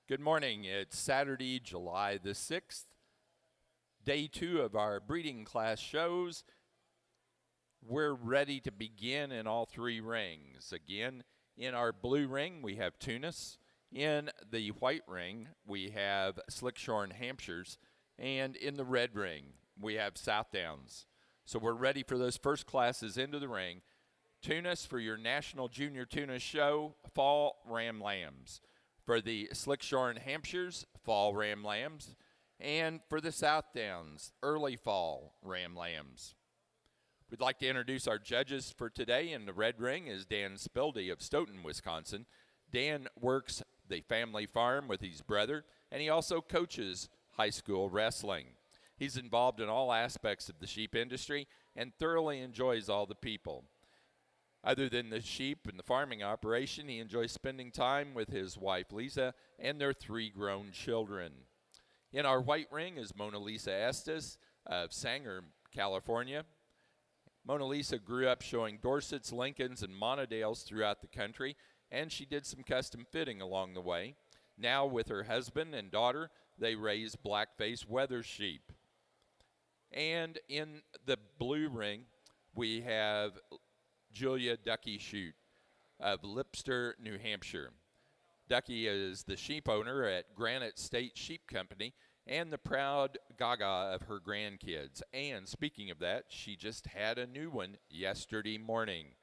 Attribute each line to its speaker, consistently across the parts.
Speaker 1: Good morning. It's Saturday, July the 6th, day 2 of our breeding class shows. We're ready to begin in all 3 rings. Again, in our blue ring, we have Tunis. In the white ring, we have Slickshorn Hampshires. And in the red ring, we have Southdowns. So we're ready for those first classes into the ring. Tunis for your National Junior Tunis Show, Fall Ram Lambs. For the Slickshorn Hampshires, Fall Ram Lambs. And for the Southdowns, Early Fall Ram Lambs. We'd like to introduce our judges for today. In the red ring is Dan Spildy of Stoughton, Wisconsin. Dan works the family farm with his brother, and he also coaches high school wrestling. He's involved in all aspects of the sheep industry and thoroughly enjoys all the people. Other than the sheep and the farming operation, he enjoys spending time with his wife, Lisa, and their 3 grown children. In our white ring is Mona Lisa Estes of Sanger, California. Mona Lisa grew up showing Dorsets, Lincolns, and Monadales throughout the country, and she did some custom fitting along the way. Now, with her husband and daughter, they raise black-faced weather sheep. And in the blue ring, we have Julia Ducky Shute of Lipster, New Hampshire. Ducky is the sheep owner at Granite State Sheep Company and the proud gaga of her grandkids. And speaking of that, she just had a new one yesterday morning.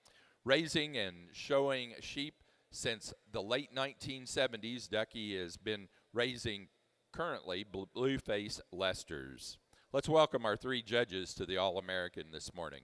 Speaker 1: Raising and showing sheep since the late 1970s, Ducky has been raising currently blue-face Leicesters. Let's welcome our 3 judges to the All-American this morning.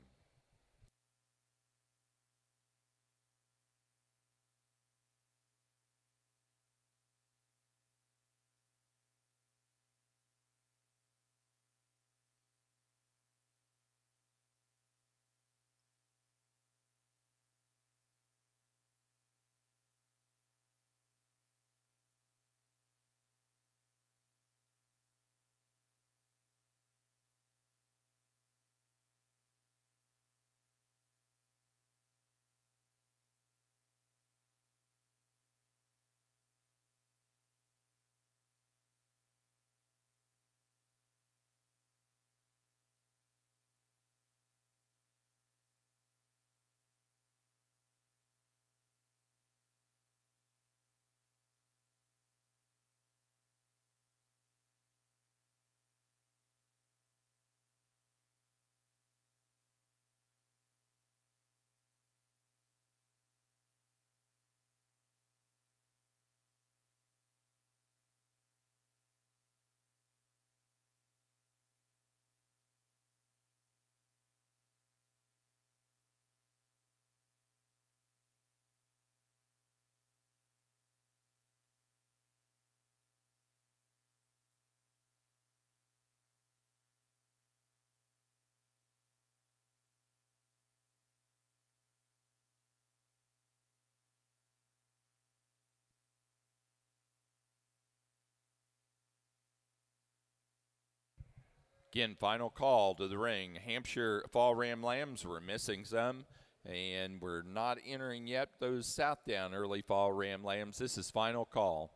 Speaker 1: Again, final call to the ring. Hampshire Fall Ram Lambs, we're missing some, and we're not entering yet those Southdown Early Fall Ram Lambs. This is final call.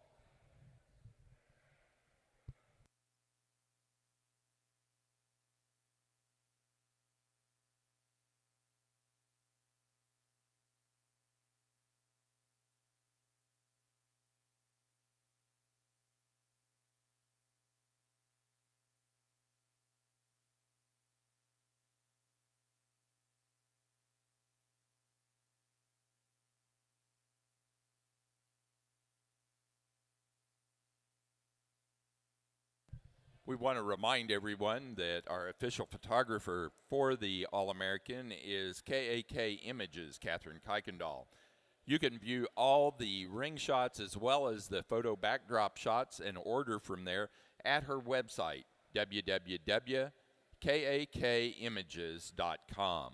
Speaker 1: We want to remind everyone that our official photographer for the All-American is KAK Images, Catherine Kuykendall. You can view all the ring shots as well as the photo backdrop shots and order from there at her website, www.kakimages.com.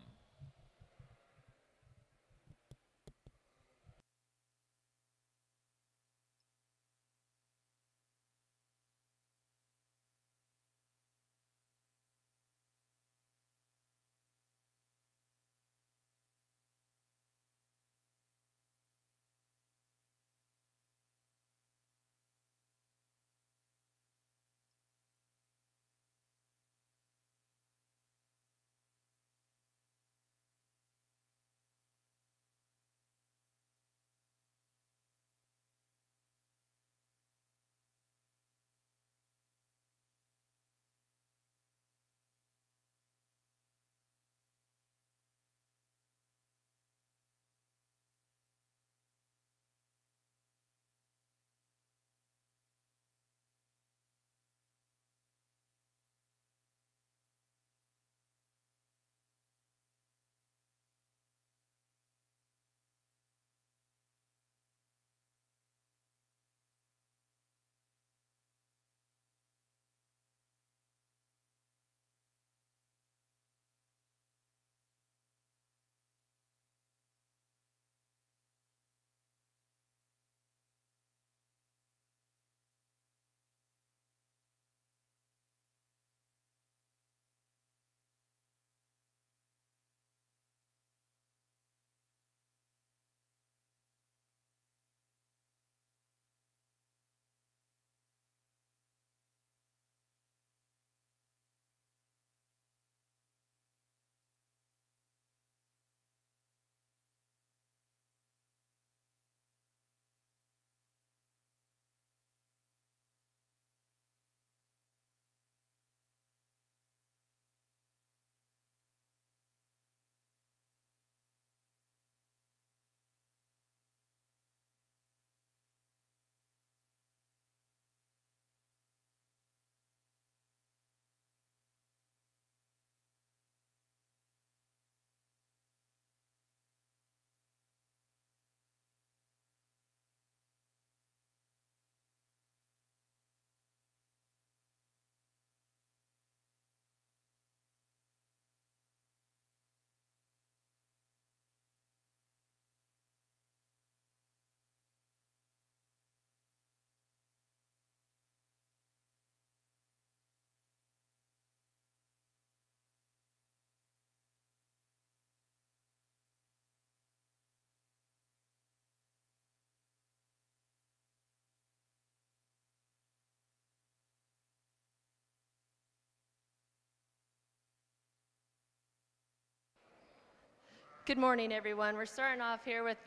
Speaker 2: Good morning, everyone. We're starting off here with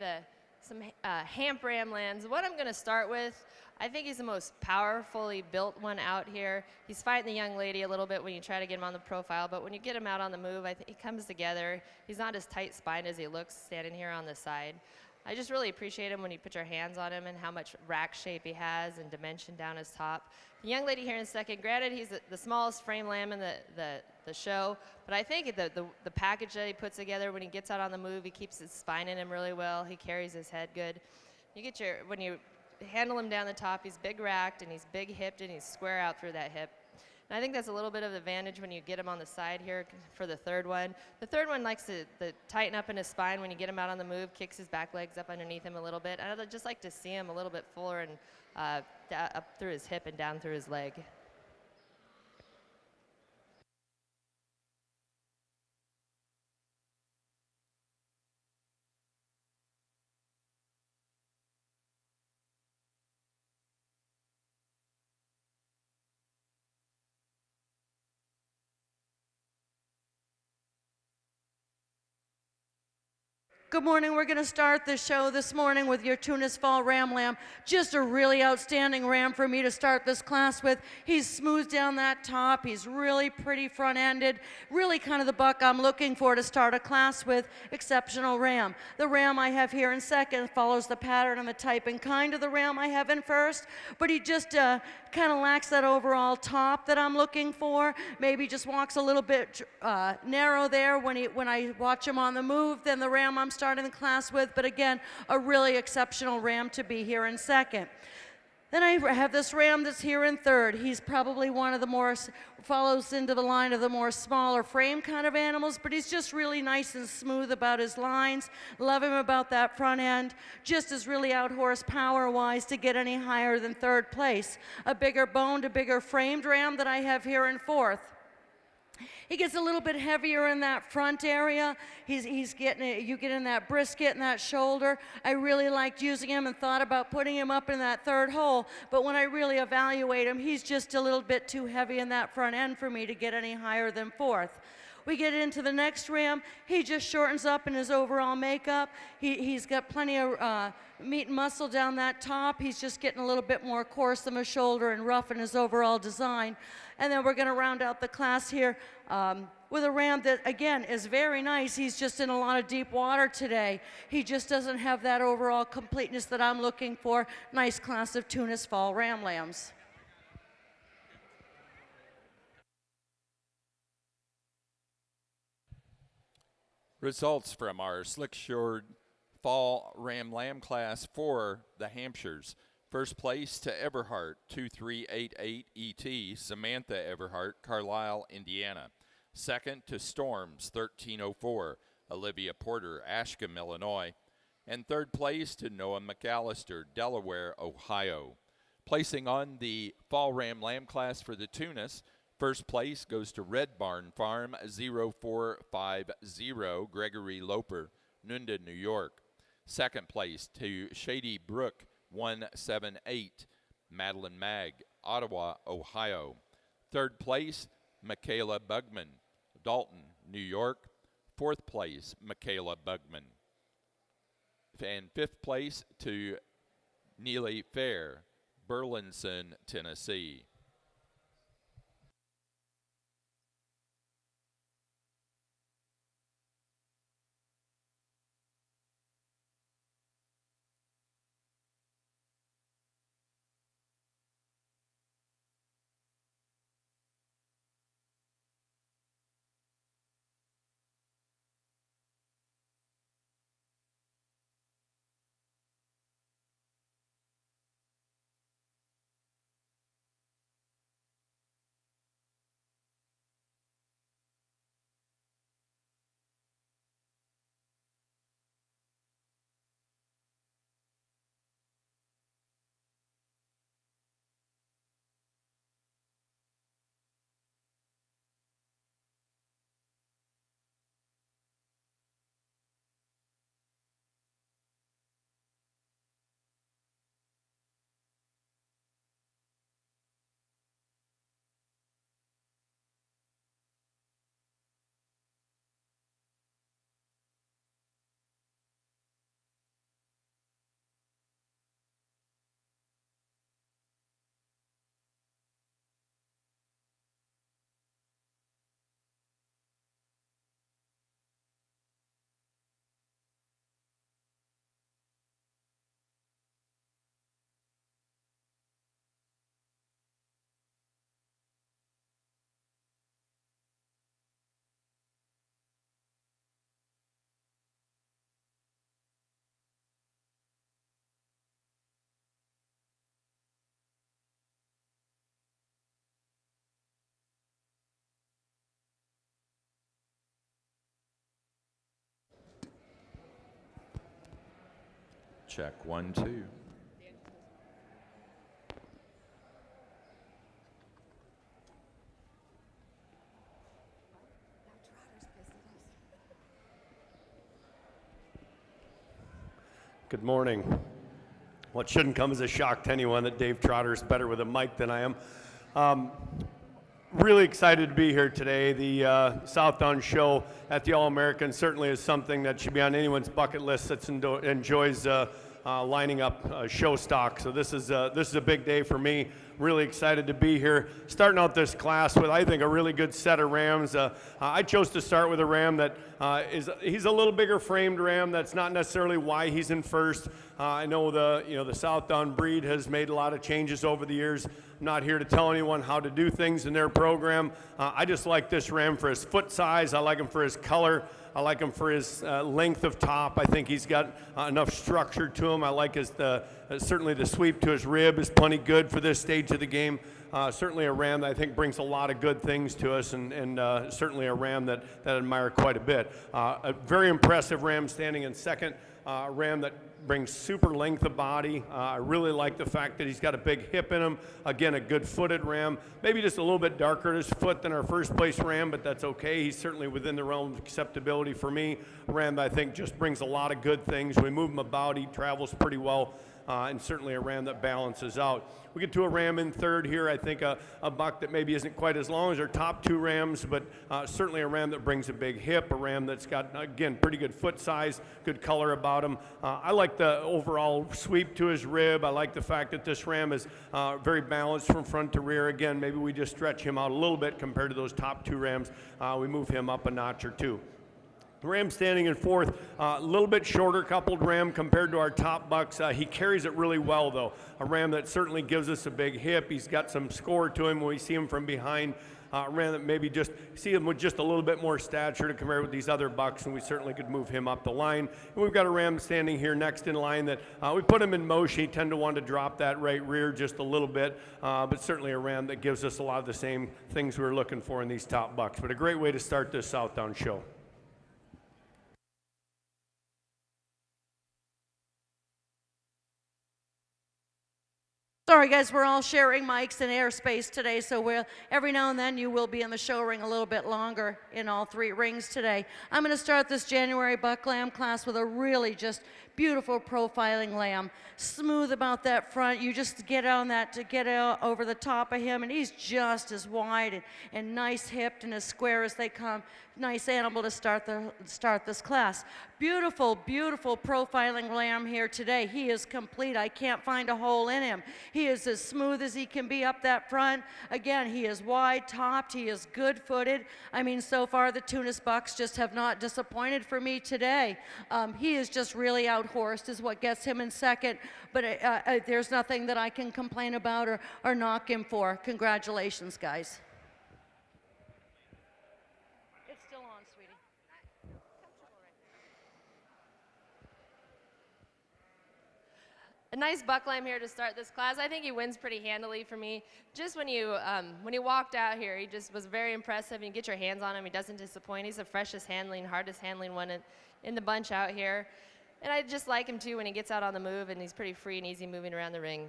Speaker 2: some Hamp Ramlands. What I'm going to start with, I think he's the most powerfully built one out here. He's fighting the young lady a little bit when you try to get him on the profile, but when you get him out on the move, I think he comes together. He's not as tight-spined as he looks standing here on the side. I just really appreciate him when you put your hands on him and how much rack shape he has and dimension down his top. The young lady here in second, granted he's the smallest frame lamb in the show, but I think the package that he puts together when he gets out on the move, he keeps his spine in him really well. He carries his head good. When you handle him down the top, he's big racked and he's big hipped and he's square out through that hip. And I think that's a little bit of advantage when you get him on the side here for the third one. The third one likes to tighten up in his spine when you get him out on the move, kicks his back legs up underneath him a little bit. I'd just like to see him a little bit fuller and up through his hip and down through his leg.
Speaker 3: Good morning. We're going to start the show this morning with your Tunis Fall Ram Lamb. Just a really outstanding ram for me to start this class with. He's smooth down that top. He's really pretty front-ended. Really kind of the buck I'm looking for to start a class with. Exceptional ram. The ram I have here in second follows the pattern and the type and kind of the ram I have in first, but he just kind of lacks that overall top that I'm looking for. Maybe just walks a little bit narrow there when I watch him on the move than the ram I'm starting the class with, but again, a really exceptional ram to be here in second. Then I have this ram that's here in third. He's probably one of the more, follows into the line of the more smaller frame kind of animals, but he's just really nice and smooth about his lines. Love him about that front end. Just is really out horse power-wise to get any higher than third place. A bigger boned, a bigger framed ram that I have here in fourth. He gets a little bit heavier in that front area. He's getting, you get in that brisket and that shoulder. I really liked using him and thought about putting him up in that third hole, but when I really evaluate him, he's just a little bit too heavy in that front end for me to get any higher than fourth. We get into the next ram, he just shortens up in his overall makeup. He's got plenty of meat and muscle down that top. He's just getting a little bit more coarse on his shoulder and rough in his overall design. And then we're going to round out the class here with a ram that, again, is very nice. He's just in a lot of deep water today. He just doesn't have that overall completeness that I'm looking for. Nice class of Tunis Fall Ram Lambs.
Speaker 1: Results from our slick-shored Fall Ram Lamb class for the Hampshires. First place to Everhart, 2388 ET, Samantha Everhart, Carlisle, Indiana. Second to Storms, 1304, Olivia Porter, Ashcombe, Illinois. And third place to Noah McAllister, Delaware, Ohio. Placing on the Fall Ram Lamb class for the Tunis, first place goes to Red Barn Farm, 0450, Gregory Loper, Nunda, New York. Second place to Shady Brook, 178, Madeline Mag, Ottawa, Ohio. Third place, Michaela Bugman, Dalton, New York. Fourth place, Michaela Bugman. And fifth place to Neely Fair, Burlinson, Tennessee. Check 1, 2.
Speaker 4: Good morning. Well, it shouldn't come as a shock to anyone that Dave Trotter is better with a mic than I am. Really excited to be here today. The Southdown show at the All-American certainly is something that should be on anyone's bucket list that enjoys lining up show stock. So this is a big day for me. Really excited to be here. Starting out this class with, I think, a really good set of rams. I chose to start with a ram that he's a little bigger framed ram. That's not necessarily why he's in first. I know the Southdown breed has made a lot of changes over the years. I'm not here to tell anyone how to do things in their program. I just like this ram for his foot size. I like him for his color. I like him for his length of top. I think he's got enough structure to him. I like certainly the sweep to his rib is plenty good for this stage of the game. Certainly a ram that I think brings a lot of good things to us, and certainly a ram that I admire quite a bit. A very impressive ram standing in second. A ram that brings super length of body. I really like the fact that he's got a big hip in him. Again, a good footed ram. Maybe just a little bit darker at his foot than our first place ram, but that's okay. He's certainly within the realm of acceptability for me. A ram that I think just brings a lot of good things. We move him about, he travels pretty well. And certainly a ram that balances out. We get to a ram in third here. I think a buck that maybe isn't quite as long as our top two rams, but certainly a ram that brings a big hip, a ram that's got, again, pretty good foot size, good color about him. I like the overall sweep to his rib. I like the fact that this ram is very balanced from front to rear. Again, maybe we just stretch him out a little bit compared to those top two rams. We move him up a notch or two. The ram standing in fourth, a little bit shorter coupled ram compared to our top bucks. He carries it really well, though. A ram that certainly gives us a big hip. He's got some score to him when we see him from behind. A ram that maybe just see him with just a little bit more stature to compare with these other bucks, and we certainly could move him up the line. And we've got a ram standing here next in line that we put him in motion. He tend to want to drop that right rear just a little bit, but certainly a ram that gives us a lot of the same things we're looking for in these top bucks. But a great way to start this Southdown show.
Speaker 3: Sorry, guys, we're all sharing mics and airspace today, so every now and then you will be in the show ring a little bit longer in all three rings today. I'm going to start this January buck lamb class with a really just beautiful profiling lamb. Smooth about that front. You just get on that to get over the top of him, and he's just as wide and nice hipped and as square as they come. Nice animal to start this class. Beautiful, beautiful profiling lamb here today. He is complete. I can't find a hole in him. He is as smooth as he can be up that front. Again, he is wide topped. He is good footed. I mean, so far the Tunis bucks just have not disappointed for me today. He is just really out-horsed is what gets him in second, but there's nothing that I can complain about or knock him for. Congratulations, guys.
Speaker 2: A nice buck lamb here to start this class. I think he wins pretty handily for me. Just when he walked out here, he just was very impressive. You get your hands on him, he doesn't disappoint. He's the freshest handling, hardest handling one in the bunch out here. And I just like him too when he gets out on the move, and he's pretty free and easy moving around the ring.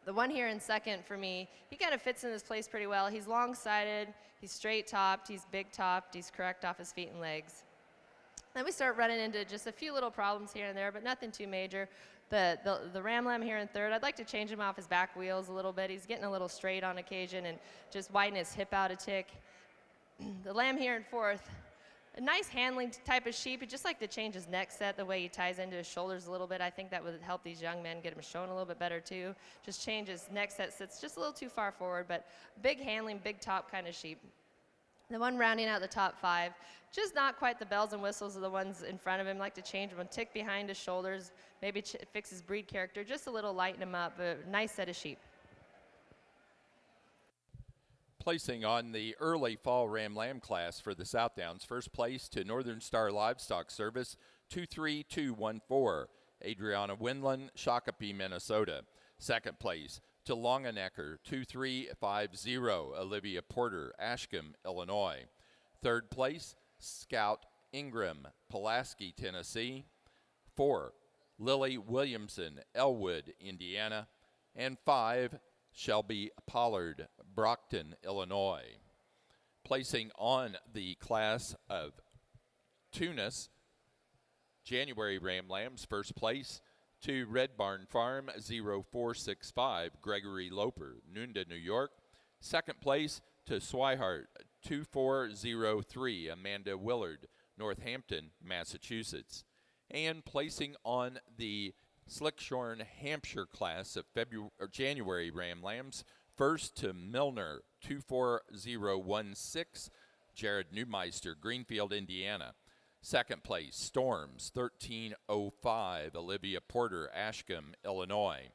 Speaker 2: The one here in second for me, he kind of fits in this place pretty well. He's long-sided, he's straight-topped, he's big-topped, he's correct off his feet and legs. Then we start running into just a few little problems here and there, but nothing too major. The ram lamb here in third, I'd like to change him off his back wheels a little bit. He's getting a little straight on occasion and just widen his hip out a tick. The lamb here in fourth, a nice handling type of sheep. He'd just like to change his neck set, the way he ties into his shoulders a little bit. I think that would help these young men get him shown a little bit better too. Just change his neck set, sits just a little too far forward, but big handling, big top kind of sheep. The one rounding out the top five, just not quite the bells and whistles of the ones in front of him. Like to change him a tick behind his shoulders, maybe fix his breed character, just a little lighten him up, a nice set of sheep.
Speaker 1: Placing on the early fall Ram Lamb class for the Southdowns, first place to Northern Star Livestock Service, 23214, Adriana Windland, Shakopee, Minnesota. Second place to Longenecker, 2350, Olivia Porter, Ashcombe, Illinois. Third place, Scout Ingram, Pulaski, Tennessee. 4, Lily Williamson, Elwood, Indiana. And 5, Shelby Pollard, Brockton, Illinois. Placing on the class of Tunis, January Ram Lambs, first place to Red Barn Farm 0465, Gregory Loper, Nunda, New York. Second place to Swihart 2403, Amanda Willard, Northampton, Massachusetts. And placing on the Slickshorn Hampshire class of January Ram Lambs, first to Milner 24016, Jared Neumeister, Greenfield, Indiana. Second place, Storms 1305, Olivia Porter, Ashcombe, Illinois.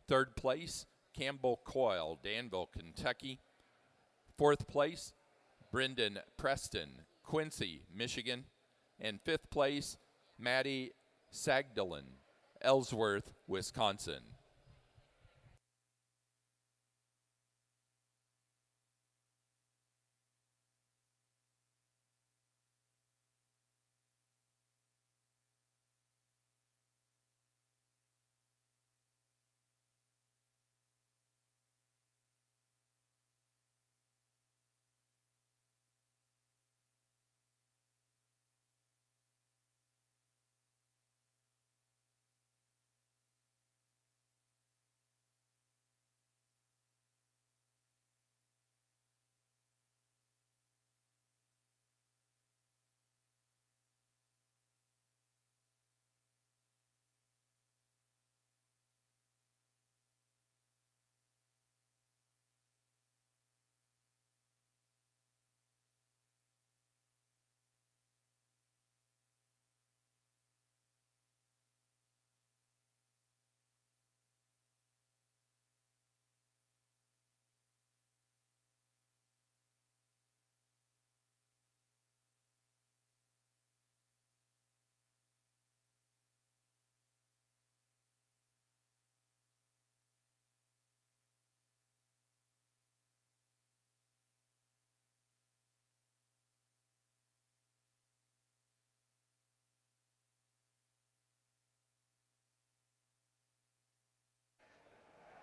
Speaker 1: Third place, Campbell Coyle, Danville, Kentucky. Fourth place, Brendan Preston, Quincy, Michigan. And fifth place, Maddie Sagdalen, Ellsworth, Wisconsin.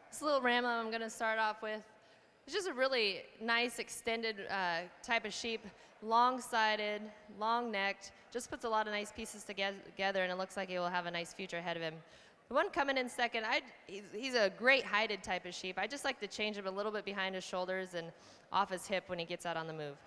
Speaker 2: This little ram lamb I'm going to start off with is just a really nice extended type of sheep, long-sided, long-necked, just puts a lot of nice pieces together, and it looks like he will have a nice future ahead of him. The one coming in second, he's a great hided type of sheep. I just like to change him a little bit behind his shoulders and off his hip when he gets out on the move.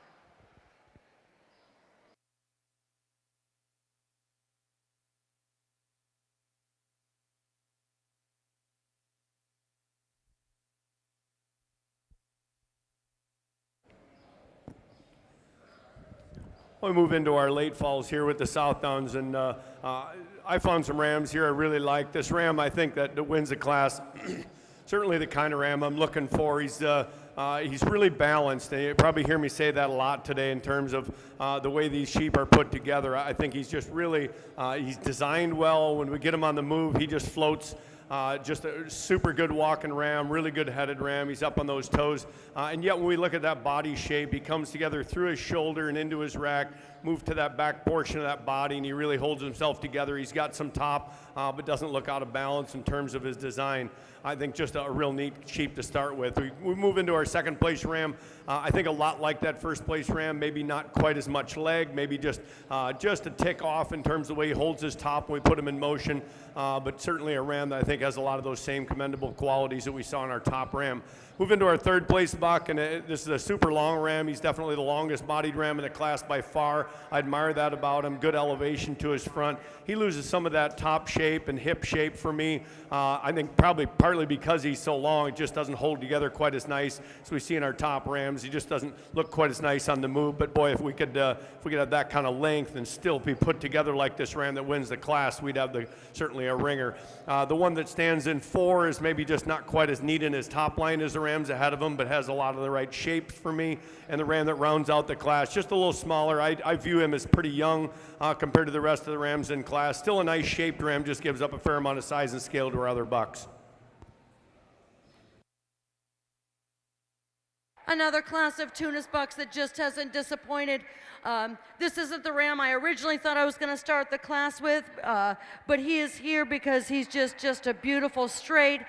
Speaker 4: We move into our late falls here with the Southdowns, and I found some rams here I really like. This ram, I think, that wins the class. Certainly the kind of ram I'm looking for. He's really balanced, and you probably hear me say that a lot today in terms of the way these sheep are put together. I think he's just really, he's designed well. When we get him on the move, he just floats. Just a super good walking ram, really good headed ram. He's up on those toes. And yet when we look at that body shape, he comes together through his shoulder and into his rack, move to that back portion of that body, and he really holds himself together. He's got some top, but doesn't look out of balance in terms of his design. I think just a real neat sheep to start with. We move into our second place ram. I think a lot like that first place ram, maybe not quite as much leg, maybe just a tick off in terms of the way he holds his top when we put him in motion, but certainly a ram that I think has a lot of those same commendable qualities that we saw in our top ram. Move into our third place buck, and this is a super long ram. He's definitely the longest bodied ram in the class by far. I admire that about him. Good elevation to his front. He loses some of that top shape and hip shape for me. I think probably partly because he's so long, it just doesn't hold together quite as nice as we see in our top rams. He just doesn't look quite as nice on the move. But boy, if we could have that kind of length and still be put together like this ram that wins the class, we'd have certainly a ringer. The one that stands in 4 is maybe just not quite as neat in his top line as the rams ahead of him, but has a lot of the right shapes for me. And the ram that rounds out the class, just a little smaller. I view him as pretty young compared to the rest of the rams in class. Still a nice shaped ram, just gives up a fair amount of size and scale to our other bucks.
Speaker 3: Another class of Tunis bucks that just hasn't disappointed. This isn't the ram I originally thought I was going to start the class with, but he is here because he's just a beautiful straight.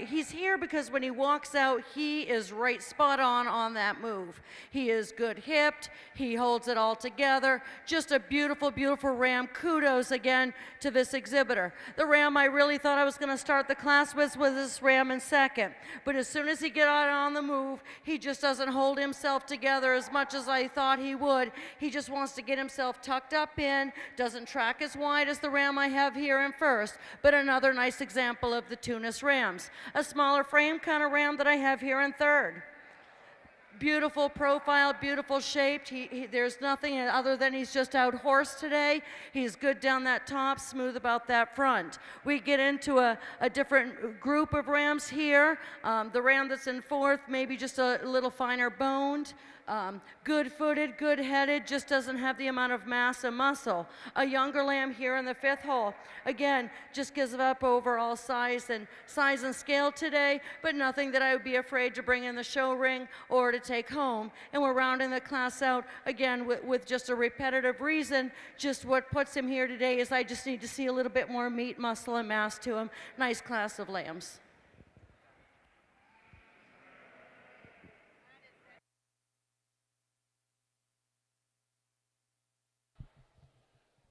Speaker 3: He's here because when he walks out, he is right spot on that move. He is good hipped. He holds it all together. Just a beautiful, beautiful ram. Kudos again to this exhibitor. The ram I really thought I was going to start the class with was this ram in second. But as soon as he got out on the move, he just doesn't hold himself together as much as I thought he would. He just wants to get himself tucked up in, doesn't track as wide as the ram I have here in first, but another nice example of the Tunis rams. A smaller frame kind of ram that I have here in third. Beautiful profile, beautiful shaped. There's nothing other than he's just out horse today. He's good down that top, smooth about that front. We get into a different group of rams here. The ram that's in fourth, maybe just a little finer boned. Good-footed, good-headed, just doesn't have the amount of mass and muscle. A younger lamb here in the fifth hole. Again, just gives up overall size and scale today, but nothing that I would be afraid to bring in the show ring or to take home. And we're rounding the class out again with just a repetitive reason. Just what puts him here today is I just need to see a little bit more meat, muscle, and mass to him. Nice class of lambs.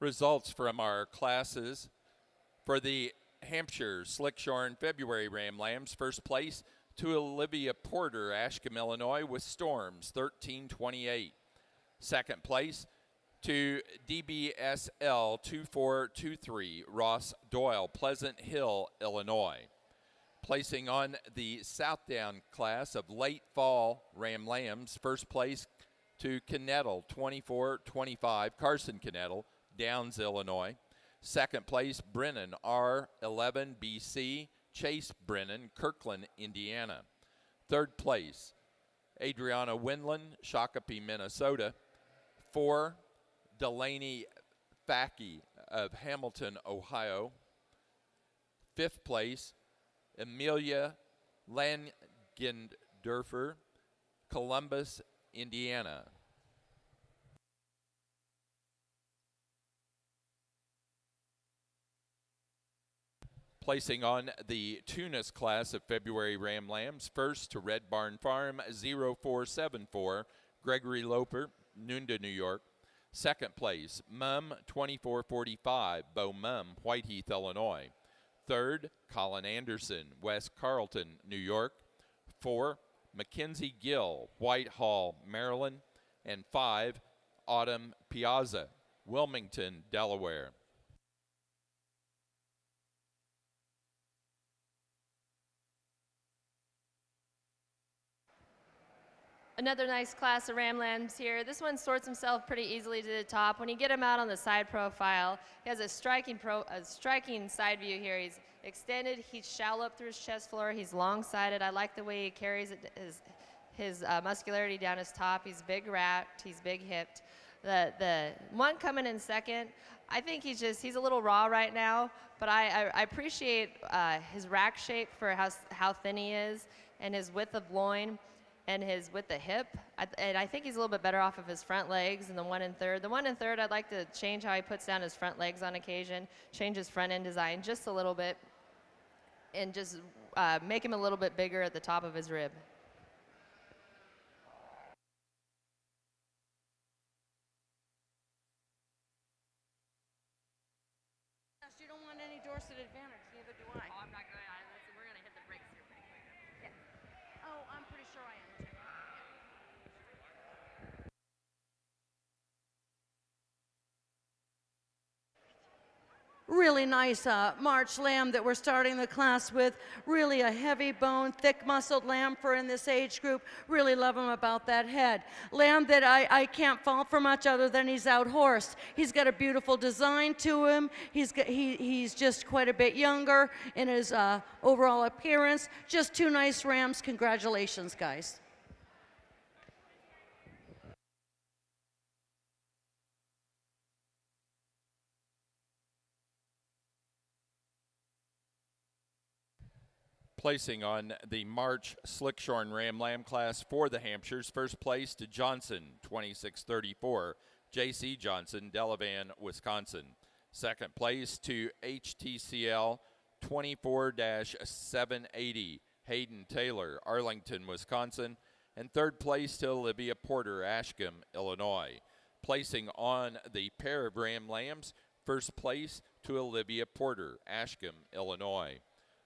Speaker 1: Results from our classes for the Hampshire Slickshorn February Ram Lambs. First place to Olivia Porter, Ashcombe, Illinois, with Storms, 13:28. Second place to DBSL 2423, Ross Doyle, Pleasant Hill, Illinois. Placing on the Southdown class of late fall Ram Lambs. First place to Knettle, 2425, Carson Knettle, Downs, Illinois. Second place, Brennan, R11 BC, Chase Brennan, Kirkland, Indiana. Third place, Adriana Windland, Shakopee, Minnesota. 4, Delaney Facky of Hamilton, Ohio. Fifth place, Amelia Langendorfer, Columbus, Indiana. Placing on the Tunis class of February Ram Lambs, first to Red Barn Farm, 0474, Gregory Loper, Nunda, New York. Second place, Mum, 2445, Bo Mum, Whiteheath, Illinois. Third, Colin Anderson, West Carlton, New York. 4, Mackenzie Gill, Whitehall, Maryland. And 5, Autumn Piazza, Wilmington, Delaware.
Speaker 2: Another nice class of ram lambs here. This one sorts himself pretty easily to the top. When you get him out on the side profile, he has a striking side view here. He's extended, he's shallow up through his chest floor, he's long-sided. I like the way he carries his muscularity down his top. He's big wrapped, he's big hipped. The one coming in second, I think he's a little raw right now, but I appreciate his rack shape for how thin he is and his width of loin. And his width of hip, and I think he's a little bit better off of his front legs than the one in third. The one in third, I'd like to change how he puts down his front legs on occasion, change his front end design just a little bit, and just make him a little bit bigger at the top of his rib.
Speaker 3: You don't want any Dorset advantage, neither do I.
Speaker 2: Oh, I'm not good. We're going to hit the brakes here pretty quick.
Speaker 3: Yeah. Oh, I'm pretty sure I am. Really nice March lamb that we're starting the class with. Really a heavy bone, thick muscled lamb for in this age group. Really love him about that head. Lamb that I can't fault for much other than he's out horsed. He's got a beautiful design to him. He's just quite a bit younger in his overall appearance. Just two nice rams. Congratulations, guys.
Speaker 1: Placing on the March Slickshorn Ram Lamb class for the Hampshires, first place to Johnson, 2634, J.C. Johnson, Delavan, Wisconsin. Second place to HTCL 24-780, Hayden Taylor, Arlington, Wisconsin. And third place to Olivia Porter, Ashcombe, Illinois. Placing on the pair of Ram Lambs, first place to Olivia Porter, Ashcombe, Illinois.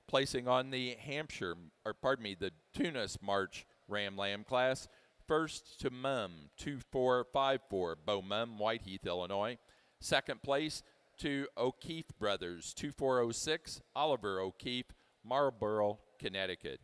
Speaker 1: Placing on the the Tunis March Ram Lamb class, first to Mum, 2454, Bo Mum, Whiteheath, Illinois. Second place to O'Keefe Brothers, 2406, Oliver O'Keefe, Marlborough, Connecticut.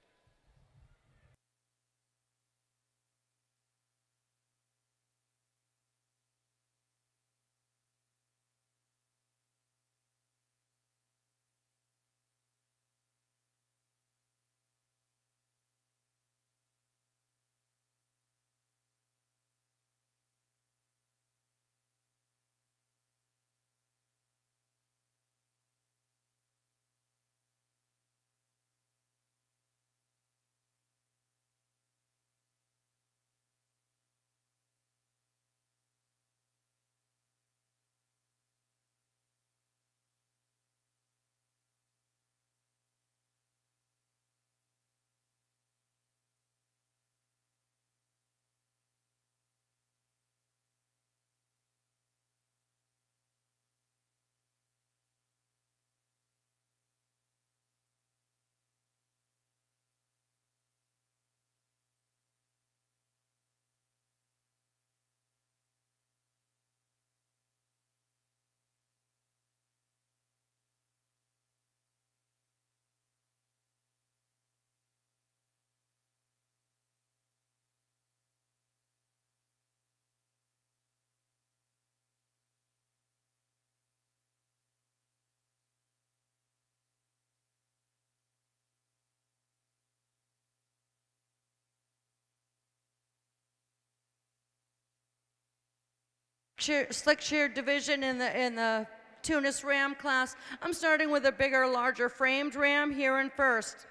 Speaker 3: Slick shear division in the Tunis Ram class. I'm starting with a bigger, larger framed ram here in first.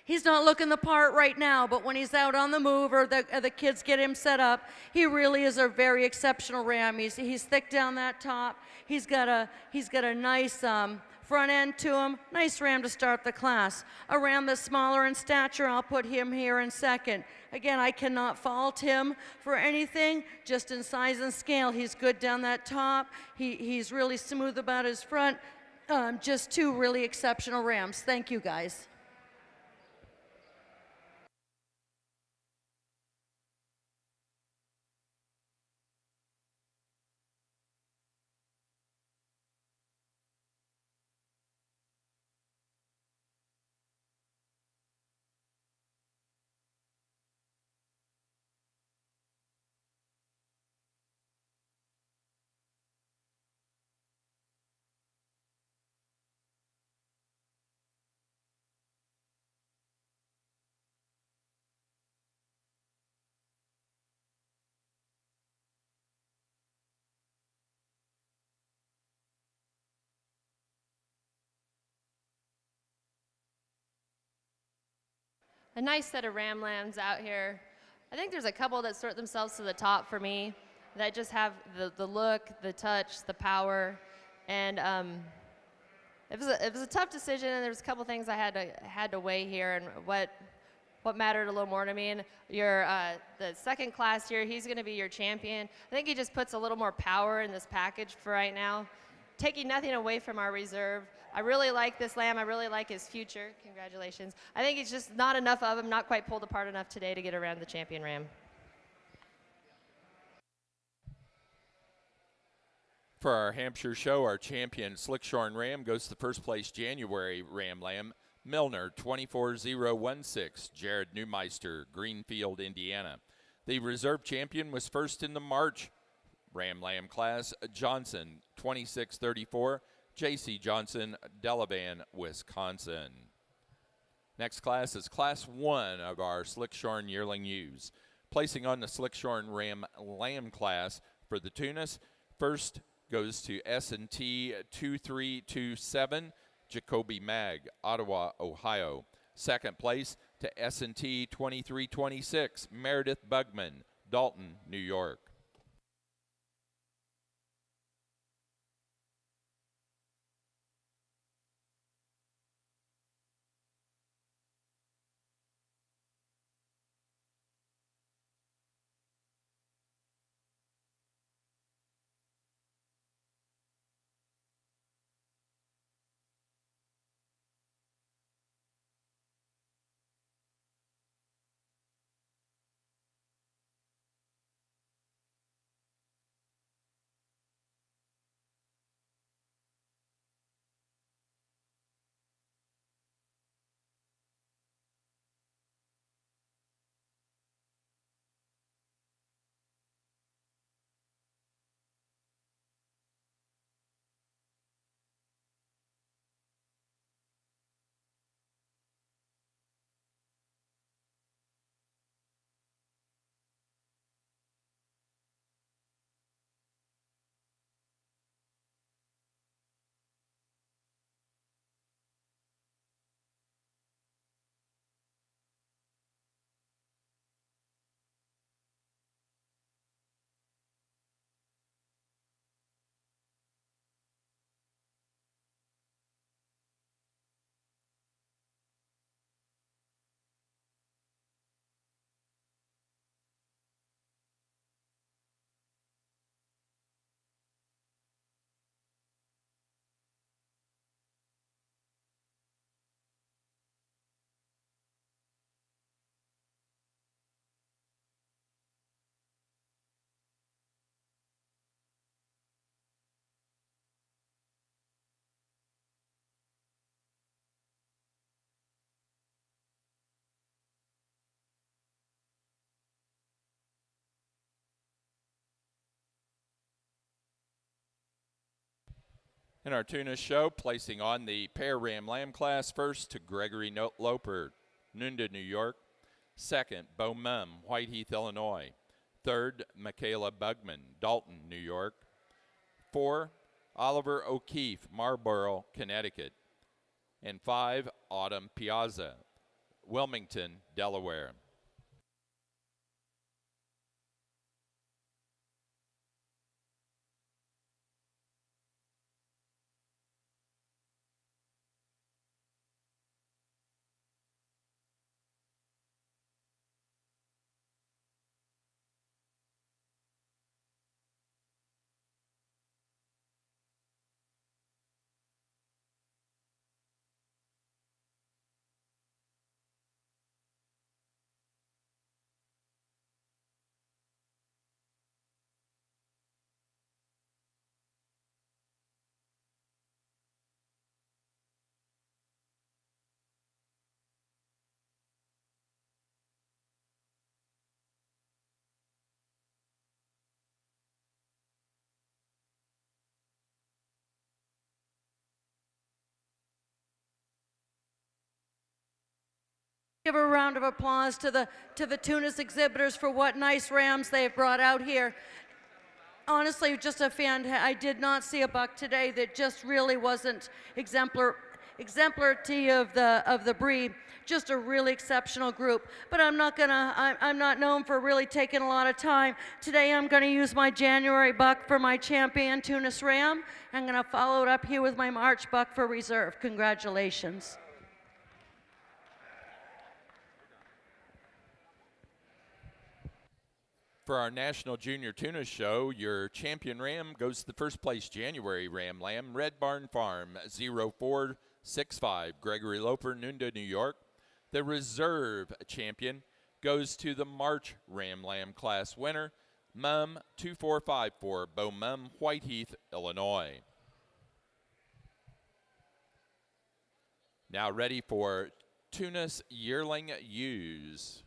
Speaker 3: He's not looking the part right now, but when he's out on the move or the kids get him set up, he really is a very exceptional ram. He's thick down that top. He's got a nice front end to him. Nice ram to start the class. A ram that's smaller in stature, I'll put him here in second. Again, I cannot fault him for anything, just in size and scale. He's good down that top. He's really smooth about his front. Just two really exceptional rams. Thank you, guys.
Speaker 2: A nice set of ram lambs out here. I think there's a couple that sort themselves to the top for me that just have the look, the touch, the power, and it was a tough decision, and there's a couple things I had to weigh here, and what mattered a little more to me. And the second class here, he's going to be your champion. I think he just puts a little more power in this package for right now, taking nothing away from our reserve. I really like this lamb. I really like his future. Congratulations. I think it's just not enough of him, not quite pulled apart enough today to get around the champion ram.
Speaker 1: For our Hampshire show, our champion Slickshorn Ram goes to the first place January Ram Lamb, Milner 24016, Jared Neumeister, Greenfield, Indiana. The reserve champion was first in the March Ram Lamb class, Johnson 2634, J.C. Johnson, Delavan, Wisconsin. Next class is Class 1 of our Slickshorn Yearling Ewes. Placing on the Slickshorn Ram Lamb class for the Tunis, first goes to S&T 2327, Jacoby Mag, Ottawa, Ohio. Second place to S&T 2326, Meredith Bugman, Dalton, New York. In our tuna show, placing on the pair Ram Lamb class, first to Gregory Loper, Nunda, New York. Second, Bo Mum, Whiteheath, Illinois. Third, Michaela Bugman, Dalton, New York. 4, Oliver O'Keefe, Marlborough, Connecticut. And 5, Autumn Piazza, Wilmington, Delaware.
Speaker 3: Give a round of applause to the Tunis exhibitors for what nice rams they've brought out here. Honestly, just a fan. I did not see a buck today that just really wasn't exemplarity of the breed. Just a really exceptional group. But I'm not known for really taking a lot of time. Today I'm gonna use my January buck for my champion Tunis ram. I'm gonna follow it up here with my March buck for reserve. Congratulations.
Speaker 1: For our National Junior Tuna Show, your champion ram goes to the first place January Ram Lamb, Red Barn Farm, 0465, Gregory Loper, Nunda, New York. The reserve champion goes to the March Ram Lamb class winner, Mum 2454, Bo Mum, Whiteheath, Illinois. Now ready for Tunis Yearling Ewes.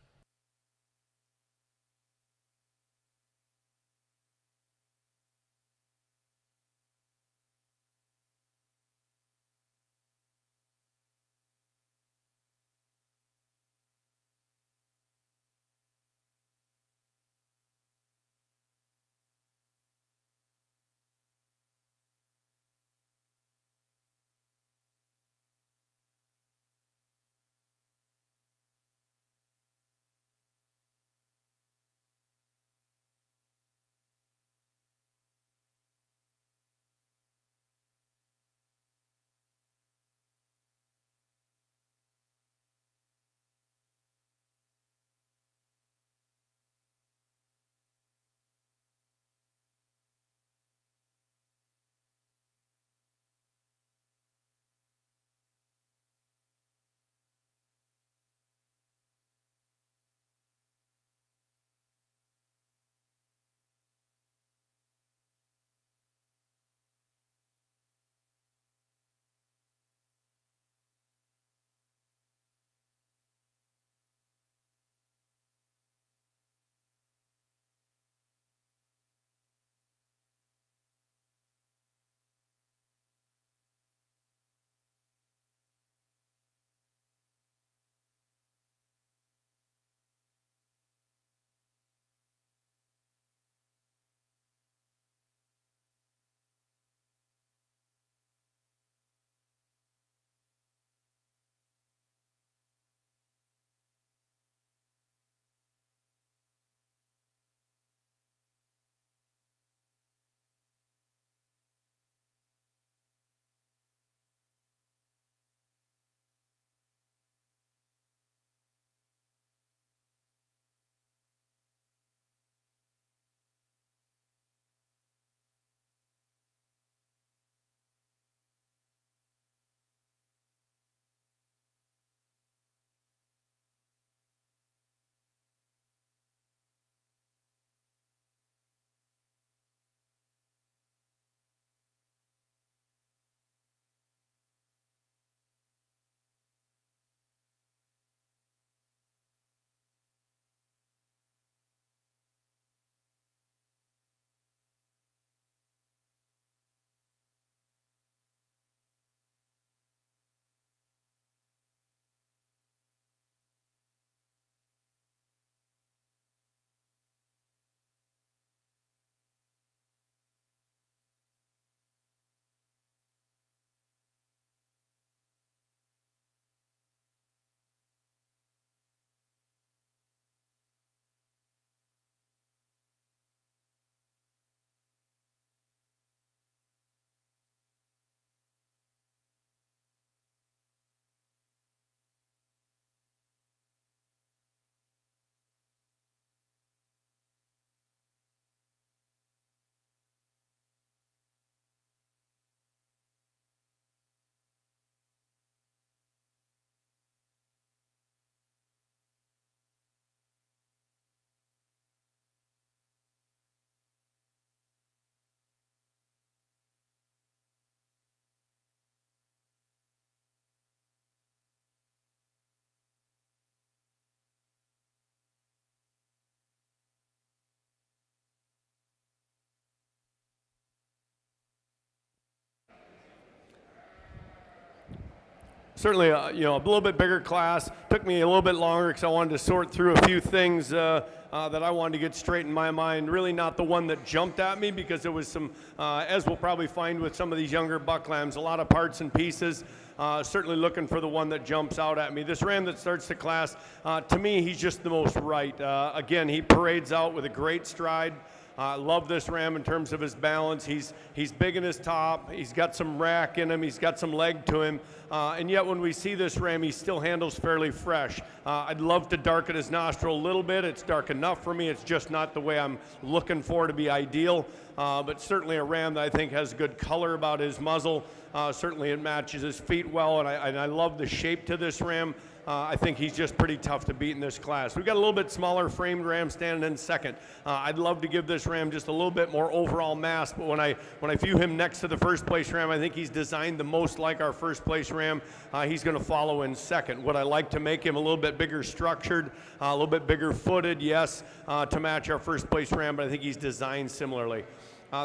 Speaker 4: certainly you know, a little bit bigger class. Took me a little bit longer because I wanted to sort through a few things that I wanted to get straight in my mind. Really not the one that jumped at me because there was some, as we'll probably find with some of these younger buck lambs, a lot of parts and pieces. Certainly looking for the one that jumps out at me. This ram that starts the class, to me, he's just the most right. Again, he parades out with a great stride. I love this ram in terms of his balance. He's big in his top. He's got some rack in him. He's got some leg to him. And yet when we see this ram, he still handles fairly fresh. I'd love to darken his nostril a little bit. It's dark enough for me. It's just not the way I'm looking for to be ideal. But certainly a ram that I think has good color about his muzzle. Certainly it matches his feet well, and I love the shape to this ram. I think he's just pretty tough to beat in this class. We've got a little bit smaller framed ram standing in second. I'd love to give this ram just a little bit more overall mass, but when I view him next to the first place ram, I think he's designed the most like our first place ram. He's going to follow in second. Would I like to make him a little bit bigger structured, a little bit bigger footed? Yes, to match our first place ram, but I think he's designed similarly.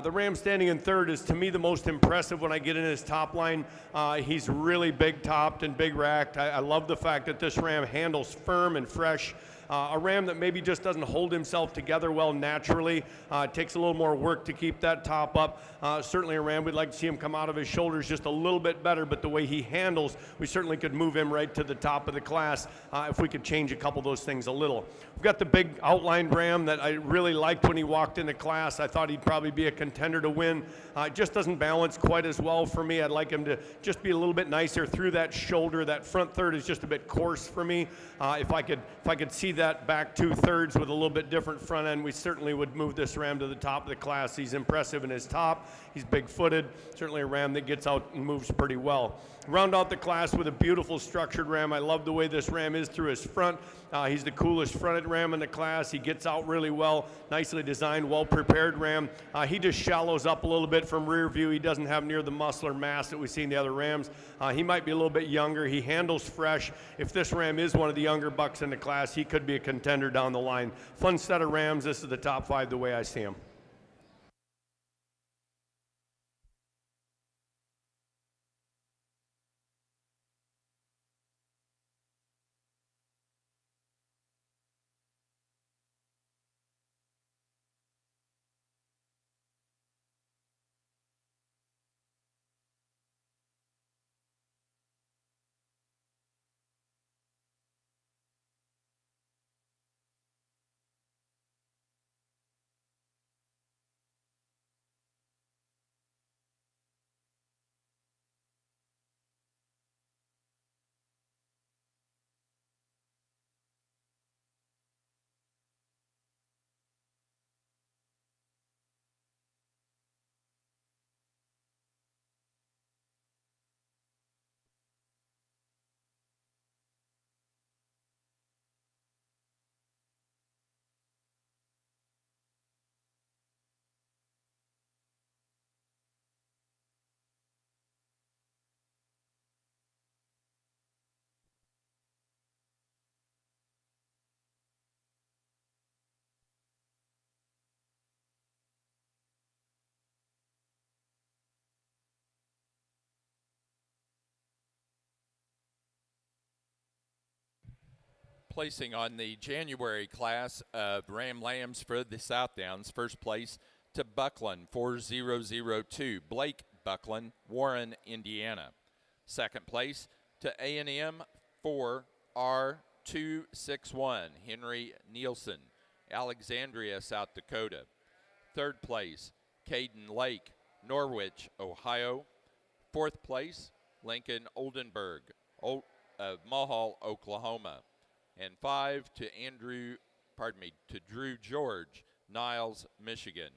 Speaker 4: The ram standing in third is, to me, the most impressive when I get in his top line. He's really big topped and big racked. I love the fact that this ram handles firm and fresh. A ram that maybe just doesn't hold himself together well naturally. It takes a little more work to keep that top up. Certainly a ram, we'd like to see him come out of his shoulders just a little bit better, but the way he handles, we certainly could move him right to the top of the class if we could change a couple of those things a little. We've got the big outlined ram that I really liked when he walked into class. I thought he'd probably be a contender to win. Just doesn't balance quite as well for me. I'd like him to just be a little bit nicer through that shoulder. That front third is just a bit coarse for me. If I could see that back 2/3 with a little bit different front end, we certainly would move this ram to the top of the class. He's impressive in his top. He's big-footed. Certainly a ram that gets out and moves pretty well. Round out the class with a beautiful structured ram. I love the way this ram is through his front. He's the coolest fronted ram in the class. He gets out really well. Nicely designed, well-prepared ram. He just shallows up a little bit from rear view. He doesn't have near the muscle or mass that we see in the other rams. He might be a little bit younger. He handles fresh. If this ram is one of the younger bucks in the class, he could be a contender down the line. Fun set of rams. This is the top 5 the way I see them.
Speaker 1: Placing on the January class of Ram Lambs for the Southdowns, first place to Buckland 4002, Blake Buckland, Warren, Indiana. Second place to A&M 4R261, Henry Nielsen, Alexandria, South Dakota. Third place, Caden Lake, Norwich, Ohio. Fourth place, Lincoln Oldenburg, Mulhall, Oklahoma. And 5 to Drew George, Niles, Michigan.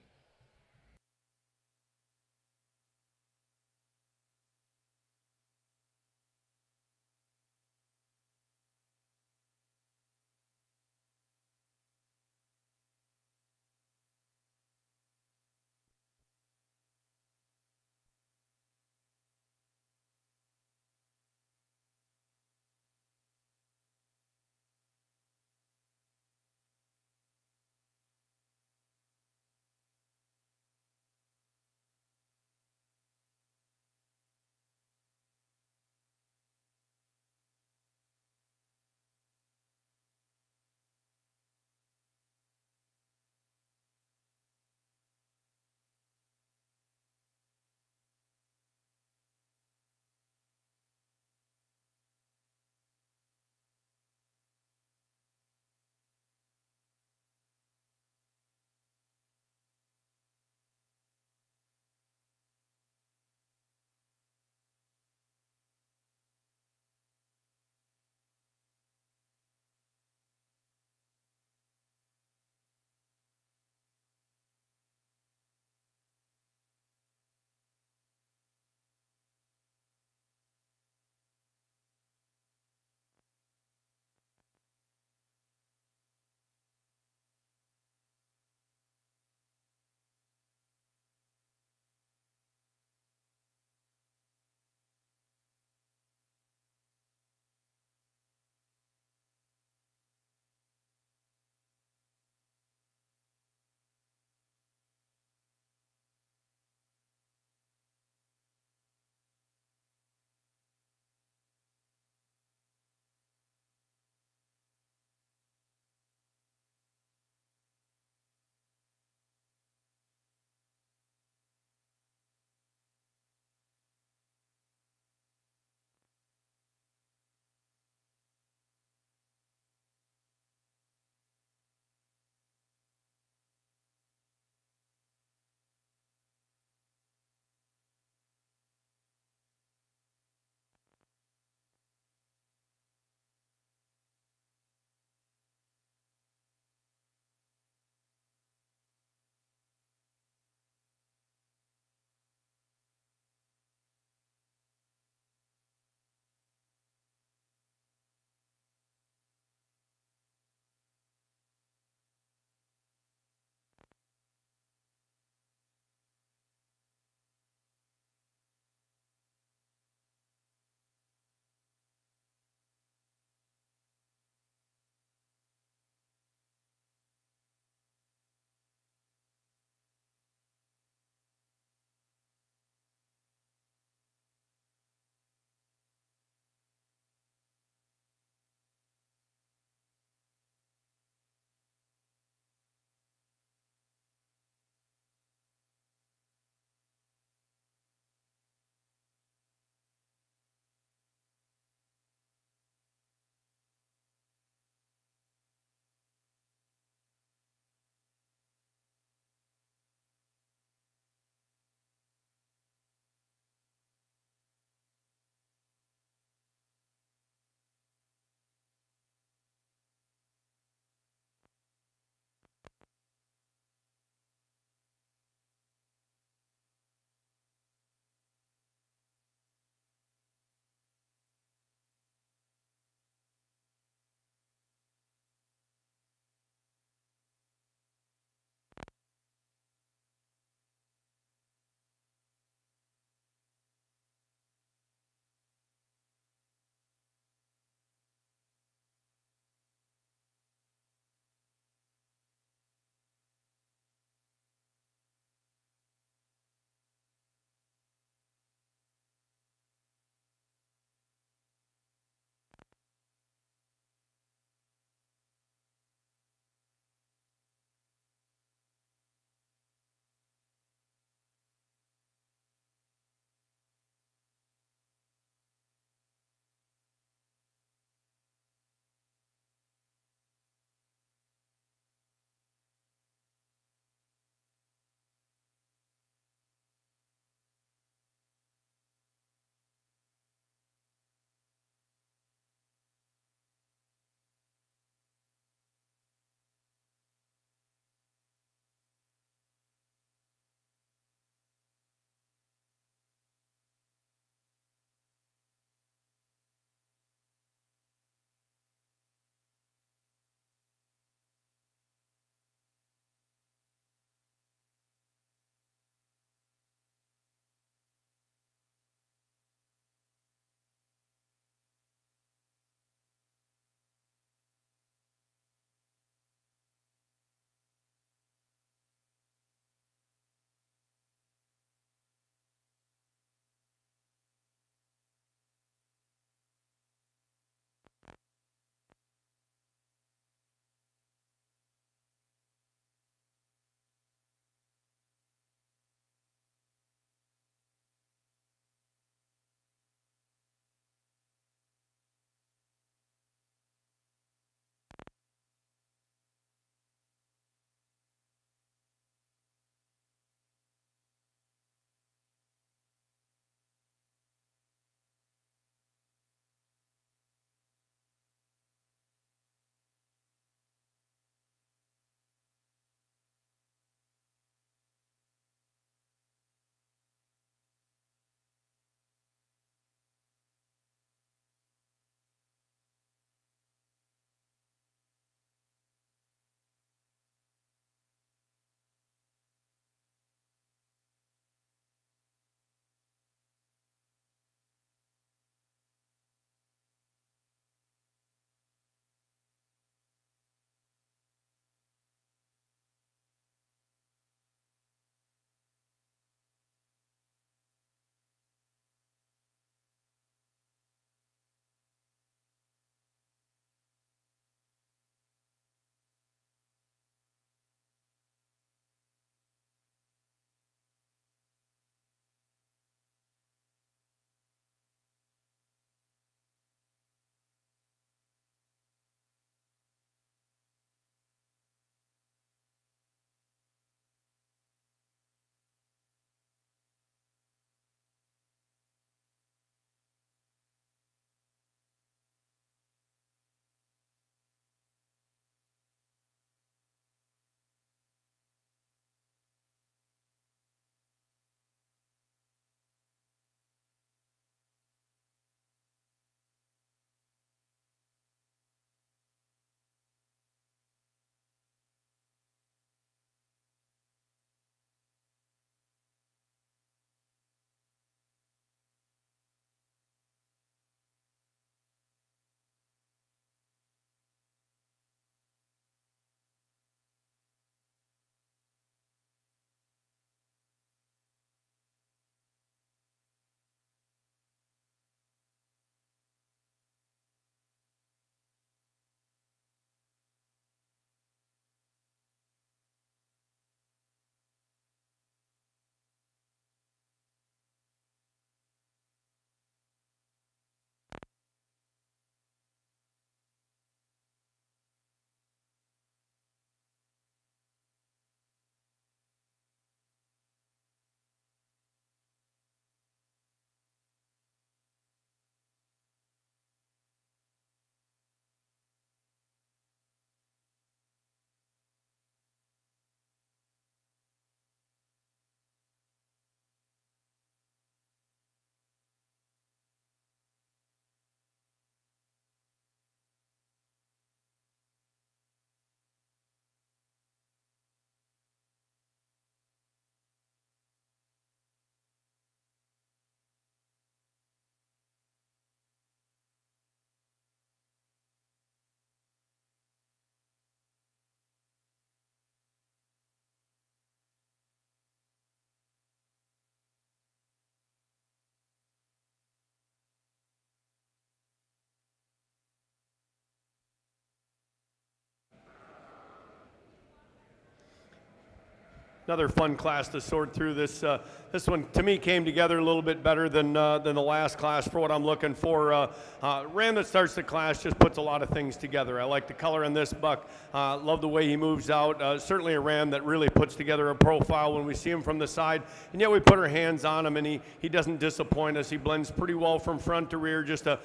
Speaker 4: another fun class to sort through. This one, to me, came together a little bit better than the last class for what I'm looking for. Ram that starts the class just puts a lot of things together. I like the color in this buck. Love the way he moves out. Certainly a ram that really puts together a profile when we see him from the side, and yet we put our hands on him, and he doesn't disappoint us. He blends pretty well from front to rear. Just a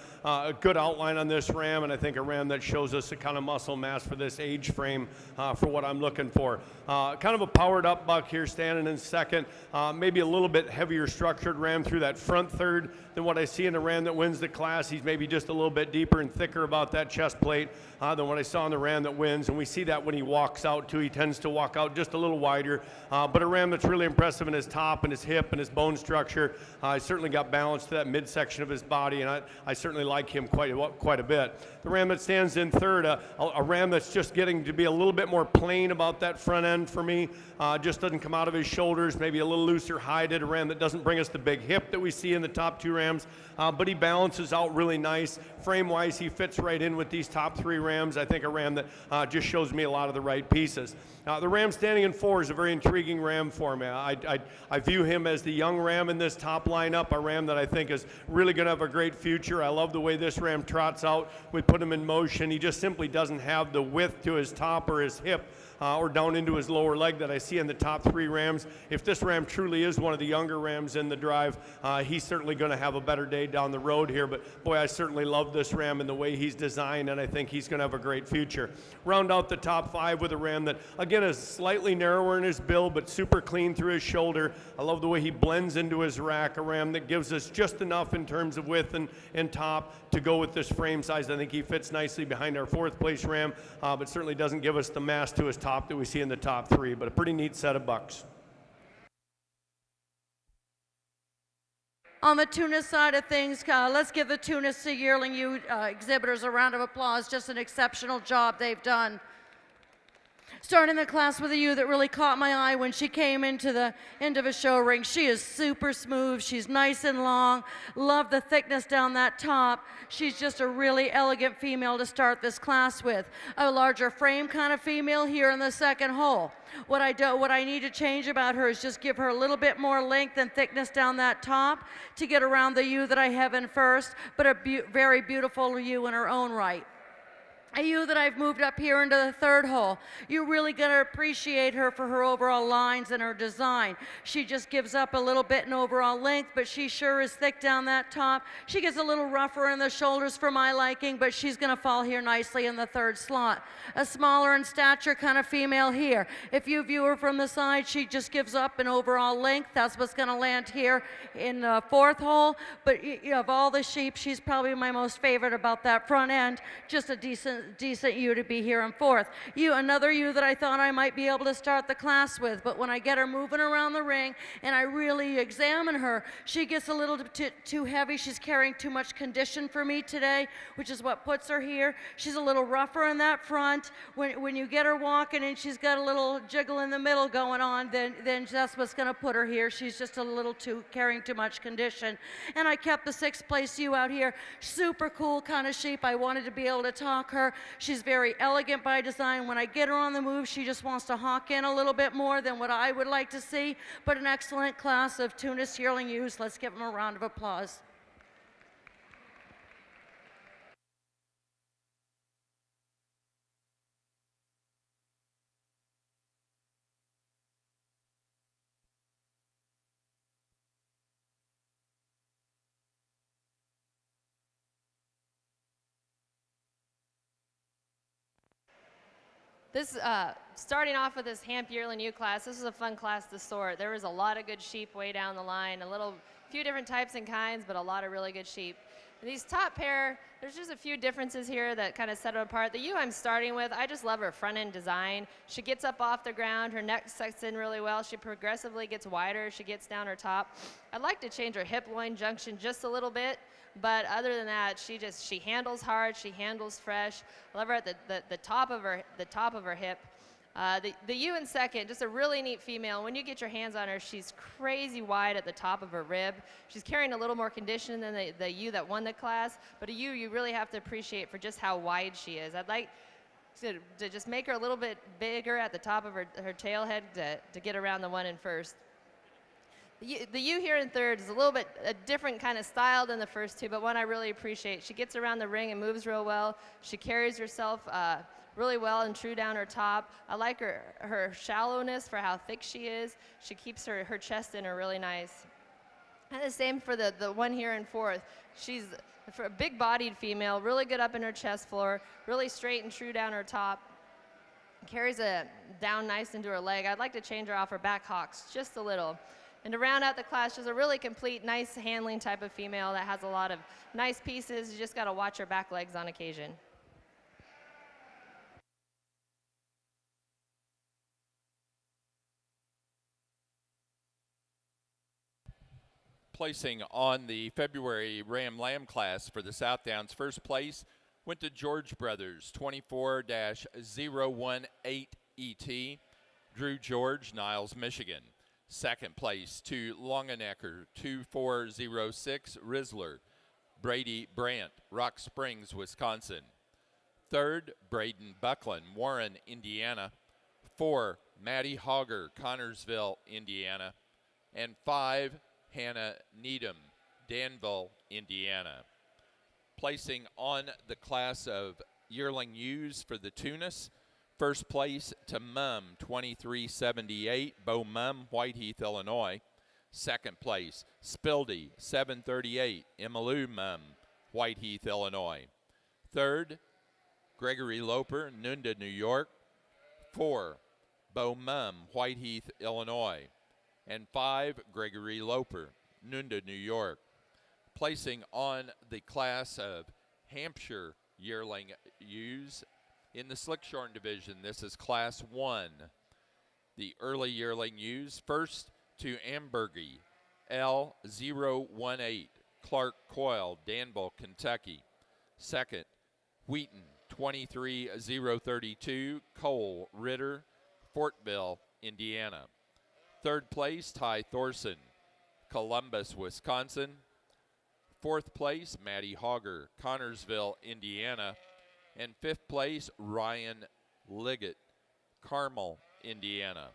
Speaker 4: good outline on this ram, and I think a ram that shows us the kind of muscle mass for this age frame for what I'm looking for. Kind of a powered up buck here, standing in second. Maybe a little bit heavier structured ram through that front third than what I see in a ram that wins the class. He's maybe just a little bit deeper and thicker about that chest plate than what I saw in the ram that wins, and we see that when he walks out too. He tends to walk out just a little wider, but a ram that's really impressive in his top and his hip and his bone structure. He's certainly got balance to that midsection of his body, and I certainly like him quite a bit. The ram that stands in third, a ram that's just getting to be a little bit more plain about that front end for me. Just doesn't come out of his shoulders, maybe a little looser hided, a ram that doesn't bring us the big hip that we see in the top two rams, but he balances out really nice. Frame-wise, he fits right in with these top three rams. I think a ram that just shows me a lot of the right pieces. The ram standing in four is a very intriguing ram for me. I view him as the young ram in this top lineup, a ram that I think is really going to have a great future. I love the way this ram trots out. We put him in motion. He just simply doesn't have the width to his top or his hip or down into his lower leg that I see in the top three rams. If this ram truly is one of the younger rams in the drive, he's certainly going to have a better day down the road here. But boy, I certainly love this ram and the way he's designed, and I think he's going to have a great future. Round out the top five with a ram that, again, is slightly narrower in his bill, but super clean through his shoulder. I love the way he blends into his rack, a ram that gives us just enough in terms of width and top to go with this frame size. I think he fits nicely behind our fourth place ram, but certainly doesn't give us the mass to his top that we see in the top three, but a pretty neat set of bucks.
Speaker 3: On the Tunis side of things, let's give the Tunis Yearling Ewe exhibitors a round of applause. Just an exceptional job they've done. Starting the class with a ewe that really caught my eye when she came into the end of a show ring. She is super smooth. She's nice and long. Love the thickness down that top. She's just a really elegant female to start this class with. A larger frame kind of female here in the second hole. What I need to change about her is just give her a little bit more length and thickness down that top to get around the ewe that I have in first, but a very beautiful ewe in her own right. A ewe that I've moved up here into the third hole. You're really going to appreciate her for her overall lines and her design. She just gives up a little bit in overall length, but she sure is thick down that top. She gets a little rougher in the shoulders for my liking, but she's going to fall here nicely in the third slot. A smaller in stature kind of female here. If you view her from the side, she just gives up in overall length. That's what's going to land here in the fourth hole. But of all the sheep, she's probably my most favorite about that front end. Just a decent ewe to be here in fourth. Another ewe that I thought I might be able to start the class with, but when I get her moving around the ring and I really examine her, she gets a little too heavy. She's carrying too much condition for me today, which is what puts her here. She's a little rougher in that front. When you get her walking and she's got a little jiggle in the middle going on, then that's what's going to put her here. She's just a little carrying too much condition. And I kept the sixth place ewe out here. Super cool kind of sheep. I wanted to be able to talk her. She's very elegant by design. When I get her on the move, she just wants to hawk in a little bit more than what I would like to see, but an excellent class of Tunis yearling ewes. Let's give them a round of applause.
Speaker 2: This, starting off with this Hamp yearling ewe class, this is a fun class to sort. There was a lot of good sheep way down the line, few different types and kinds, but a lot of really good sheep. And these top pair, there's just a few differences here that kind of set them apart. The ewe I'm starting with, I just love her front end design. She gets up off the ground, her neck sucks in really well. She progressively gets wider as she gets down her top. I'd like to change her hip-loin junction just a little bit. But other than that, she handles hard, she handles fresh. I love her at the top of her hip. The ewe in second, just a really neat female. When you get your hands on her, she's crazy wide at the top of her rib. She's carrying a little more condition than the ewe that won the class, but a ewe you really have to appreciate for just how wide she is. to just make her a little bit bigger at the top of her tail head to get around the one in first. The ewe here in third is a little bit a different kind of style than the first two, but one I really appreciate. She gets around the ring and moves real well. She carries herself really well and true down her top. I like her shallowness for how thick she is. She keeps her chest in her really nice. And the same for the one here in fourth. She's for a big-bodied female, really good up in her chest floor, really straight and true down her top. Carries it down nice into her leg. I'd like to change her off her back hocks just a little. And to round out the class, she's a really complete, nice handling type of female that has a lot of nice pieces. You just got to watch her back legs on occasion.
Speaker 1: Placing on the February Ram Lamb class for the Southdowns, first place went to George Brothers, 24-018 ET, Drew George, Niles, Michigan. Second place to Longenecker, 2406 Rizzler, Brady Brandt, Rock Springs, Wisconsin. Third, Braden Buckland, Warren, Indiana. 4, Maddie Hogger, Connorsville, Indiana. And 5, Hannah Needham, Danville, Indiana. Placing on the class of yearling ewes for the Tunis, first place to Mum, 2378, Bo Mum, Whiteheath, Illinois. Second place, Spildy, 738, Emmalou Mum, Whiteheath, Illinois. Third, Gregory Loper, Nunda, New York. 4, Bo Mum, Whiteheath, Illinois. And 5, Gregory Loper, Nunda, New York. Placing on the class of Hampshire yearling ewes in the Slickshorn division, this is class 1. The early yearling ewes, first to Ambergy, L018, Clark Coyle, Danville, Kentucky. Second, Wheaton, 23032, Cole Ritter, Fortville, Indiana. Third place, Ty Thorson, Columbus, Wisconsin. Fourth place, Maddie Hogger, Connorsville, Indiana. And fifth place, Ryan Liggett, Carmel, Indiana.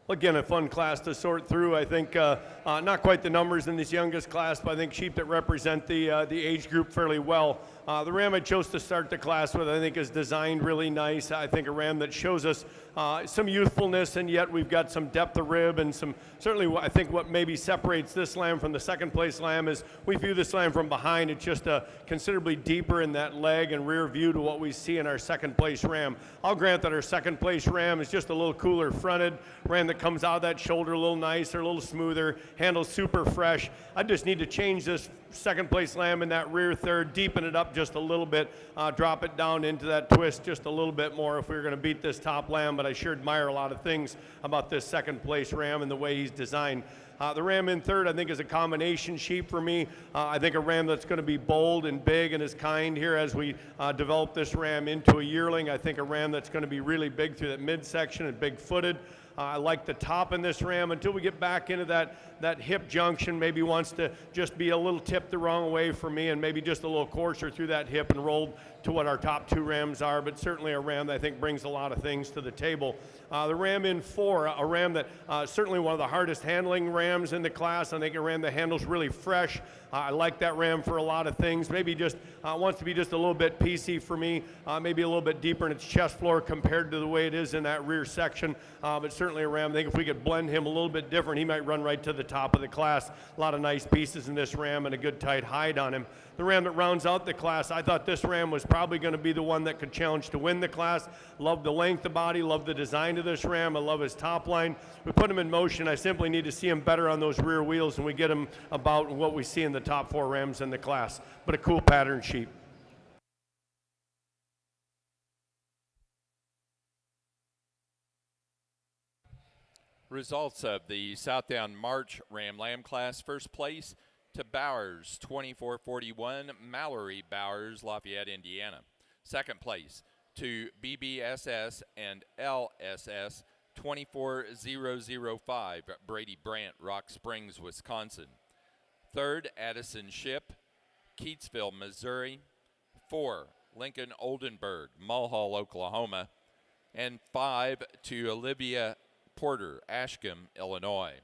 Speaker 4: Again, a fun class to sort through. I think not quite the numbers in this youngest class, but I think sheep that represent the age group fairly well. The ram I chose to start the class with, I think, is designed really nice. I think a ram that shows us some youthfulness, and yet we've got some depth of rib and some, certainly I think what maybe separates this lamb from the second place lamb is we view this lamb from behind. It's just considerably deeper in that leg and rear view to what we see in our second place ram. I'll grant that our second place ram is just a little cooler fronted, ram that comes out of that shoulder a little nicer, a little smoother, handles super fresh. I just need to change this second place lamb in that rear third, deepen it up just a little bit, drop it down into that twist just a little bit more if we were going to beat this top lamb, but I sure admire a lot of things about this second place ram and the way he's designed. The ram in third, I think, is a combination sheep for me. I think a ram that's going to be bold and big and is kind here as we develop this ram into a yearling. I think a ram that's going to be really big through that midsection and big-footed. I like the top in this ram until we get back into that hip junction. Maybe wants to just be a little tipped the wrong way for me and maybe just a little coarser through that hip and rolled to what our top two rams are, but certainly a ram that I think brings a lot of things to the table. The ram in four, a ram that certainly one of the hardest handling rams in the class. I think a ram that handles really fresh. I like that ram for a lot of things. Maybe just wants to be just a little bit piecey for me, maybe a little bit deeper in its chest floor compared to the way it is in that rear section, but certainly a ram. I think if we could blend him a little bit different, he might run right to the top of the class. A lot of nice pieces in this ram and a good tight hide on him. The ram that rounds out the class, I thought this ram was probably going to be the one that could challenge to win the class. Love the length of body, love the design of this ram. I love his top line. We put him in motion. I simply need to see him better on those rear wheels, and we get him about what we see in the top four rams in the class. But a cool pattern sheep.
Speaker 1: Results of the Southdown March Ram Lamb class. First place to Bowers, 2441, Mallory Bowers, Lafayette, Indiana. Second place to BBSS and LSS, 24005, Brady Brandt, Rock Springs, Wisconsin. Third, Addison Ship, Keatsville, Missouri. 4, Lincoln Oldenburg, Mulhall, Oklahoma. And 5 to Olivia Porter, Ashcombe, Illinois.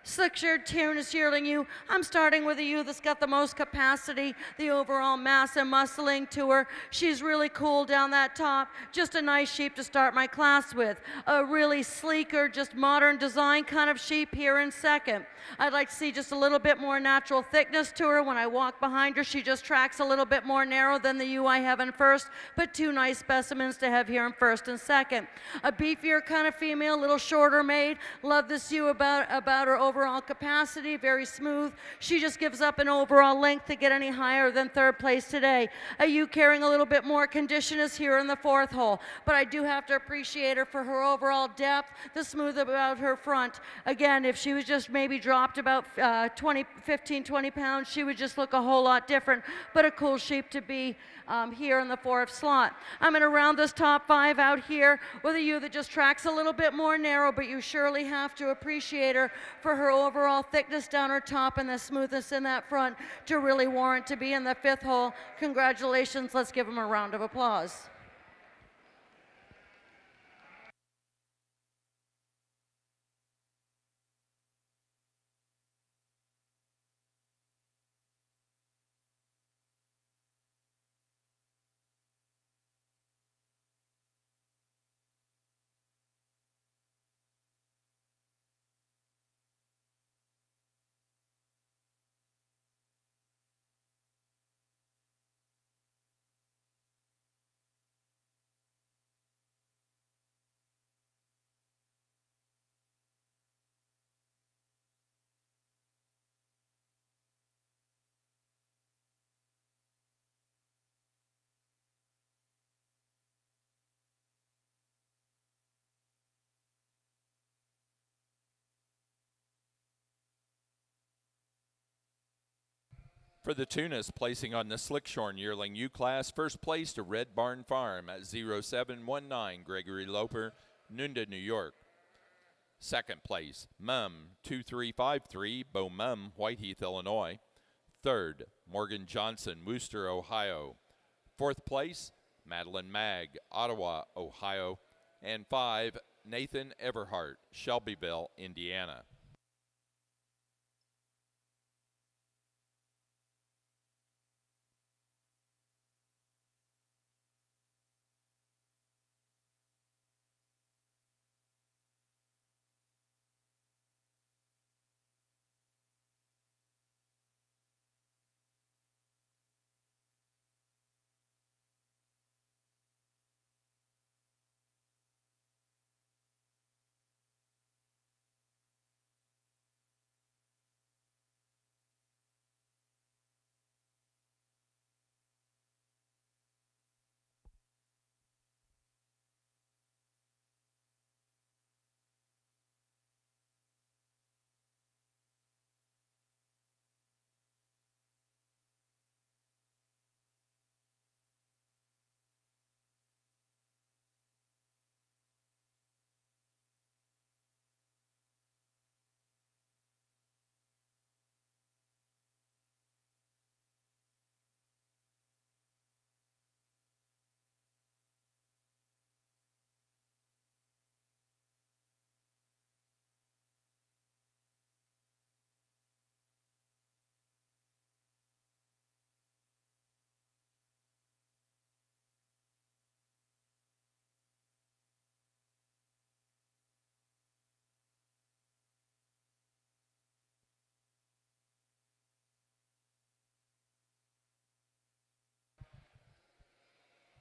Speaker 3: Slick-shirted Tyrannus yearling ewe. I'm starting with a ewe that's got the most capacity, the overall mass and muscling to her. She's really cool down that top. Just a nice sheep to start my class with. A really sleeker, just modern design kind of sheep here in second. I'd like to see just a little bit more natural thickness to her. When I walk behind her, she just tracks a little bit more narrow than the ewe I have in first, but two nice specimens to have here in first and second. A beefier kind of female, a little shorter made. Love this ewe about her overall capacity, very smooth. She just gives up an overall length to get any higher than third place today. A ewe carrying a little bit more condition is here in the fourth hole, but I do have to appreciate her for her overall depth, the smooth about her front. Again, if she was just maybe dropped about 15, 20 pounds, she would just look a whole lot different, but a cool sheep to be here in the fourth slot. I'm going to round this top five out here with a ewe that just tracks a little bit more narrow, but you surely have to appreciate her for her overall thickness down her top and the smoothness in that front to really warrant to be in the fifth hole. Congratulations. Let's give them a round of applause.
Speaker 1: For the Tunis, placing on the Slickshorn Yearling U Class, first place to Red Barn Farm at 0719 Gregory Loper, Nunda, New York. Second place, Mum 2353, Bo Mum, Whiteheath, Illinois. Third, Morgan Johnson, Wooster, Ohio. Fourth place, Madeline Mag, Ottawa, Ohio. And 5, Nathan Everhart, Shelbyville, Indiana.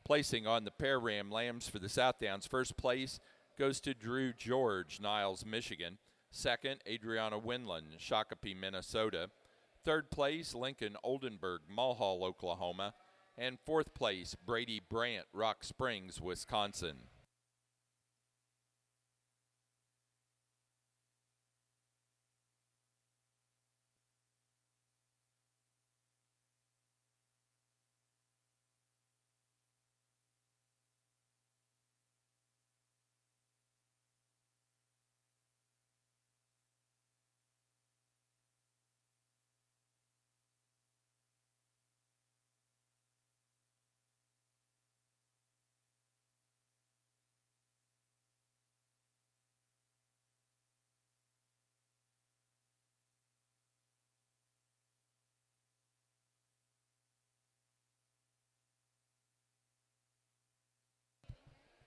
Speaker 1: Placing on the pair ram lambs for the Southdowns, first place goes to Drew George, Niles, Michigan. Second, Adriana Winland, Shakopee, Minnesota. Third place, Lincoln Oldenburg, Mulhall, Oklahoma. And fourth place, Brady Brandt, Rock Springs, Wisconsin.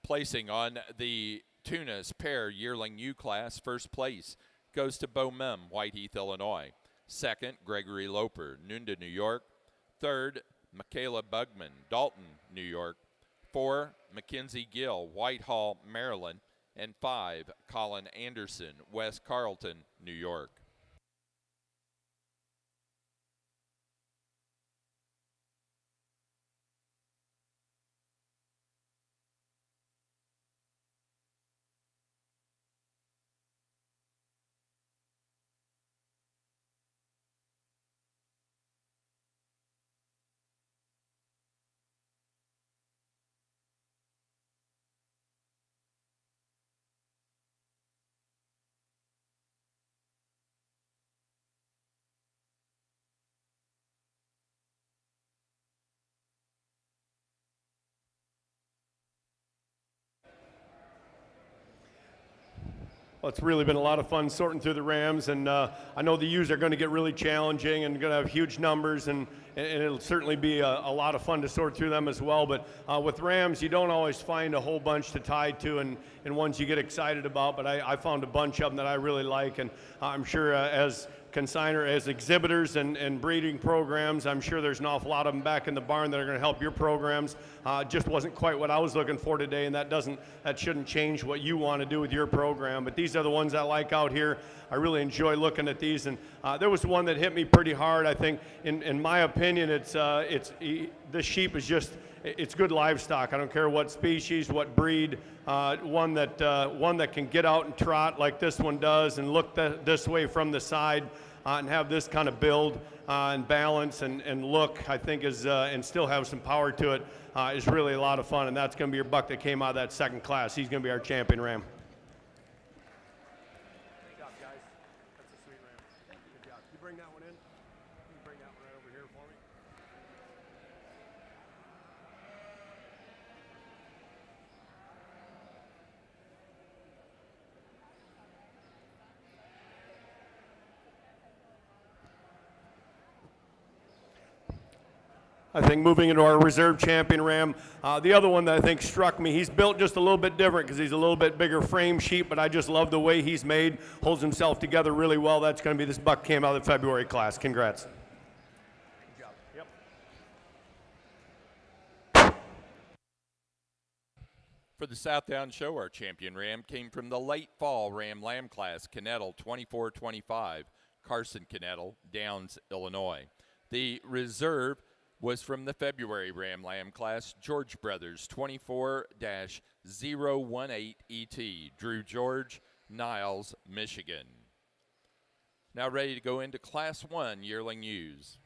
Speaker 1: Placing on the Tunis pair yearling U Class, first place goes to Bo Mem, Whiteheath, Illinois. Second, Gregory Loper, Nunda, New York. Third, Michaela Bugman, Dalton, New York. 4, Mackenzie Gill, Whitehall, Maryland. And 5, Colin Anderson, West Carlton, New York.
Speaker 4: Well, it's really been a lot of fun sorting through the Rams, and I know the U's are going to get really challenging and going to have huge numbers, and it'll certainly be a lot of fun to sort through them as well. But with Rams, you don't always find a whole bunch to tie to and ones you get excited about, but I found a bunch of them that I really like, and I'm sure as consignor, as exhibitors and breeding programs, I'm sure there's an awful lot of them back in the barn that are going to help your programs. Just wasn't quite what I was looking for today, and that shouldn't change what you want to do with your program. But these are the ones I like out here. I really enjoy looking at these, and there was one that hit me pretty hard. I think, in my opinion, this sheep is just. It's good livestock. I don't care what species, what breed. One that can get out and trot like this one does and look this way from the side. and have this kind of build and balance and look, I think is, and still have some power to it, is really a lot of fun. And that's going to be your buck that came out of that second class. He's going to be our champion ram. Good job, guys. That's a sweet ram. Good job. You bring that one in? You bring that one right over here for me? I think moving into our reserve champion ram, the other one that I think struck me, he's built just a little bit different because he's a little bit bigger frame sheet, but I just love the way he's made, holds himself together really well. That's going to be this buck came out of the February class. Congrats. Good job. Yep.
Speaker 1: For the Southdown show, our champion ram came from the late fall Ram Lamb class, Knettle 24-25, Carson Knettle, Downs, Illinois. The reserve was from the February Ram Lamb class, George Brothers 24-018 ET, Drew George, Niles, Michigan. Now ready to go into Class 1 yearling ewes.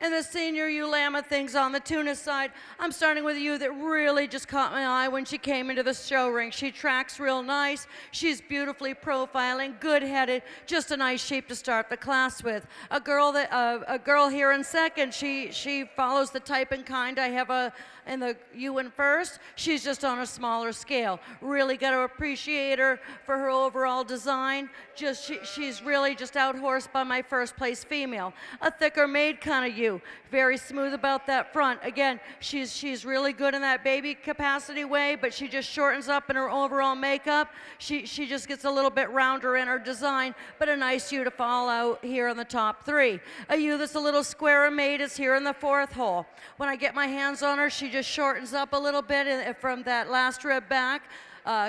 Speaker 3: And the senior ewe lamb of things on the tuna side, I'm starting with a ewe that really just caught my eye when she came into the show ring. She tracks real nice. She's beautifully profiling, good-headed, just a nice sheep to start the class with. A girl here in second. She follows the type and kind I have in the ewe in first. She's just on a smaller scale. Really got to appreciate her for her overall design. She's really just outhorsed by my first place female. A thicker made kind of ewe. Very smooth about that front. Again, she's really good in that baby capacity way, but she just shortens up in her overall makeup. She just gets a little bit rounder in her design, but a nice ewe to fall out here in the top three. A ewe that's a little squarer made is here in the fourth hole. When I get my hands on her, she just shortens up a little bit from that last rib back.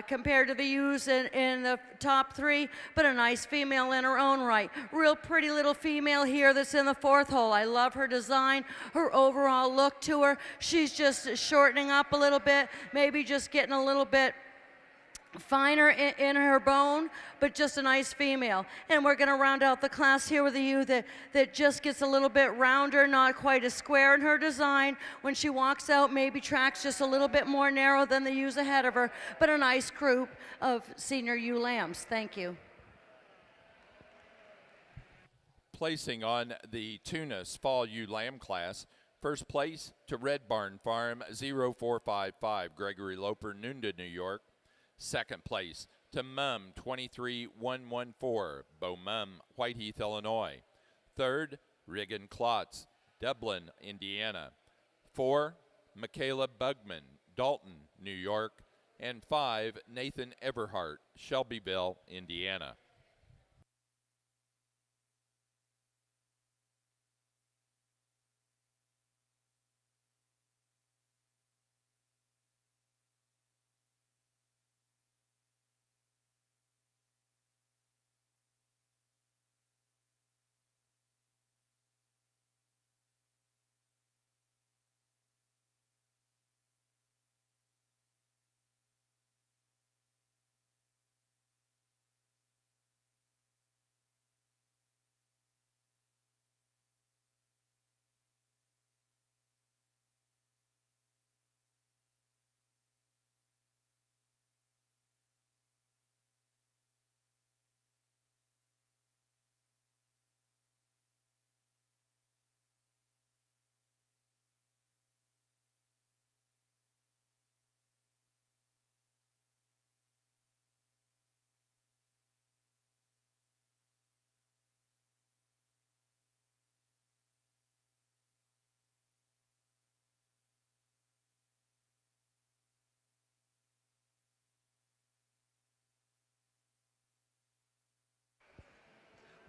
Speaker 3: Compared to the ewes in the top three, but a nice female in her own right. Real pretty little female here that's in the fourth hole. I love her design, her overall look to her. She's just shortening up a little bit, maybe just getting a little bit finer in her bone, but just a nice female. And we're going to round out the class here with a ewe that just gets a little bit rounder, not quite as square in her design. When she walks out, maybe tracks just a little bit more narrow than the ewes ahead of her, but a nice group of senior ewe lambs. Thank you.
Speaker 1: Placing on the Tunis Fall Ewe Lamb class, first place to Red Barn Farm 0455, Gregory Loper, Nunda, New York. Second place to Mum 23114, Bo Mum, Whiteheath, Illinois. Third, Riggin Klotz, Dublin, Indiana. 4, Michaela Bugman, Dalton, New York. And 5, Nathan Everhart, Shelbyville, Indiana.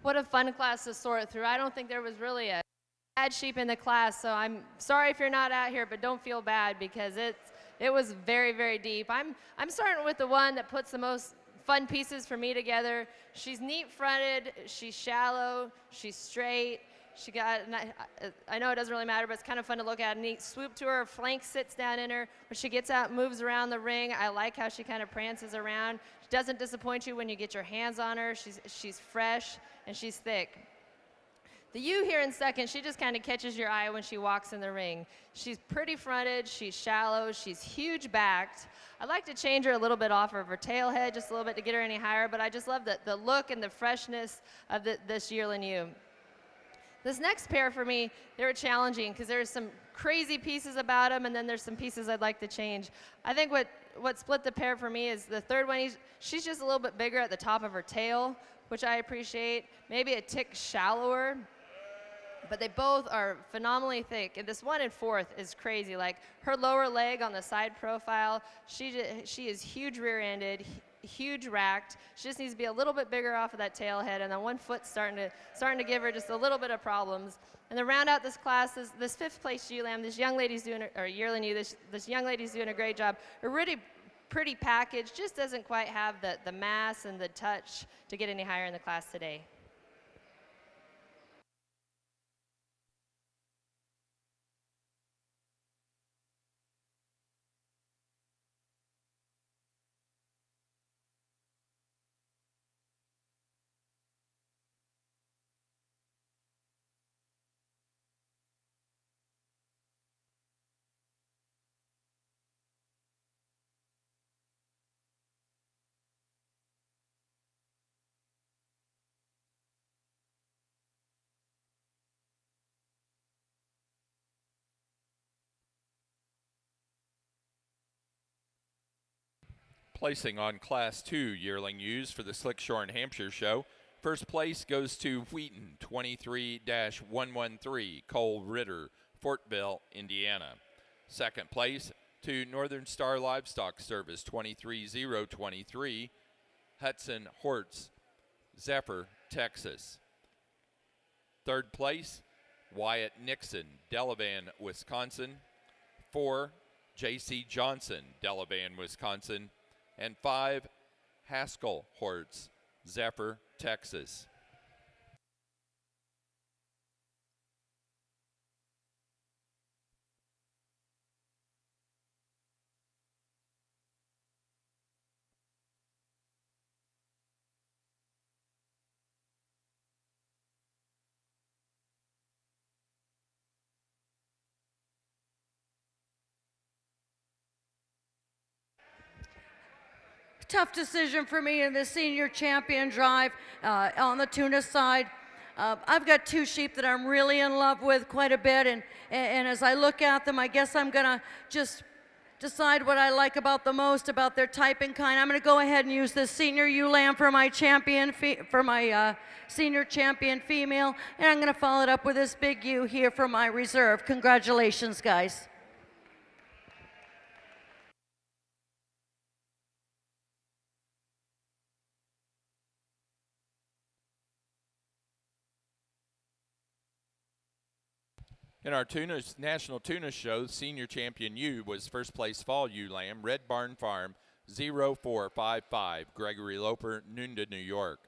Speaker 2: What a fun class to sort through. I don't think there was really a bad sheep in the class, so I'm sorry if you're not out here, but don't feel bad because it was very, very deep. I'm starting with the one that puts the most fun pieces for me together. She's neat fronted, she's shallow, she's straight. She got, I know it doesn't really matter, but it's kind of fun to look at. A neat swoop to her, flank sits down in her. When she gets out, moves around the ring. I like how she kind of prances around. She doesn't disappoint you when you get your hands on her. She's fresh and she's thick. The U here in second, she just kind of catches your eye when she walks in the ring. She's pretty fronted, she's shallow, she's huge backed. I'd like to change her a little bit off of her tail head, just a little bit to get her any higher, but I just love the look and the freshness of this yearling ewe. This next pair for me, they were challenging because there's some crazy pieces about them, and then there's some pieces I'd like to change. I think what split the pair for me is the third one. She's just a little bit bigger at the top of her tail, which I appreciate. Maybe a tick shallower, but they both are phenomenally thick. And this one in fourth is crazy. Like her lower leg on the side profile, she is huge rear-ended, huge racked. She just needs to be a little bit bigger off of that tail head, and then one foot's starting to give her just a little bit of problems. And to round out this class, this fifth place ewe lamb, this young lady's doing, or yearling ewe, this young lady's doing a great job. A really pretty package, just doesn't quite have the mass and the touch to get any higher in the class today.
Speaker 1: Placing on Class 2 yearling ewes for the Slickshore, New Hampshire show. First place goes to Wheaton, 23-113, Cole Ritter, Fortville, Indiana. Second place to Northern Star Livestock Service, 23023, Hudson Hortz, Zephyr, Texas. Third place, Wyatt Nixon, Delavan, Wisconsin. 4, J.C. Johnson, Delavan, Wisconsin. And 5, Haskell Hortz, Zephyr, Texas.
Speaker 3: Tough decision for me in the senior champion drive on the tuna side. I've got two sheep that I'm really in love with quite a bit, and as I look at them, I guess I'm gonna just decide what I like about the most about their type and kind. I'm gonna go ahead and use this senior ewe lamb for my champion senior champion female, and I'm gonna follow it up with this big ewe here for my reserve. Congratulations, guys.
Speaker 1: In our National Tuna Show, senior champion ewe was first place fall ewe lamb, Red Barn Farm, 0455, Gregory Loper, Nunda, New York.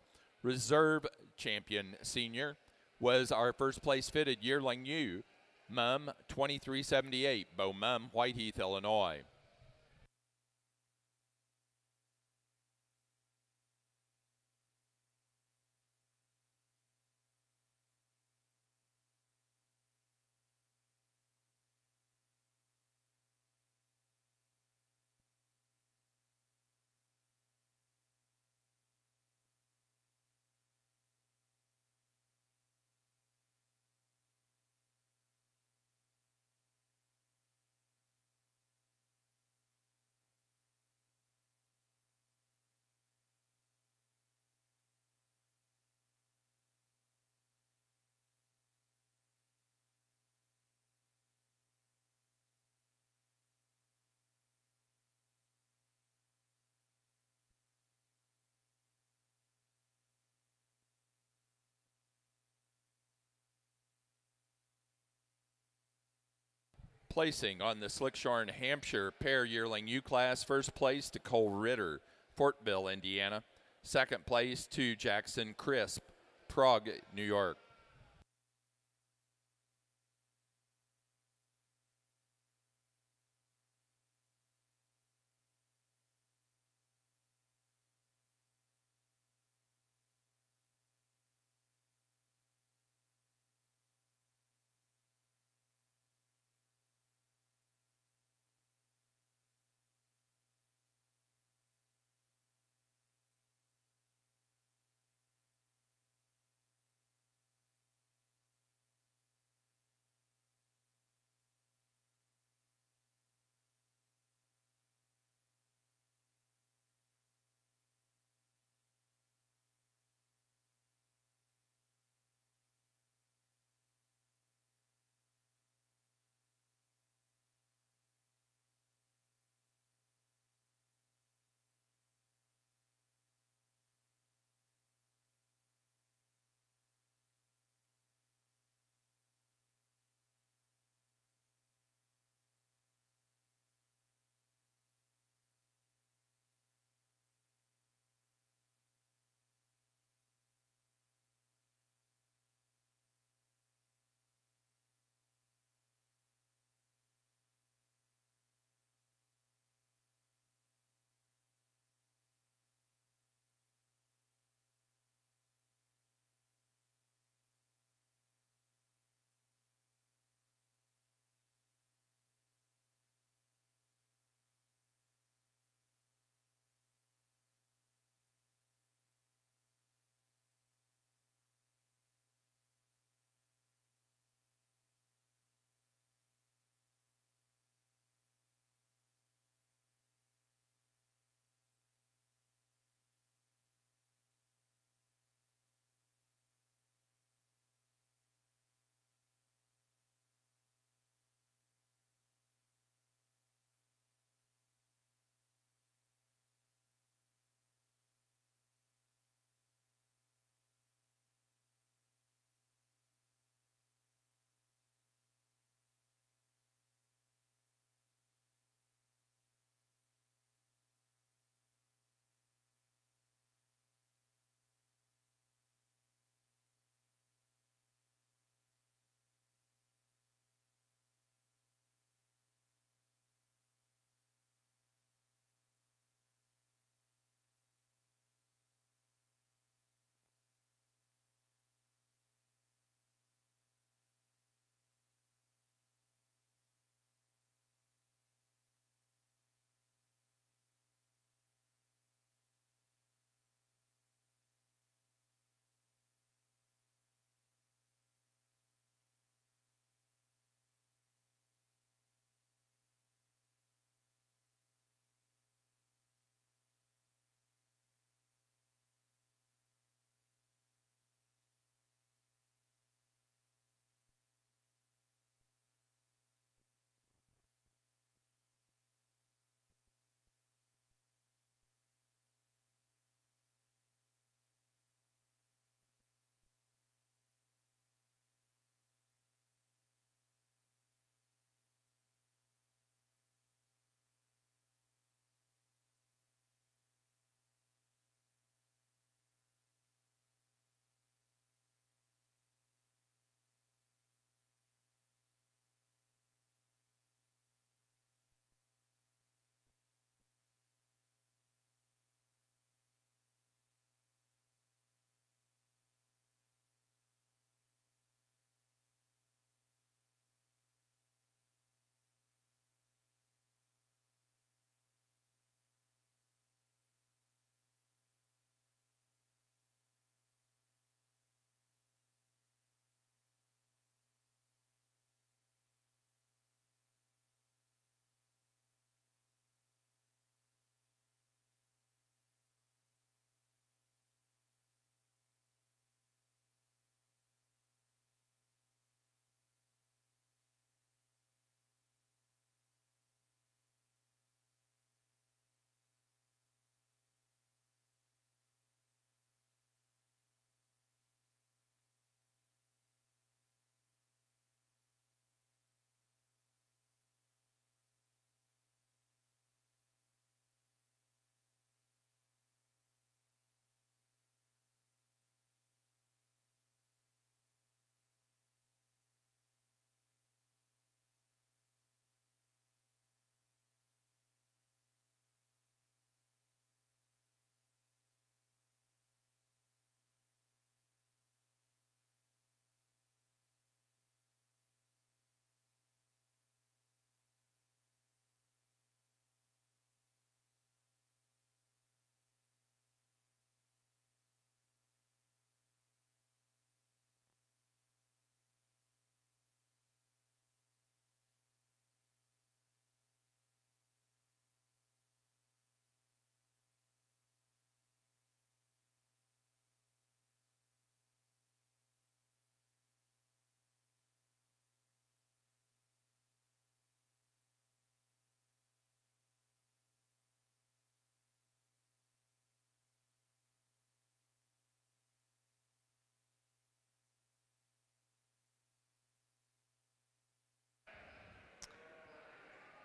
Speaker 1: Reserve champion senior was our first place fitted yearling ewe, Mum, 2378, Beau Mum, Whiteheath, Illinois. Placing on the Slickshore, New Hampshire pair yearling U class, first place to Cole Ritter, Fortville, Indiana. Second place to Jackson Crisp, Prague, New York.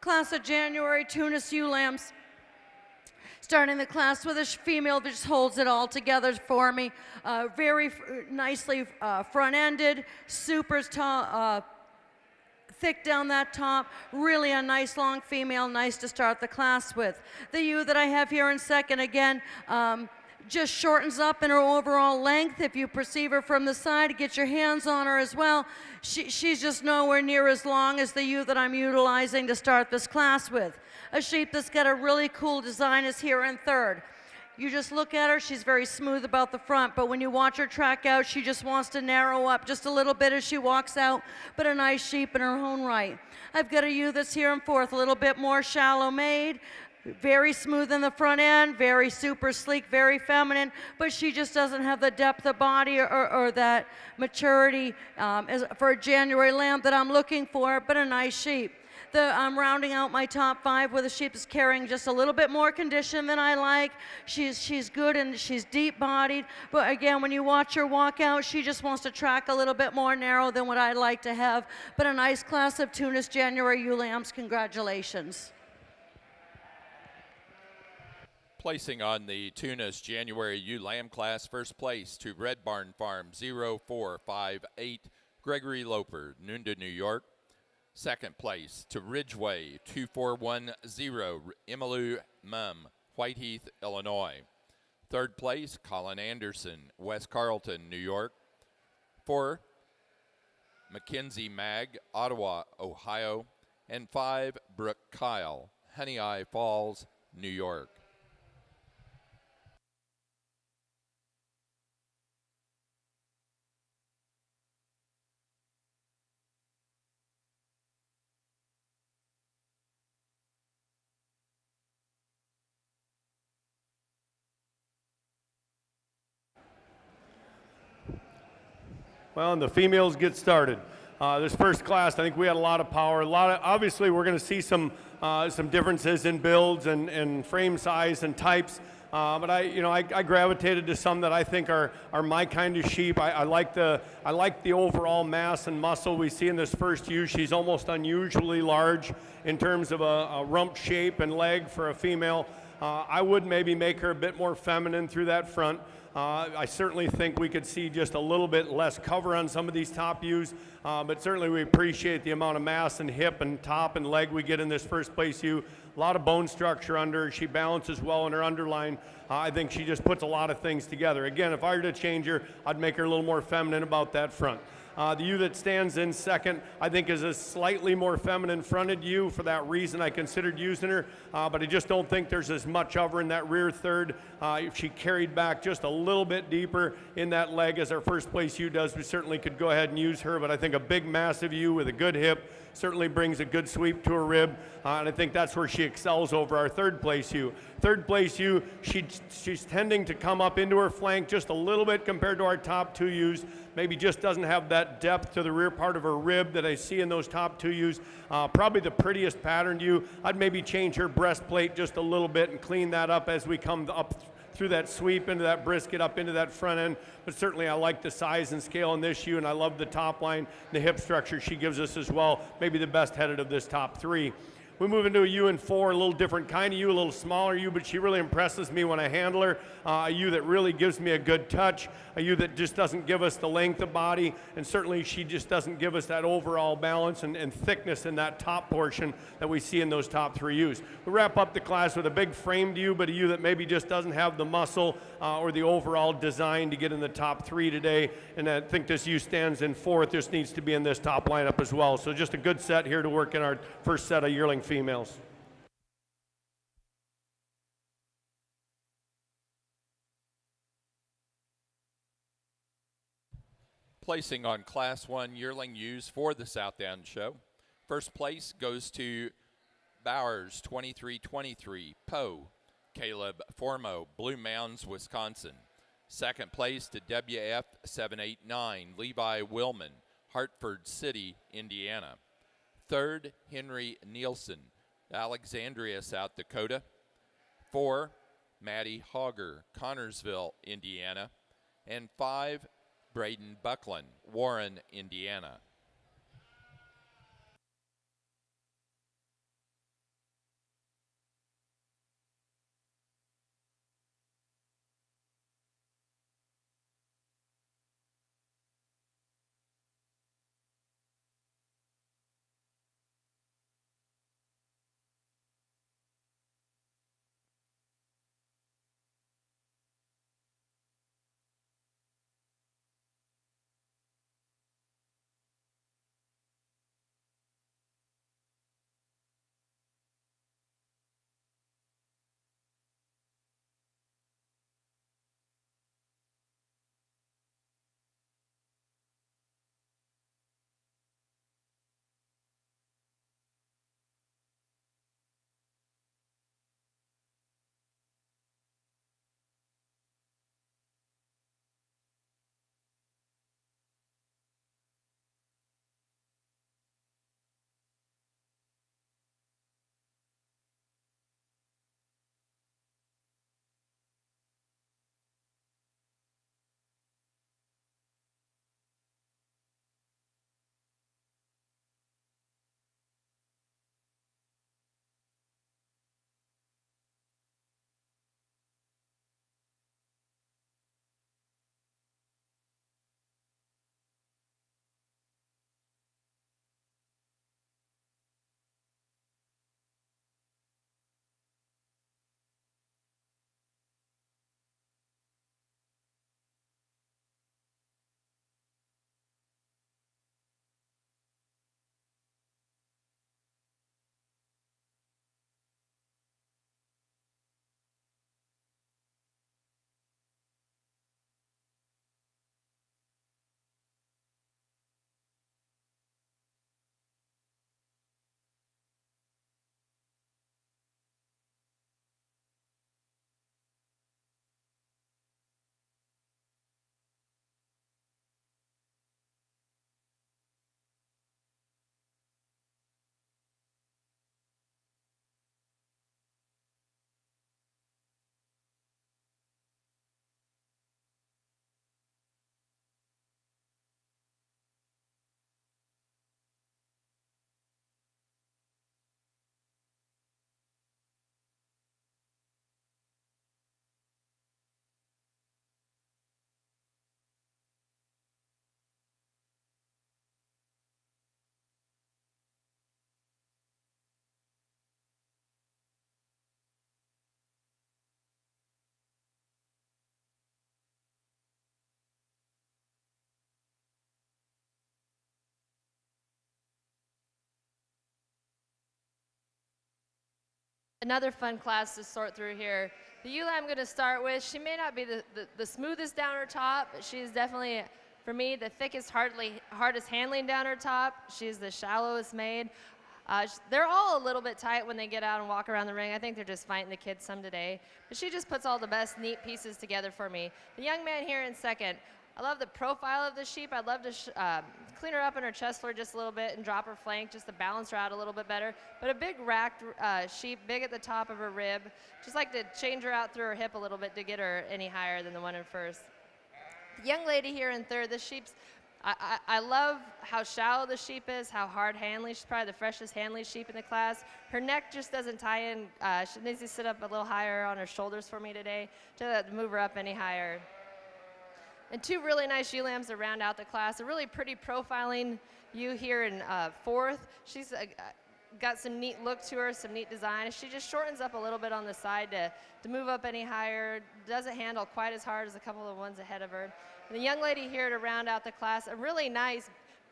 Speaker 3: Class of January Tunis ewe lambs. Starting the class with a female that just holds it all together for me. Very nicely front-ended, super tall, thick down that top, really a nice long female, nice to start the class with. The ewe that I have here in second, again, just shortens up in her overall length. If you perceive her from the side, get your hands on her as well. She's just nowhere near as long as the ewe that I'm utilizing to start this class with. A sheep that's got a really cool design is here in third. You just look at her, she's very smooth about the front, but when you watch her track out, she just wants to narrow up just a little bit as she walks out, but a nice sheep in her own right. I've got a ewe that's here in fourth, a little bit more shallow made, very smooth in the front end, very super sleek, very feminine, but she just doesn't have the depth of body or that maturity for a January lamb that I'm looking for, but a nice sheep. I'm rounding out my top five with a sheep that's carrying just a little bit more condition than I like. She's good and she's deep bodied, but again, when you watch her walk out, she just wants to track a little bit more narrow than what I'd like to have, but a nice class of Tunis January ewe lambs. Congratulations.
Speaker 1: Placing on the Tunis January ewe lamb class, first place to Red Barn Farm 0458, Gregory Loper, Nunda, New York. Second place to Ridgeway 2410, Emmylou Mum, Whiteheath, Illinois. Third place, Colin Anderson, West Carlton, New York. 4, Mackenzie Mag, Ottawa, Ohio. And 5, Brooke Kyle, Honey Eye Falls, New York.
Speaker 4: Well, and the females get started. This first class, I think we had a lot of power. Obviously, we're going to see some differences in builds and frame size and types. But I gravitated to some that I think are my kind of sheep. I like the overall mass and muscle we see in this first ewe. She's almost unusually large in terms of a rump shape and leg for a female. I would maybe make her a bit more feminine through that front. I certainly think we could see just a little bit less cover on some of these top ewes, but certainly we appreciate the amount of mass and hip and top and leg we get in this first place ewe. A lot of bone structure under her. She balances well in her underline. I think she just puts a lot of things together. Again, if I were to change her, I'd make her a little more feminine about that front. The ewe that stands in second, I think, is a slightly more feminine fronted ewe. For that reason, I considered using her, but I just don't think there's as much of her in that rear third. If she carried back just a little bit deeper in that leg as our first place ewe does, we certainly could go ahead and use her, but I think a big, massive ewe with a good hip certainly brings a good sweep to her rib, and I think that's where she excels over our third place ewe. Third place ewe, she's tending to come up into her flank just a little bit compared to our top two ewes. Maybe just doesn't have that depth to the rear part of her rib that I see in those top two ewes. Probably the prettiest patterned ewe. I'd maybe change her breastplate just a little bit and clean that up as we come up through that sweep into that brisket up into that front end. But certainly I like the size and scale in this ewe, and I love the top line, the hip structure she gives us as well. Maybe the best headed of this top three. We move into a ewe in 4, a little different kind of ewe, a little smaller ewe, but she really impresses me when I handle her. A ewe that really gives me a good touch, a ewe that just doesn't give us the length of body, and certainly she just doesn't give us that overall balance and thickness in that top portion that we see in those top 3 ewes. We wrap up the class with a big framed ewe, but a ewe that maybe just doesn't have the muscle or the overall design to get in the top 3 today, and I think this ewe stands in 4th. This needs to be in this top lineup as well. So just a good set here to work in our first set of yearling females.
Speaker 1: Placing on Class 1 yearling ewes for the Southdown show. First place goes to Bowers 2323, Poe, Caleb Formo, Blue Mounds, Wisconsin. Second place to WF 789, Levi Willman, Hartford City, Indiana. Third, Henry Nielsen, Alexandria, South Dakota. 4, Maddie Hogger, Connorsville, Indiana. And 5, Braden Buckland, Warren, Indiana.
Speaker 2: Another fun class to sort through here. The ewe I'm going to start with, she may not be the smoothest down her top, but she's definitely, for me, the thickest, hardest handling down her top. She's the shallowest made. They're all a little bit tight when they get out and walk around the ring. I think they're just fighting the kids some today. But she just puts all the best, neat pieces together for me. The young man here in second, I love the profile of the sheep. I'd love to clean her up in her chest floor just a little bit and drop her flank just to balance her out a little bit better. But a big racked sheep, big at the top of her rib. Just like to change her out through her hip a little bit to get her any higher than the one in first. The young lady here in third, this sheep's, I love how shallow the sheep is, how hard handling. She's probably the freshest handling sheep in the class. Her neck just doesn't tie in. She needs to sit up a little higher on her shoulders for me today to move her up any higher. And two really nice ewe lambs to round out the class. A really pretty profiling ewe here in fourth. She's got some neat look to her, some neat design. She just shortens up a little bit on the side to move up any higher. Doesn't handle quite as hard as a couple of the ones ahead of her. And the young lady here to round out the class, a really nice,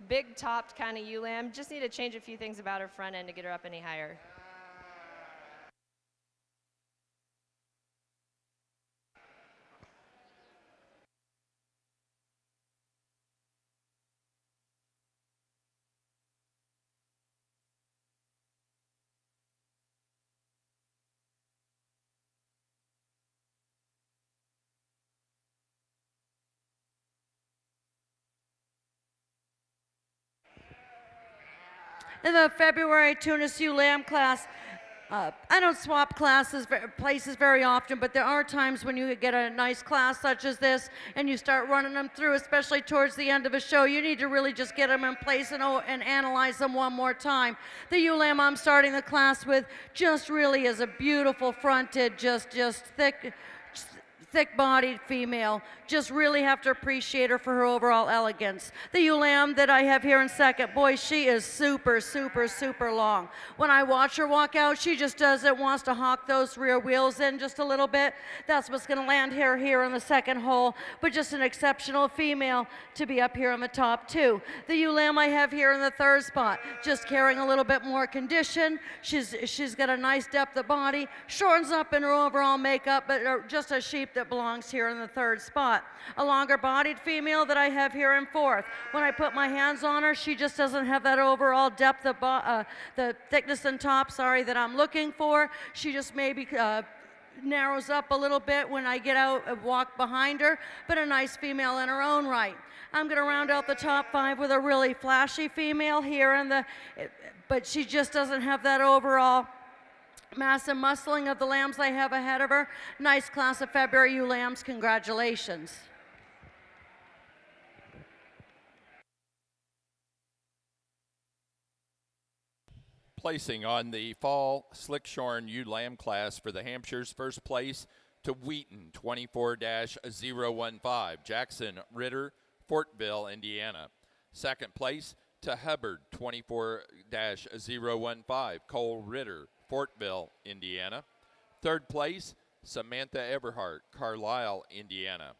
Speaker 2: big-topped kind of ewe lamb. Just need to change a few things about her front end to get her up any higher.
Speaker 3: In the February Tunis ewe lamb class, I don't swap places very often, but there are times when you get a nice class such as this and you start running them through, especially towards the end of a show. You need to really just get them in place and analyze them one more time. The ewe lamb I'm starting the class with just really is a beautiful fronted, just thick-bodied female. Just really have to appreciate her for her overall elegance. The ewe lamb that I have here in second, boy, she is super, super, super long. When I watch her walk out, she just wants to hawk those rear wheels in just a little bit. That's what's going to land her here in the second hole, but just an exceptional female to be up here in the top two. The ewe lamb I have here in the third spot, just carrying a little bit more condition. She's got a nice depth of body, shortens up in her overall makeup, but just a sheep that belongs here in the third spot. A longer bodied female that I have here in fourth. When I put my hands on her, she just doesn't have that overall depth of the thickness and top, that I'm looking for. She just maybe narrows up a little bit when I get out and walk behind her, but a nice female in her own right. I'm going to round out the top five with a really flashy female here but she just doesn't have that overall mass and muscling of the lambs I have ahead of her. Nice class of February ewe lambs. Congratulations.
Speaker 1: Placing on the fall slick-shorn ewe lamb class for the Hampshire's first place to Wheaton, 24-015. Jackson Ritter, Fortville, Indiana. Second place to Hubbard, 24-015. Cole Ritter, Fortville, Indiana. Third place, Samantha Everhart, Carlisle, Indiana.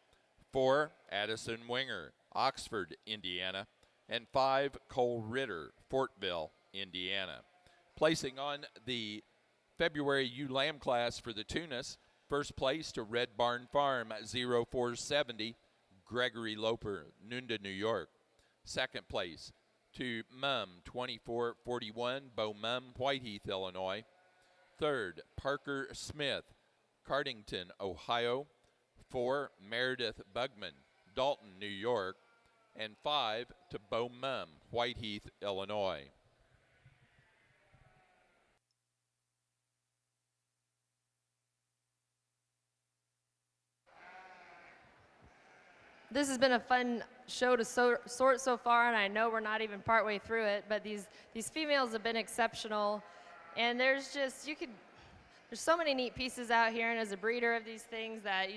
Speaker 1: 4, Addison Winger, Oxford, Indiana. And 5, Cole Ritter, Fortville, Indiana. Placing on the February ewe lamb class for the Tunis, first place to Red Barn Farm, 0470, Gregory Loper, Nunda, New York. Second place to Mum, 2441, Beau Mum, Whiteheath, Illinois. Third, Parker Smith, Cardington, Ohio. 4, Meredith Bugman, Dalton, New York. And 5, to Beau Mum, Whiteheath, Illinois.
Speaker 2: This has been a fun show to sort so far, and I know we're not even partway through it, but these females have been exceptional. And there's so many neat pieces out here, and as a breeder of these things that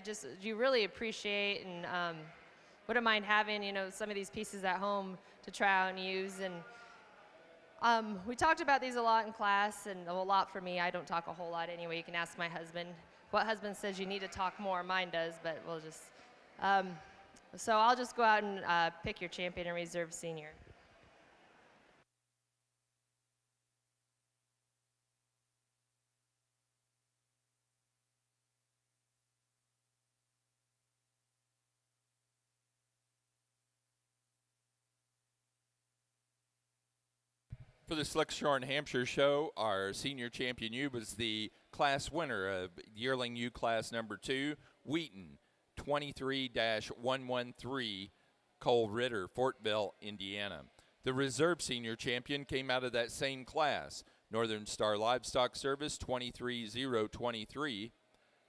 Speaker 2: you really appreciate, and wouldn't mind having, some of these pieces at home to try out and use. And we talked about these a lot in class, and a lot for me. I don't talk a whole lot anyway. You can ask my husband. What husband says you need to talk more? Mine does, but we'll just... so I'll just go out and pick your champion and reserve senior.
Speaker 1: For the Slickshore, Hampshire show, our senior champion ewe was the class winner of yearling ewe class number 2, Wheaton, 23-113, Cole Ritter, Fortville, Indiana. The reserve senior champion came out of that same class, Northern Star Livestock Service, 23023,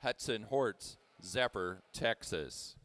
Speaker 1: Hudson Horts, Zephyr, Texas.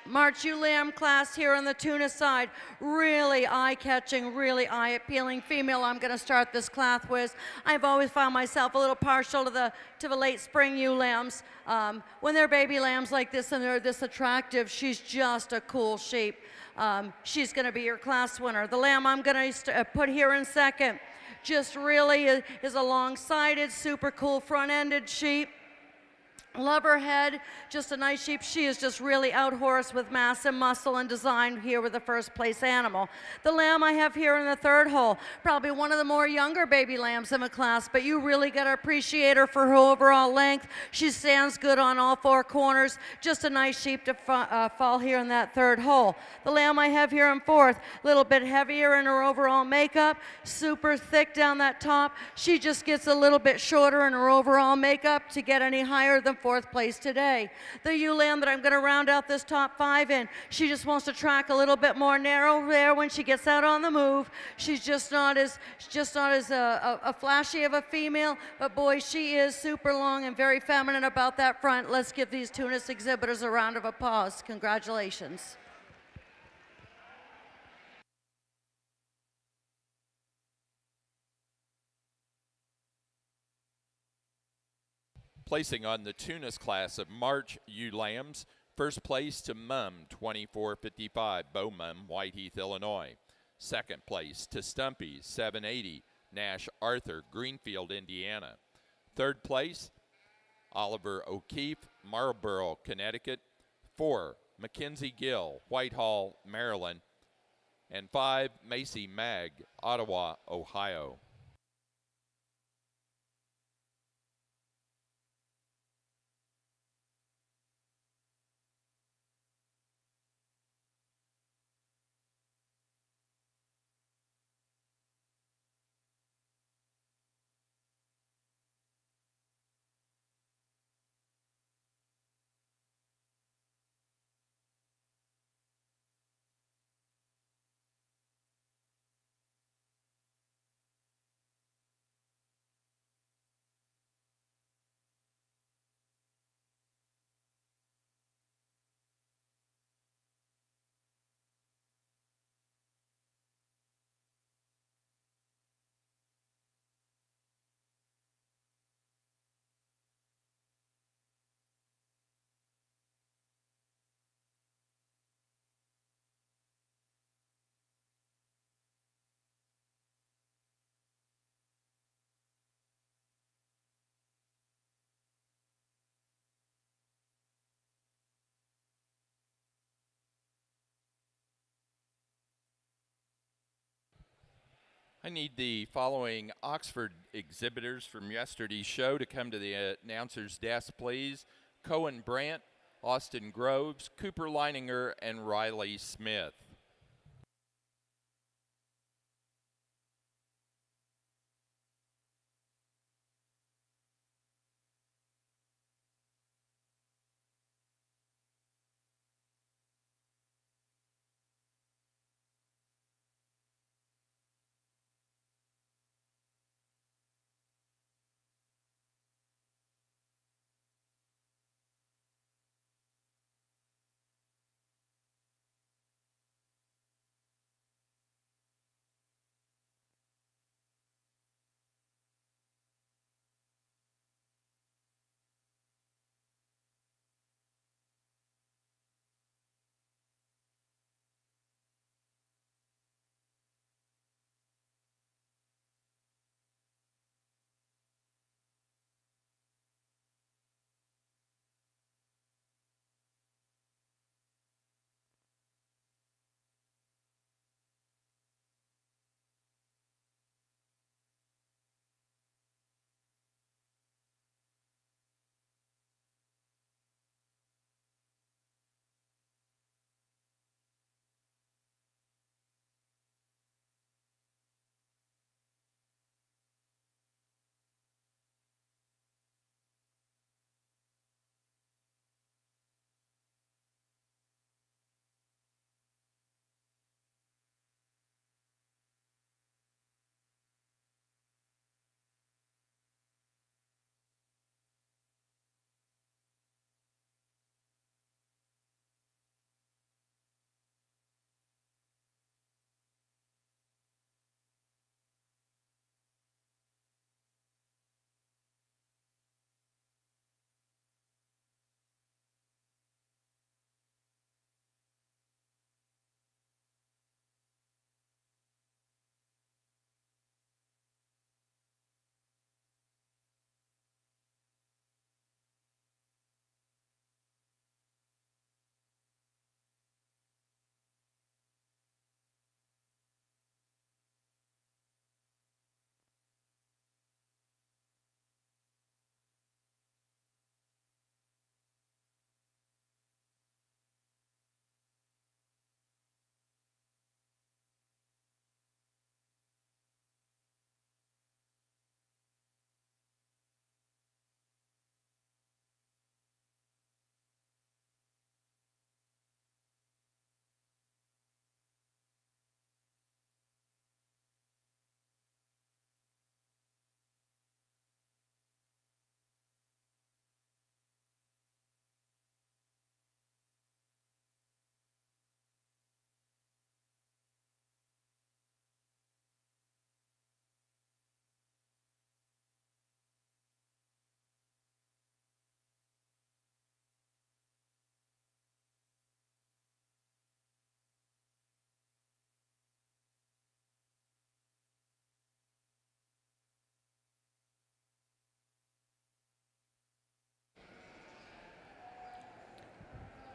Speaker 3: March ewe lamb class here on the tuna side. Really eye-catching, really eye-appealing female I'm going to start this class with. I've always found myself a little partial to the late spring ewe lambs. When they're baby lambs like this and they're this attractive, she's just a cool sheep. She's going to be your class winner. The lamb I'm going to put here in second just really is a long-sided, super cool front-ended sheep. Love her head, just a nice sheep. She is just really out-horsed with mass and muscle and design here with the first place animal. The lamb I have here in the third hole, probably one of the more younger baby lambs in the class, but you really got to appreciate her for her overall length. She stands good on all four corners. Just a nice sheep to fall here in that third hole. The lamb I have here in fourth, a little bit heavier in her overall makeup, super thick down that top. She just gets a little bit shorter in her overall makeup to get any higher than fourth place today. The ewe lamb that I'm going to round out this top five in, she just wants to track a little bit more narrow there when she gets out on the move. She's just not as a flashy of a female, but boy, she is super long and very feminine about that front. Let's give these Tunis exhibitors a round of applause. Congratulations.
Speaker 1: Placing on the Tunis class of March ewe lambs, First place to Mum, 2455, Beau Mum, Whiteheath, Illinois. Second place to Stumpy, 780, Nash Arthur, Greenfield, Indiana. Third place, Oliver O'Keefe, Marlborough, Connecticut. 4, Mackenzie Gill, Whitehall, Maryland. And 5, Macy Mag, Ottawa, Ohio. I need the following Oxford exhibitors from yesterday's show to come to the announcer's desk, please. Cohen Brandt, Austin Groves, Cooper Leininger, and Riley Smith.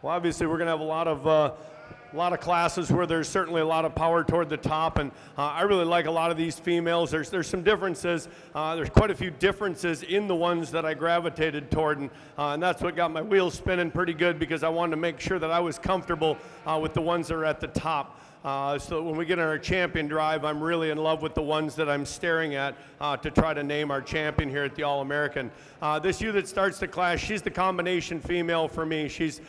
Speaker 4: Well, obviously we're going to have a lot of classes where there's certainly a lot of power toward the top, and I really like a lot of these females. There's some differences. There's quite a few differences in the ones that I gravitated toward, and that's what got my wheels spinning pretty good, because I wanted to make sure that I was comfortable with the ones that are at the top. So when we get on our champion drive, I'm really in love with the ones that I'm staring at to try to name our champion here at the All-American. This ewe that starts the class, she's the combination female for me. She's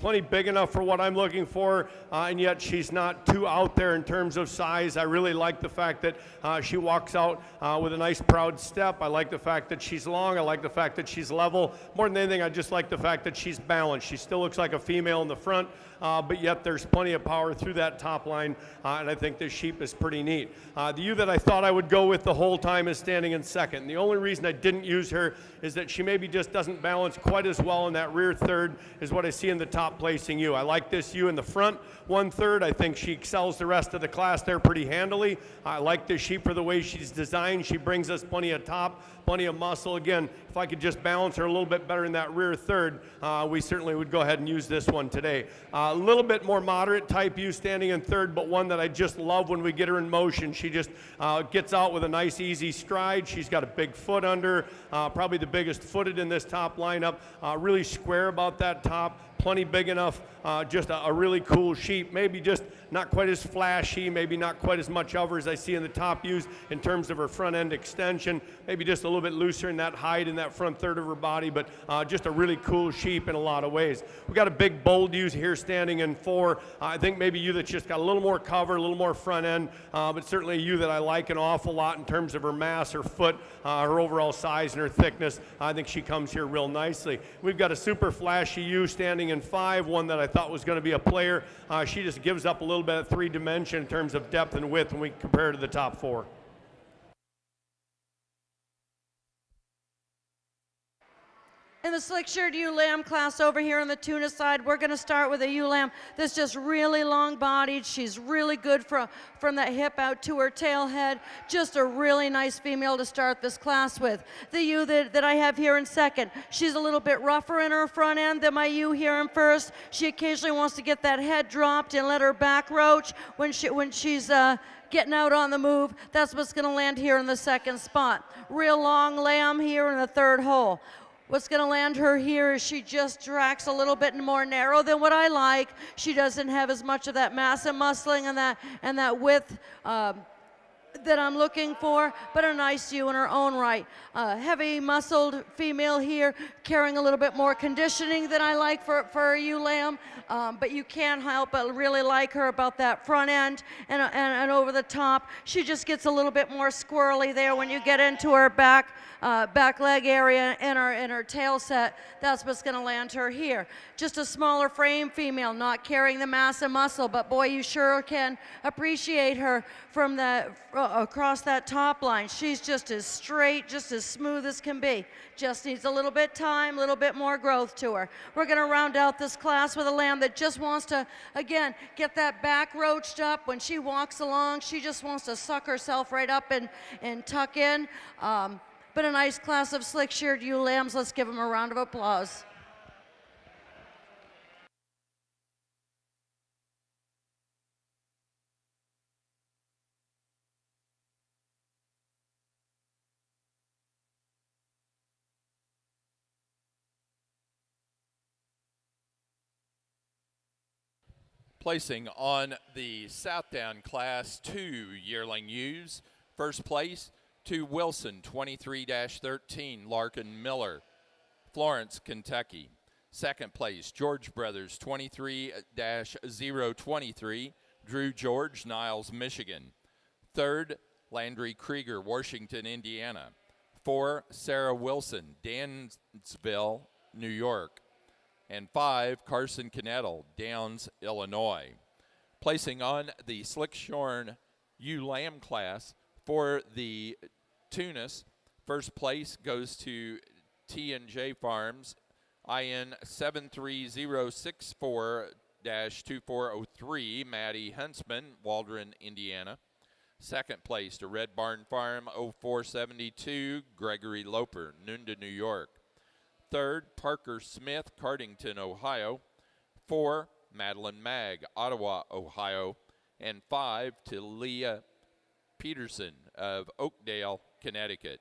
Speaker 4: plenty big enough for what I'm looking for, and yet she's not too out there in terms of size. I really like the fact that she walks out with a nice proud step. I like the fact that she's long. I like the fact that she's level. More than anything, I just like the fact that she's balanced. She still looks like a female in the front, but yet there's plenty of power through that top line, and I think this sheep is pretty neat. The ewe that I thought I would go with the whole time is standing in second. And the only reason I didn't use her is that she maybe just doesn't balance quite as well in that rear third as what I see in the top placing ewe. I like this ewe in the front 1/3. I think she excels the rest of the class there pretty handily. I like this sheep for the way she's designed. She brings us plenty of top, plenty of muscle. Again, if I could just balance her a little bit better in that rear third, we certainly would go ahead and use this one today. A little bit more moderate type ewe standing in third, but one that I just love when we get her in motion. She just gets out with a nice easy stride. She's got a big foot under, probably the biggest footed in this top lineup. Really square about that top, plenty big enough, just a really cool sheep. Maybe just not quite as flashy, maybe not quite as much of her as I see in the top ewes in terms of her front end extension. Maybe just a little bit looser in that hide in that front third of her body, but just a really cool sheep in a lot of ways. We got a big bold ewe here standing in 4. I think maybe ewe that's just got a little more cover, a little more front end, but certainly a ewe that I like an awful lot in terms of her mass, her foot, her overall size, and her thickness. I think she comes here real nicely. We've got a super flashy ewe standing in 5, one that I thought was going to be a player. She just gives up a little bit of 3 dimension in terms of depth and width when we compare to the top 4.
Speaker 3: In the slick-shirted ewe lamb class over here on the tuna side, we're going to start with a ewe lamb that's just really long-bodied. She's really good from that hip out to her tail head. Just a really nice female to start this class with. The ewe that I have here in second, she's a little bit rougher in her front end than my ewe here in first. She occasionally wants to get that head dropped and let her back roach when she's getting out on the move. That's what's going to land here in the second spot. Real long lamb here in the third hole. What's going to land her here is she just tracks a little bit more narrow than what I like. She doesn't have as much of that mass and muscling and that width that I'm looking for, but a nice ewe in her own right. Heavy muscled female here, carrying a little bit more conditioning than I like for a ewe lamb, but you can't help but really like her about that front end and over the top. She just gets a little bit more squirrely there when you get into her back leg area and her tail set. That's what's going to land her here. Just a smaller frame female, not carrying the mass and muscle, but boy, you sure can appreciate her from across that top line. She's just as straight, just as smooth as can be. Just needs a little bit time, a little bit more growth to her. We're going to round out this class with a lamb that just wants to, again, get that back roached up. When she walks along, she just wants to suck herself right up and tuck in. But a nice class of slick-shirted ewe lambs. Let's give them a round of applause.
Speaker 1: Placing on the Southdown Class 2 yearling ewes, first place to Wilson 23-13, Larkin Miller, Florence, Kentucky. Second place, George Brothers 23-023, Drew George, Niles, Michigan. Third, Landry Krieger, Washington, Indiana. 4, Sarah Wilson, Dansville, New York. And 5, Carson Knettle, Downs, Illinois. Placing on the slick-shorn ewe lamb class for the Tunis, first place goes to T&J Farms, IN 73064-2403, Maddie Huntsman, Waldron, Indiana. Second place to Red Barn Farm 0472, Gregory Loper, Nunda, New York. Third, Parker Smith, Cardington, Ohio. 4, Madeline Mag, Ottawa, Ohio. And 5, to Leah Peterson of Oakdale, Connecticut.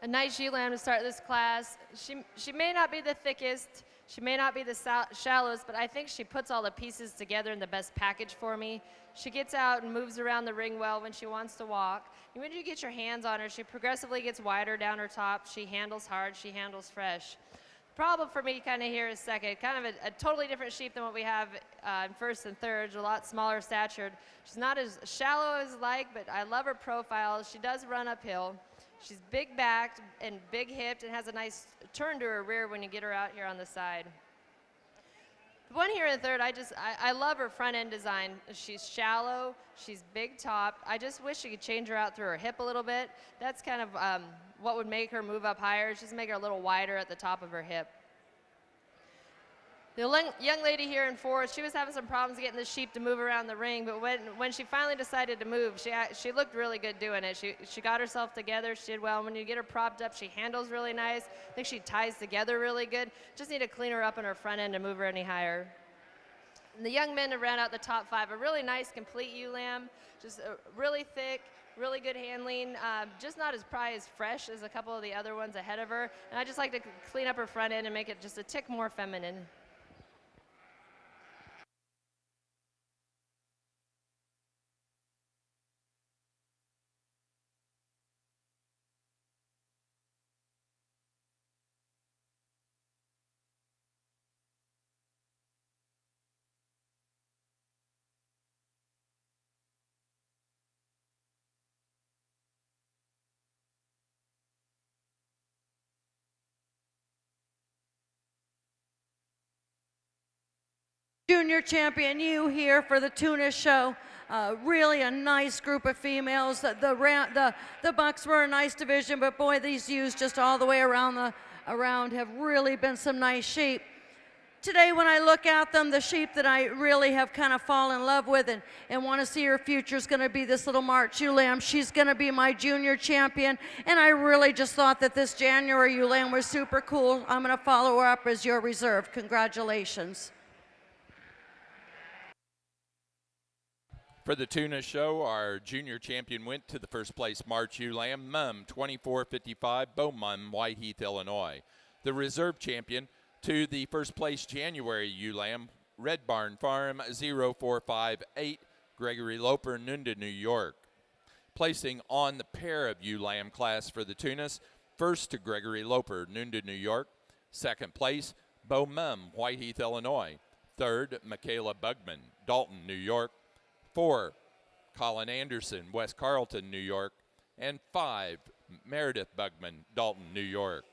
Speaker 2: A nice ewe-lamb to start this class. She may not be the thickest, she may not be the shallowest, but I think she puts all the pieces together in the best package for me. She gets out and moves around the ring well when she wants to walk. And when you get your hands on her, she progressively gets wider down her top. She handles hard, she handles fresh. The problem for me kind of here is second, kind of a totally different sheep than what we have in first and third, a lot smaller statured. She's not as shallow as like, but I love her profile. She does run uphill. She's big backed and big hipped and has a nice turn to her rear when you get her out here on the side. The one here in third, I love her front end design. She's shallow, she's big top. I just wish you could change her out through her hip a little bit. That's kind of what would make her move up higher, just make her a little wider at the top of her hip. The young lady here in fourth, she was having some problems getting the sheep to move around the ring, but when she finally decided to move, she looked really good doing it. She got herself together, she did well. When you get her propped up, she handles really nice. I think she ties together really good. Just need to clean her up in her front end to move her any higher. And the young men that ran out the top 5, a really nice complete ewe-lamb, just really thick, really good handling, just not probably as fresh as a couple of the other ones ahead of her. And I just like to clean up her front end and make it just a tick more feminine.
Speaker 3: Junior champion, you here for the Tunis show. Really a nice group of females. The bucks were a nice division, but boy, these ewes just all the way around have really been some nice sheep. Today, when I look at them, the sheep that I really have kind of fallen in love with and want to see her future is going to be this little March ewe-lamb. She's going to be my junior champion, and I really just thought that this January ewe-lamb was super cool. I'm going to follow her up as your reserve. Congratulations.
Speaker 1: For the Tuna Show, our junior champion went to the first place March ewe-lamb, Mum 2455, Beaumont, Whiteheath, Illinois. The reserve champion to the first place January ewe-lamb, Red Barn Farm 0458, Gregory Loper, Nunda, New York. Placing on the pair of ewe-lamb class for the Tunas, first to Gregory Loper, Nunda, New York. Second place, Beaumont, Whiteheath, Illinois. Third, Michaela Bugman, Dalton, New York. 4, Colin Anderson, West Carleton, New York. And 5, Meredith Bugman, Dalton, New York.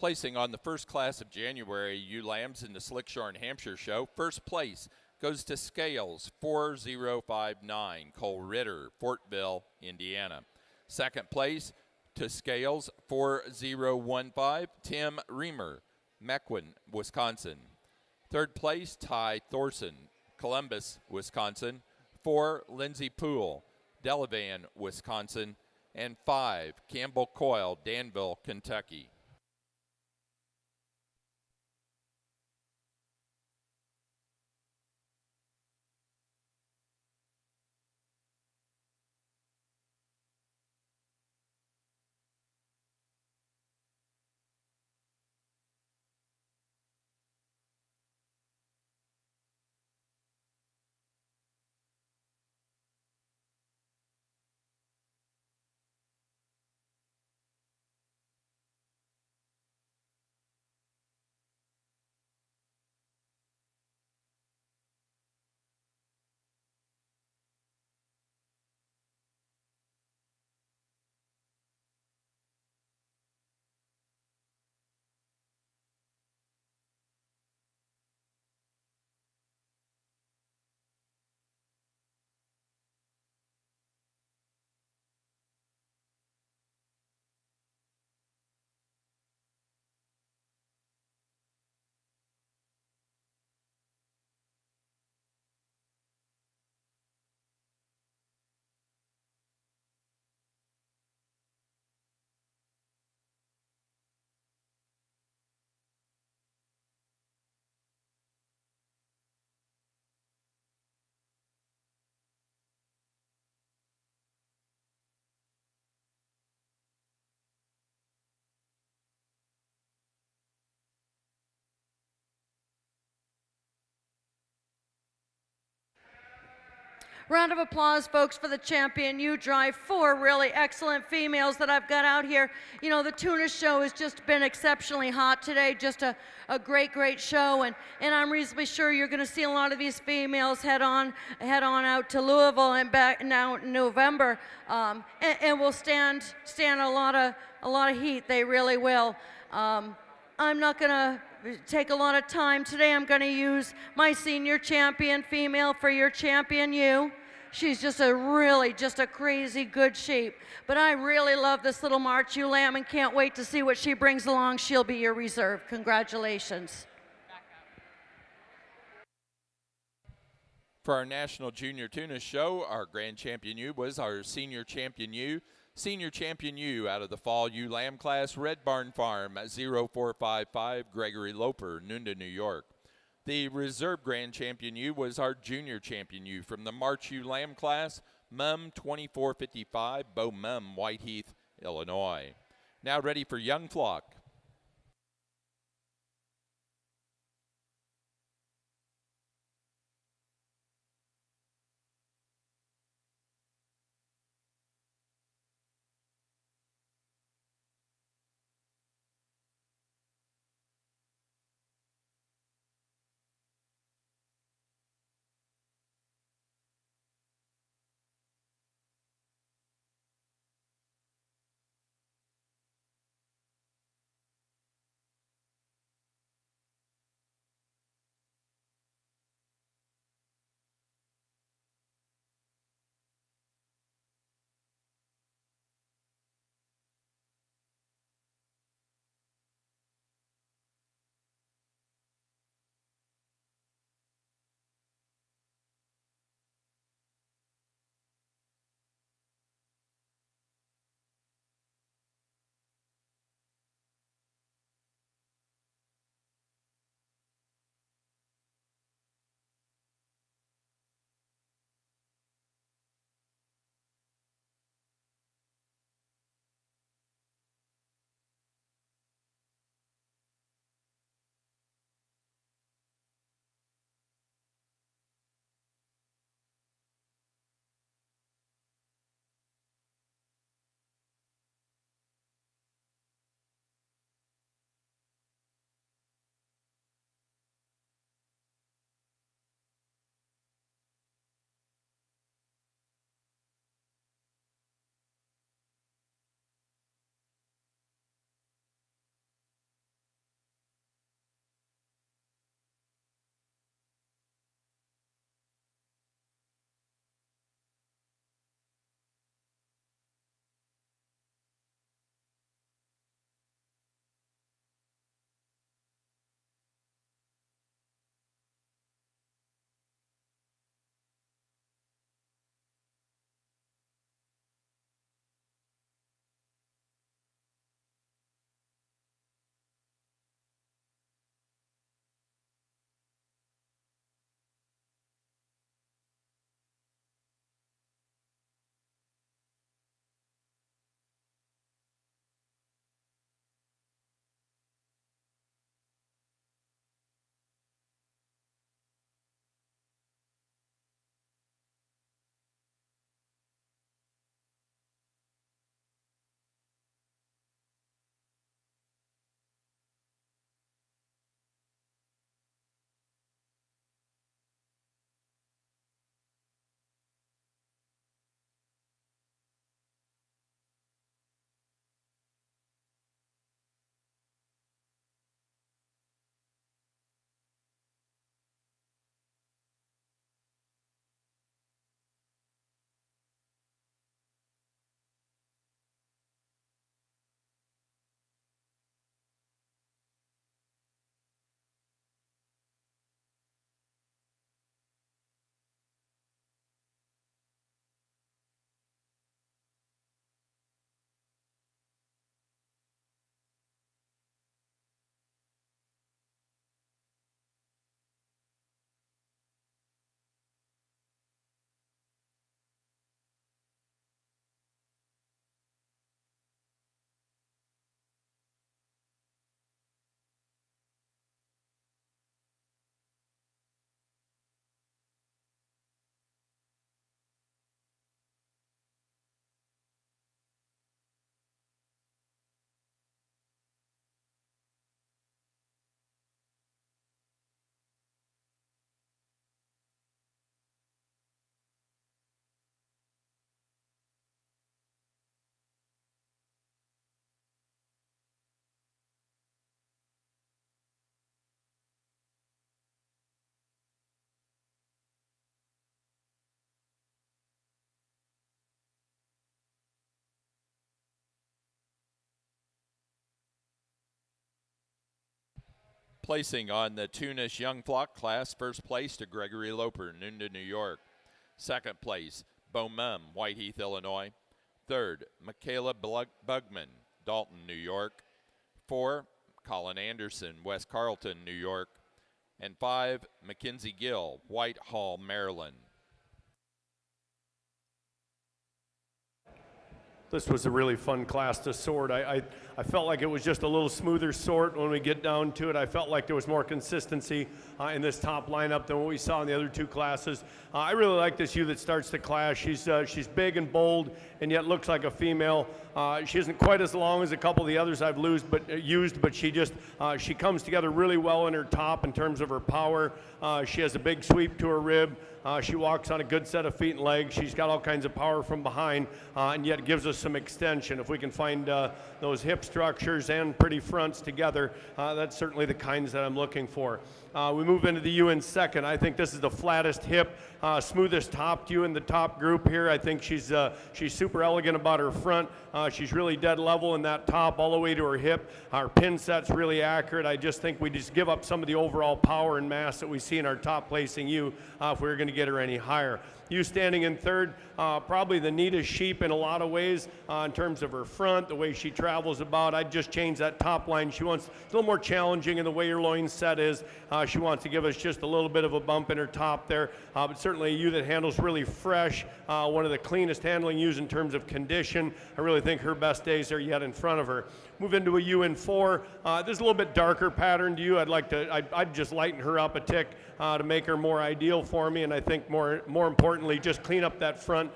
Speaker 1: Placing on the first class of January ewe lambs in the Slickshore and Hampshire Show, first place goes to Scales 4059, Cole Ritter, Fortville, Indiana. Second place to Scales 4015, Tim Reamer, Mequon, Wisconsin. Third place, Ty Thorson, Columbus, Wisconsin. 4, Lindsay Poole, Delavan, Wisconsin. And 5, Campbell Coyle, Danville, Kentucky.
Speaker 3: Round of applause, folks, for the champion ewe drive. 4 really excellent females that I've got out here. You know, the Tunis show has just been exceptionally hot today. Just a great show. And I'm reasonably sure you're going to see a lot of these females head on out to Louisville and back now in November. And will stand a lot of heat. They really will. I'm not going to take a lot of time today. I'm going to use my senior champion female for your champion ewe. She's just a crazy good sheep. But I really love this little March ewe lamb and can't wait to see what she brings along. She'll be your reserve. Congratulations.
Speaker 1: For our National Junior Tunis Show, our grand champion ewe was our senior champion ewe. Senior champion ewe out of the fall ewe lamb class, Red Barn Farm, 0455, Gregory Loper, Nunda, New York. The reserve grand champion ewe was our junior champion ewe from the March ewe lamb class, Mum 2455, Bo Mum, Whiteheath, Illinois. Now ready for young flock. Placing on the Tunis Young Flock class, first place to Gregory Loper, Nunda, New York. Second place, Bo Mum, Whiteheath, Illinois. Third, Michaela Bugman, Dalton, New York. 4, Colin Anderson, West Carlton, New York. And 5, Mackenzie Gill, Whitehall, Maryland.
Speaker 4: This was a really fun class to sort. I felt like it was just a little smoother sort when we get down to it. I felt like there was more consistency in this top lineup than what we saw in the other two classes. I really like this ewe that starts the class. She's big and bold and yet looks like a female. She isn't quite as long as a couple of the others I've used, but she comes together really well in her top in terms of her power. She has a big sweep to her rib. She walks on a good set of feet and legs. She's got all kinds of power from behind, and yet gives us some extension. If we can find those hip structures and pretty fronts together, that's certainly the kinds that I'm looking for. We move into the ewe in second. I think this is the flattest hip, smoothest topped ewe in the top group here. I think she's super elegant about her front. She's really dead level in that top all the way to her hip. Our pin set's really accurate. I just think we just give up some of the overall power and mass that we see in our top placing ewe if we were going to get her any higher. Ewe standing in third, probably the neatest sheep in a lot of ways in terms of her front, the way she travels about. I'd just change that top line. It's a little more challenging in the way her loin set is. She wants to give us just a little bit of a bump in her top there, but certainly a ewe that handles really fresh, one of the cleanest handling ewes in terms of condition. I really think her best days are yet in front of her. Move into a ewe in 4. This is a little bit darker patterned ewe. I'd just lighten her up a tick to make her more ideal for me, and I think more importantly, just clean up that front.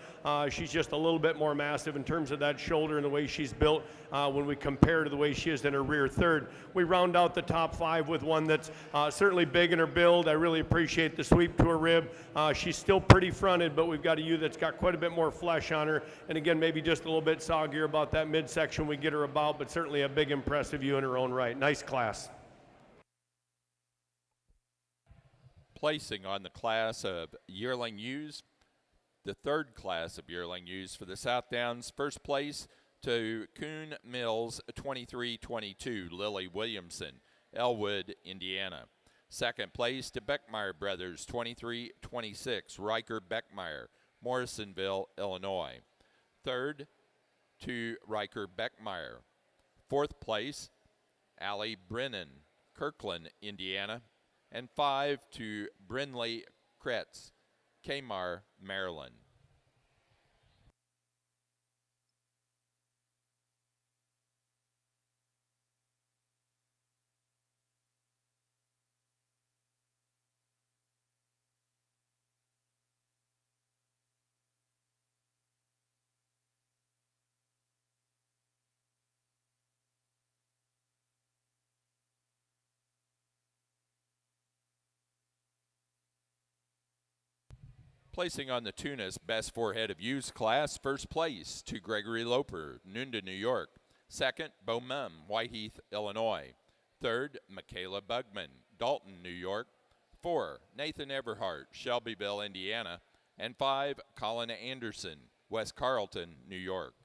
Speaker 4: She's just a little bit more massive in terms of that shoulder and the way she's built when we compare to the way she is in her rear third. We round out the top 5 with one that's certainly big in her build. I really appreciate the sweep to her rib. She's still pretty fronted, but we've got a ewe that's got quite a bit more flesh on her, and again, maybe just a little bit soggier about that midsection we get her about, but certainly a big impressive ewe in her own right. Nice class.
Speaker 1: Placing on the class of yearling ewes, the third class of yearling ewes for the Southdowns, first place to Coon Mills 2322, Lily Williamson, Elwood, Indiana. Second place to Beckmeyer Brothers 2326, Riker Beckmeyer, Morrisonville, Illinois. Third to Riker Beckmeyer. Fourth place, Allie Brennan, Kirkland, Indiana. And 5 to Brinley Kretz, Kmart, Maryland. Placing on the Tunis Best Forehead of Ewes class, first place to Gregory Loper, Nunda, New York. Second, Bo Mum, Whiteheath, Illinois. Third, Michaela Bugman, Dalton, New York. 4, Nathan Everhart, Shelbyville, Indiana. And 5, Colin Anderson, West Carlton, New York.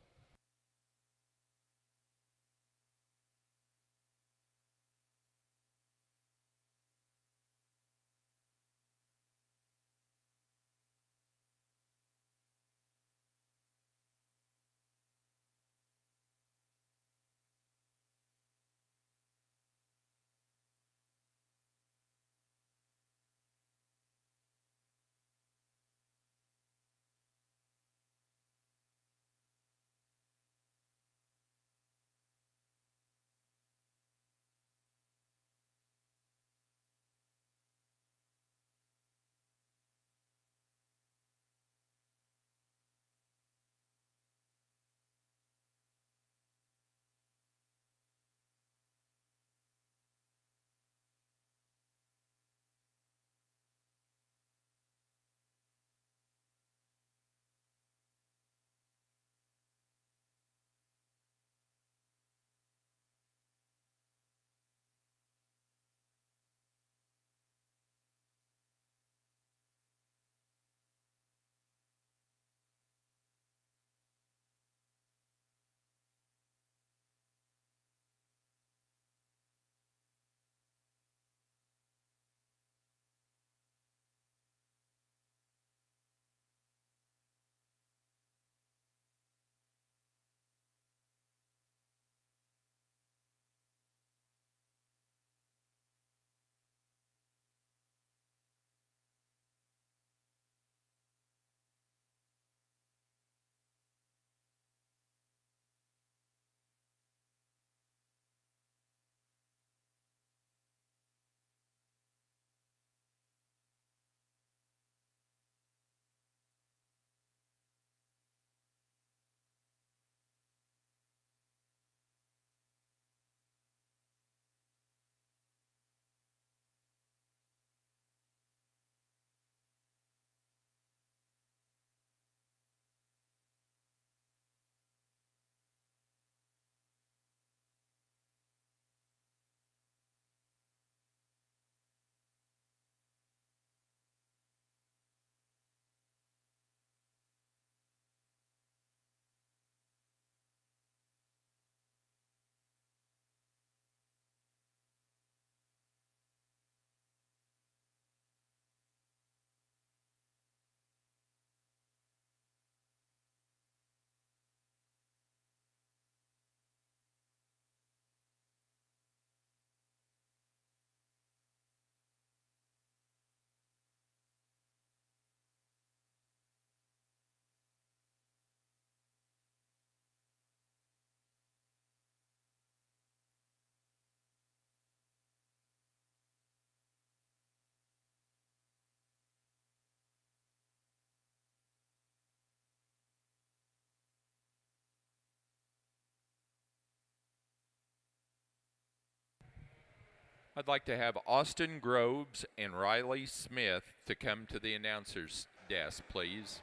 Speaker 1: I'd like to have Austin Groves and Riley Smith to come to the announcer's desk, please.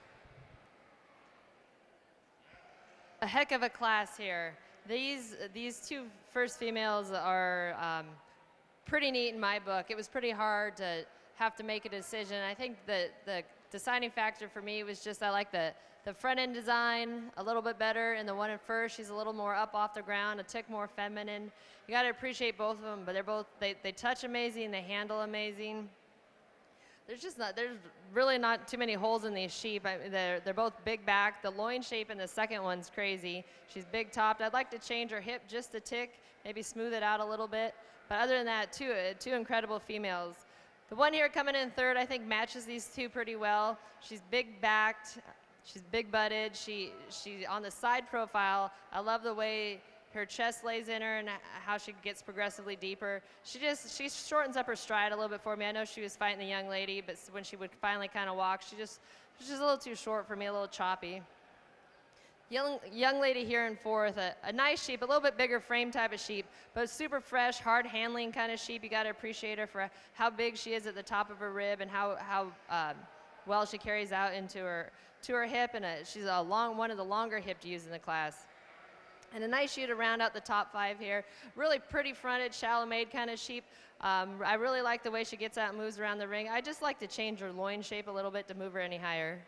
Speaker 2: A heck of a class here. These two first females are pretty neat in my book. It was pretty hard to have to make a decision. I think the deciding factor for me was just I like the front end design a little bit better, and the one in first, she's a little more up off the ground, a tick more feminine. You got to appreciate both of them, but they touch amazing, they handle amazing. There's really not too many holes in these sheep. They're both big back. The loin shape in the second one's crazy. She's big topped. I'd like to change her hip just a tick, maybe smooth it out a little bit. But other than that, two incredible females. The one here coming in third, I think matches these two pretty well. She's big backed. She's big butted. She on the side profile, I love the way her chest lays in her and how she gets progressively deeper. She shortens up her stride a little bit for me. I know she was fighting the young lady, but when she would finally kind of walk, she's just a little too short for me, a little choppy. Young lady here in fourth, a nice sheep, a little bit bigger frame type of sheep, but super fresh, hard handling kind of sheep. You got to appreciate her for how big she is at the top of her rib and how well she carries out into her hip, and she's one of the longer hipped ewes in the class. And a nice shoe to round out the top five here. Really pretty fronted, shallow made kind of sheep. I really like the way she gets out and moves around the ring. I just like to change her loin shape a little bit to move her any higher.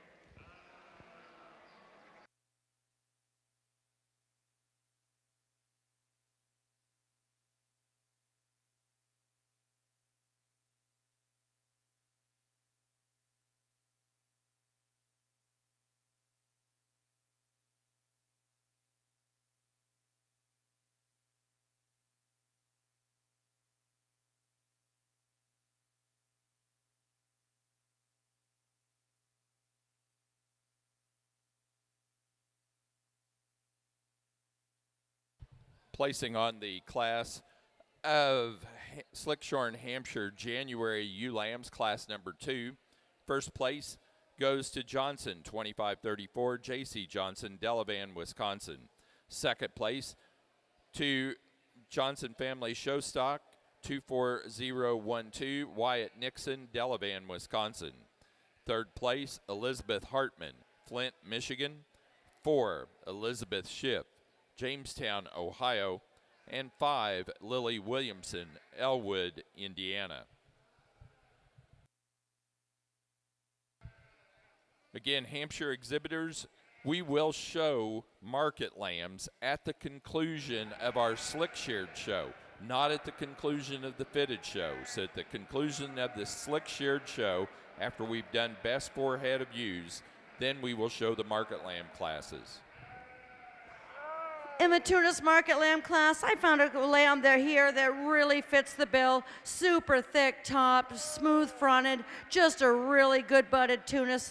Speaker 1: Placing on the class of Slickshorn, Hampshire, January ewe lambs, class number 2. First place goes to Johnson, 2534, J.C. Johnson, Delavan, Wisconsin. Second place to Johnson Family Showstock, 24012, Wyatt Nixon, Delavan, Wisconsin. Third place, Elizabeth Hartman, Flint, Michigan. 4, Elizabeth Schiff, Jamestown, Ohio. And 5, Lily Williamson, Elwood, Indiana. Again, Hampshire exhibitors, we will show market lambs at the conclusion of our slick sheared show, not at the conclusion of the fitted show. So at the conclusion of the slick sheared show, after we've done best 4 head of ewes, then we will show the market lamb classes.
Speaker 3: In the Tunis Market Lamb class, I found a lamb here that really fits the bill. Super thick topped, smooth fronted, just a really good butted Tunis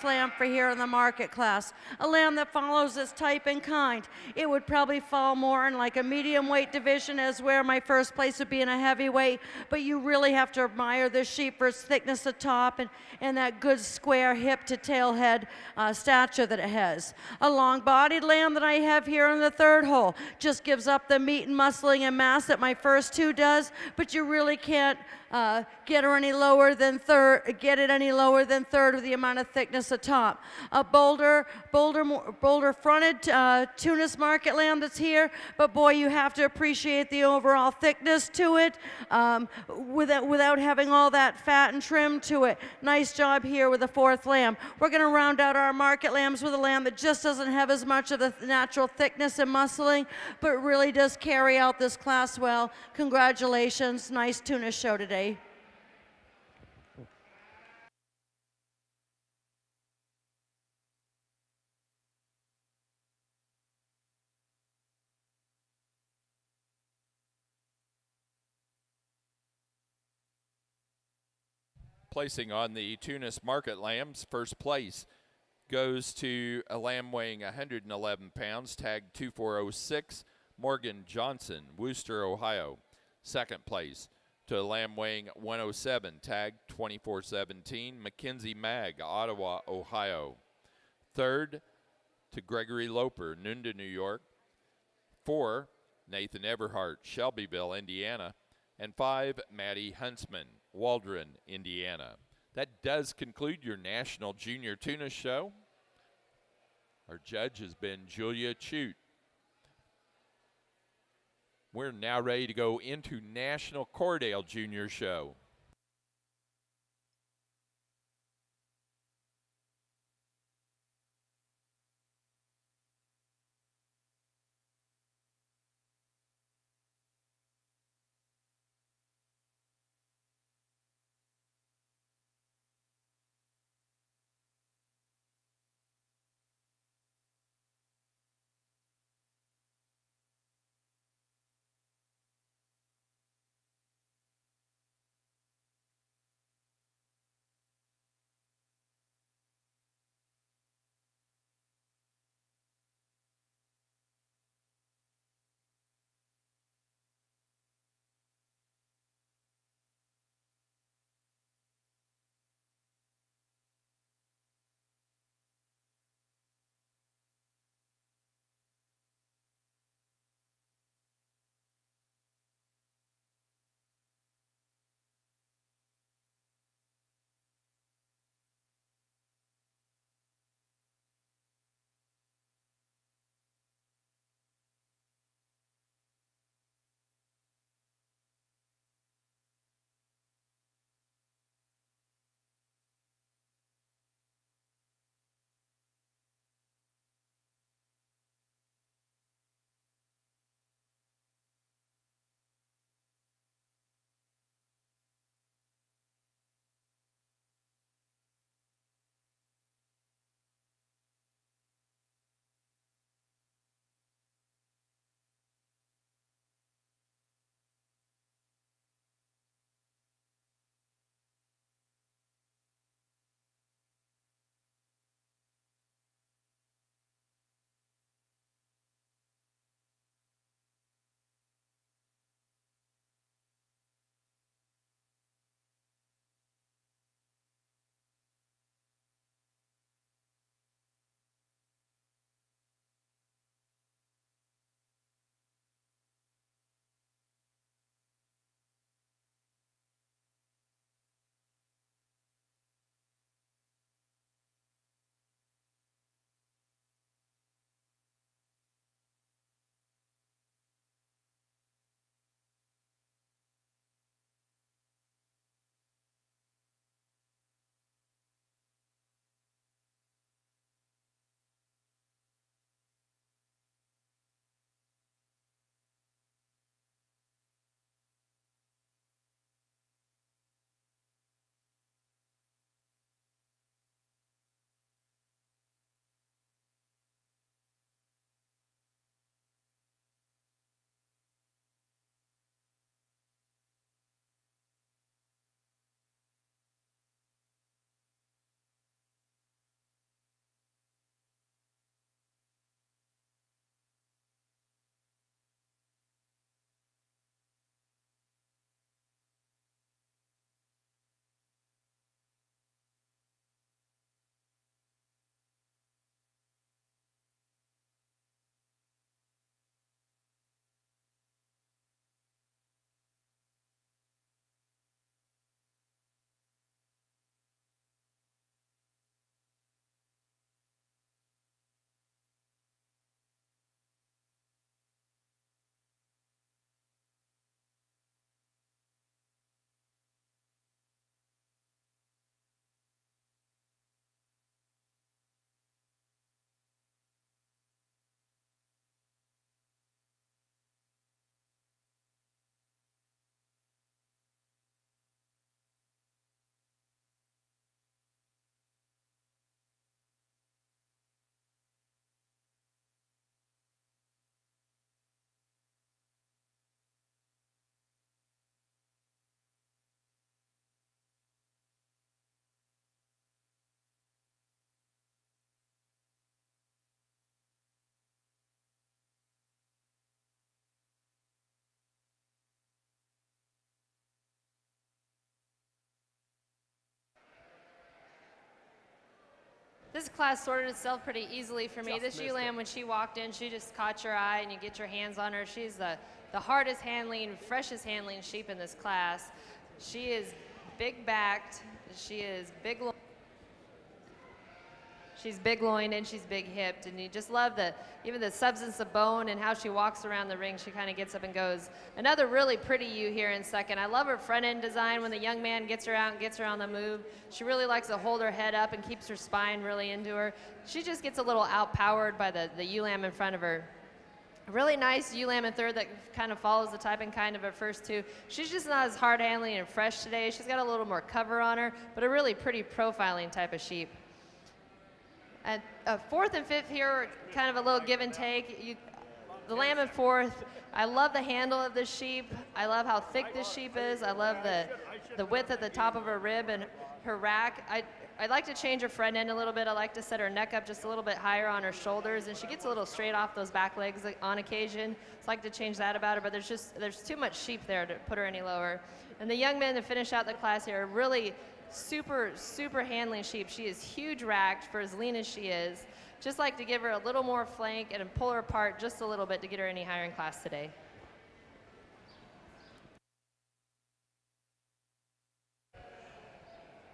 Speaker 3: lamb for here in the market class. A lamb that follows its type and kind. It would probably fall more in like a medium weight division as where my first place would be in a heavyweight, but you really have to admire this sheep for its thickness of top and that good square hip to tail head stature that it has. A long bodied lamb that I have here in the third hole just gives up the meat and muscling and mass that my first 2 does, but you really can't get it any lower than third with the amount of thickness at top. A bolder fronted Tunis market lamb that's here, but boy, you have to appreciate the overall thickness to it without having all that fat and trim to it. Nice job here with the 4th lamb. We're going to round out our market lambs with a lamb that just doesn't have as much of the natural thickness and muscling, but really does carry out this class well. Congratulations. Nice Tunis show today.
Speaker 1: Placing on the Tunis market lambs, first place goes to a lamb weighing 111 pounds, tagged 2406, Morgan Johnson, Wooster, Ohio. Second place to a lamb weighing 107, tagged 2417, Mackenzie Mag, Ottawa, Ohio. Third to Gregory Loper, Nunda, New York. 4, Nathan Everhart, Shelbyville, Indiana. and 5, Maddie Huntsman, Waldron, Indiana. That does conclude your National Junior Tuna Show. Our judge has been Julia Chute. We're now ready to go into National Cordale Junior Show.
Speaker 2: This class sorted itself pretty easily for me. This ewe lamb, when she walked in, she just caught your eye and you get your hands on her. She's the hardest handling, freshest handling sheep in this class. She is big backed. She is big. She's big loined and she's big hipped, and you just love even the substance of bone and how she walks around the ring. She kind of gets up and goes. Another really pretty ewe here in second. I love her front end design when the young man gets her out and gets her on the move. She really likes to hold her head up and keeps her spine really into her. She just gets a little outpowered by the ewe lamb in front of her. A really nice ewe lamb in third that kind of follows the type and kind of her first two. She's just not as hard handling and fresh today. She's got a little more cover on her, but a really pretty profiling type of sheep. And fourth and fifth here, kind of a little give and take. The lamb in fourth, I love the handle of this sheep. I love how thick this sheep is. I love the width at the top of her rib and her rack. I'd like to change her front end a little bit. I like to set her neck up just a little bit higher on her shoulders, and she gets a little straight off those back legs on occasion. So I like to change that about her, but there's too much sheep there to put her any lower. And the young men to finish out the class here are really super handling sheep. She is huge racked for as lean as she is. Just like to give her a little more flank and pull her apart just a little bit to get her any higher in class today.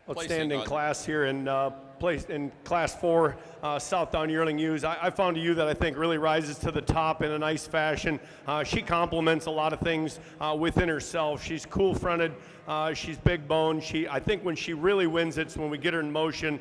Speaker 4: Outstanding class here in class 4, Southdown yearling ewes. I found a ewe that I think really rises to the top in a nice fashion. She complements a lot of things within herself. She's cool fronted. She's big boned. I think when she really wins it's when we get her in motion.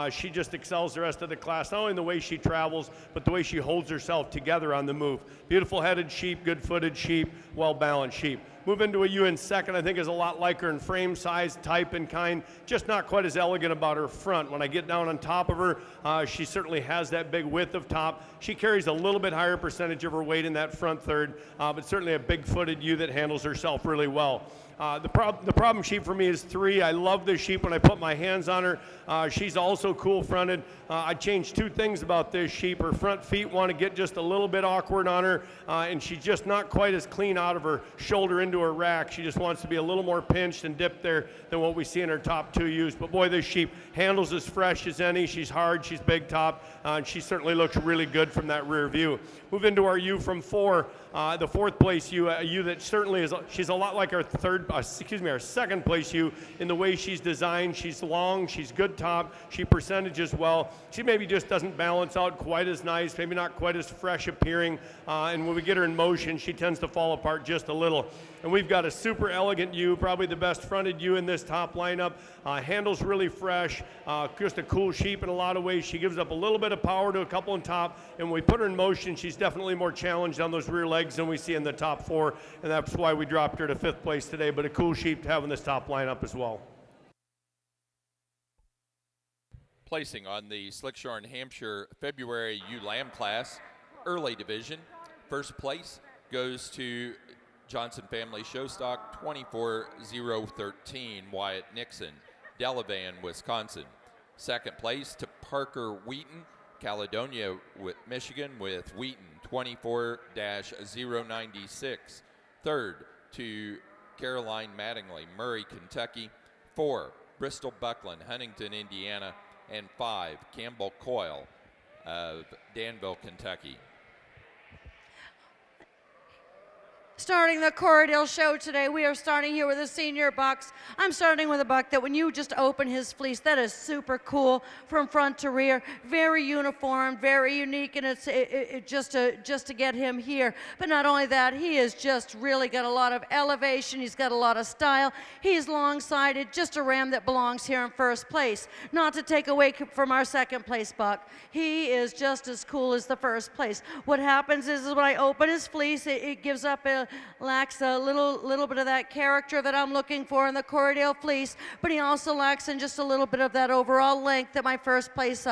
Speaker 4: She just excels the rest of the class, not only in the way she travels, but the way she holds herself together on the move. Beautiful headed sheep, good footed sheep, well balanced sheep. Move into a ewe in second, I think is a lot like her in frame, size, type, and kind, just not quite as elegant about her front. When I get down on top of her, she certainly has that big width of top. She carries a little bit higher percentage of her weight in that front third, but certainly a big-footed ewe that handles herself really well. The problem sheep for me is 3. I love this sheep when I put my hands on her. She's also cool fronted. I changed 2 things about this sheep. Her front feet want to get just a little bit awkward on her, and she's just not quite as clean out of her shoulder into her rack. She just wants to be a little more pinched and dipped there than what we see in her top 2 ewes. But boy, this sheep handles as fresh as any. She's hard, she's big top, and she certainly looks really good from that rear view. Move into our ewe from 4, the 4th place ewe, a ewe that certainly is, she's a lot like our our second place ewe in the way she's designed. She's long, she's good top, she percentages well. She maybe just doesn't balance out quite as nice, maybe not quite as fresh appearing, and when we get her in motion, she tends to fall apart just a little. And we've got a super elegant ewe, probably the best fronted ewe in this top lineup. Handles really fresh, just a cool sheep in a lot of ways. She gives up a little bit of power to a couple on top, and when we put her in motion, she's definitely more challenged on those rear legs than we see in the top 4, and that's why we dropped her to 5th place today, but a cool sheep to have in this top lineup as well.
Speaker 1: Placing on the Slickshore, New Hampshire February ewe lamb class, early division. First place goes to Johnson Family Showstock 24013, Wyatt Nixon, Delavan, Wisconsin. Second place to Parker Wheaton, Caledonia, Michigan, with Wheaton 24-096. Third to Caroline Mattingly, Murray, Kentucky. 4, Bristol Buckland, Huntington, Indiana. And 5, Campbell Coyle of Danville, Kentucky.
Speaker 3: Starting the Corriedale show today, we are starting here with the senior bucks. I'm starting with a buck that when you just open his fleece, that is super cool from front to rear. Very uniform, very unique, and it's just to get him here. But not only that, he has just really got a lot of elevation. He's got a lot of style. He's long-sided, just a ram that belongs here in first place. Not to take away from our second place buck. He is just as cool as the first place. What happens is when I open his fleece, it gives up lacks a little bit of that character that I'm looking for in the Corriedale fleece, but he also lacks in just a little bit of that overall length that my first place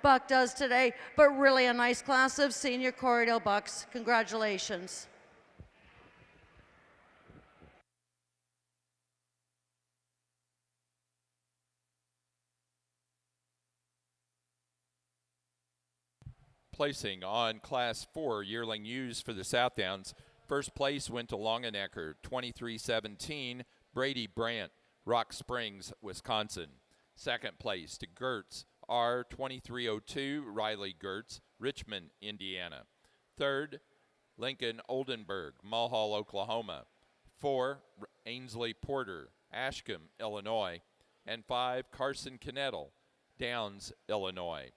Speaker 3: buck does today. But really a nice class of senior Corriedale bucks. Congratulations.
Speaker 1: Placing on Class 4 yearling ewes for the Southdowns. First place went to Longenecker, 2317, Brady Brandt, Rock Springs, Wisconsin. Second place to Gertz, R2302, Riley Gertz, Richmond, Indiana. 3rd, Lincoln Oldenburg, Mulhall, Oklahoma. 4, Ainsley Porter, Ashcombe, Illinois. And 5, Carson Knettel, Downs, Illinois.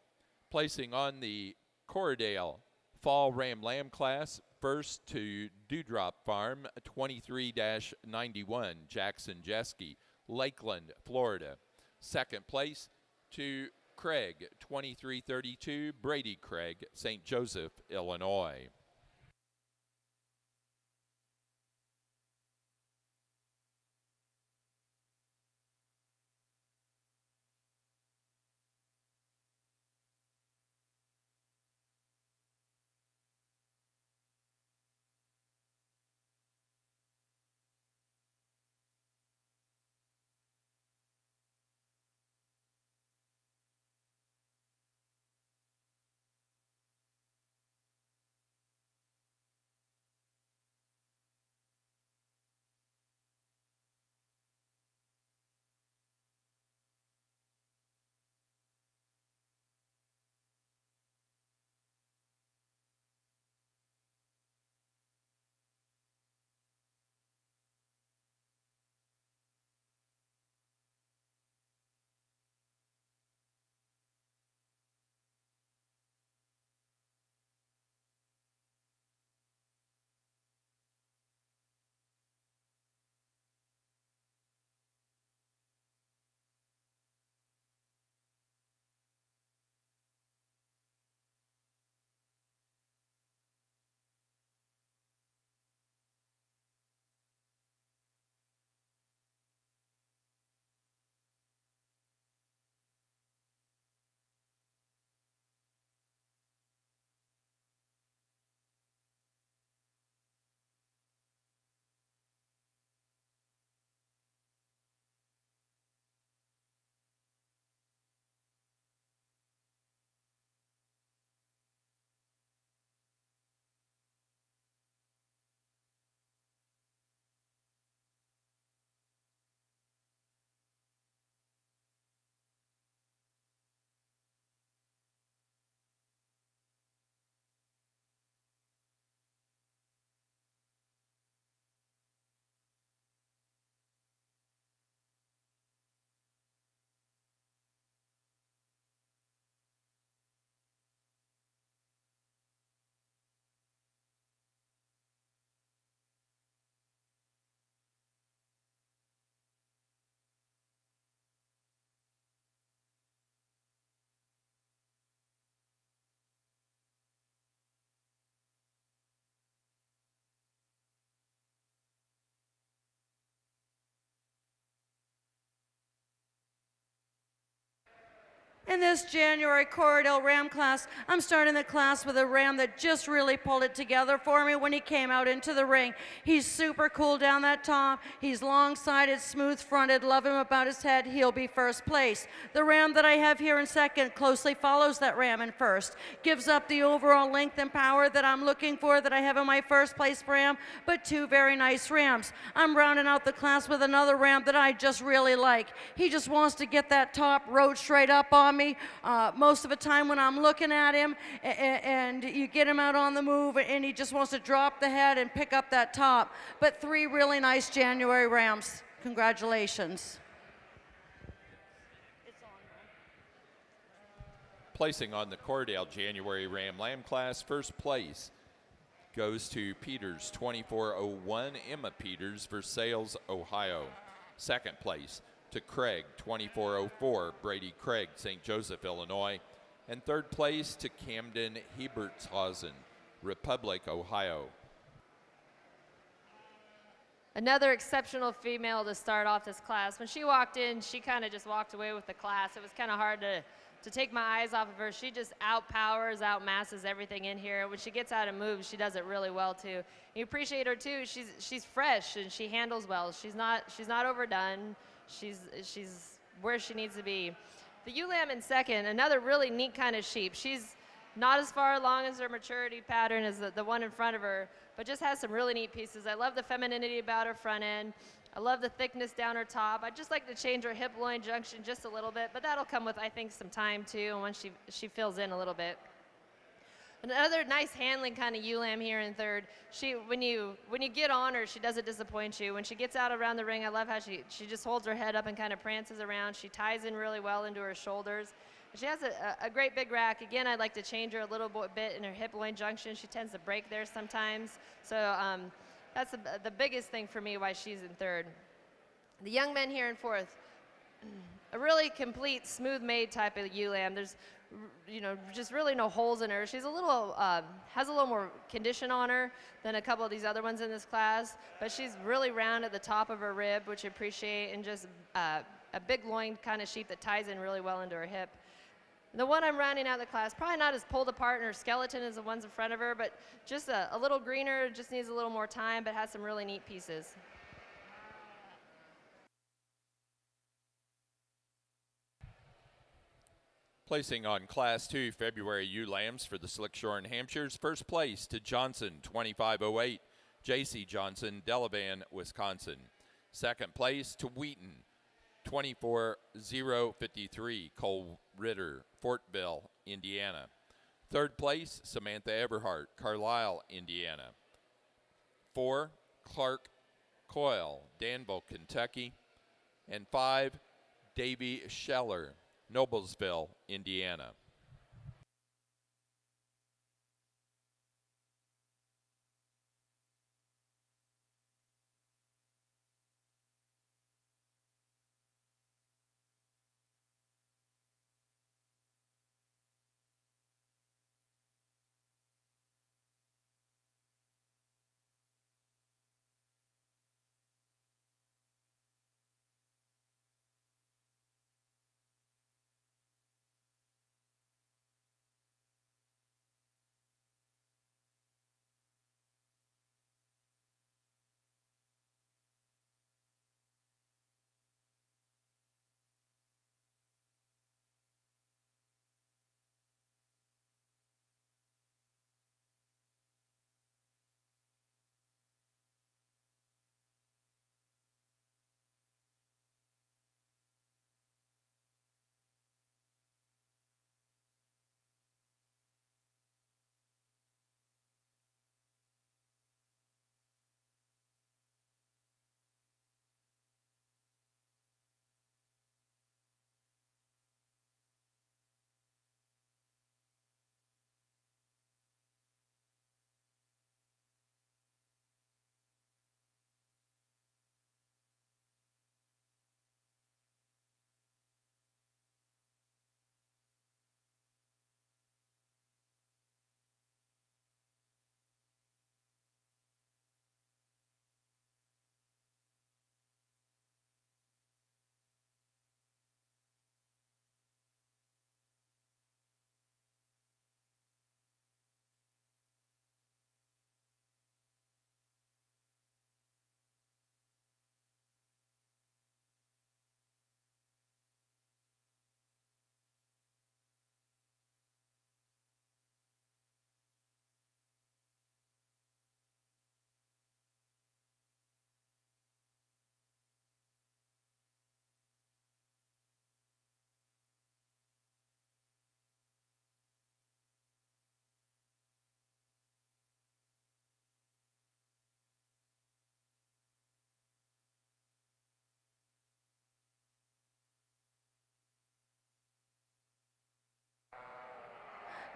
Speaker 1: Placing on the Corriedale Fall Ram Lamb class, first to Dewdrop Farm, 23-91, Jackson Jeske, Lakeland, Florida. 2nd place to Craig, 2332, Brady Craig, St. Joseph, Illinois.
Speaker 3: In this January Corriedale Ram class, I'm starting the class with a ram that just really pulled it together for me when he came out into the ring. He's super cool down that top. He's long-sided, smooth-fronted. Love him about his head. He'll be first place. The ram that I have here in second closely follows that ram in first. Gives up the overall length and power that I'm looking for that I have in my first place ram, but 2 very nice rams. I'm rounding out the class with another ram that I just really like. He just wants to get that top rode straight up on me most of the time when I'm looking at him, and you get him out on the move and he just wants to drop the head and pick up that top. But 3 really nice January rams. Congratulations.
Speaker 1: Placing on the Corriedale January Ram Lamb class, first place goes to Peters, 2401, Emma Peters, Versailles, Ohio. 2nd place to Craig, 2404, Brady Craig, St. Joseph, Illinois. And 3rd place to Camden Hebertshausen, Republic, Ohio.
Speaker 2: Another exceptional female to start off this class. When she walked in, she kind of just walked away with the class. It was kind of hard to take my eyes off of her. She just outpowers, outmasses everything in here. When she gets out and moves, she does it really well too. You appreciate her too. She's fresh and she handles well. She's not overdone. She's where she needs to be. The ewe lamb in second, another really neat kind of sheep. She's Not as far along as her maturity pattern as the one in front of her, but just has some really neat pieces. I love the femininity about her front end. I love the thickness down her top. I'd just like to change her hip-loin junction just a little bit, but that'll come with, I think, some time too, and once she fills in a little bit. Another nice handling kind of ewe lamb here in third. When you get on her, she doesn't disappoint you. When she gets out around the ring, I love how she just holds her head up and kind of prances around. She ties in really well into her shoulders. She has a great big rack. Again, I'd like to change her a little bit in her hip-loin junction. She tends to break there sometimes. So that's the biggest thing for me why she's in third. The young men here in fourth, a really complete, smooth-made type of ewe lamb. There's, just really no holes in her. She's a little, has a little more condition on her than a couple of these other ones in this class, but she's really round at the top of her rib, which I appreciate, and just a big loin kind of sheep that ties in really well into her hip. The one I'm rounding out the class, probably not as pulled apart in her skeleton as the ones in front of her, but just a little greener, just needs a little more time, but has some really neat pieces.
Speaker 1: Placing on Class 2 February ewe lambs for the Slickshore and Hampshires, first place to Johnson, 2508, J.C. Johnson, Delavan, Wisconsin. Second place to Wheaton, 24053, Cole Ritter, Fortville, Indiana. Third place, Samantha Everhart, Carlisle, Indiana. 4, Clark Coyle, Danville, Kentucky. And 5, Davy Scheller, Noblesville, Indiana.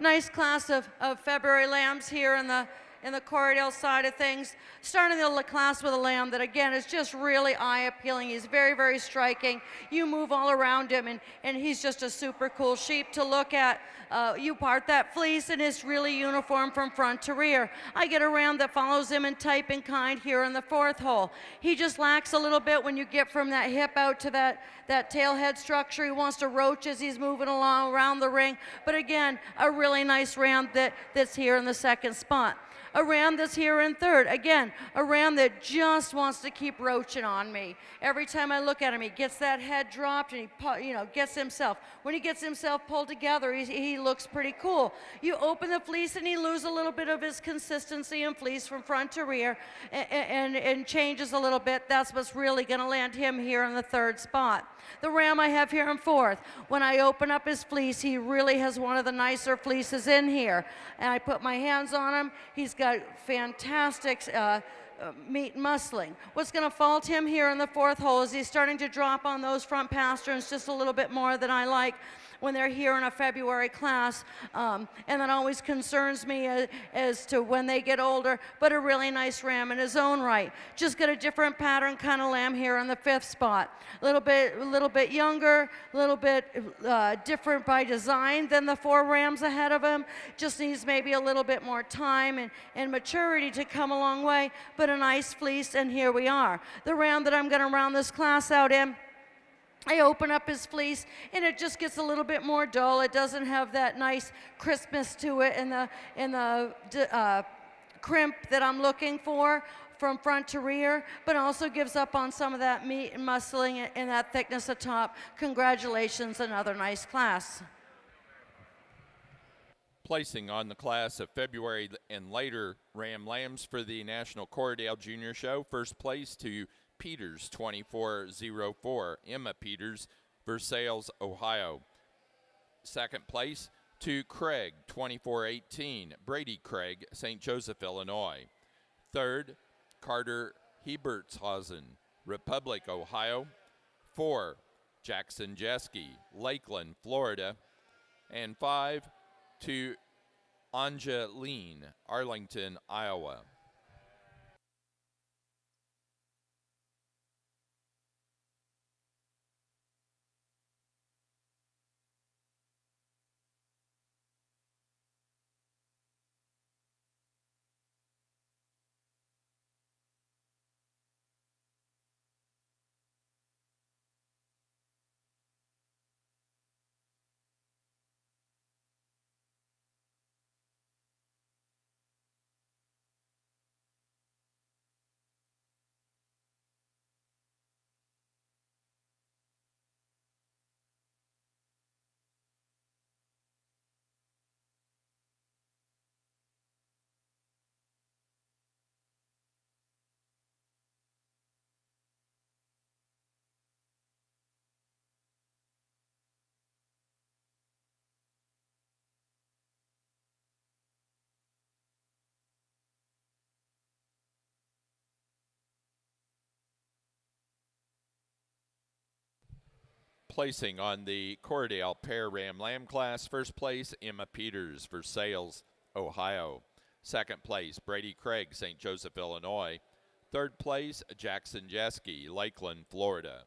Speaker 3: Nice class of February lambs here in the Corriedale side of things. Starting the class with a lamb that, again, is just really eye-appealing. He's very, very striking. You move all around him, and he's just a super cool sheep to look at. You part that fleece, and it's really uniform from front to rear. I get a ram that follows him in type and kind here in the fourth hole. He just lacks a little bit when you get from that hip out to that tail head structure. He wants to roach as he's moving along around the ring. But again, a really nice ram that's here in the second spot. A ram that's here in third. Again, a ram that just wants to keep roaching on me. Every time I look at him, he gets that head dropped and he gets himself. When he gets himself pulled together, he looks pretty cool. You open the fleece and he loses a little bit of his consistency and fleece from front to rear and changes a little bit. That's what's really going to land him here in the third spot. The ram I have here in fourth, when I open up his fleece, he really has one of the nicer fleeces in here. And I put my hands on him. He's got fantastic meat and muscling. What's going to fault him here in the fourth hole is he's starting to drop on those front pasterns just a little bit more than I like when they're here in a February class, and that always concerns me as to when they get older, but a really nice ram in his own right. Just got a different pattern kind of lamb here in the fifth spot. A little bit younger, a little bit different by design than the four rams ahead of him. Just needs maybe a little bit more time and maturity to come a long way, but a nice fleece, and here we are. The ram that I'm going to round this class out in, I open up his fleece and it just gets a little bit more dull. It doesn't have that nice crispness to it and the crimp that I'm looking for from front to rear, but also gives up on some of that meat and muscling and that thickness at top. Congratulations, another nice class.
Speaker 1: Placing on the class of February and later Ram Lambs for the National Corriedale Junior Show, first place to Peters, 2404, Emma Peters, Versailles, Ohio. Second place to Craig, 2418, Brady Craig, St. Joseph, Illinois. Third, Carter Hebertshausen, Republic, Ohio. 4, Jackson Jeske, Lakeland, Florida. And 5, to Anja Lean, Arlington, Iowa. Placing on the Corriedale Pair Ram Lamb class, first place, Emma Peters, Versailles, Ohio. Second place, Brady Craig, St. Joseph, Illinois. Third place, Jackson Jeske, Lakeland, Florida.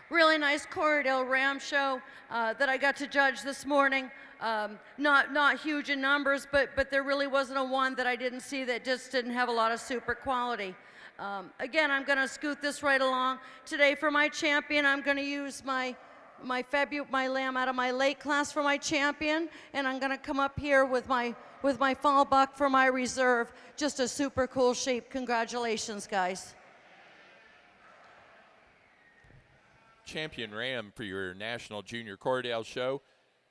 Speaker 3: Really nice Corriedale Ram show that I got to judge this morning. Not huge in numbers, but there really wasn't a one that I didn't see that just didn't have a lot of super quality. Again, I'm going to scoot this right along. Today for my champion, I'm going to use my lamb out of my late class for my champion, and I'm going to come up here with my fall buck for my reserve. Just a super cool sheep. Congratulations, guys.
Speaker 1: Champion ram for your National Junior Corriedale show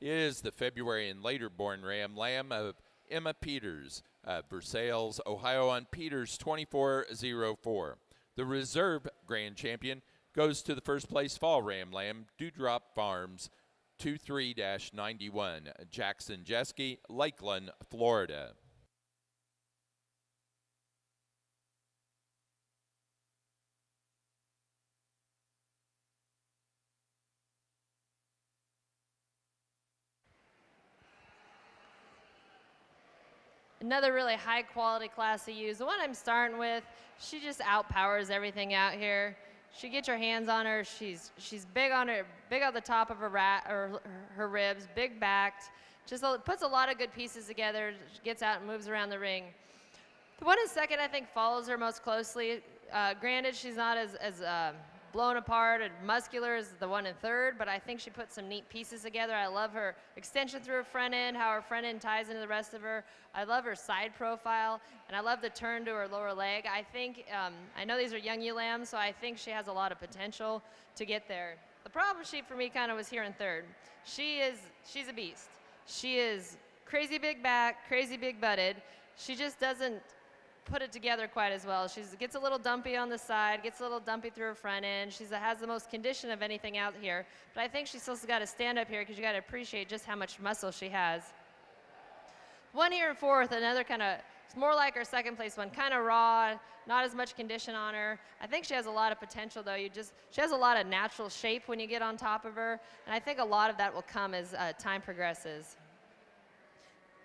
Speaker 1: is the February and later born ram lamb of Emma Peters, Versailles, Ohio, on Peters 2404. The reserve grand champion goes to the first place fall ram lamb, Dewdrop Farms, 23-91, Jackson Jeske, Lakeland, Florida.
Speaker 2: Another really high quality class to use. The one I'm starting with, she just outpowers everything out here. She get your hands on her. She's big on the top of her ribs, big backed. Just puts a lot of good pieces together. Gets out and moves around the ring. The one in second, I think, follows her most closely. Granted, she's not as blown apart and muscular as the one in third, but I think she puts some neat pieces together. I love her extension through her front end, how her front end ties into the rest of her. I love her side profile, and I love the turn to her lower leg. I think, I know these are young ewe lambs, so I think she has a lot of potential to get there. The problem sheep for me kind of was here in third. She's a beast. She is crazy big back, crazy big butted. She just doesn't put it together quite as well. She gets a little dumpy on the side, gets a little dumpy through her front end. She has the most condition of anything out here, but I think she's still got to stand up here because you got to appreciate just how much muscle she has. One here in fourth, another kind of, it's more like her second place one, kind of raw, not as much condition on her. I think she has a lot of potential though. She has a lot of natural shape when you get on top of her, and I think a lot of that will come as time progresses.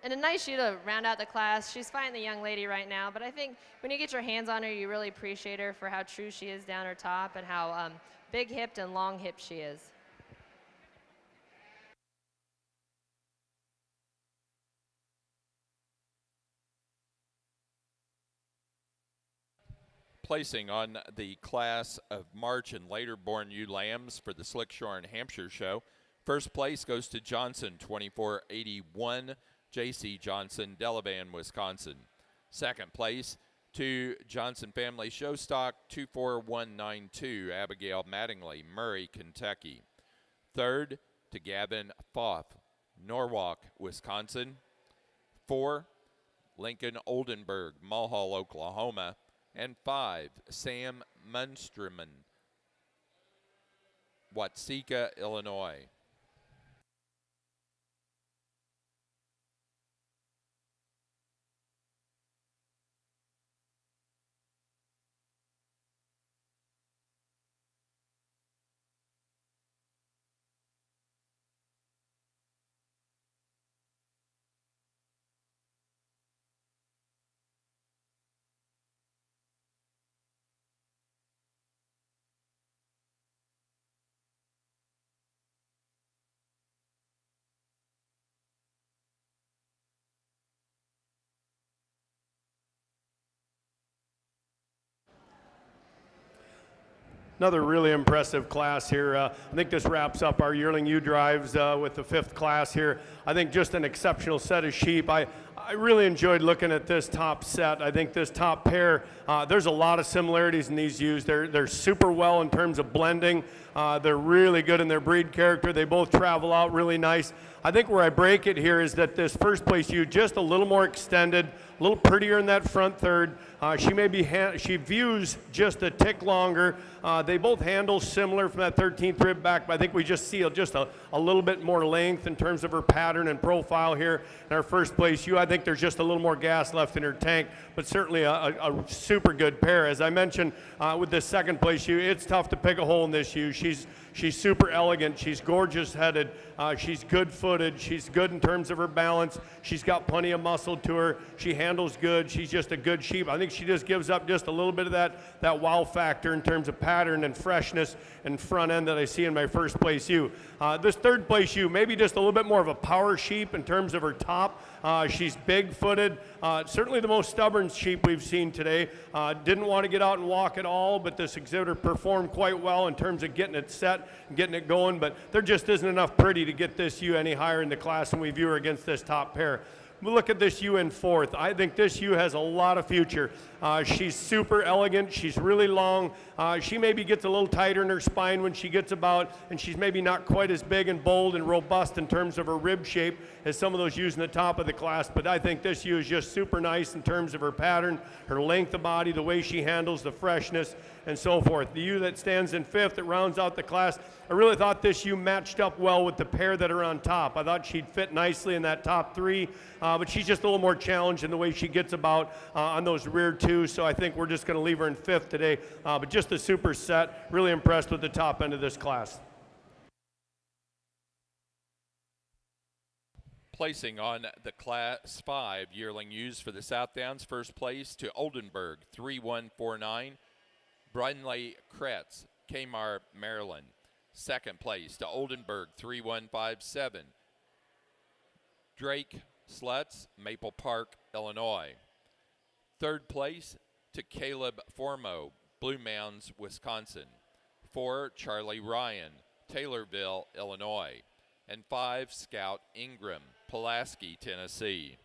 Speaker 2: And a nice shoe to round out the class. She's fighting the young lady right now, but I think when you get your hands on her, you really appreciate her for how true she is down her top and how big-hipped and long-hipped she is.
Speaker 1: Placing on the class of March and later born ewe lambs for the Slickshore and Hampshire show. First place goes to Johnson, 2481. J.C. Johnson, Delavan, Wisconsin. Second place to Johnson Family Showstock, 24192, Abigail Mattingly, Murray, Kentucky. Third to Gavin Foff, Norwalk, Wisconsin. 4, Lincoln Oldenburg, Mulhall, Oklahoma. And 5, Sam Munsterman, Watseka, Illinois.
Speaker 4: Another really impressive class here. I think this wraps up our yearling ewe drives with the 5th class here. I think just an exceptional set of sheep. I really enjoyed looking at this top set. I think this top pair, there's a lot of similarities in these ewes. They're super well in terms of blending. They're really good in their breed character. They both travel out really nice. I think where I break it here is that this first place ewe just a little more extended, a little prettier in that front third. She views just a tick longer. They both handle similar from that 13th rib back, but I think we just see just a little bit more length in terms of her pattern and profile here in our first place ewe. I think there's just a little more gas left in her tank, but certainly a super good pair. As I mentioned with this second place ewe, it's tough to pick a hole in this ewe. She's super elegant. She's gorgeous headed. She's good footed. She's good in terms of her balance. She's got plenty of muscle to her. She handles good. She's just a good sheep. I think she just gives up just a little bit of that wow factor in terms of pattern and freshness and front end that I see in my first place ewe. This third place ewe, maybe just a little bit more of a power sheep in terms of her top. She's big footed. Certainly the most stubborn sheep we've seen today. Didn't want to get out and walk at all, but this exhibitor performed quite well in terms of getting it set and getting it going, but there just isn't enough pretty to get this ewe any higher in the class when we view her against this top pair. We look at this ewe in 4th. I think this ewe has a lot of future. She's super elegant. She's really long. She maybe gets a little tighter in her spine when she gets about, and she's maybe not quite as big and bold and robust in terms of her rib shape as some of those ewes in the top of the class, but I think this ewe is just super nice in terms of her pattern, her length of body, the way she handles, the freshness, and so forth. The ewe that stands in fifth, that rounds out the class, I really thought this ewe matched up well with the pair that are on top. I thought she'd fit nicely in that top three, but she's just a little more challenged in the way she gets about on those rear two, so I think we're just going to leave her in fifth today. But just a super set, really impressed with the top end of this class.
Speaker 1: Placing on the Class 5 yearling ewes for the Southdowns, first place to Oldenburg, 3149. Brunley Kretz, Kmart, Maryland. Second place to Oldenburg, 3157. Drake Slutz, Maple Park, Illinois. Third place to Caleb Formo, Blue Mounds, Wisconsin. 4, Charlie Ryan, Taylorville, Illinois. And 5, Scout Ingram, Pulaski, Tennessee.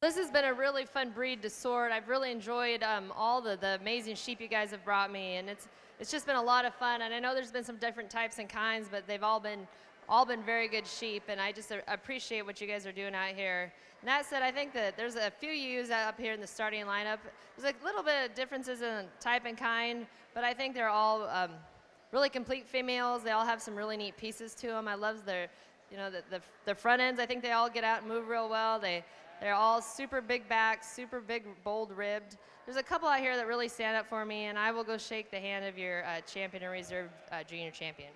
Speaker 2: This has been a really fun breed to sort. I've really enjoyed all the amazing sheep you guys have brought me, and it's just been a lot of fun. And I know there's been some different types and kinds, but they've all been very good sheep, and I just appreciate what you guys are doing out here. And that said, I think that there's a few ewes up here in the starting lineup. There's a little bit of differences in type and kind, but I think they're all really complete females. They all have some really neat pieces to them. I love their, the front ends. I think they all get out and move real well. They're all super big backs, super big, bold ribbed. There's a couple out here that really stand up for me, and I will go shake the hand of your champion and reserve junior champion.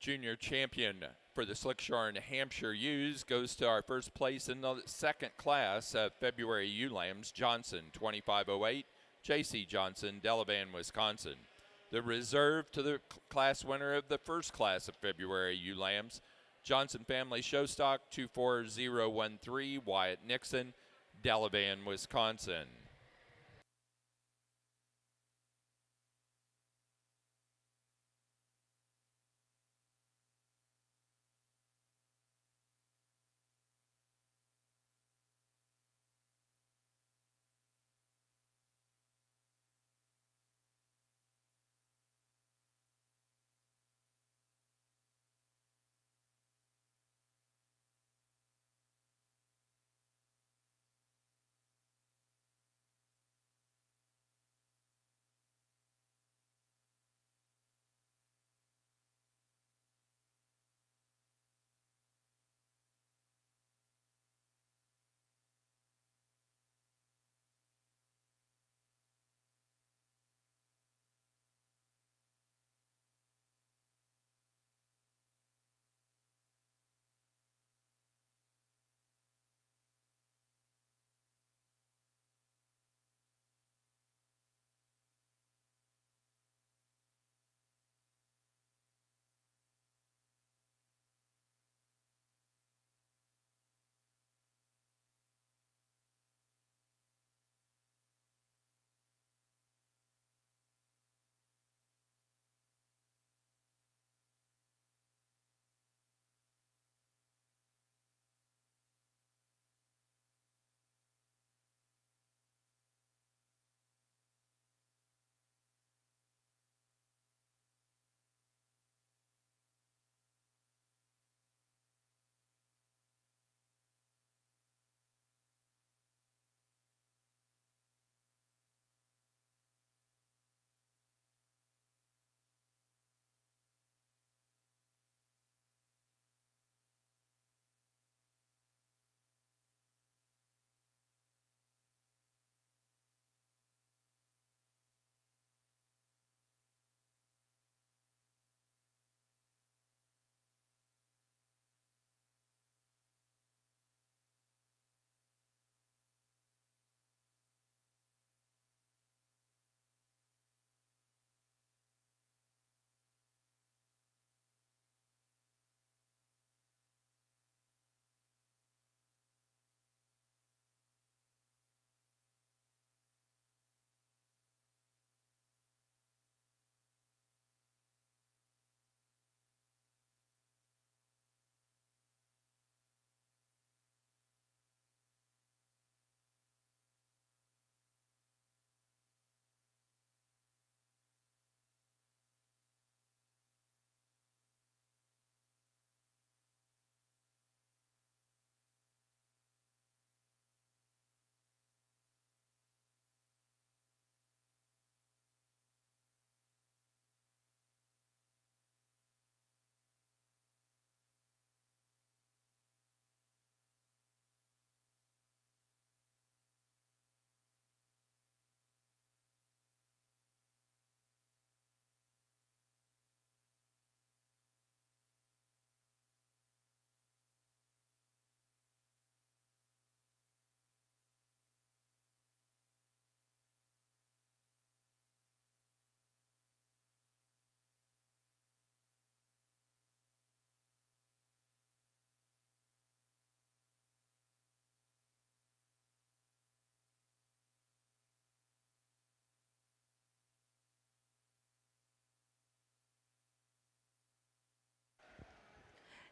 Speaker 1: Junior champion for the Slickshore Hampshire ewes goes to our first place in the second class of February ewe lambs, Johnson, 2508, J.C. Johnson, Delavan, Wisconsin. The reserve to the class winner of the first class of February ewe lambs, Johnson Family Showstock, 24013, Wyatt Nixon, Delavan, Wisconsin.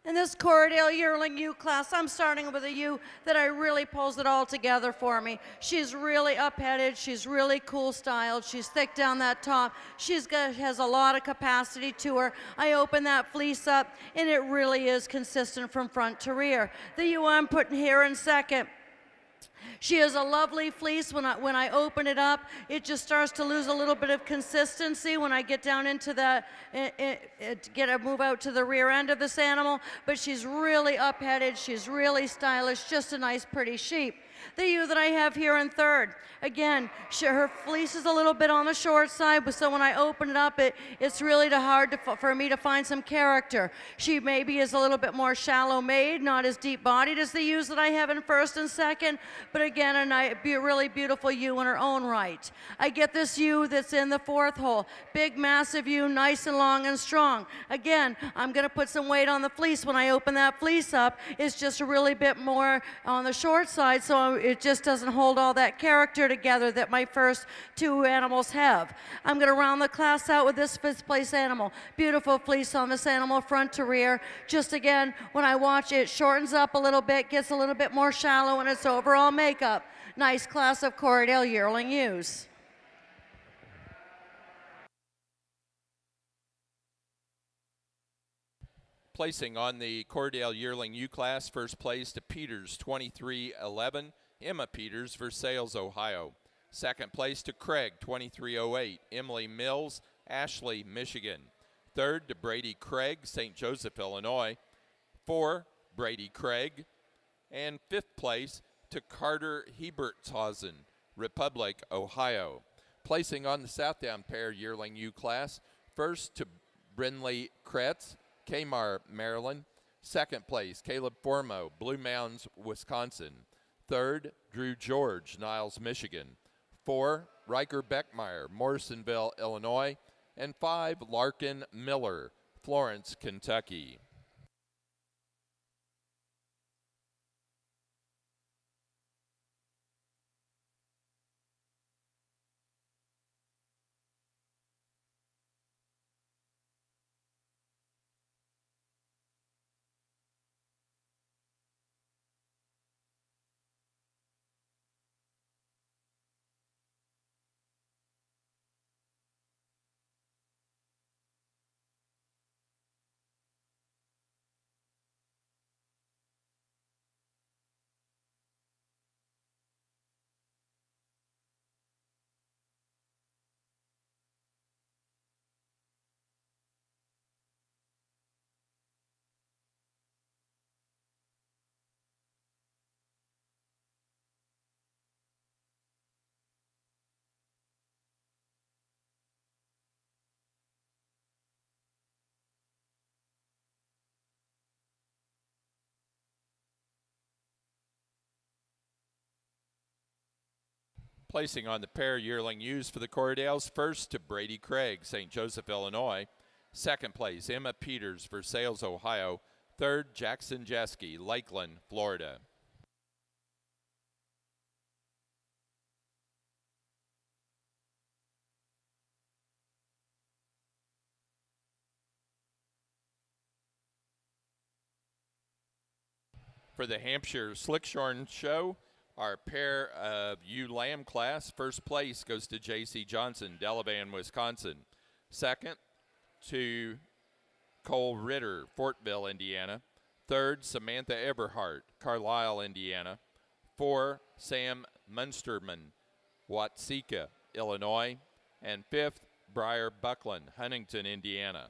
Speaker 3: In this Corriedale Yearling ewe class, I'm starting with a ewe that I really pulls it all together for me. She's really up-headed, she's really cool styled, she's thick down that top, has a lot of capacity to her. I open that fleece up and it really is consistent from front to rear. The ewe I'm putting here in second, she has a lovely fleece. When I open it up, it just starts to lose a little bit of consistency when I get down into the, move out to the rear end of this animal, but she's really up-headed, she's really stylish, just a nice pretty sheep. The ewe that I have here in third, again, her fleece is a little bit on the short side, but so when I open it up, it's really hard for me to find some character. She maybe is a little bit more shallow made, not as deep bodied as the ewes that I have in first and second, but again, a really beautiful ewe in her own right. I get this ewe that's in the fourth hole, big, massive ewe, nice and long and strong. Again, I'm gonna put some weight on the fleece. When I open that fleece up, it's just a really bit more on the short side, so it just doesn't hold all that character together that my first two animals have. I'm going to round the class out with this fifth place animal. Beautiful fleece on this animal, front to rear. Just again, when I watch it, shortens up a little bit, gets a little bit more shallow in its overall makeup. Nice class of Corriedale yearling ewes.
Speaker 1: Placing on the Corriedale Yearling U class, first place to Peters, 2311, Emma Peters, Versailles, Ohio. Second place to Craig, 2308, Emily Mills, Ashley, Michigan. Third to Brady Craig, St. Joseph, Illinois. 4, Brady Craig. And fifth place to Carter Hebertshausen, Republic, Ohio. Placing on the Southdown pair Yearling U class, first to Brinley Kretz, Kmart, Maryland. Second place, Caleb Formo, Blue Mounds, Wisconsin. Third, Drew George, Niles, Michigan. 4, Riker Beckmeyer, Morrisonville, Illinois. And 5, Larkin Miller, Florence, Kentucky. Placing on the pair Yearling ewes for the Corriedales, first to Brady Craig, St. Joseph, Illinois. Second place, Emma Peters, Versailles, Ohio. Third, Jackson Jeske, Lakeland, Florida. For the Hampshire Slickshorn Show, our pair of ewe lamb class, first place goes to J.C. Johnson, Delavan, Wisconsin. Second to Cole Ritter, Fortville, Indiana. Third, Samantha Eberhardt, Carlisle, Indiana. 4, Sam Munsterman, Watseka, Illinois. And fifth, Briar Buckland, Huntington, Indiana.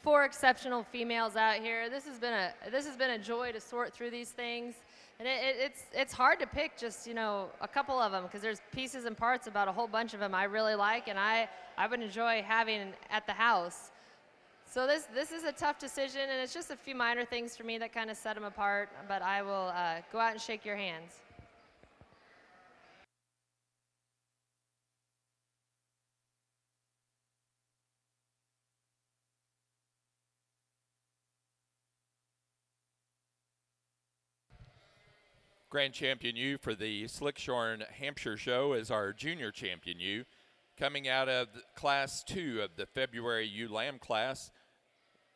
Speaker 2: 4 exceptional females out here. This has been a joy to sort through these things, and it's hard to pick just a couple of them because there's pieces and parts about a whole bunch of them I really like, and I would enjoy having at the house. So this is a tough decision, and it's just a few minor things for me that kind of set them apart. But I will go out and shake your hands.
Speaker 1: Grand Champion ewe for the Slickshorn Hampshire Show is our junior champion ewe. Coming out of Class 2 of the February ewe lamb class,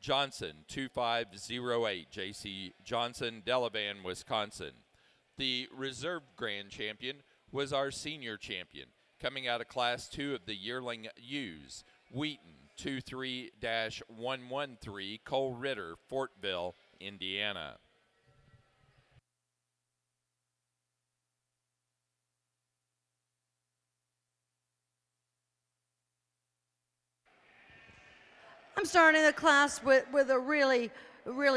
Speaker 1: Johnson, 2508, J.C. Johnson, Delavan, Wisconsin. The reserve grand champion was our senior champion. Coming out of Class 2 of the yearling ewes, Wheaton, 23-113, Cole Ritter, Fortville, Indiana.
Speaker 3: I'm starting the class with a really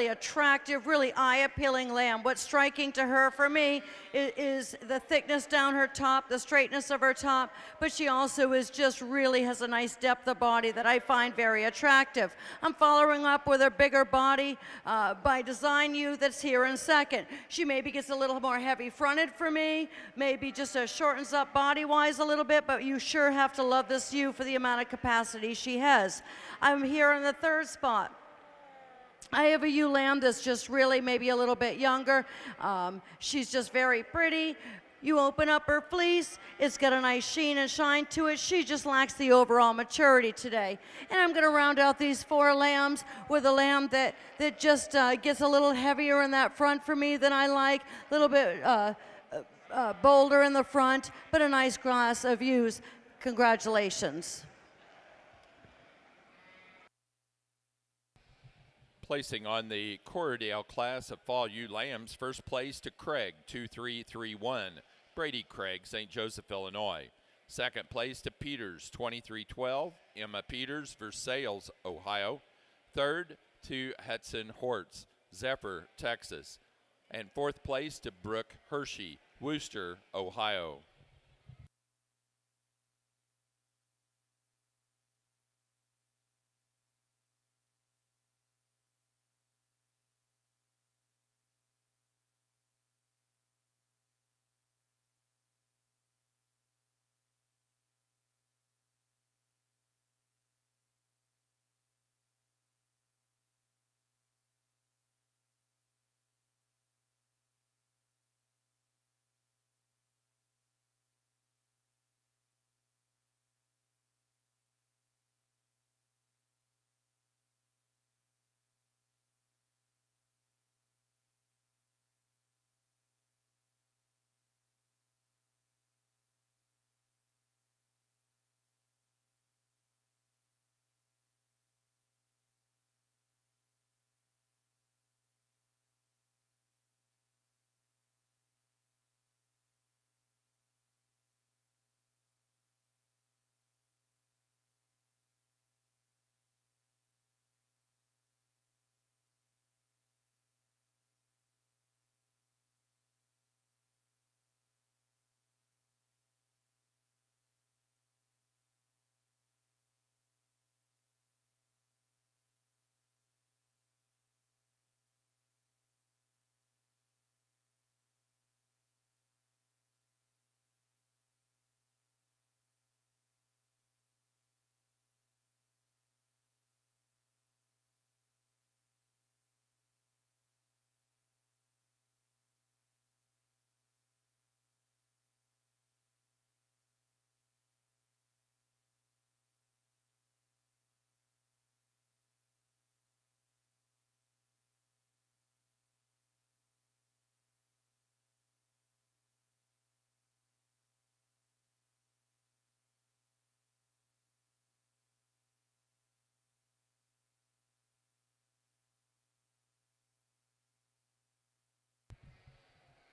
Speaker 3: attractive, really eye-appealing lamb. What's striking to her, for me, is the thickness down her top, the straightness of her top, but she also has a nice depth of body that I find very attractive. I'm following up with her bigger body by Design ewe that's here in second. She maybe gets a little more heavy-fronted for me, maybe just shortens up body-wise a little bit, but you sure have to love this ewe for the amount of capacity she has. I'm here in the third spot. I have a ewe lamb that's just really maybe a little bit younger. She's just very pretty. You open up her fleece, it's got a nice sheen and shine to it. She just lacks the overall maturity today. And I'm going to round out these 4 lambs with a lamb that just gets a little heavier in that front for me than I like, a little bit bolder in the front, but a nice class of ewes. Congratulations.
Speaker 1: Placing on the Corriedale class of fall ewe lambs, first place to Craig, 2331, Brady Craig, St. Joseph, Illinois. Second place to Peters, 2312, Emma Peters, Versailles, Ohio. Third to Hudson Hortz, Zephyr, Texas. And fourth place to Brooke Hershey, Wooster, Ohio.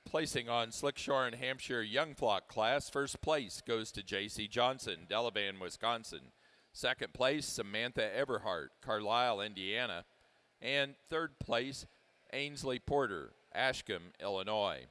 Speaker 1: Placing on Slickshorn Hampshire Young Flock class, first place goes to J.C. Johnson, Delavan, Wisconsin. Second place, Samantha Everhart, Carlisle, Indiana. And third place, Ainsley Porter, Ashcombe, Illinois.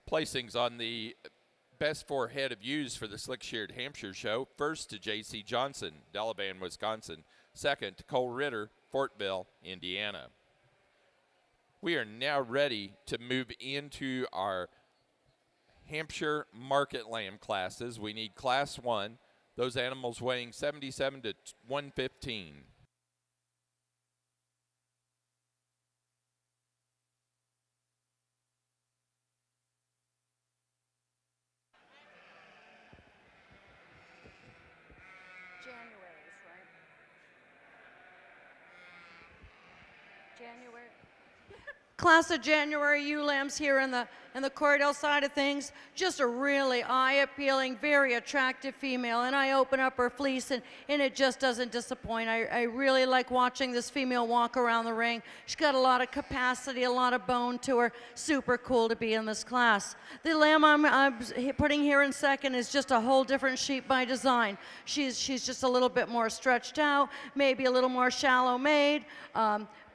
Speaker 1: Placings on the best four head of ewes for the slick-sheared Hampshire show. First to J.C. Johnson, Delavan, Wisconsin. Second to Cole Ritter, Fortville, Indiana. We are now ready to move into our Hampshire market lamb classes. We need class 1, those animals weighing 77 to 115.
Speaker 3: January. Class of January ewe lambs here in the Cordell side of things. Just a really eye-appealing, very attractive female. And I open up her fleece and it just doesn't disappoint. I really like watching this female walk around the ring. She's got a lot of capacity, a lot of bone to her. Super cool to be in this class. The lamb I'm putting here in second is just a whole different sheep by design. She's just a little bit more stretched out, maybe a little more shallow made.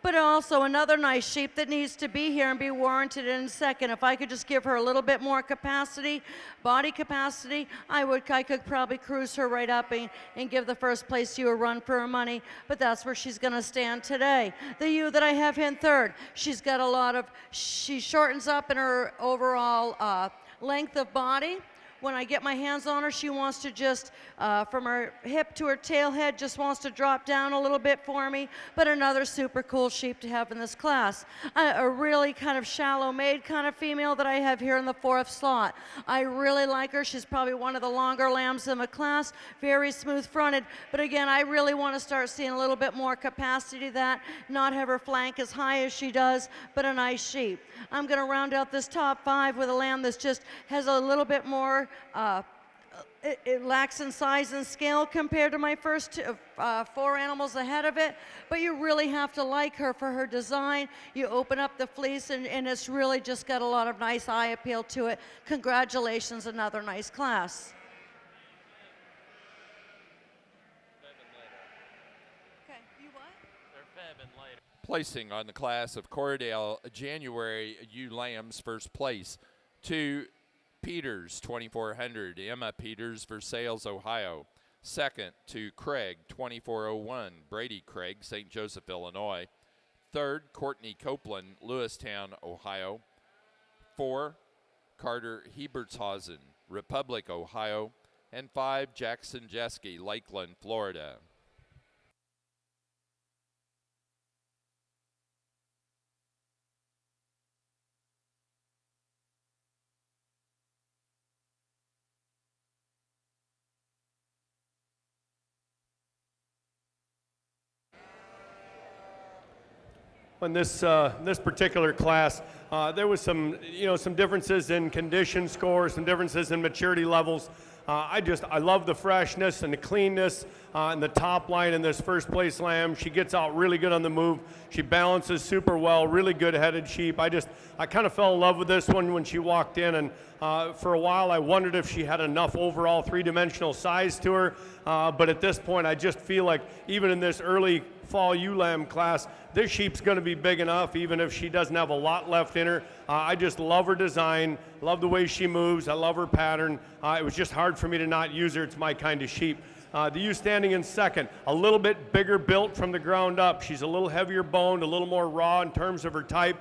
Speaker 3: But also another nice sheep that needs to be here and be warranted in a second. If I could just give her a little bit more capacity, body capacity, I could probably cruise her right up and give the first place ewe a run for her money. But that's where she's going to stand today. The ewe that I have in third, she's got a lot of, she shortens up in her overall length of body. When I get my hands on her, she wants to just, from her hip to her tail head, just wants to drop down a little bit for me. But another super cool sheep to have in this class. A really kind of shallow made kind of female that I have here in the fourth slot. I really like her. She's probably one of the longer lambs in the class, very smooth fronted. But again, I really want to start seeing a little bit more capacity to that, not have her flank as high as she does, but a nice sheep. I'm going to round out this top 5 with a lamb that just has a little bit more it lacks in size and scale compared to my first 4 animals ahead of it, but you really have to like her for her design. You open up the fleece and it's really just got a lot of nice eye appeal to it. Congratulations, another nice class.
Speaker 5: Okay, you what? They're febbing later.
Speaker 1: Placing on the class of Cordell January ewe lambs, first place to Peters, 2400, Emma Peters, Versailles, Ohio. Second to Craig, 2401, Brady Craig, St. Joseph, Illinois. Third, Courtney Copeland, Lewistown, Ohio. 4, Carter Hebertshausen, Republic, Ohio. And 5, Jackson Jeske, Lakeland, Florida.
Speaker 4: In this particular class, there was some differences in condition scores, some differences in maturity levels. I love the freshness and the cleanness and the top line in this first place lamb. She gets out really good on the move. She balances super well, really good headed sheep. I kind of fell in love with this one when she walked in, and for a while I wondered if she had enough overall three-dimensional size to her, but at this point I just feel like even in this early fall ewe lamb class, this sheep's going to be big enough even if she doesn't have a lot left in her. I just love her design, love the way she moves, I love her pattern. It was just hard for me to not use her. It's my kind of sheep. The ewe standing in second, a little bit bigger built from the ground up. She's a little heavier boned, a little more raw in terms of her type.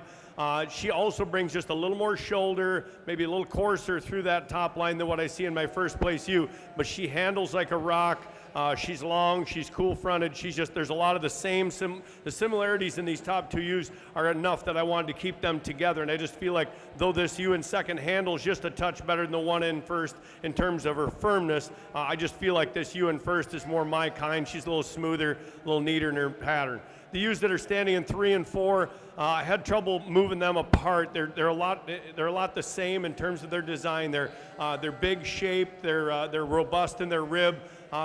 Speaker 4: She also brings just a little more shoulder, maybe a little coarser through that top line than what I see in my first place ewe, but she handles like a rock. She's long, she's cool-fronted, there's a lot of the similarities in these top two ewes are enough that I wanted to keep them together, and I just feel like though this ewe in second handles just a touch better than the one in first in terms of her firmness, I just feel like this ewe in first is more my kind. She's a little smoother, a little neater in her pattern. The ewes that are standing in 3 and 4, I had trouble moving them apart. They're a lot the same in terms of their design. They're big shaped. They're robust in their rib.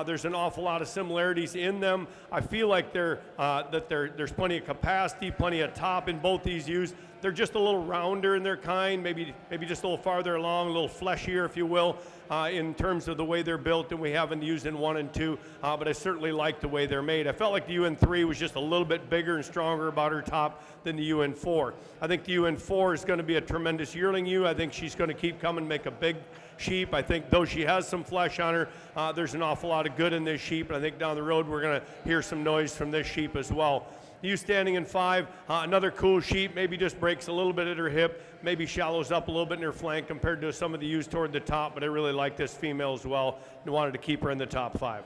Speaker 4: There's an awful lot of similarities in them. I feel like there's plenty of capacity, plenty of top in both these ewes. They're just a little rounder in their kind, maybe just a little farther along, a little fleshier, if you will, in terms of the way they're built than we have in the ewes in 1 and 2. But I certainly like the way they're made. I felt like the ewe in 3 was just a little bit bigger and stronger about her top than the ewe in 4. I think the ewe in 4 is going to be a tremendous yearling ewe. I think she's going to keep coming, make a big sheep. I think though she has some flesh on her, there's an awful lot of good in this sheep, and I think down the road we're going to hear some noise from this sheep as well. Ewe standing in 5, another cool sheep, maybe just breaks a little bit at her hip, maybe shallows up a little bit in her flank compared to some of the ewes toward the top, but I really like this female as well and wanted to keep her in the top 5.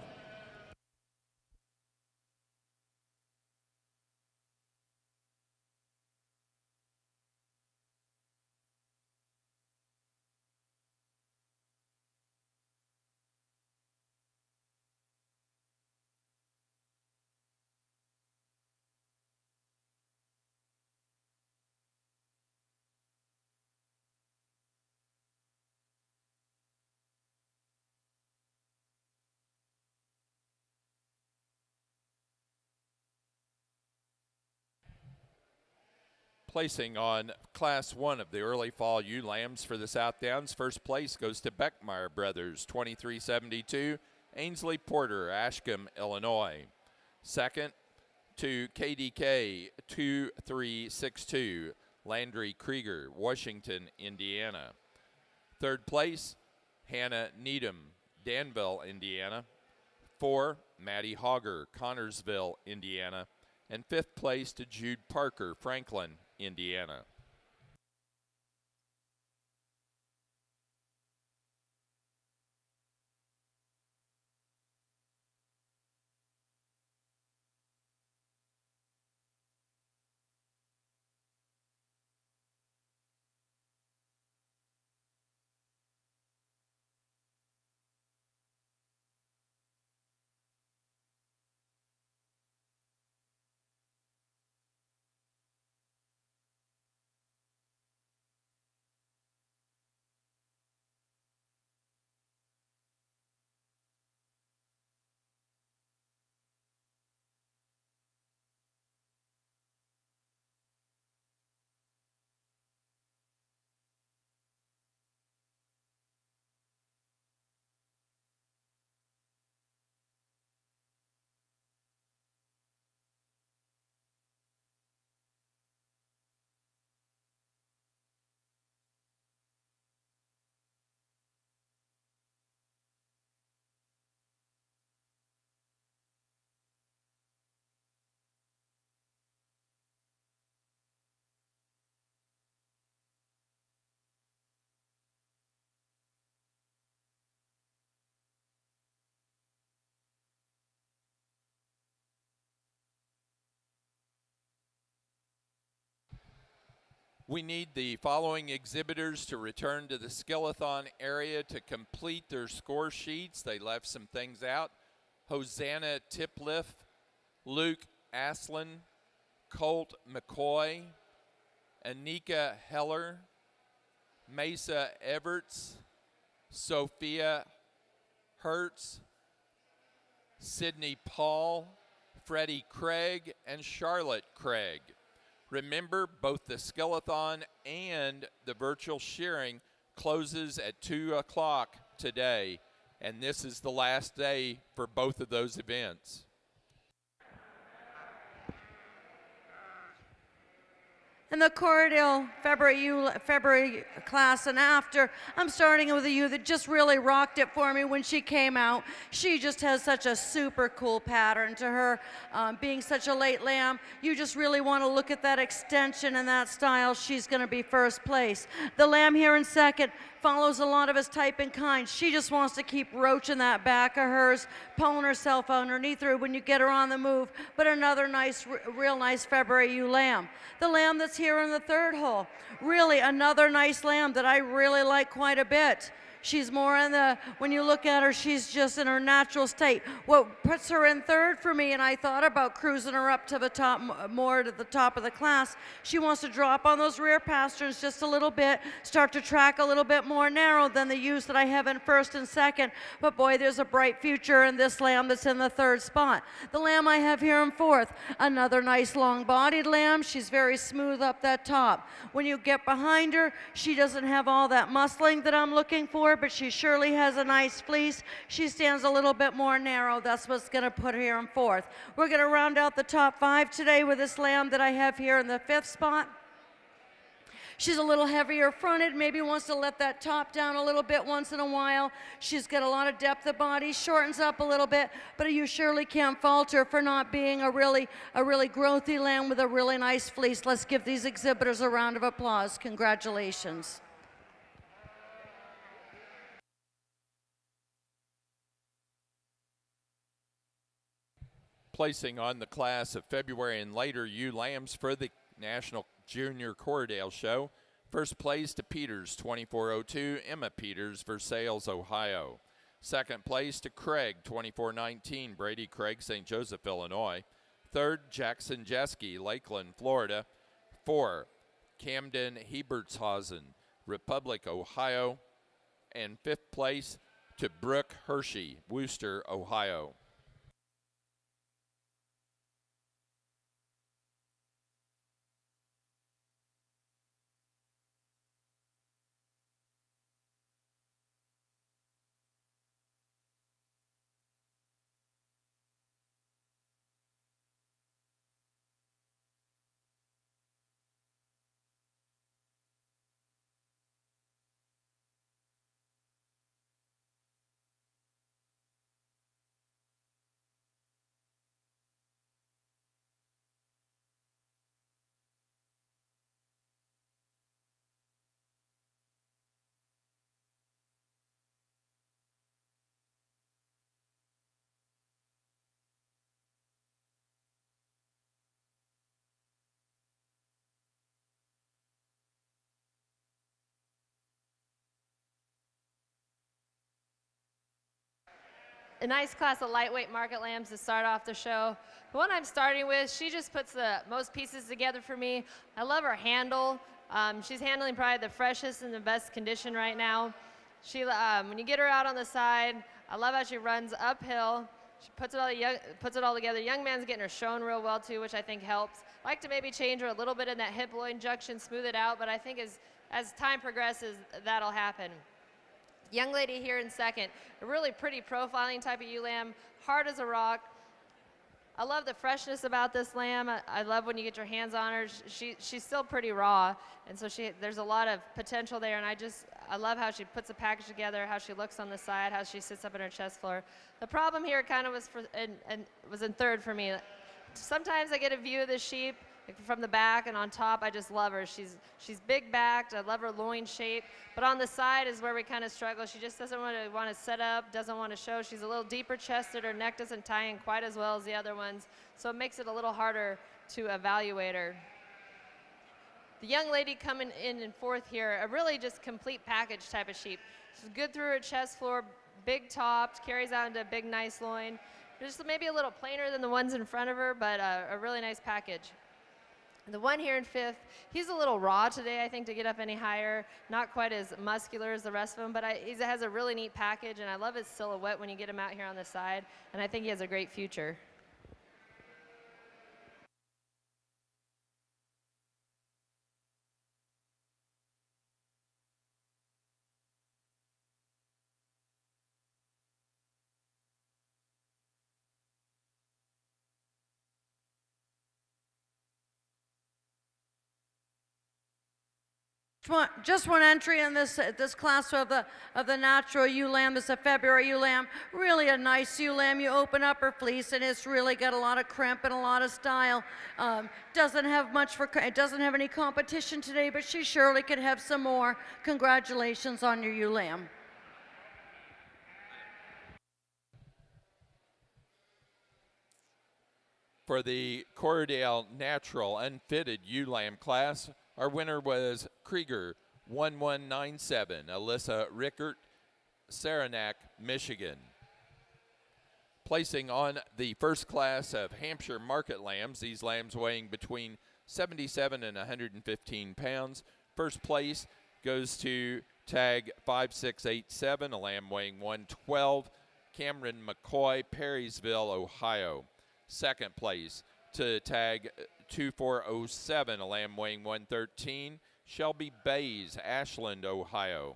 Speaker 1: Placing on Class 1 of the early fall ewe lambs for the Southdowns. First place goes to Beckmeyer Brothers, 2372, Ainsley Porter, Ashcombe, Illinois. Second to KDK, 2362, Landry Krieger, Washington, Indiana. Third place, Hannah Needham, Danville, Indiana. 4, Maddie Hogger, Connorsville, Indiana. And fifth place to Jude Parker, Franklin, Indiana. We need the following exhibitors to return to the Skillathon area to complete their score sheets. They left some things out. Hosanna Tipliff, Luke Aslin, Colt McCoy, Anika Heller, Mesa Everts, Sophia Hertz, Sydney Paul, Freddie Craig, and Charlotte Craig. Remember, both the skeleton and the virtual shearing closes at 2 o'clock today, and this is the last day for both of those events.
Speaker 3: In the Corriedale February class and after, I'm starting with a ewe that just really rocked it for me when she came out. She just has such a super cool pattern to her. Being such a late lamb, you just really want to look at that extension and that style. She's going to be first place. The lamb here in second follows a lot of his type and kind. She just wants to keep roaching that back of hers, pulling herself underneath her when you get her on the move. But another nice, real nice February ewe lamb. The lamb that's here in the third hole, really another nice lamb that I really like quite a bit. She's more in the, when you look at her, she's just in her natural state. What puts her in third for me, and I thought about cruising her up to the top, more to the top of the class, she wants to drop on those rear pasterns just a little bit, start to track a little bit more narrow than the ewes that I have in first and second. But boy, there's a bright future in this lamb that's in the third spot. The lamb I have here in fourth, another nice long-bodied lamb. She's very smooth up that top. When you get behind her, she doesn't have all that muscling that I'm looking for, but she surely has a nice fleece. She stands a little bit more narrow. That's what's going to put her here in fourth. We're going to round out the top five today with this lamb that I have here in the fifth spot. She's a little heavier fronted, maybe wants to let that top down a little bit once in a while. She's got a lot of depth of body, shortens up a little bit, but you surely can't fault her for not being a really growthy lamb with a really nice fleece. Let's give these exhibitors a round of applause. Congratulations.
Speaker 1: Placing on the class of February and later ewe lambs for the National Junior Corriedale Show. First place to Peters, 2402, Emma Peters, Versailles, Ohio. Second place to Craig, 2419, Brady Craig, St. Joseph, Illinois. Third, Jackson Jeske, Lakeland, Florida. 4, Camden Hebertshausen, Republic, Ohio. And fifth place to Brooke Hershey, Wooster, Ohio.
Speaker 2: A nice class of lightweight market lambs to start off the show. The one I'm starting with, she just puts the most pieces together for me. I love her handle. She's handling probably the freshest and the best condition right now. She, when you get her out on the side, I love how she runs uphill. She puts it all together. Young man's getting her shown real well too, which I think helps. I like to maybe change her a little bit in that hip-loin junction, smooth it out, but I think as time progresses, that'll happen. Young lady here in second, a really pretty profiling type of ewe lamb, hard as a rock. I love the freshness about this lamb. I love when you get your hands on her. She's still pretty raw, and so there's a lot of potential there, and I love how she puts a package together, how she looks on the side, how she sits up in her chest floor. The problem here kind of was in third for me. Sometimes I get a view of the sheep from the back, and on top, I just love her. She's big backed. I love her loin shape. But on the side is where we kind of struggle. She just doesn't want to set up, doesn't want to show. She's a little deeper chested. Her neck doesn't tie in quite as well as the other ones. So it makes it a little harder to evaluate her. The young lady coming in fourth here, a really just complete package type of sheep. She's good through her chest floor, big topped, carries out into a big, nice loin. Just maybe a little plainer than the ones in front of her, but a really nice package. The one here in fifth, he's a little raw today, I think, to get up any higher. Not quite as muscular as the rest of them, but he has a really neat package, and I love his silhouette when you get him out here on the side, and I think he has a great future.
Speaker 3: Just one entry in this class of the natural ewe lamb. This is a February ewe lamb. Really a nice ewe lamb. You open up her fleece and it's really got a lot of crimp and a lot of style. Doesn't have it doesn't have any competition today, but she surely could have some more. Congratulations on your ewe lamb.
Speaker 1: For the Corriedale Natural Unfitted ewe lamb class, our winner was Krieger 1197, Alyssa Rickert, Saranac, Michigan. Placing on the first class of Hampshire market lambs, these lambs weighing between 77 and 115 pounds. First place goes to tag 5687, a lamb weighing 112, Cameron McCoy, Perrysville, Ohio. Second place to tag 2407, a lamb weighing 113, Shelby Bays, Ashland, Ohio.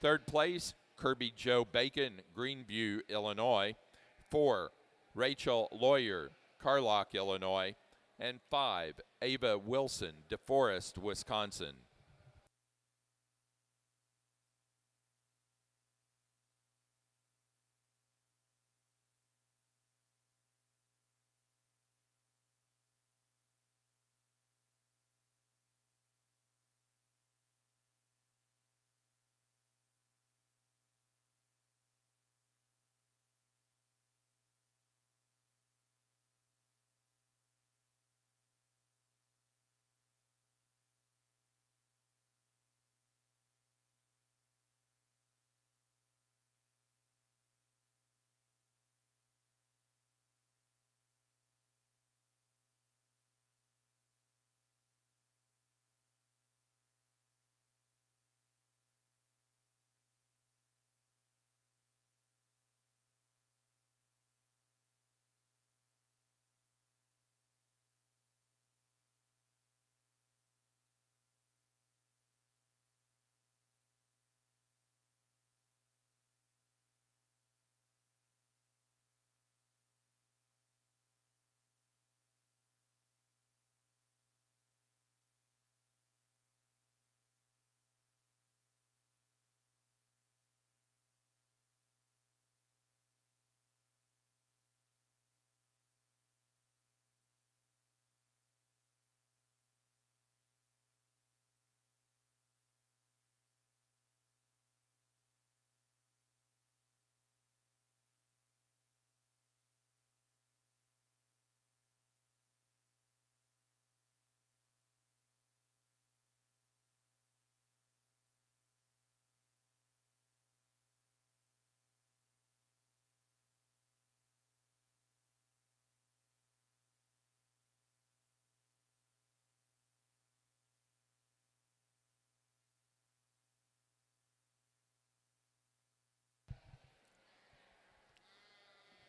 Speaker 1: Third place, Kirby Joe Bacon, Greenview, Illinois. 4, Rachel Lawyer, Carlock, Illinois. And 5, Ava Wilson, DeForest, Wisconsin.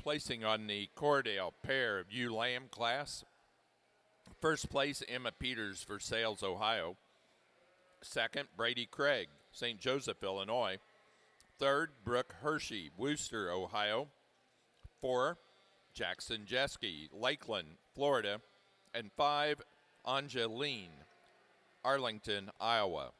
Speaker 1: Placing on the Corriedale pair of ewe lamb class, first place, Emma Peters, Versailles, Ohio. Second, Brady Craig, St. Joseph, Illinois. Third, Brooke Hershey, Wooster, Ohio. 4, Jackson Jeske, Lakeland, Florida. And 5, Angeline, Arlington, Iowa.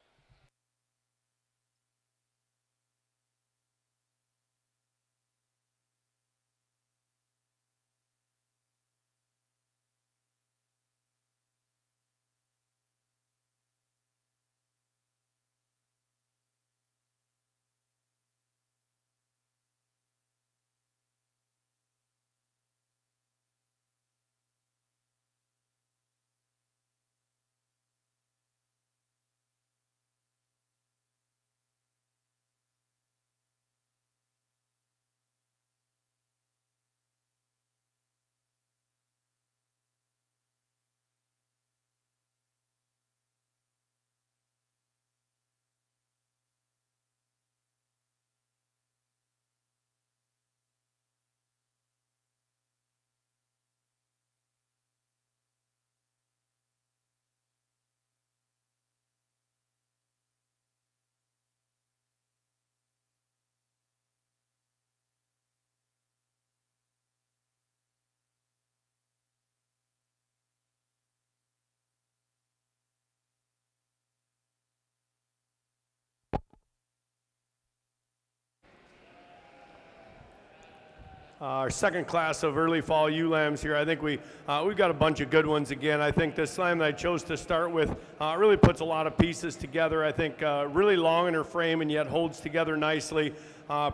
Speaker 4: Our second class of early fall ewe lambs here. I think we've got a bunch of good ones again. I think this lamb that I chose to start with really puts a lot of pieces together. I think really long in her frame and yet holds together nicely.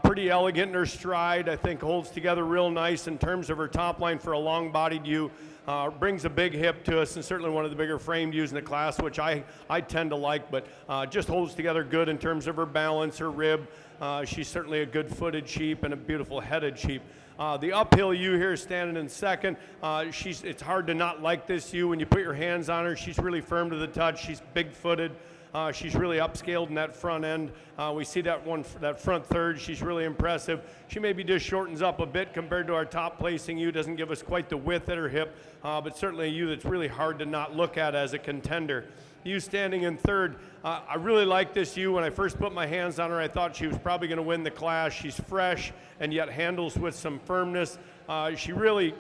Speaker 4: Pretty elegant in her stride. I think holds together real nice in terms of her top line for a long-bodied ewe. Brings a big hip to us and certainly one of the bigger framed ewes in the class, which I tend to like, but just holds together good in terms of her balance, her rib. She's certainly a good-footed sheep and a beautiful headed sheep. The uphill ewe here standing in second. It's hard to not like this ewe when you put your hands on her. She's really firm to the touch. She's big-footed. She's really upscaled in that front end. We see that front third. She's really impressive. She maybe just shortens up a bit compared to our top placing ewe. Doesn't give us quite the width at her hip, but certainly a ewe that's really hard to not look at as a contender. Ewe standing in third. I really like this ewe. When I first put my hands on her, I thought she was probably going to win the class. She's fresh and yet handles with some firmness. She really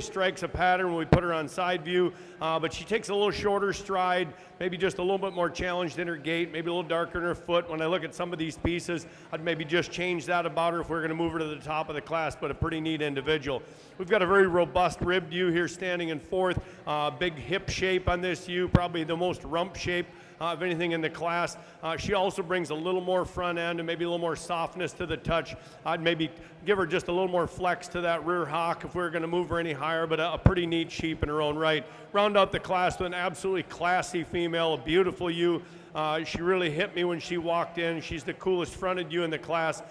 Speaker 4: strikes a pattern when we put her on side view, but she takes a little shorter stride, maybe just a little bit more challenged in her gait, maybe a little darker in her foot. When I look at some of these pieces, I'd maybe just change that about her if we're going to move her to the top of the class, but a pretty neat individual. We've got a very robust ribbed ewe here standing in fourth. Big hip shape on this ewe, probably the most rump shape of anything in the class. She also brings a little more front end and maybe a little more softness to the touch. I'd maybe give her just a little more flex to that rear hock if we were going to move her any higher, but a pretty neat sheep in her own right. Round out the class with an absolutely classy female, a beautiful ewe. She really hit me when she walked in. She's the coolest fronted ewe in the class.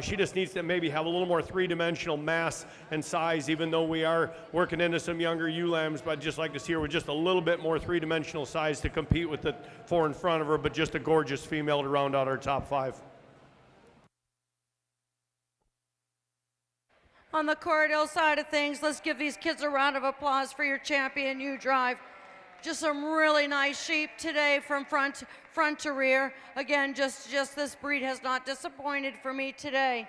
Speaker 4: She just needs to maybe have a little more three-dimensional mass and size, even though we are working into some younger ewe lambs, but I'd just like to see her with just a little bit more three-dimensional size to compete with the four in front of her, but just a gorgeous female to round out our top five.
Speaker 3: On the Corriedale side of things, let's give these kids a round of applause for your champion ewe drive. Just some really nice sheep today from front to rear. Again, just this breed has not disappointed for me today.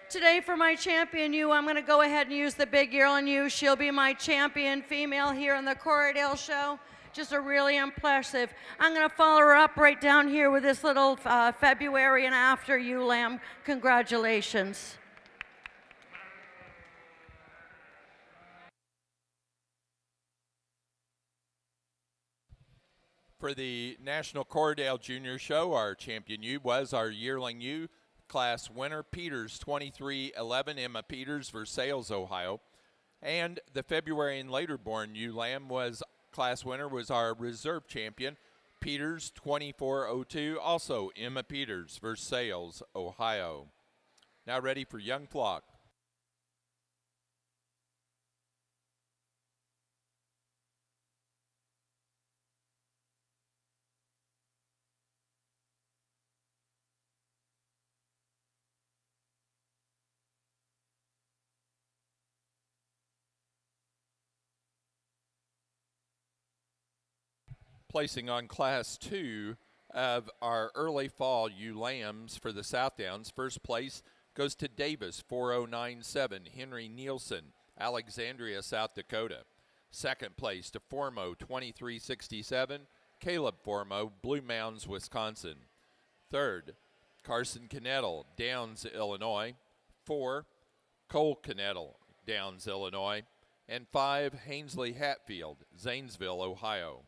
Speaker 3: Today for my champion ewe, I'm going to go ahead and use the big yearling ewe. She'll be my champion female here in the Corriedale show. Just a really impressive. I'm going to follow her up right down here with this little February and after ewe lamb. Congratulations.
Speaker 1: For the National Corriedale Junior Show, our champion ewe was our yearling ewe class winner, Peters 2311, Emma Peters, Versailles, Ohio. And the February and later born ewe lamb class winner was our reserve champion, Peters 2402, also Emma Peters, Versailles, Ohio. Now ready for young flock. Placing on class 2 of our early fall ewe lambs for the Southdowns. First place goes to Davis 4097, Henry Nielsen, Alexandria, South Dakota. Second place to Formo 2367, Caleb Formo, Blue Mounds, Wisconsin. Third, Carson Knettle, Downs, Illinois. 4, Cole Knettle, Downs, Illinois. And 5, Hainsley Hatfield, Zanesville, Ohio.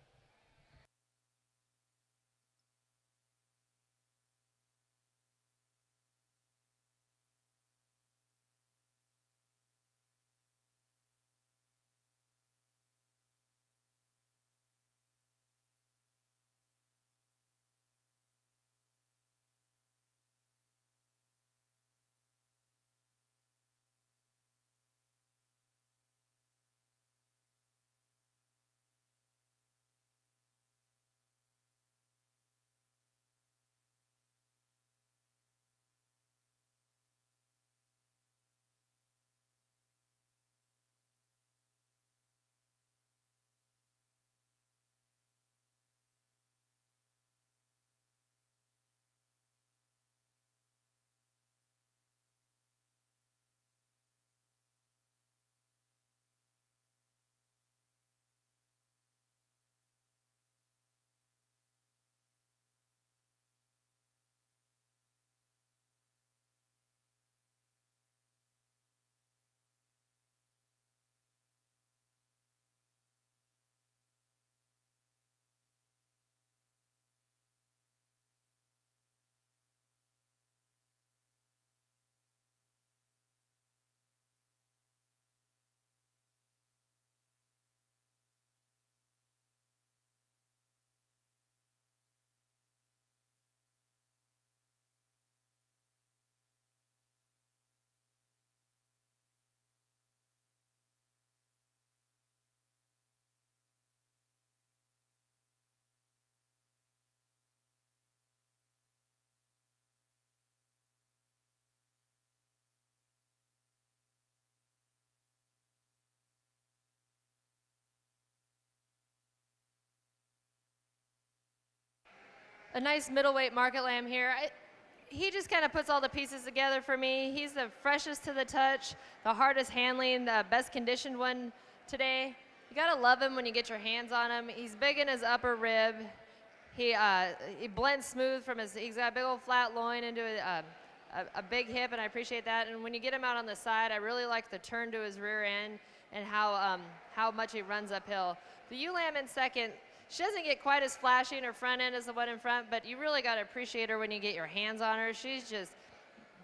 Speaker 2: a nice middleweight market lamb here. He just kind of puts all the pieces together for me. He's the freshest to the touch, the hardest handling, the best conditioned one today. You gotta love him when you get your hands on him. He's big in his upper rib. He blends smooth from he's got a big old flat loin into a big hip, and I appreciate that. And when you get him out on the side, I really like the turn to his rear end and how much he runs uphill. The ewe lamb in second, she doesn't get quite as flashy in her front end as the one in front, but you really got to appreciate her when you get your hands on her. She's just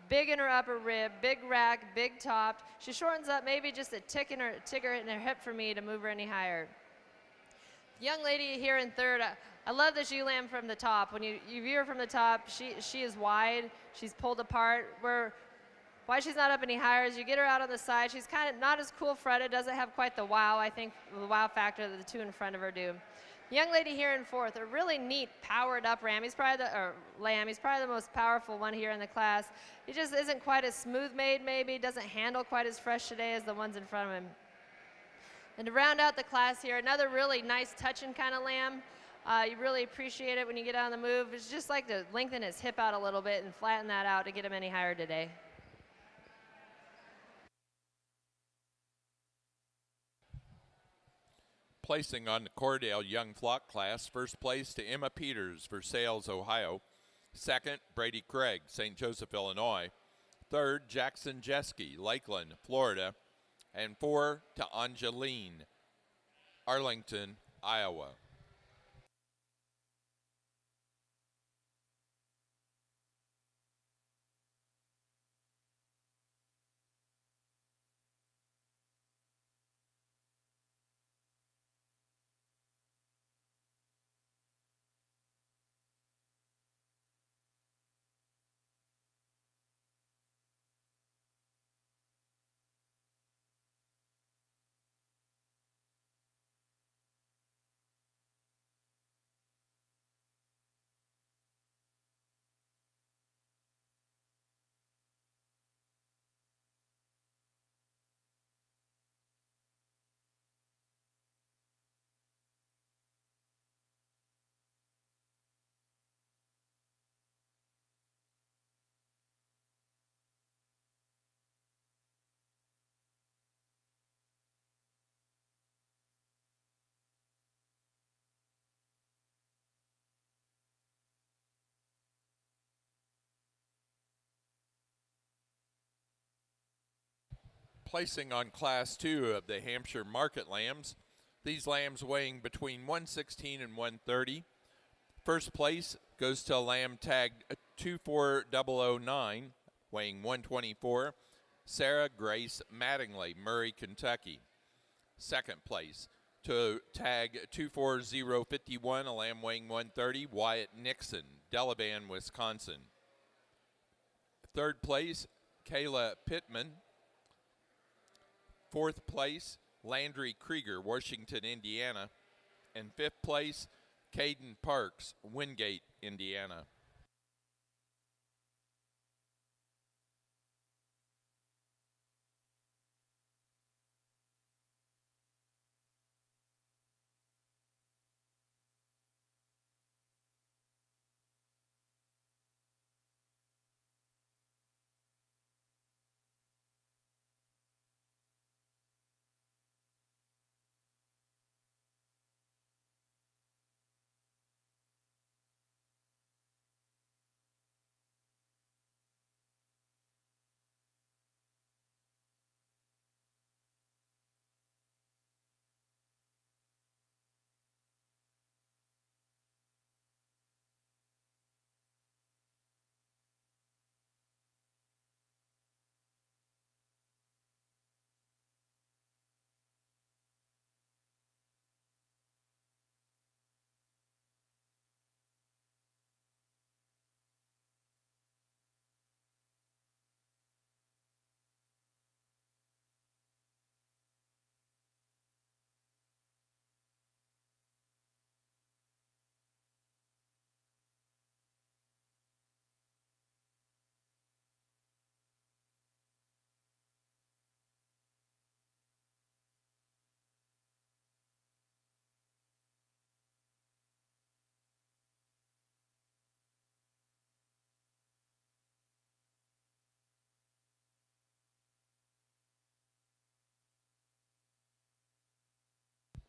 Speaker 2: big in her upper rib, big rack, big topped. She shortens up maybe just a ticker in her hip for me to move her any higher. The young lady here in third, I love this ewe lamb from the top. When you view her from the top, she is wide. She's pulled apart. Why she's not up any higher is you get her out on the side. She's kind of not as cool fronted, doesn't have quite the wow, I think, the wow factor that the two in front of her do. The young lady here in fourth, a really neat powered up ram. He's probably the most powerful one here in the class. He just isn't quite as smooth made maybe, doesn't handle quite as fresh today as the ones in front of him. And to round out the class here, another really nice touching kind of lamb. You really appreciate it when you get on the move. It's just like to lengthen his hip out a little bit and flatten that out to get him any higher today.
Speaker 1: Placing on the Cordell Young Flock class, first place to Emma Peters, Versailles, Ohio. Second, Brady Craig, St. Joseph, Illinois. Third, Jackson Jeske, Lakeland, Florida. And 4 to Angeline, Arlington, Iowa. Placing on class 2 of the Hampshire Market Lambs, these lambs weighing between 116 and 130. First place goes to a lamb tagged 24009, weighing 124, Sarah Grace Mattingly, Murray, Kentucky. Second place to tag 24051, a lamb weighing 130, Wyatt Nixon, Delavan, Wisconsin. Third place, Kayla Pittman. Fourth place, Landry Krieger, Washington, Indiana. And fifth place, Caden Parks, Wingate, Indiana.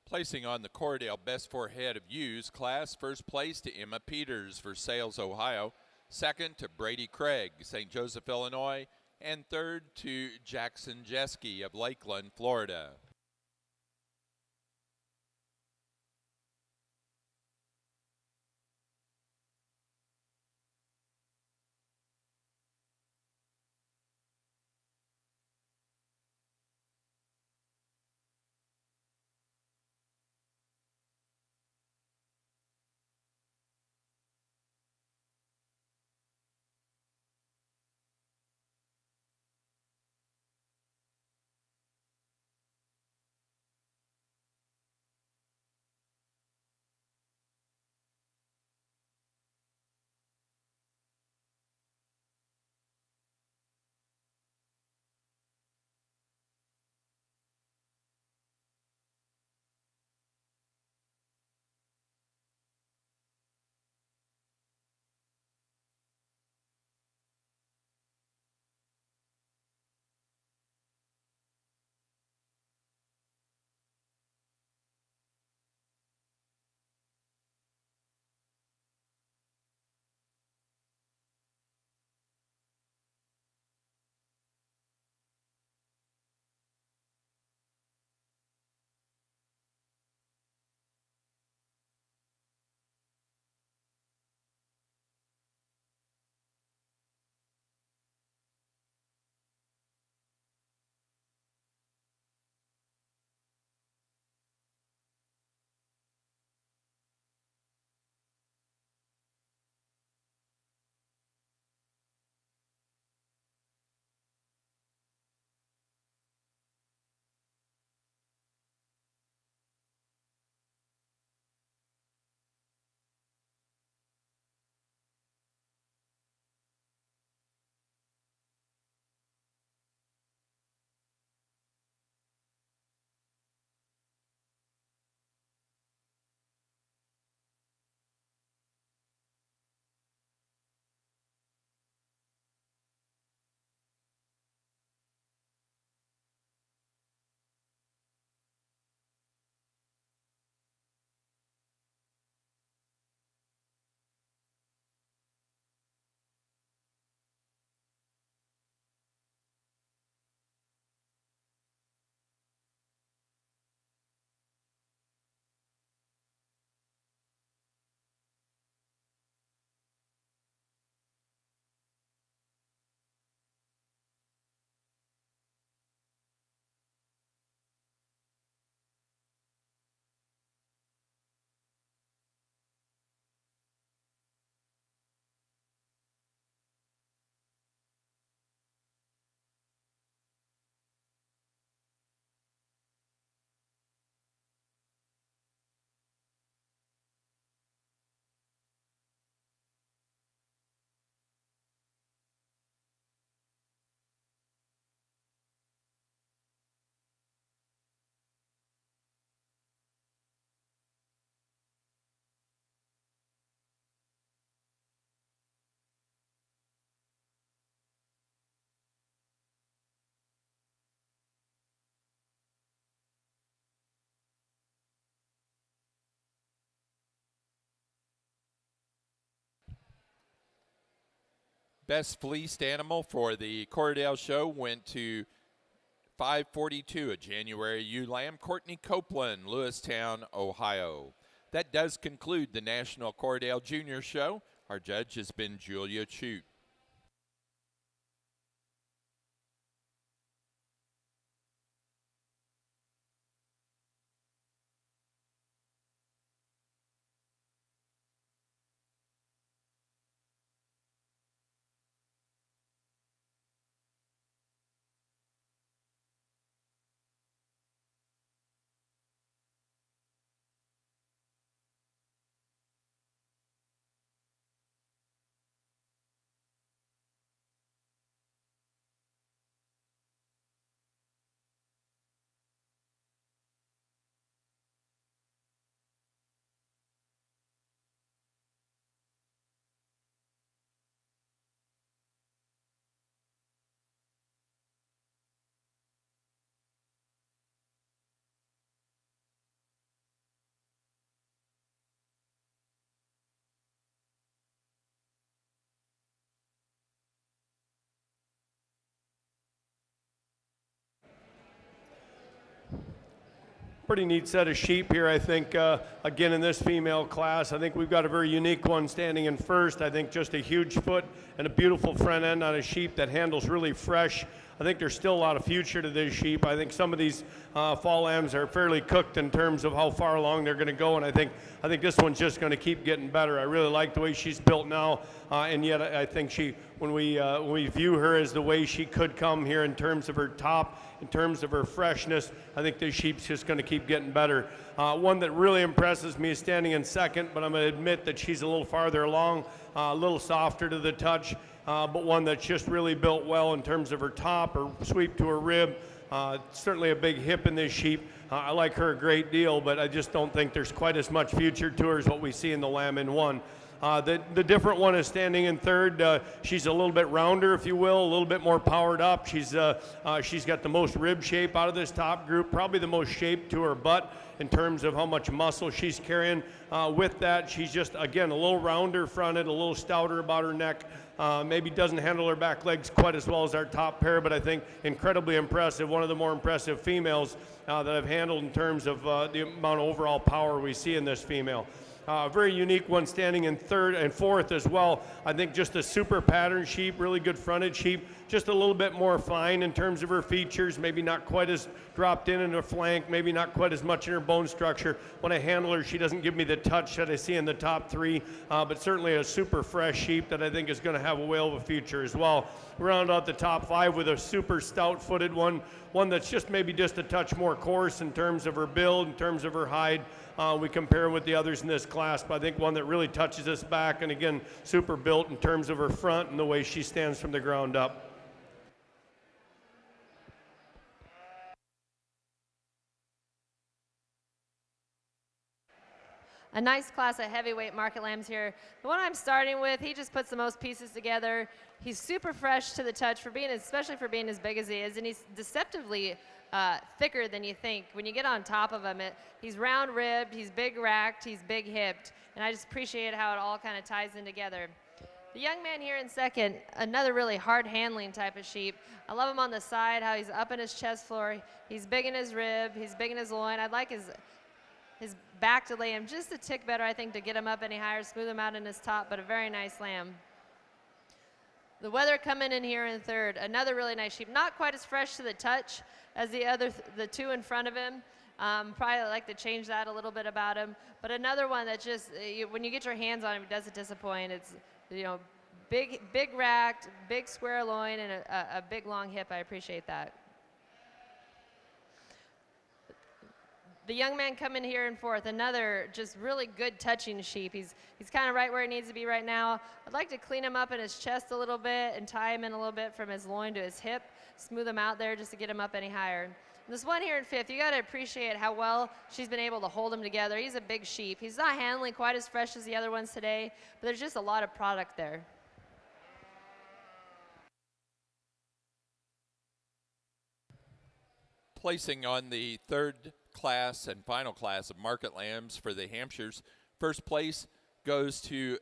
Speaker 1: Placing on the Cordell Best for Head of Ewes class, first place to Emma Peters for Sales, Ohio, second to Brady Craig, St. Joseph, Illinois, and third to Jackson Jeske of Lakeland, Florida. Best fleeced animal for the Cordell Show went to 542, a January ewe lamb, Courtney Copeland, Lewistown, Ohio. That does conclude the National Cordell Junior Show. Our judge has been Julia Chute.
Speaker 4: Pretty neat set of sheep here, I think, again, in this female class. I think we've got a very unique one standing in first. I think just a huge foot and a beautiful front end on a sheep that handles really fresh. I think there's still a lot of future to this sheep. I think some of these fall lambs are fairly cooked in terms of how far along they're going to go, and I think this one's just going to keep getting better. I really like the way she's built now, and yet I think when we view her as the way she could come here in terms of her top, in terms of her freshness, I think this sheep's just going to keep getting better. One that really impresses me is standing in second, but I'm going to admit that she's a little farther along, a little softer to the touch, but one that's just really built well in terms of her top, her sweep to her rib. Certainly a big hip in this sheep. I like her a great deal, but I just don't think there's quite as much future to her as what we see in the Lamb in one. The different one is standing in third. She's a little bit rounder, if you will, a little bit more powered up. She's got the most rib shape out of this top group, probably the most shape to her butt in terms of how much muscle she's carrying. With that, she's just, again, a little rounder fronted, a little stouter about her neck. Maybe doesn't handle her back legs quite as well as our top pair, but I think incredibly impressive. One of the more impressive females that I've handled in terms of the amount of overall power we see in this female. Very unique one standing in third and fourth as well. I think just a super pattern sheep, really good fronted sheep, just a little bit more fine in terms of her features, maybe not quite as dropped in her flank, maybe not quite as much in her bone structure. When I handle her, she doesn't give me the touch that I see in the top three, but certainly a super fresh sheep that I think is going to have a whale of a future as well. Round out the top five with a super stout-footed one that's just maybe just a touch more coarse in terms of her build, in terms of her hide. We compare with the others in this class, but I think one that really touches us back, and again, super built in terms of her front and the way she stands from the ground up.
Speaker 2: A nice class of heavyweight market lambs here. The one I'm starting with, he just puts the most pieces together. He's super fresh to the touch, especially for being as big as he is, and he's deceptively thicker than you think. When you get on top of him, he's round ribbed, he's big racked, he's big hipped, and I just appreciate how it all kind of ties in together. The young man here in second, another really hard handling type of sheep. I love him on the side, how he's up in his chest floor. He's big in his rib, he's big in his loin. I'd like his back to lay him just a tick better, I think, to get him up any higher, smooth him out in his top, but a very nice lamb. The Weather coming in here in third, another really nice sheep. Not quite as fresh to the touch as the two in front of him. Probably like to change that a little bit about him. But another one that just, when you get your hands on him, it doesn't disappoint. It's, big racked, big square loin, and a big long hip. I appreciate that. The young man coming here in fourth, another just really good touching sheep. He's kind of right where he needs to be right now. I'd like to clean him up in his chest a little bit and tie him in a little bit from his loin to his hip, smooth him out there just to get him up any higher. And this one here in fifth, you got to appreciate how well she's been able to hold him together. He's a big sheep. He's not handling quite as fresh as the other ones today, but there's just a lot of product there.
Speaker 1: Placing on the third class and final class of market lambs for the Hampshires. First place goes to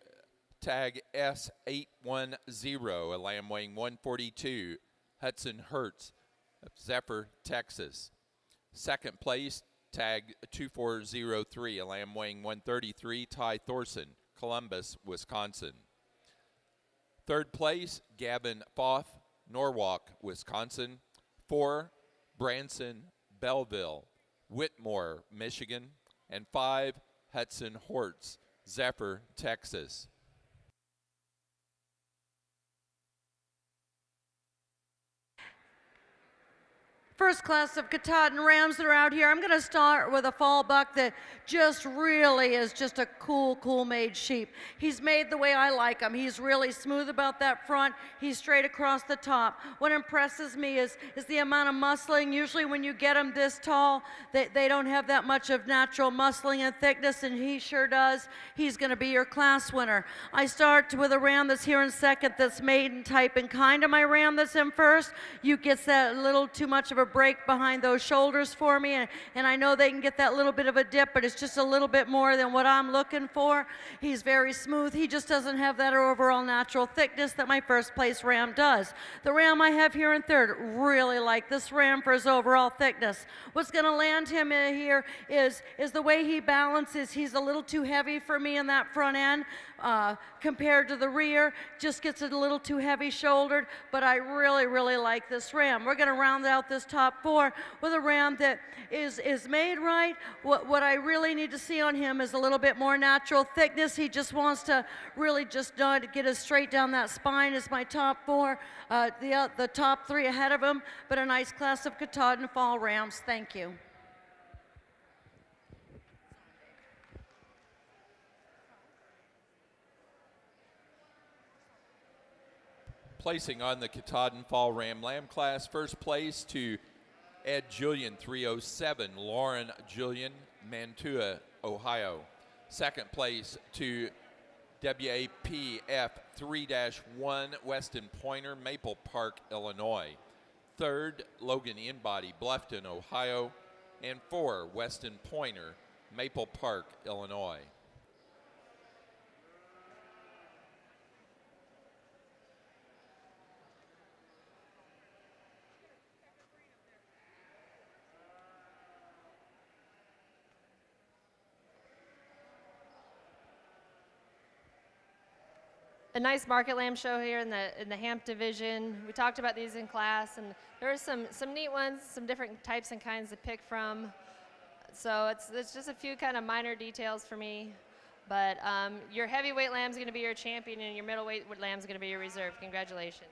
Speaker 1: tag S810, a lamb weighing 142, Hudson Hertz of Zephyr, Texas. Second place, tag 2403, a lamb weighing 133, Ty Thorson, Columbus, Wisconsin. Third place, Gavin Foth, Norwalk, Wisconsin. 4, Branson Belleville, Whitmore, Michigan, and 5, Hudson Hortz, Zephyr, Texas.
Speaker 3: First class of Katahdin Rams that are out here. I'm going to start with a fall buck that just really is just a cool made sheep. He's made the way I like him. He's really smooth about that front. He's straight across the top. What impresses me is the amount of muscling. Usually when you get them this tall, they don't have that much of natural muscling and thickness, and he sure does. He's going to be your class winner. I start with a ram that's here in second that's maiden type, and kind of my ram that's in first. You gets that little too much of a break behind those shoulders for me, and I know they can get that little bit of a dip, but it's just a little bit more than what I'm looking for. He's very smooth. He just doesn't have that overall natural thickness that my first place ram does. The ram I have here in third, really like this ram for his overall thickness. What's going to land him in here is the way he balances. He's a little too heavy for me in that front end compared to the rear. Just gets it a little too heavy shouldered, but I really, really like this ram. We're going to round out this top four with a ram that is made right. What I really need to see on him is a little bit more natural thickness. He just wants to really just not get us straight down that spine as my top four. The top three ahead of him, but a nice class of Katahdin Fall rams. Thank you.
Speaker 1: Placing on the Katahdin Fall Ram Lamb class, first place to Ed Julian 307, Lauren Julian, Mantua, Ohio. Second place to WAPF 3-1, Weston Pointer, Maple Park, Illinois. Third, Logan Inbody, Bluffton, Ohio. And 4, Weston Pointer, Maple Park, Illinois.
Speaker 2: A nice market lamb show here in the Hamp division. We talked about these in class, and there are some neat ones, some different types and kinds to pick from. So it's just a few kind of minor details for me. But your heavyweight lamb is going to be your champion, and your middleweight lamb is going to be your reserve. Congratulations.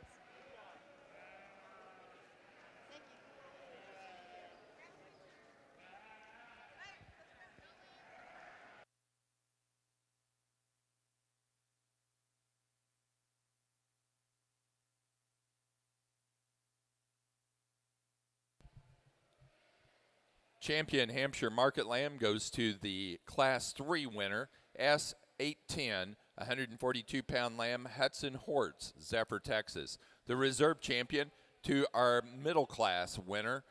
Speaker 1: Champion Hampshire Market Lamb goes to the Class 3 winner, S810, 142-pound lamb, Hudson Hortz, Zephyr, Texas. The reserve champion to our middle class winner,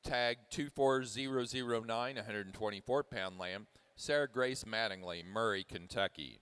Speaker 1: tag 24009, 124-pound lamb, Sarah Grace Mattingly, Murray, Kentucky.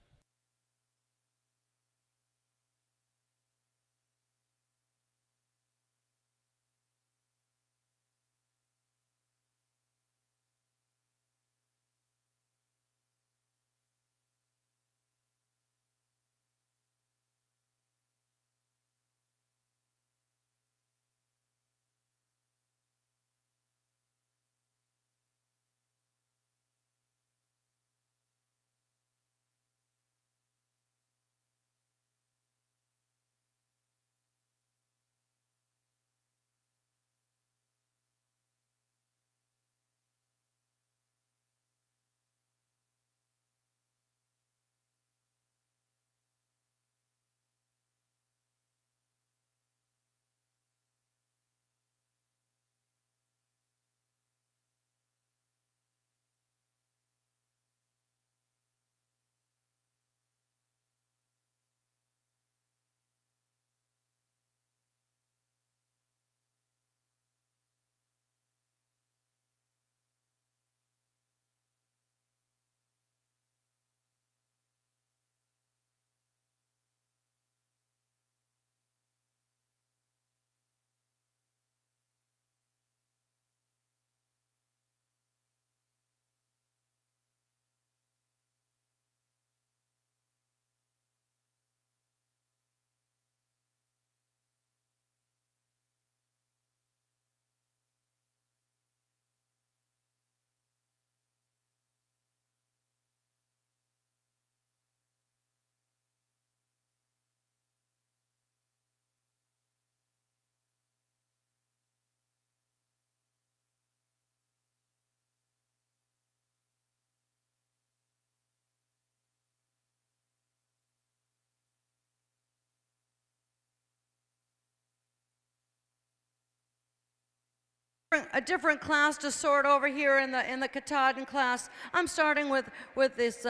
Speaker 3: a different class to sort over here in the Katahdin class. I'm starting with this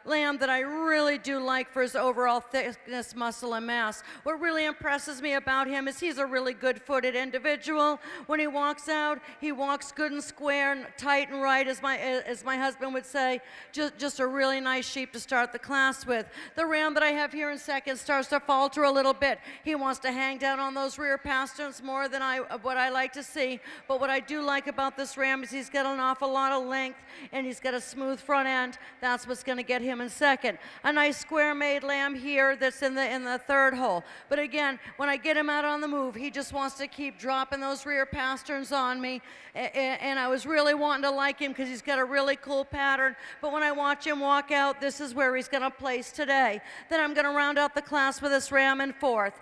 Speaker 3: lamb that I really do like for his overall thickness, muscle, and mass. What really impresses me about him is he's a really good-footed individual. When he walks out, he walks good and square and tight and right, as my husband would say. Just a really nice sheep to start the class with. The ram that I have here in second starts to falter a little bit. He wants to hang down on those rear pasterns more than what I like to see. But what I do like about this ram is he's got an awful lot of length and he's got a smooth front end. That's what's going to get him in second. A nice square-made lamb here that's in the third hole. But again, when I get him out on the move, he just wants to keep dropping those rear pasterns on me. And I was really wanting to like him because he's got a really cool pattern. But when I watch him walk out, this is where he's going to place today. Then I'm going to round out the class with this ram in fourth.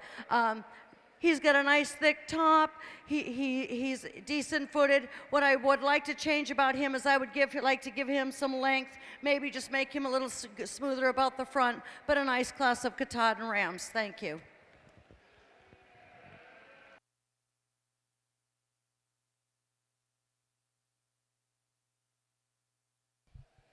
Speaker 3: He's got a nice thick top. He's decent-footed. What I would like to change about him is I would like to give him some length, maybe just make him a little smoother about the front, but a nice class of Katahdin rams. Thank you.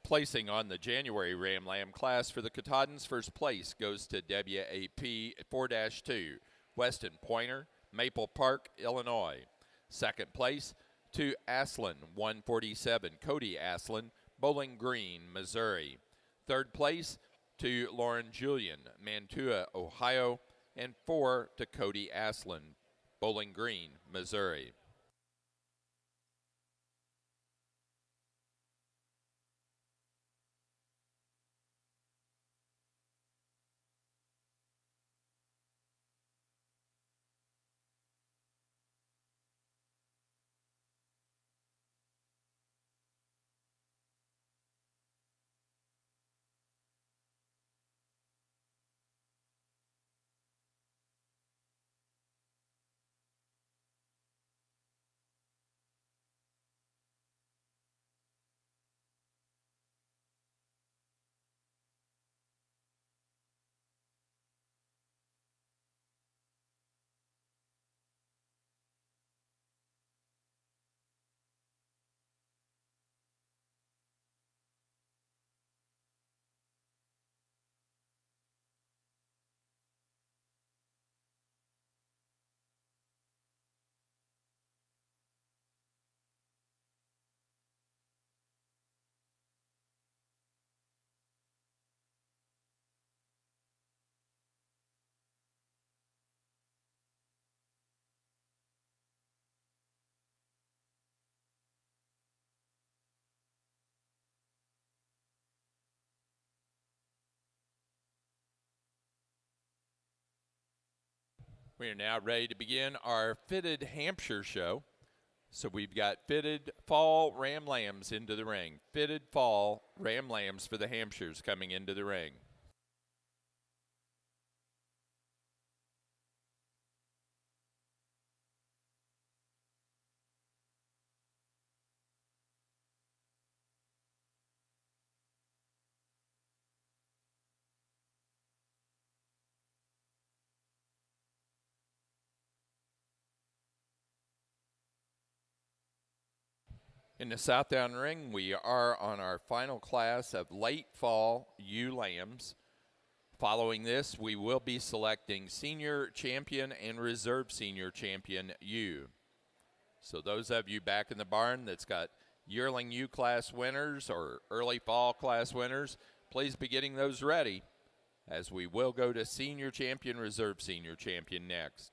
Speaker 1: Placing on the January Ram Lamb class for the Katahdins, first place goes to WAP 4-2. Weston Pointer, Maple Park, Illinois. Second place to Aslan, 147, Cody Aslan, Bowling Green, Missouri. Third place to Lauren Julian, Mantua, Ohio. And 4 to Cody Aslan, Bowling Green, Missouri. We are now ready to begin our fitted Hampshire show. So we've got fitted fall ram lambs into the ring. Fitted fall ram lambs for the Hampshires coming into the ring. In the Southdown ring, we are on our final class of late fall ewe lambs. Following this, we will be selecting senior champion and reserve senior champion ewe. So those of you back in the barn that's got yearling ewe class winners or early fall class winners, please be getting those ready, as we will go to senior champion, reserve senior champion next.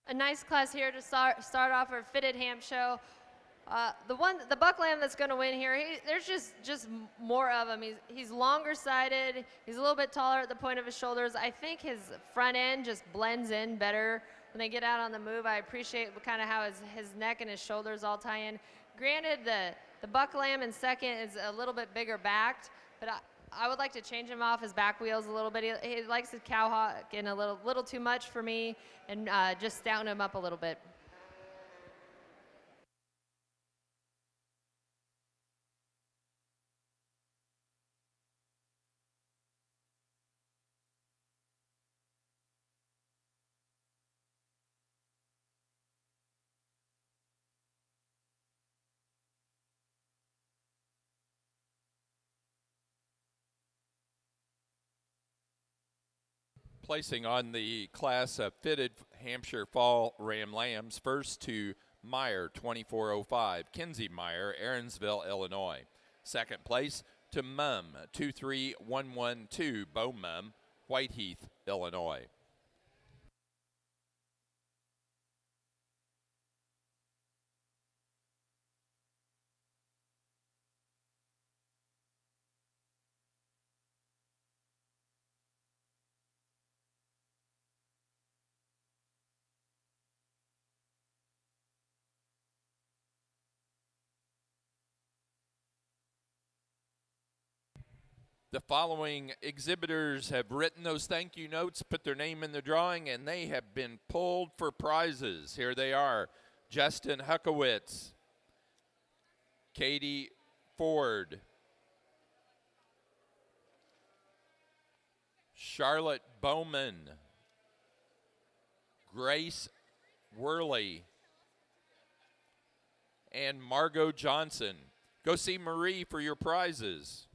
Speaker 2: A nice class here to start off our fitted ham show. The buck lamb that's going to win here, there's just more of him. He's longer sided. He's a little bit taller at the point of his shoulders. I think his front end just blends in better when they get out on the move. I appreciate kind of how his neck and his shoulders all tie in. Granted, the buck lamb in second is a little bit bigger backed, but I would like to change him off his back wheels a little bit. He likes the cow hawk in a little too much for me, and just stouten him up a little bit.
Speaker 1: Placing on the class of fitted Hampshire Fall Ram Lambs, first to Meyer, 2405, Kinsey Meyer, Aaronsville, Illinois. Second place to Mum, 23112, Bo Mum, Whiteheath, Illinois. The following exhibitors have written those thank you notes, put their name in the drawing, and they have been pulled for prizes. Here they are: Justin Huckowitz, Katie Ford, Charlotte Bowman, Grace Worley, and Margot Johnson. Go see Marie for your prizes.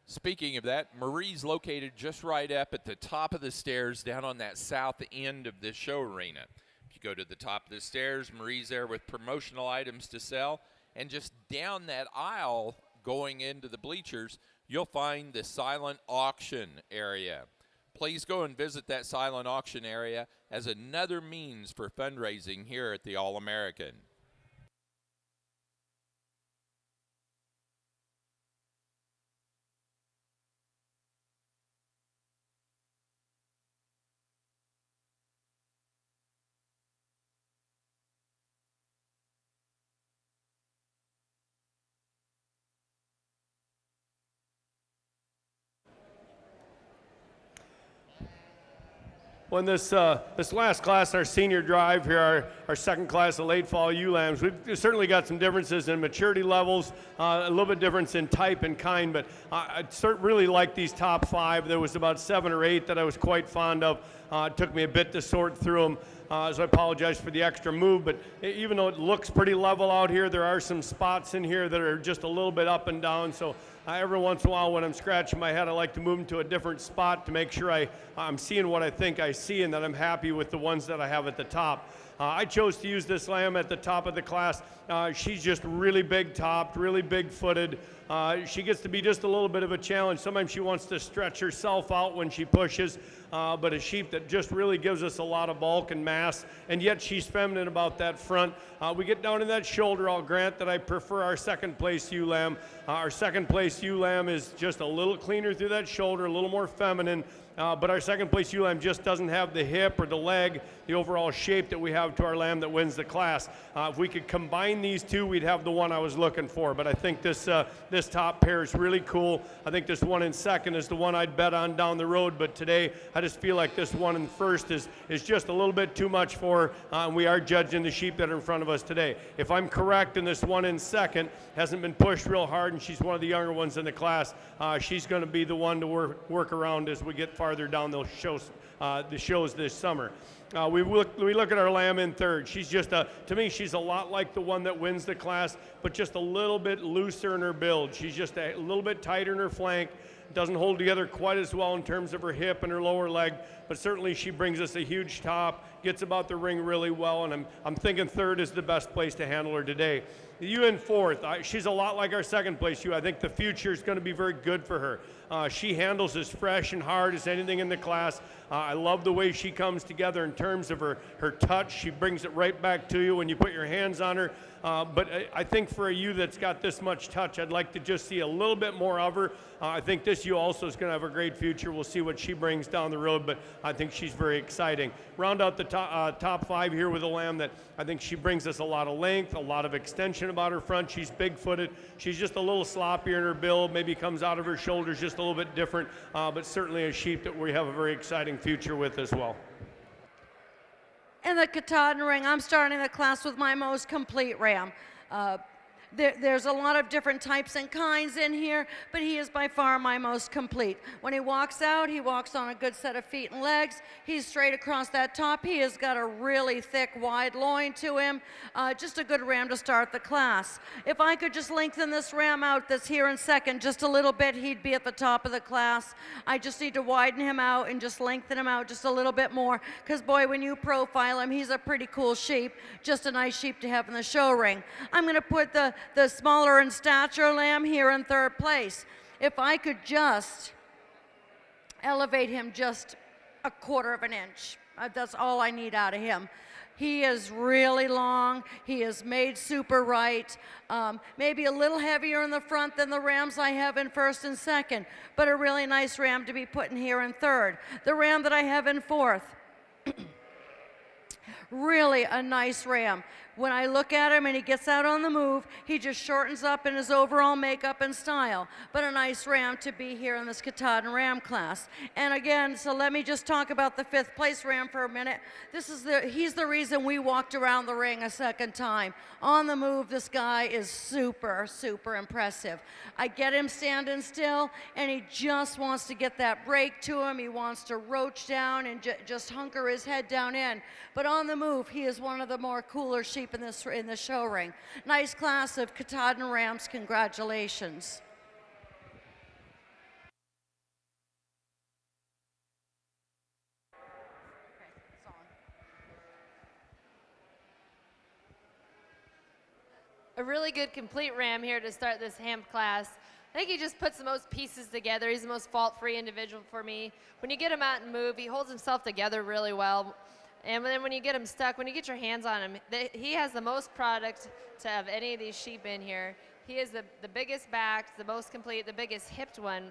Speaker 1: Speaking of that, Marie's located just right up at the top of the stairs down on that south end of this show arena. If you go to the top of the stairs, Marie's there with promotional items to sell. And just down that aisle going into the bleachers, you'll find the silent auction area. Please go and visit that silent auction area as another means for fundraising here at the All-American.
Speaker 4: Well, in this last class, our senior drive here, our second class of late fall ewe lambs, we've certainly got some differences in maturity levels, a little bit difference in type and kind, but I really like these top five. There was about 7 or 8 that I was quite fond of. It took me a bit to sort through them, so I apologize for the extra move, but even though it looks pretty level out here, there are some spots in here that are just a little bit up and down, so every once in a while when I'm scratching my head, I like to move them to a different spot to make sure I'm seeing what I think I see and that I'm happy with the ones that I have at the top. I chose to use this lamb at the top of the class. She's just really big topped, really big footed. She gets to be just a little bit of a challenge. Sometimes she wants to stretch herself out when she pushes, but a sheep that just really gives us a lot of bulk and mass, and yet she's feminine about that front. We get down to that shoulder, I'll grant that I prefer our second place ewe lamb. Our second place ewe lamb is just a little cleaner through that shoulder, a little more feminine. But our second place ewe lamb just doesn't have the hip or the leg, the overall shape that we have to our lamb that wins the class. If we could combine these two, we'd have the one I was looking for. But I think this top pair is really cool. I think this one in second is the one I'd bet on down the road. But today, I just feel like this one in first is just a little bit too much for her. And we are judging the sheep that are in front of us today. If I'm correct and this one in second hasn't been pushed real hard and she's one of the younger ones in the class, she's going to be the one to work around as we get farther down those shows, the shows this summer. We look at our lamb in third. She's just to me, she's a lot like the one that wins the class, but just a little bit looser in her build. She's just a little bit tighter in her flank, doesn't hold together quite as well in terms of her hip and her lower leg, but certainly she brings us a huge top, gets about the ring really well, and I'm thinking third is the best place to handle her today. You in fourth. She's a lot like our second place ewe. I think the future is going to be very good for her. She handles as fresh and hard as anything in the class. I love the way she comes together in terms of her touch. She brings it right back to you when you put your hands on her. But I think for a ewe that's got this much touch, I'd like to just see a little bit more of her. I think this ewe also is going to have a great future. We'll see what she brings down the road, but I think she's very exciting. Round out the top five here with a lamb that I think she brings us a lot of length, a lot of extension about her front. She's big-footed. She's just a little sloppier in her build, maybe comes out of her shoulders just a little bit different, but certainly a sheep that we have a very exciting future with as well.
Speaker 3: In the Katahdin ring, I'm starting the class with my most complete ram. There's a lot of different types and kinds in here, but he is by far my most complete. When he walks out, he walks on a good set of feet and legs. He's straight across that top. He has got a really thick, wide loin to him. Just a good ram to start the class. If I could just lengthen this ram out that's here in second just a little bit, he'd be at the top of the class. I just need to widen him out and just lengthen him out just a little bit more, because boy, when you profile him, he's a pretty cool sheep. Just a nice sheep to have in the show ring. I'm going to put the smaller in stature lamb here in third place. If I could just elevate him just a quarter of an inch, that's all I need out of him. He is really long. He is made super right. Maybe a little heavier in the front than the rams I have in first and second, but a really nice ram to be put in here in third. The ram that I have in fourth, really a nice ram. When I look at him and he gets out on the move, he just shortens up in his overall makeup and style. But a nice ram to be here in this Katahdin ram class. And again, so let me just talk about the fifth place ram for a minute. He's the reason we walked around the ring a second time. On the move, this guy is super, super impressive. I get him standing still, and he just wants to get that break to him. He wants to roach down and just hunker his head down in. But on the move, he is one of the more cooler sheep in the show ring. Nice class of Katahdin rams. Congratulations.
Speaker 2: A really good complete ram here to start this ham class. I think he just puts the most pieces together. He's the most fault-free individual for me. When you get him out and move, he holds himself together really well. And then when you get him stuck, when you get your hands on him, he has the most product to have any of these sheep in here. He is the biggest backed, the most complete, the biggest hipped one.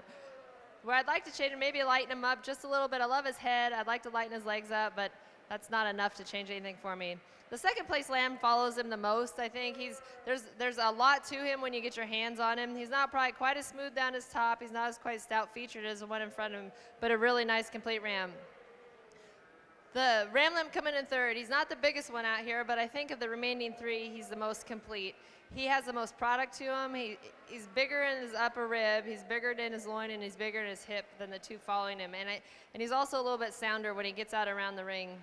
Speaker 2: Where I'd like to change him, maybe lighten him up just a little bit. I love his head. I'd like to lighten his legs up, but that's not enough to change anything for me. The second place lamb follows him the most. I think there's a lot to him when you get your hands on him. He's not probably quite as smooth down his top. He's not as quite stout featured as the one in front of him, but a really nice complete ram. The ram lamb coming in third. He's not the biggest one out here, but I think of the remaining three, he's the most complete. He has the most product to him. He's bigger in his upper rib, he's bigger in his loin, and he's bigger in his hip than the two following him. And he's also a little bit sounder when he gets out around the ring.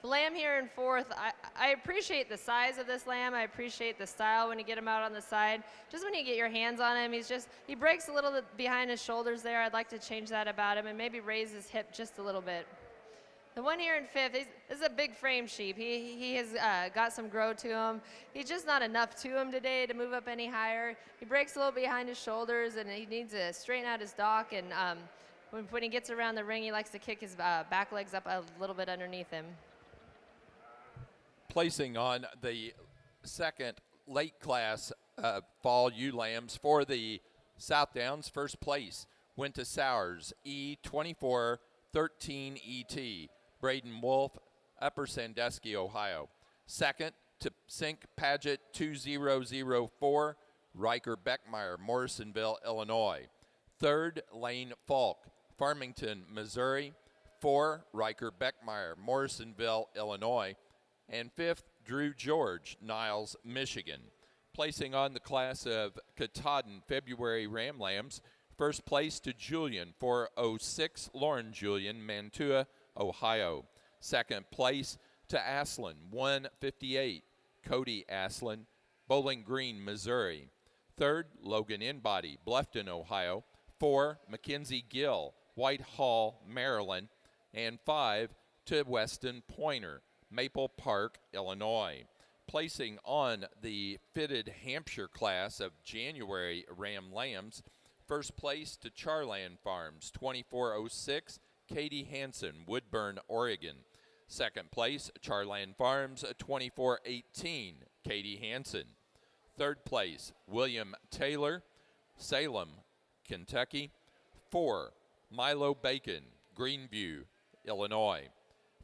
Speaker 2: The lamb here in fourth, I appreciate the size of this lamb. I appreciate the style when you get him out on the side. Just when you get your hands on him, he breaks a little bit behind his shoulders there. I'd like to change that about him and maybe raise his hip just a little bit. The one here in fifth, this is a big frame sheep. He has got some grow to him. He's just not enough to him today to move up any higher. He breaks a little behind his shoulders, and he needs to straighten out his dock. And when he gets around the ring, he likes to kick his back legs up a little bit underneath him.
Speaker 1: Placing on the second late class fall ewe lambs for the Southdowns, first place went to Sowers, E2413ET, Braden Wolf, Upper Sandusky, Ohio. Second to Sink Paget 2004, Riker Beckmeyer, Morrisonville, Illinois. Third, Lane Falk, Farmington, Missouri. 4, Riker Beckmeyer, Morrisonville, Illinois. And fifth, Drew George, Niles, Michigan. Placing on the class of Katahdin February Ram Lambs, first place to Julian, 406, Lauren Julian, Mantua, Ohio. Second place to Aslan, 158, Cody Aslan, Bowling Green, Missouri. Third, Logan Inbody, Bluffton, Ohio. 4, Mackenzie Gill, Whitehall, Maryland. And 5, to Weston Pointer, Maple Park, Illinois. Placing on the fitted Hampshire class of January Ram Lambs, first place to Charland Farms, 2406, Katie Hansen, Woodburn, Oregon. Second place, Charland Farms, 2418, Katie Hansen. Third place, William Taylor, Salem, Kentucky. 4, Milo Bacon, Greenview, Illinois.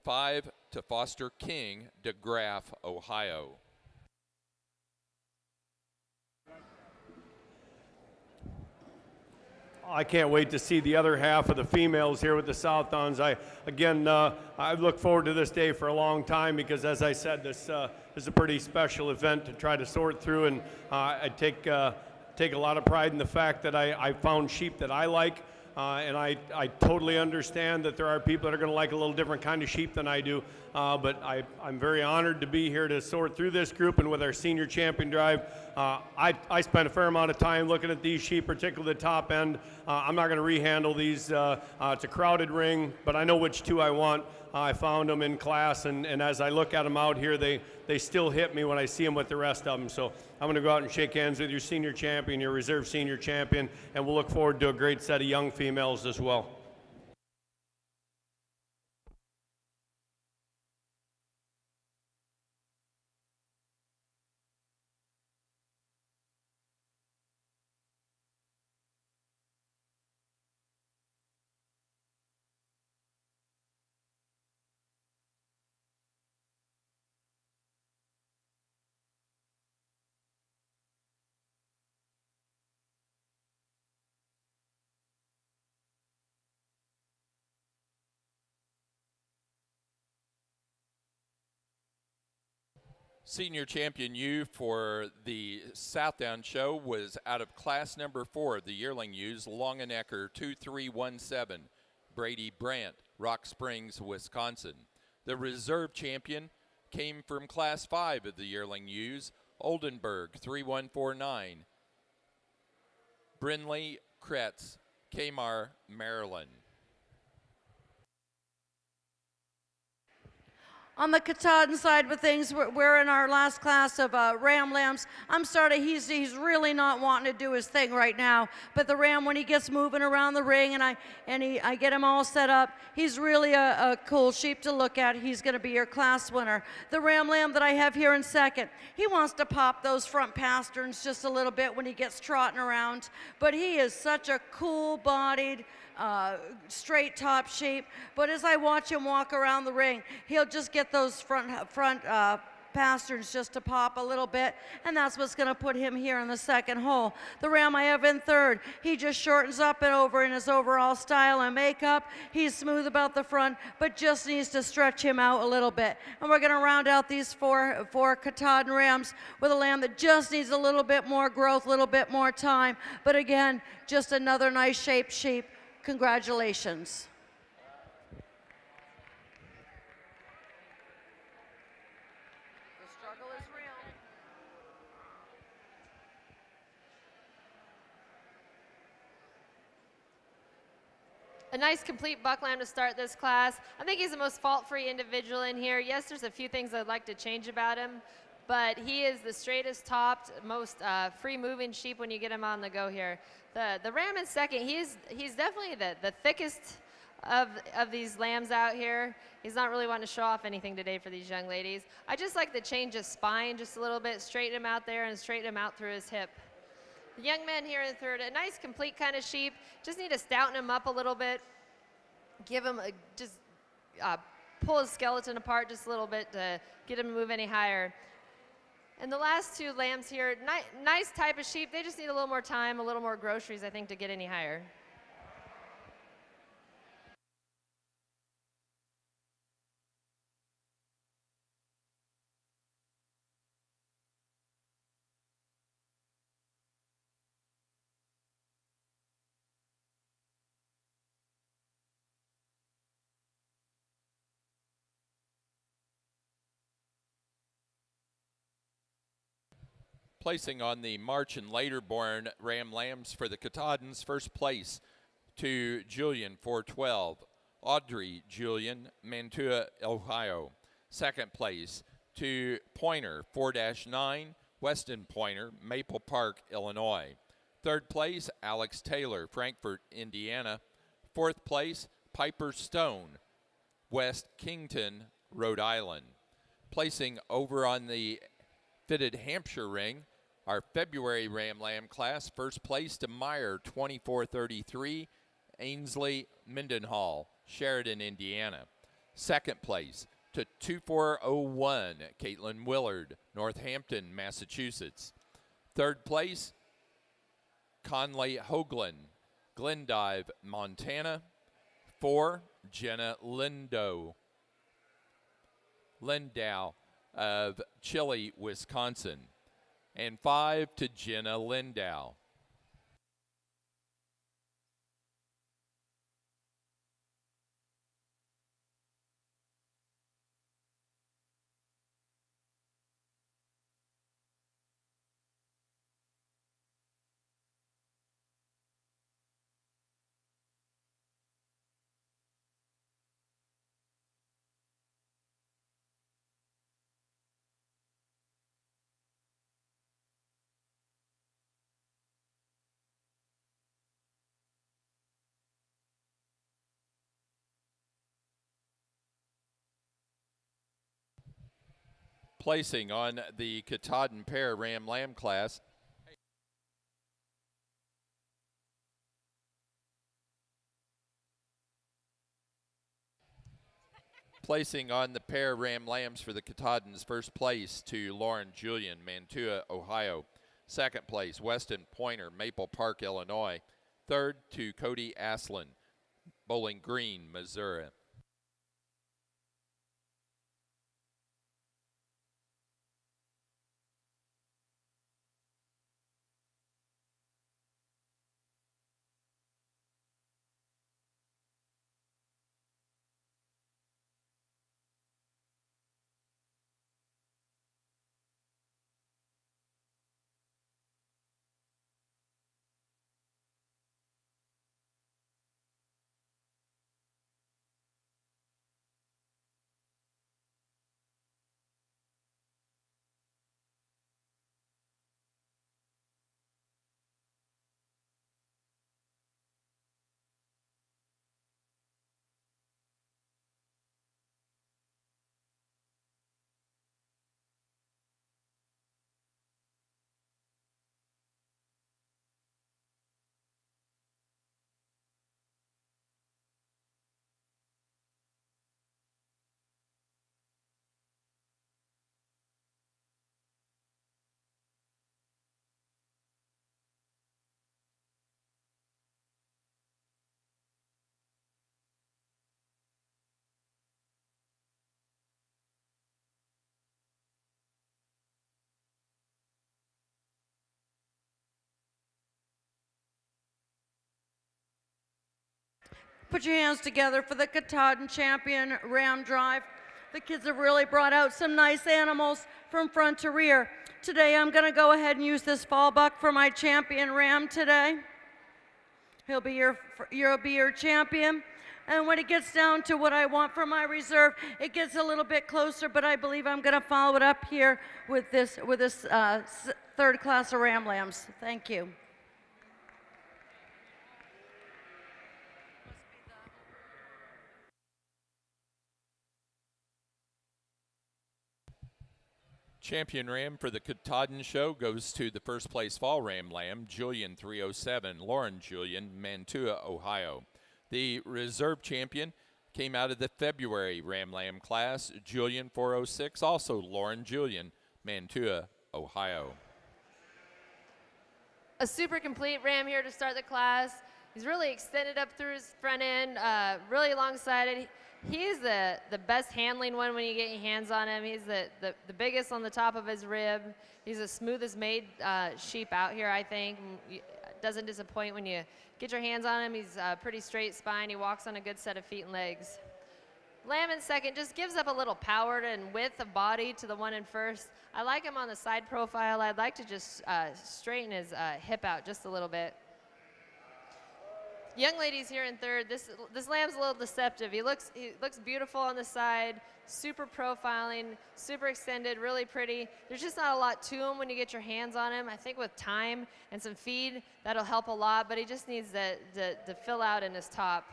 Speaker 1: 5, to Foster King, DeGraff, Ohio.
Speaker 4: I can't wait to see the other half of the females here with the Southdowns. I look forward to this day for a long time because, as I said, this is a pretty special event to try to sort through, and I take a lot of pride in the fact that I found sheep that I like. And I totally understand that there are people that are going to like a little different kind of sheep than I do. But I'm very honored to be here to sort through this group, and with our senior champion drive. I spent a fair amount of time looking at these sheep, particularly the top end. I'm not going to rehandle these. It's a crowded ring, but I know which two I want. I found them in class, and as I look at them out here, they still hit me when I see them with the rest of them. So I'm going to go out and shake hands with your senior champion, your reserve senior champion, and we'll look forward to a great set of young females as well.
Speaker 1: Senior champion U for the Southdown show was out of class number 4, the yearling ewes, Longenecker 2317, Brady Brandt, Rock Springs, Wisconsin. The reserve champion came from class 5 of the yearling ewes, Oldenburg 3149, Brinley Kretz, Kmart, Maryland.
Speaker 3: On the Katahdin side of things, we're in our last class of ram lambs. I'm sorry, he's really not wanting to do his thing right now. But the ram, when he gets moving around the ring and I get him all set up, he's really a cool sheep to look at. He's going to be your class winner. The ram lamb that I have here in second, he wants to pop those front pasterns just a little bit when he gets trotting around. But he is such a cool-bodied, straight top sheep, but as I watch him walk around the ring, he'll just get those front pasterns just to pop a little bit, and that's what's going to put him here in the second hole. The ram I have in third, he just shortens up and over in his overall style and makeup. He's smooth about the front, but just needs to stretch him out a little bit. And we're going to round out these four Katahdin rams with a lamb that just needs a little bit more growth, a little bit more time, but again, just another nice shaped sheep. Congratulations. The struggle is real.
Speaker 2: A nice complete bucklam to start this class. I think he's the most fault-free individual in here. Yes, there's a few things I'd like to change about him, but he is the straightest topped, most free-moving sheep when you get him on the go here. The ram in second, he's definitely the thickest of these lambs out here. He's not really wanting to show off anything today for these young ladies. I just like to change his spine just a little bit, straighten him out there and straighten him out through his hip. The young man here in third, a nice complete kind of sheep. Just need to stouten him up a little bit. Give him pull his skeleton apart just a little bit to get him to move any higher. And the last two lambs here, nice type of sheep. They just need a little more time, a little more groceries, I think, to get any higher.
Speaker 1: Placing on the March and later born ram lambs for the Katahdins, first place to Julian 412, Audrey Julian, Mantua, Ohio. Second place to Pointer, 4-9, Weston Pointer, Maple Park, Illinois. Third place, Alex Taylor, Frankfort, Indiana. Fourth place, Piper Stone, West Kington, Rhode Island. Placing over on the fitted Hampshire ring, our February Ram Lamb class, first place to Meyer, 2433, Ainsley Mendenhall, Sheridan, Indiana. Second place to 2401, Caitlin Willard, Northampton, Massachusetts. Third place, Conley Hoagland, Glendive, Montana. 4, Jenna Lindow of Chile, Wisconsin. And 5 to Jenna Lindow. Placing on the Katahdin pair Ram Lamb class, placing on the pair Ram Lambs for the Katahdins, first place to Lauren Julian, Mantua, Ohio. Second place, Weston Pointer, Maple Park, Illinois. Third to Cody Aslin, Bowling Green, Missouri.
Speaker 3: Put your hands together for the Katahdin champion Ram Drive. The kids have really brought out some nice animals from front to rear. Today I'm going to go ahead and use this fall buck for my champion Ram today. He'll be your champion. And when it gets down to what I want for my reserve, it gets a little bit closer, but I believe I'm going to follow it up here with this third class of Ram Lambs. Thank you.
Speaker 1: Champion Ram for the Katahdin show goes to the first place fall Ram Lamb, Julian 307, Lauren Julian, Mantua, Ohio. The reserve champion came out of the February Ram Lamb class, Julian 406, also Lauren Julian, Mantua, Ohio.
Speaker 2: A super complete Ram here to start the class. He's really extended up through his front end, really long-sided. He's the best handling one when you get your hands on him. He's the biggest on the top of his rib. He's the smoothest made sheep out here, I think. Doesn't disappoint when you get your hands on him. He's pretty straight spine. He walks on a good set of feet and legs. Lamb in second just gives up a little power and width of body to the one in first. I like him on the side profile. I'd like to just straighten his hip out just a little bit. young lady's here in third. This lamb's a little deceptive. He looks beautiful on the side, super profiling, super extended, really pretty. There's just not a lot to him when you get your hands on him. I think with time and some feed, that'll help a lot, but he just needs to fill out in his top.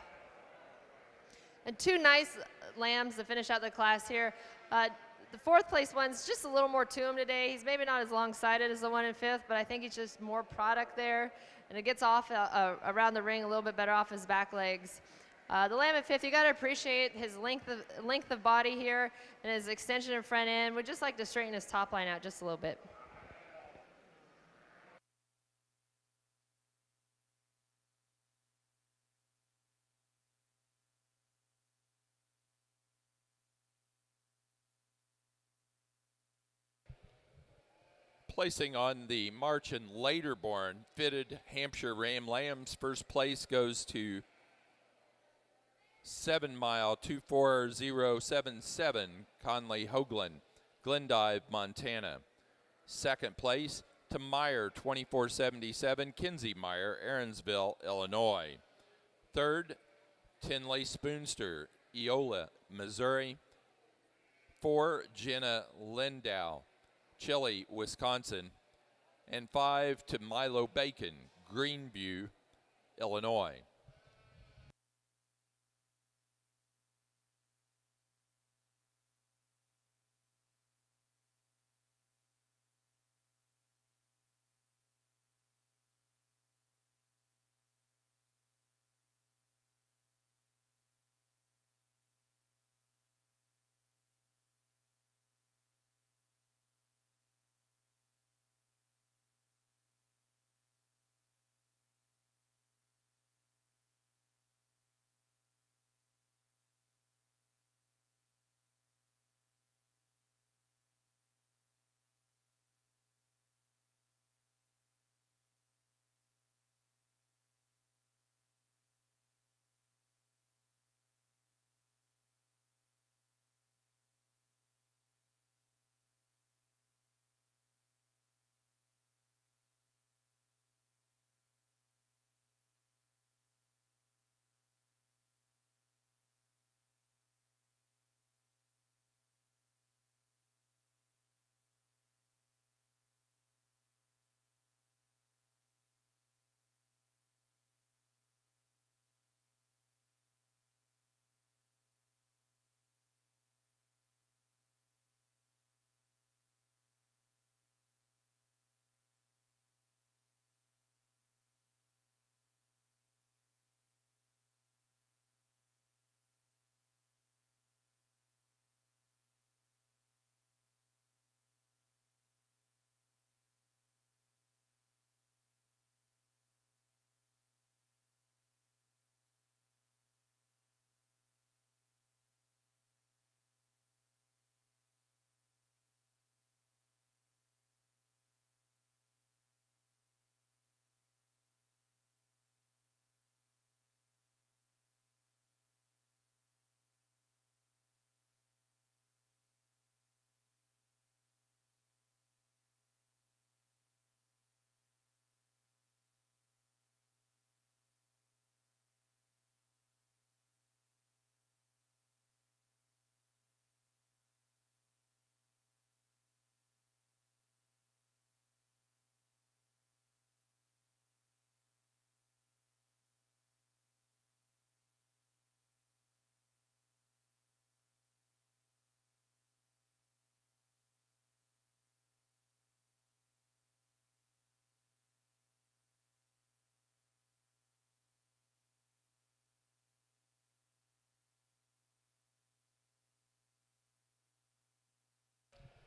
Speaker 2: And two nice lambs to finish out the class here. The fourth place one's just a little more to him today. He's maybe not as long-sided as the one in fifth, but I think he's just more product there. And it gets off around the ring a little bit better off his back legs. The lamb in fifth, you got to appreciate his length of body here and his extension in front end. We'd just like to straighten his top line out just a little bit.
Speaker 1: Placing on the March and later born fitted Hampshire Ram Lambs, first place goes to 7 mile 24077 Conley Hoagland, Glendive, Montana. Second place to Meyer 2477 Kinsey Meyer, Aaronsville, Illinois. Third, Tinley Spoonster, Eola, Missouri. 4, Jenna Lindau, Chile, Wisconsin, and 5 to Milo Bacon, Greenview, Illinois.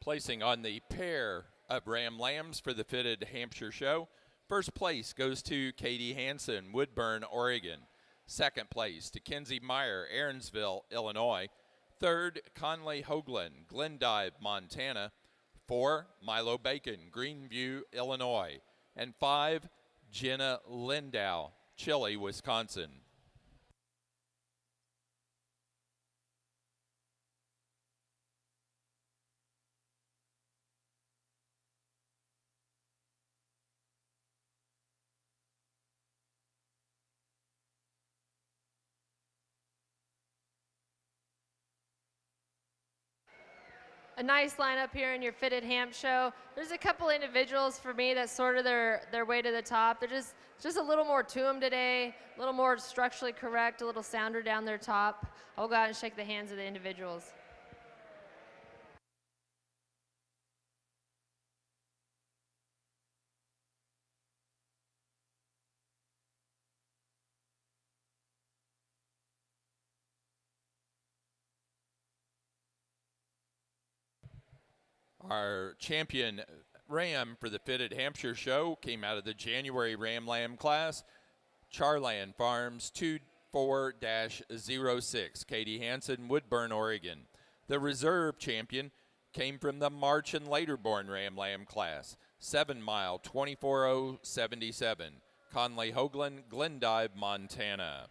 Speaker 1: Placing on the pair of Ram Lambs for the fitted Hampshire show, first place goes to Katie Hansen, Woodburn, Oregon. Second place to Kinsey Meyer, Aaronsville, Illinois. Third, Conley Hoagland, Glendive, Montana. 4, Milo Bacon, Greenview, Illinois. And 5, Jenna Lindau, Chile, Wisconsin.
Speaker 2: a nice lineup here in your fitted hamp show. There's a couple individuals for me that sorted their way to the top. They're just a little more to them today, a little more structurally correct, a little sounder down their top. I'll go out and shake the hands of the individuals.
Speaker 1: Our champion ram for the Fitted Hampshire Show came out of the January Ram Lamb class, Charland Farms 24-06, Katie Hansen, Woodburn, Oregon. The reserve champion came from the March and later born Ram Lamb class, 7 mile 24077, Conley Hoagland, Glendive, Montana.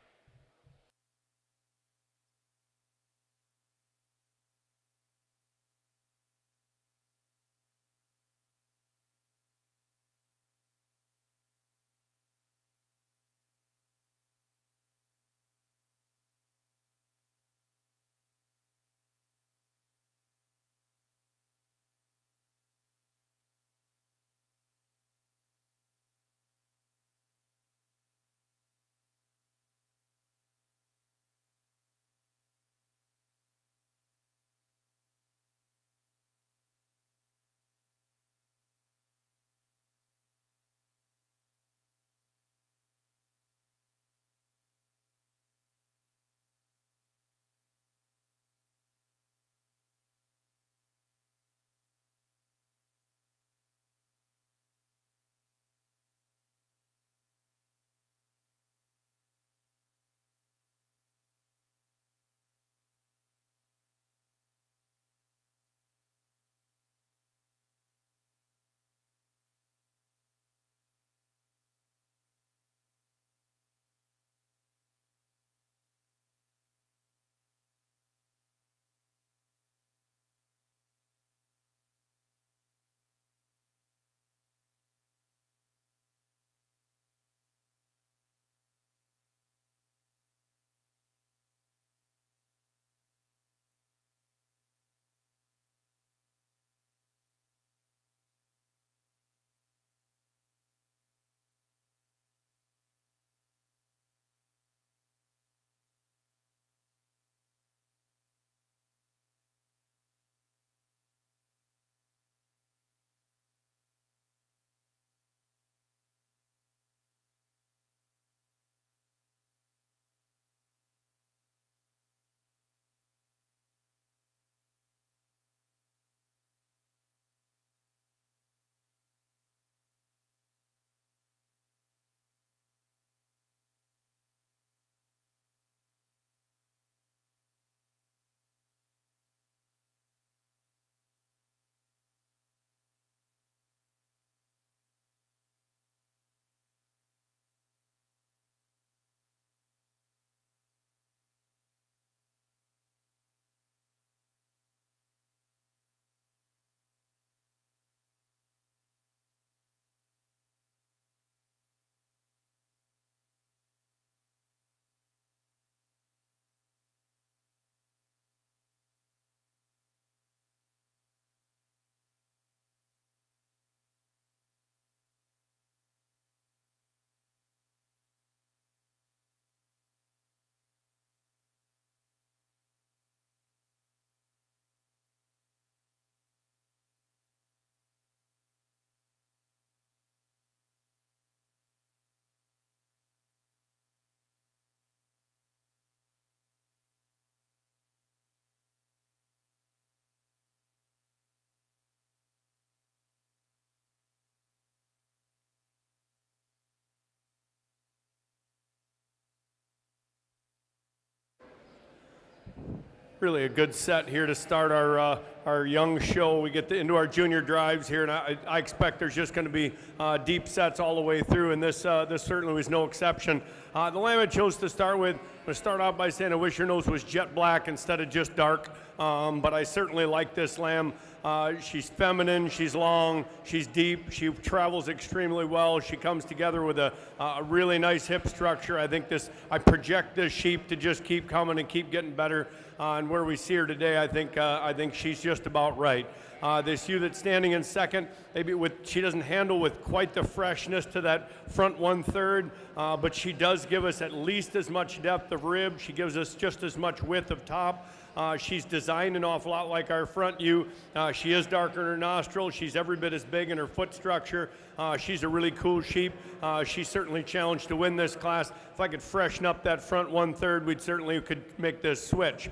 Speaker 4: Really a good set here to start our young show. We get into our junior drives here, and I expect there's just going to be deep sets all the way through, and this certainly was no exception. The lamb I chose to start with, I'm going to start out by saying I wish your nose was jet black instead of just dark, but I certainly like this lamb. She's feminine, she's long, she's deep, she travels extremely well. She comes together with a really nice hip structure. I project this sheep to just keep coming and keep getting better. And where we see her today, I think she's just about right. This ewe that's standing in second, she doesn't handle with quite the freshness to that front 1/3, but she does give us at least as much depth of rib. She gives us just as much width of top. She's designed an awful lot like our front ewe. She is darker in her nostrils. She's every bit as big in her foot structure. She's a really cool sheep. She's certainly challenged to win this class. If I could freshen up that front 1/3, we certainly could make this switch.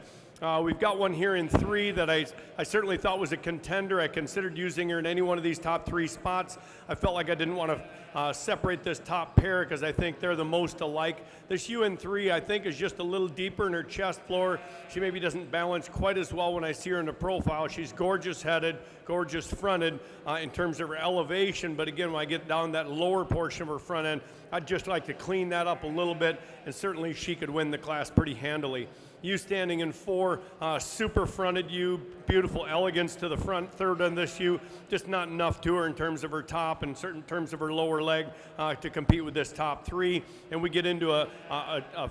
Speaker 4: We've got one here in 3 that I certainly thought was a contender. I considered using her in any one of these top 3 spots. I felt like I didn't want to separate this top pair because I think they're the most alike. This ewe in 3 I think is just a little deeper in her chest floor. She maybe doesn't balance quite as well when I see her in the profile. She's gorgeous headed, gorgeous fronted in terms of her elevation, but again, when I get down that lower portion of her front end, I'd just like to clean that up a little bit, and certainly she could win the class pretty handily. Ewe standing in 4, super fronted ewe, beautiful elegance to the front 1/3 on this ewe, just not enough to her in terms of her top and certain terms of her lower leg to compete with this top 3. And we get into a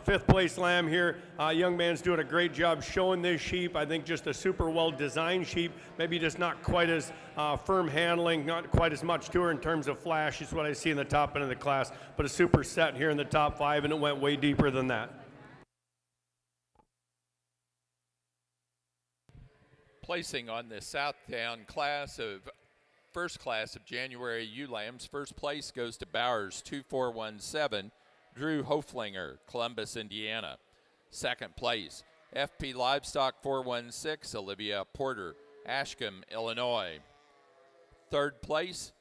Speaker 4: 5th place lamb here. Young man's doing a great job showing this sheep. I think just a super well designed sheep, maybe just not quite as firm handling, not quite as much to her in terms of flash is what I see in the top end of the class, but a super set here in the top 5, and it went way deeper than that.
Speaker 1: Placing on the Southdown first class of January ewe lambs, first place goes to Bowers 2417, Drew Hoflinger, Columbus, Indiana. Second place, FP Livestock 416, Olivia Porter, Ashcombe, Illinois. Third place,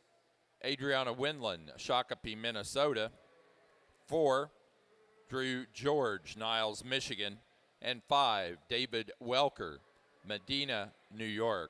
Speaker 1: Adriana Winland, Shakopee, Minnesota. 4, Drew George, Niles, Michigan. And 5, David Welker, Medina, New York.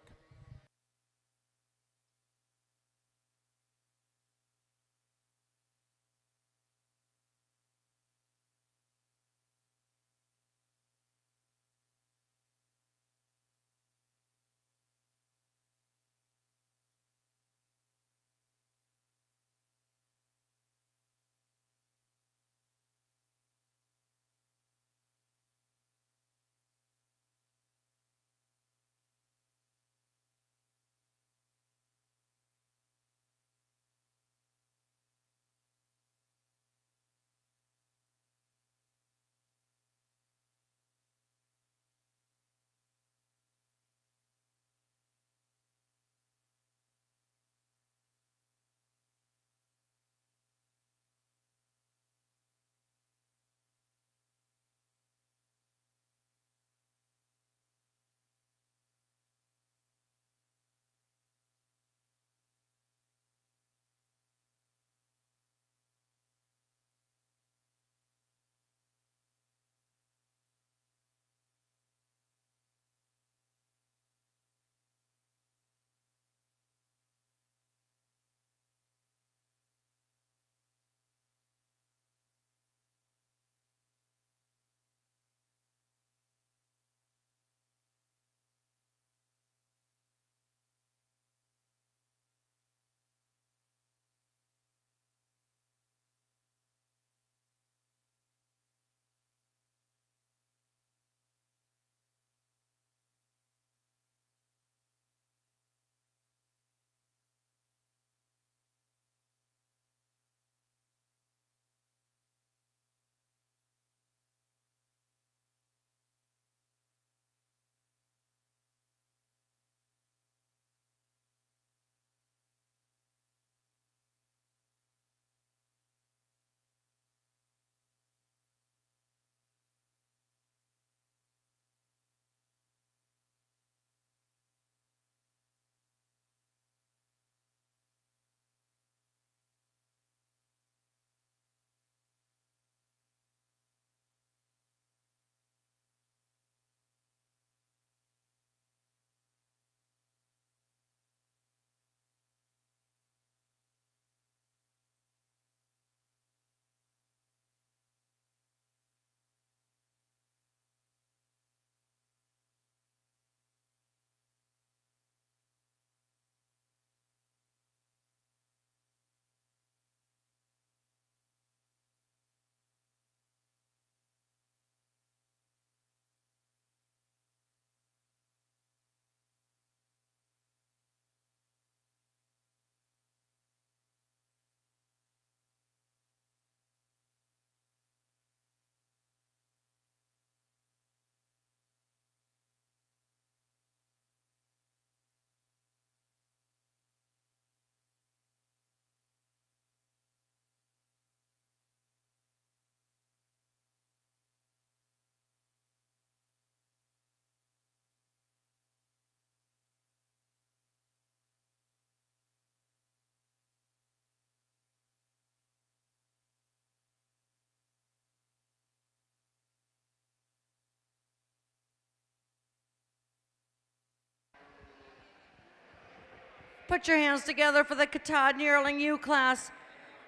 Speaker 3: Put your hands together for the Katahdin Yearling U class.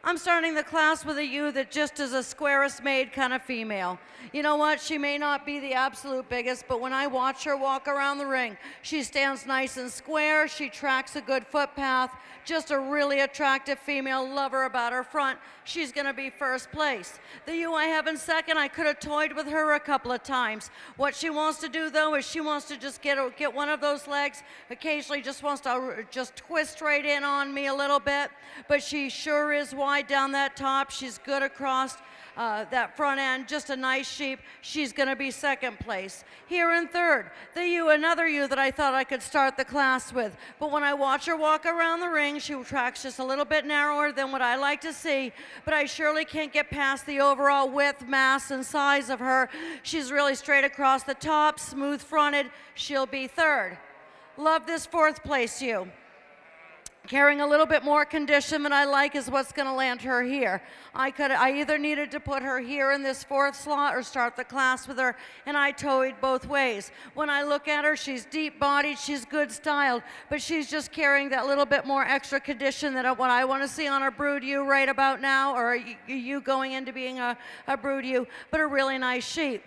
Speaker 3: I'm starting the class with a ewe that just is a squarest made kind of female. You know what? She may not be the absolute biggest, but when I watch her walk around the ring, she stands nice and square. She tracks a good footpath. Just a really attractive female. Love her about her front. She's going to be first place. The ewe I have in second, I could have toyed with her a couple of times. What she wants to do, though, is she wants to just get one of those legs. Occasionally just wants to just twist right in on me a little bit, but she sure is wide down that top. She's good across that front end, just a nice sheep. She's going to be second place. Here in third, the ewe, another ewe that I thought I could start the class with. But when I watch her walk around the ring, she tracks just a little bit narrower than what I like to see, but I surely can't get past the overall width, mass, and size of her. She's really straight across the top, smooth fronted. She'll be third. Love this fourth place ewe. Carrying a little bit more condition than I like is what's going to land her here. I either needed to put her here in this fourth slot or start the class with her, and I towed both ways. When I look at her, she's deep-bodied, she's good styled, but she's just carrying that little bit more extra condition than what I want to see on a brood ewe right about now, or you going into being a brood ewe, but a really nice sheep.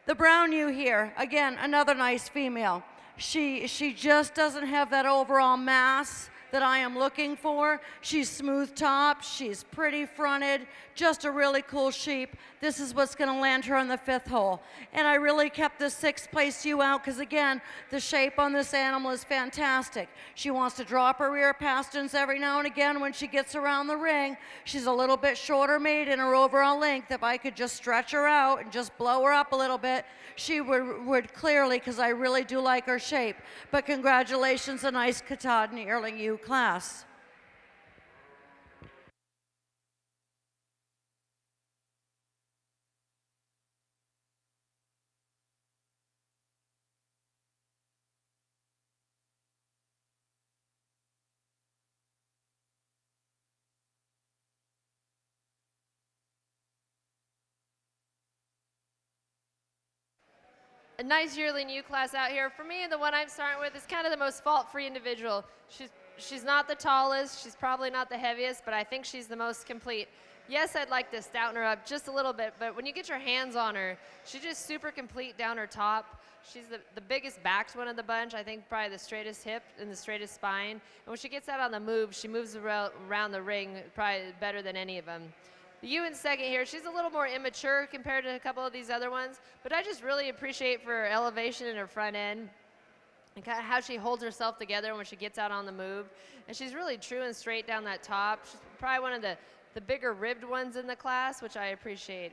Speaker 3: The brown ewe here, again, another nice female. She just doesn't have that overall mass that I am looking for. She's smooth top, she's pretty fronted, just a really cool sheep. This is what's going to land her on the fifth hole. And I really kept the sixth place ewe out because, again, the shape on this animal is fantastic. She wants to drop her rear pasterns every now and again when she gets around the ring. She's a little bit shorter made in her overall length. If I could just stretch her out and just blow her up a little bit, she would clearly, because I really do like her shape. But congratulations, a nice Katahdin Yearling ewe class.
Speaker 2: A nice yearling ewe class out here. For me, the one I'm starting with is kind of the most fault-free individual. She's not the tallest, she's probably not the heaviest, but I think she's the most complete. Yes, I'd like to stouten her up just a little bit, but when you get your hands on her, she's just super complete down her top. She's the biggest backed one of the bunch, I think probably the straightest hip and the straightest spine. And when she gets out on the move, she moves around the ring probably better than any of them. The ewe in second here, she's a little more immature compared to a couple of these other ones, but I just really appreciate for her elevation in her front end and kind of how she holds herself together when she gets out on the move. And she's really true and straight down that top. She's probably one of the bigger ribbed ones in the class, which I appreciate.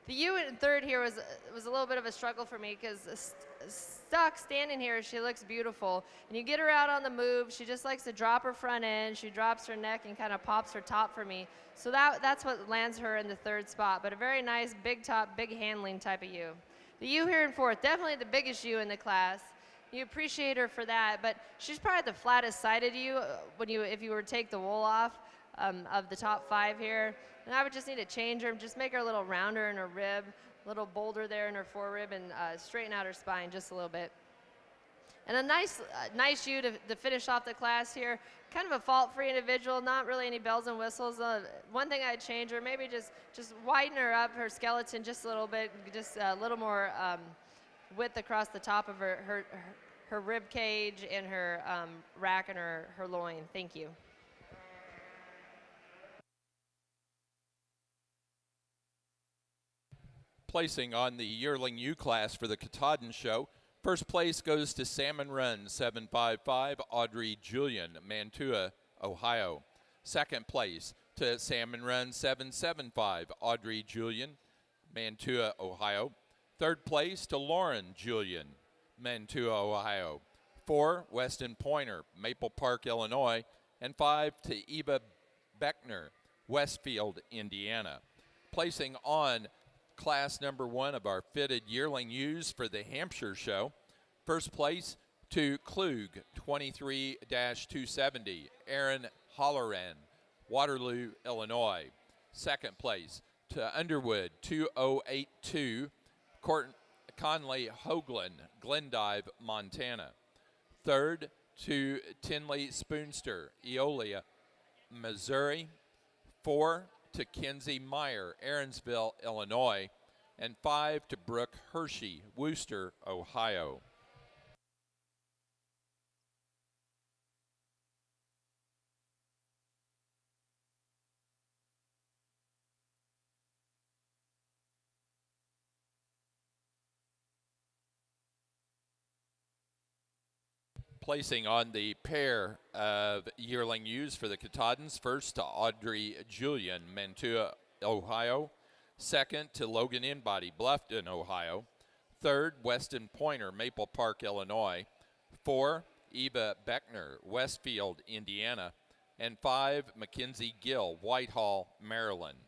Speaker 2: The ewe in third here was a little bit of a struggle for me because stuck standing here, she looks beautiful. And you get her out on the move, she just likes to drop her front end, she drops her neck and kind of pops her top for me. So that's what lands her in the third spot, but a very nice big top, big handling type of ewe. The ewe here in fourth, definitely the biggest ewe in the class. You appreciate her for that, but she's probably the flattest sided ewe if you were to take the wool off of the top five here. And I would just need to change her, just make her a little rounder in her rib, a little bolder there in her forerib, and straighten out her spine just a little bit. And a nice ewe to finish off the class here. Kind of a fault-free individual, not really any bells and whistles. One thing I'd change her, maybe just widen her up, her skeleton just a little bit, just a little more width across the top of her rib cage and her rack and her loin. Thank you.
Speaker 1: Placing on the yearling ewe class for the Katahdin show, first place goes to Salmon Run 755, Audrey Julian, Mantua, Ohio. Second place to Salmon Run 775, Audrey Julian, Mantua, Ohio. Third place to Lauren Julian, Mantua, Ohio. 4, Weston Pointer, Maple Park, Illinois. And 5 to Eva Beckner, Westfield, Indiana. Placing on class number 1 of our fitted yearling ewes for the Hampshire show. First place to Klug, 23-270, Aaron Holloran, Waterloo, Illinois. Second place to Underwood, 2082, Conley Hoagland, Glendive, Montana. Third to Tinley Spoonster, Eolia, Missouri. 4 to Kenzie Meyer, Aaronsville, Illinois. And 5 to Brooke Hershey, Wooster, Ohio. Placing on the pair of yearling ewes for the Katahdins. First to Audrey Julian, Mantua, Ohio. Second to Logan Inbody, Bluffton, Ohio. Third, Weston Pointer, Maple Park, Illinois. 4, Eva Beckner, Westfield, Indiana. And 5, Mackenzie Gill, Whitehall, Maryland.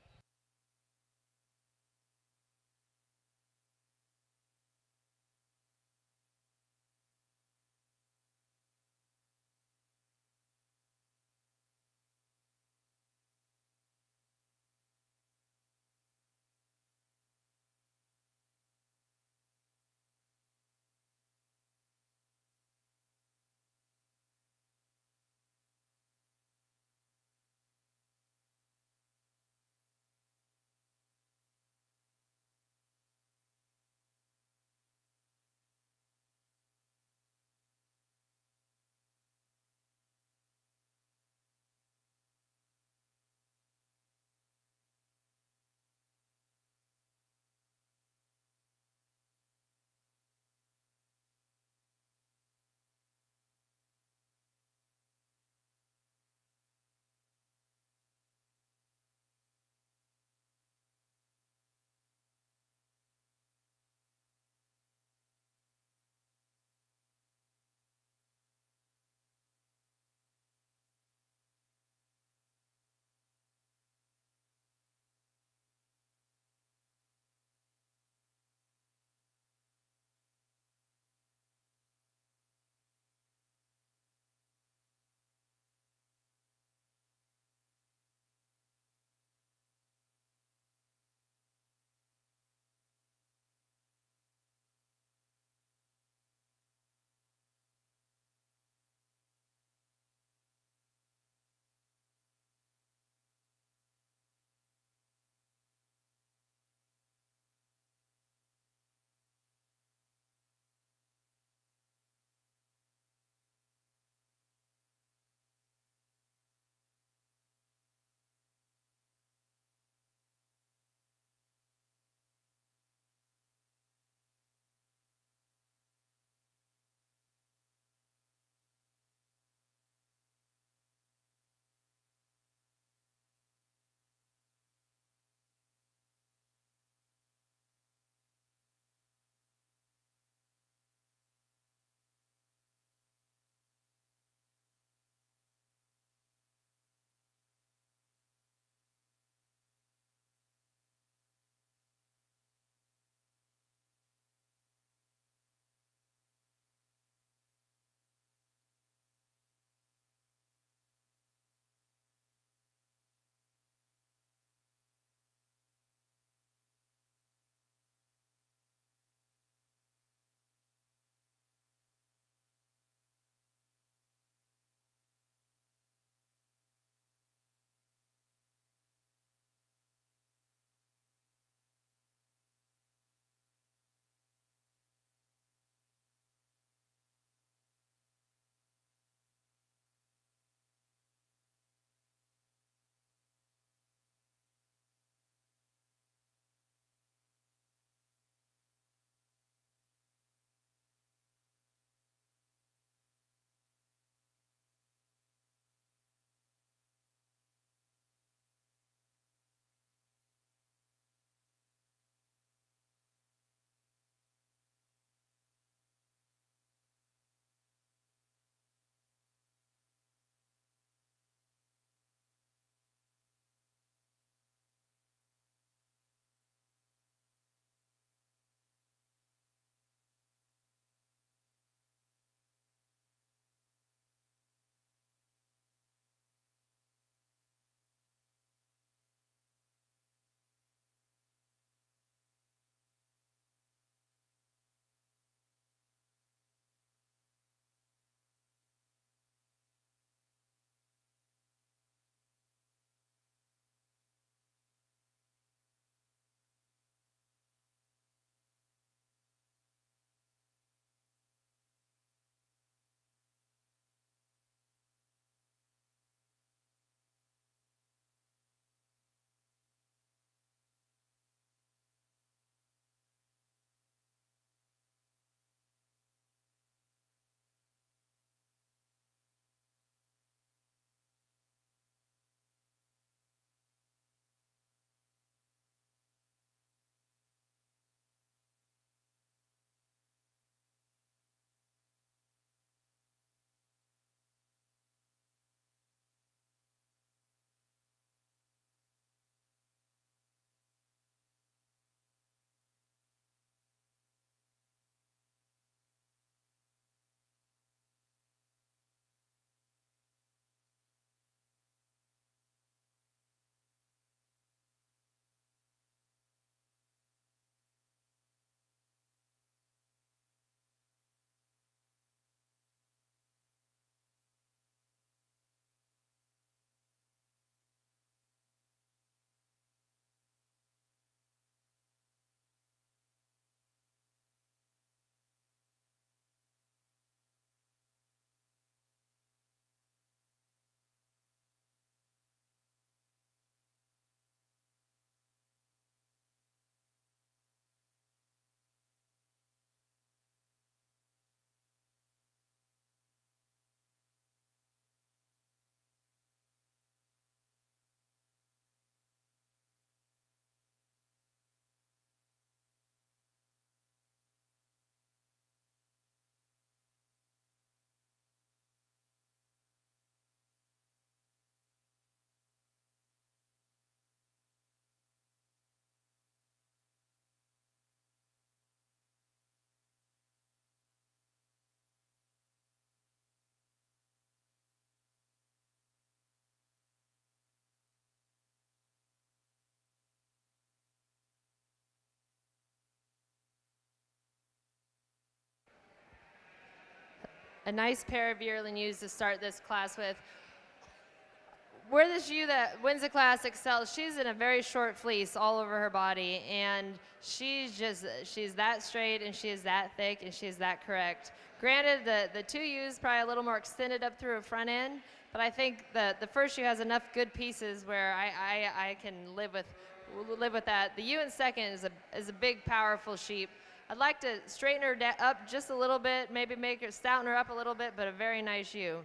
Speaker 2: a nice pair of yearling ewes to start this class with. Where this ewe that wins the class excels, she's in a very short fleece all over her body, and she's that straight, and she is that thick, and she is that correct. Granted, the two ewes probably a little more extended up through her front end, but I think the first ewe has enough good pieces where I can live with that. The ewe in second is a big, powerful sheep. I'd like to straighten her up just a little bit, maybe stouten her up a little bit, but a very nice ewe.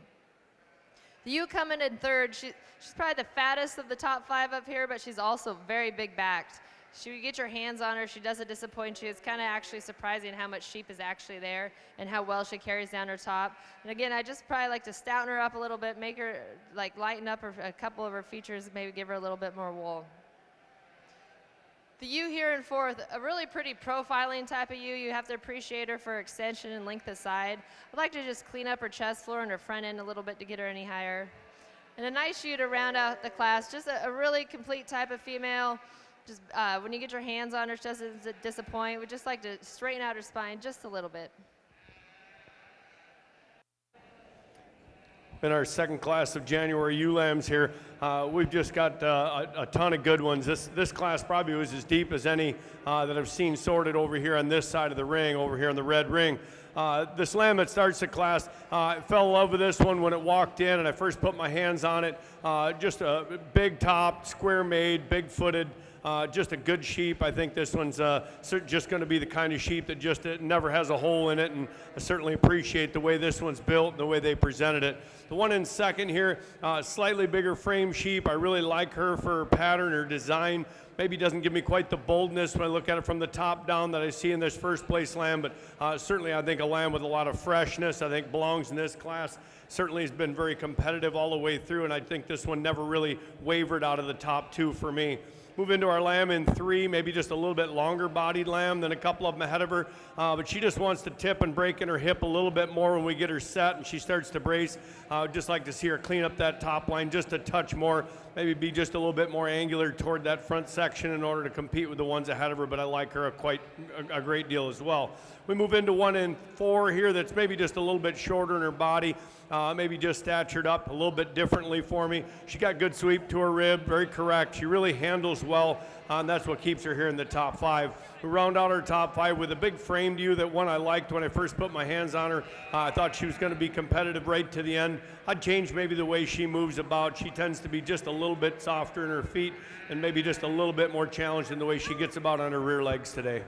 Speaker 2: The ewe coming in third, she's probably the fattest of the top 5 up here, but she's also very big backed. You get your hands on her, she doesn't disappoint you. It's kind of actually surprising how much sheep is actually there and how well she carries down her top. And again, I just probably like to stouten her up a little bit, make her like lighten up a couple of her features, maybe give her a little bit more wool. The ewe here in fourth, a really pretty profiling type of ewe. You have to appreciate her for extension and length of side. I'd like to just clean up her chest floor and her front end a little bit to get her any higher. And a nice ewe to round out the class, just a really complete type of female. Just when you get your hands on her, she doesn't disappoint. We just like to straighten out her spine just a little bit.
Speaker 4: In our second class of January ewe lambs here, we've just got a ton of good ones. This class probably was as deep as any that I've seen sorted over here on this side of the ring, over here in the red ring. This lamb that starts the class, I fell in love with this one when it walked in and I first put my hands on it. Just a big top, square made, big footed. Just a good sheep. I think this one's just going to be the kind of sheep that just never has a hole in it, and I certainly appreciate the way this one's built and the way they presented it. The one in second here, slightly bigger frame sheep. I really like her for her pattern, her design. Maybe doesn't give me quite the boldness when I look at it from the top down that I see in this first place lamb, but certainly I think a lamb with a lot of freshness. I think belongs in this class. Certainly has been very competitive all the way through, and I think this one never really wavered out of the top 2 for me. Move into our lamb in 3, maybe just a little bit longer bodied lamb than a couple of them ahead of her, but she just wants to tip and break in her hip a little bit more when we get her set and she starts to brace. I'd just like to see her clean up that top line just a touch more, maybe be just a little bit more angular toward that front section in order to compete with the ones ahead of her, but I like her a great deal as well. We move into 1 in 4 here that's maybe just a little bit shorter in her body, maybe just statured up a little bit differently for me. She got good sweep to her rib, very correct. She really handles well, and that's what keeps her here in the top 5. We round out our top 5 with a big framed ewe, that one I liked when I first put my hands on her. I thought she was going to be competitive right to the end. I'd change maybe the way she moves about. She tends to be just a little bit softer in her feet and maybe just a little bit more challenged in the way she gets about on her rear legs today.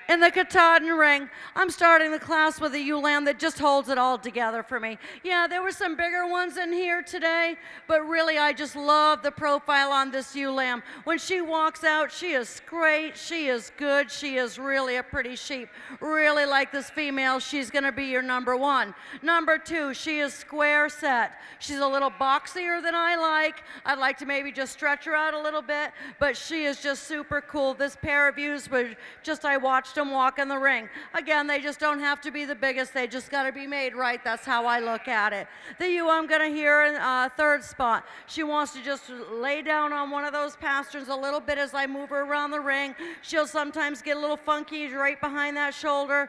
Speaker 3: In the Katahdin ring, I'm starting the class with a ewe lamb that just holds it all together for me. Yeah, there were some bigger ones in here today, but really I just love the profile on this ewe lamb. When she walks out, she is great, she is good, she is really a pretty sheep. Really like this female, she's gonna be your number 1. Number 2, she is square set. She's a little boxier than I like. I'd like to maybe just stretch her out a little bit, but she is just super cool. This pair of ewes was just, I watched them walk in the ring. Again, they just don't have to be the biggest, they just got to be made right. That's how I look at it. The ewe I'm going to hear in 3rd spot, she wants to just lay down on one of those pasterns a little bit as I move her around the ring. She'll sometimes get a little funky right behind that shoulder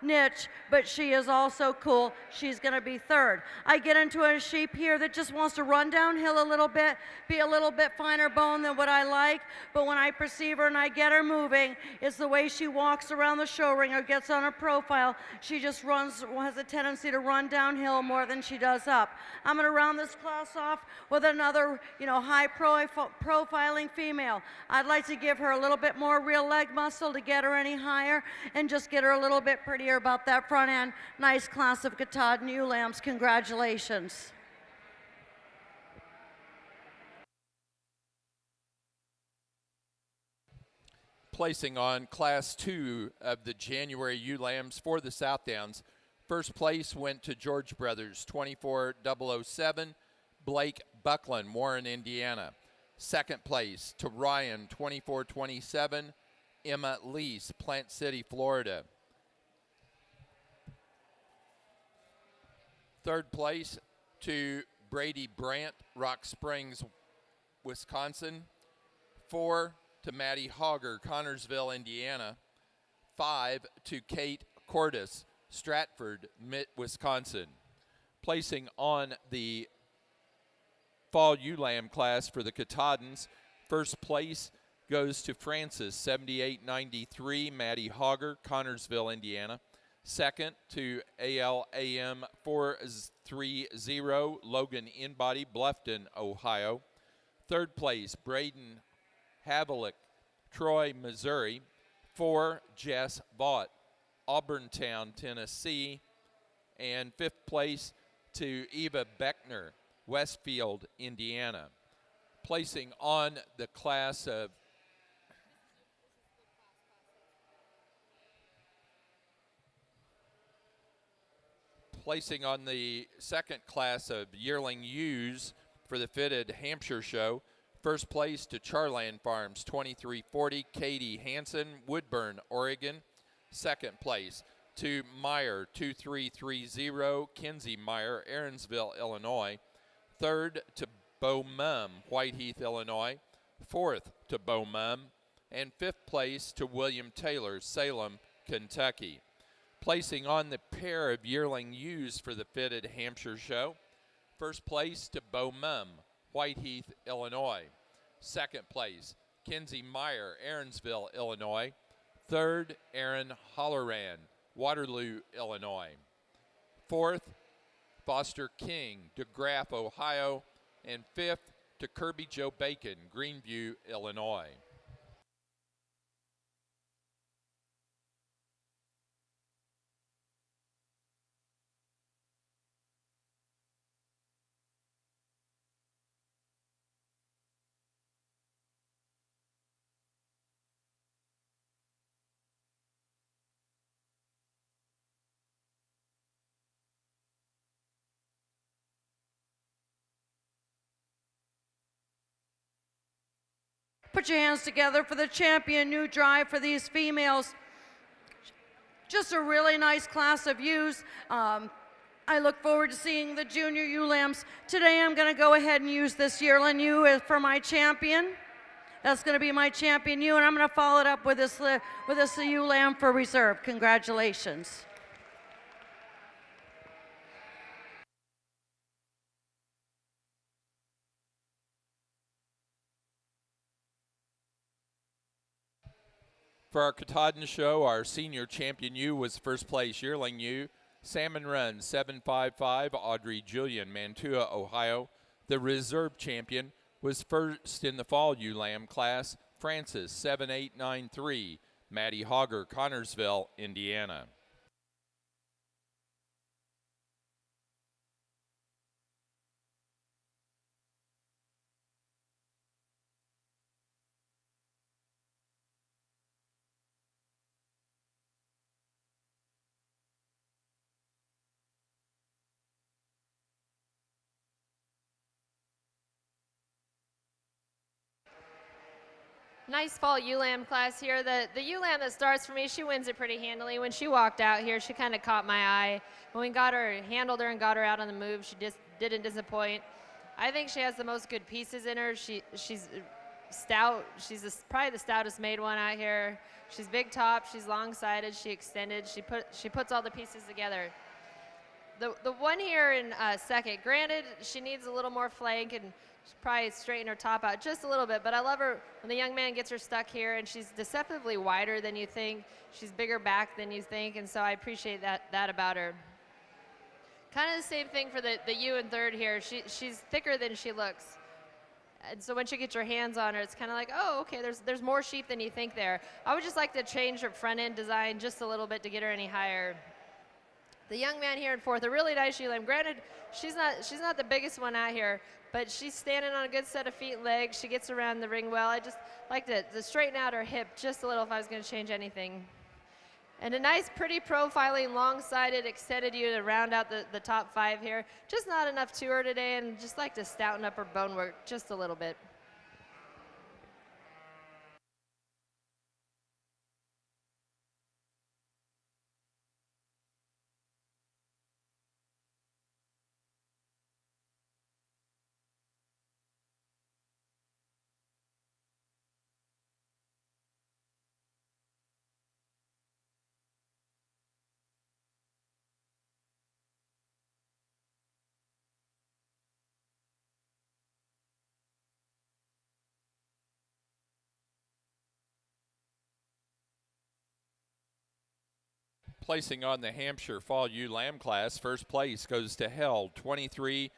Speaker 3: niche, but she is also cool. She's going to be 3rd. I get into a sheep here that just wants to run downhill a little bit, be a little bit finer bone than what I like, but when I perceive her and I get her moving, it's the way she walks around the show ring or gets on her profile. She just has a tendency to run downhill more than she does up. I'm going to round this class off with another, high profiling female. I'd like to give her a little bit more real leg muscle to get her any higher and just get her a little bit prettier about that front end. Nice class of Katahdin ewe lambs. Congratulations.
Speaker 1: Placing on Class 2 of the January ewe lambs for the Southdowns. First place went to George Brothers, 24007, Blake Buckland, Warren, Indiana. Second place to Ryan, 2427, Emma Lease, Plant City, Florida. Third place to Brady Brandt, Rock Springs, Wisconsin. 4, to Maddie Hogger, Connorsville, Indiana. 5 to Kate Cordes, Stratford, Wisconsin. Placing on the Fall ULAM class for the Katahdins, first place goes to Francis, 7893, Maddie Hogger, Connorsville, Indiana. Second to ALAM 430, Logan Inbody, Bluffton, Ohio. Third place, Braden Havlick, Troy, Missouri. 4, Jess Vaught, Auburntown, Tennessee. And fifth place to Eva Beckner, Westfield, Indiana. Placing on the class of Placing on the second class of yearling ewes for the fitted Hampshire show. First place to Charland Farms, 2340, Katie Hansen, Woodburn, Oregon. Second place to Meyer, 2330, Kinsey Meyer, Aaronsville, Illinois. Third to Bo Mum, Whiteheath, Illinois. Fourth to Bo Mum. And fifth place to William Taylor, Salem, Kentucky. Placing on the pair of yearling ewes for the fitted Hampshire show. First place to Bo Mum, Whiteheath, Illinois. Second place, Kinsey Meyer, Aaronsville, Illinois. Third, Aaron Holleran, Waterloo, Illinois. Fourth, Foster King, DeGraff, Ohio. And fifth, to Kirby Joe Bacon, Greenview, Illinois.
Speaker 3: Put your hands together for the champion new drive for these females. Just a really nice class of ewes. I look forward to seeing the junior ewe lambs. Today I'm going to go ahead and use this yearling ewe for my champion. That's going to be my champion ewe, and I'm going to follow it up with this ewe lamb for reserve. Congratulations.
Speaker 1: For our Katahdin show, our senior champion ewe was first place yearling ewe, Salmon Run 755, Audrey Julian, Mantua, Ohio. The reserve champion was first in the fall ewe lamb class, Francis 7893, Maddie Hogger, Connorsville, Indiana.
Speaker 2: Nice fall ewe lamb class here. The ewe lamb that starts for me, she wins it pretty handily. When she walked out here, she kind of caught my eye. When we handled her and got her out on the move, she just didn't disappoint. I think she has the most good pieces in her. She's stout. She's probably the stoutest made one out here. She's big top. She's long-sided. She extended. She puts all the pieces together. The one here in second, granted, she needs a little more flank and probably straighten her top out just a little bit, but I love her when the young man gets her stuck here, and she's deceptively wider than you think. She's bigger back than you think, and so I appreciate that about her. Kind of the same thing for the ewe in third here. She's thicker than she looks. And so once you get your hands on her, it's kind of like, oh, okay, there's more sheep than you think there. I would just like to change her front end design just a little bit to get her any higher. The young man here in fourth, a really nice ewe lamb. Granted, she's not the biggest one out here, but she's standing on a good set of feet and legs. She gets around the ring well. I just like to straighten out her hip just a little if I was going to change anything. And a nice, pretty profiling, long-sided, extended ewe to round out the top five here. Just not enough to her today, and just like to stouten up her bone work just a little bit.
Speaker 1: Placing on the Hampshire Fall Ewe Lamb class, first place goes to Held 23-4437,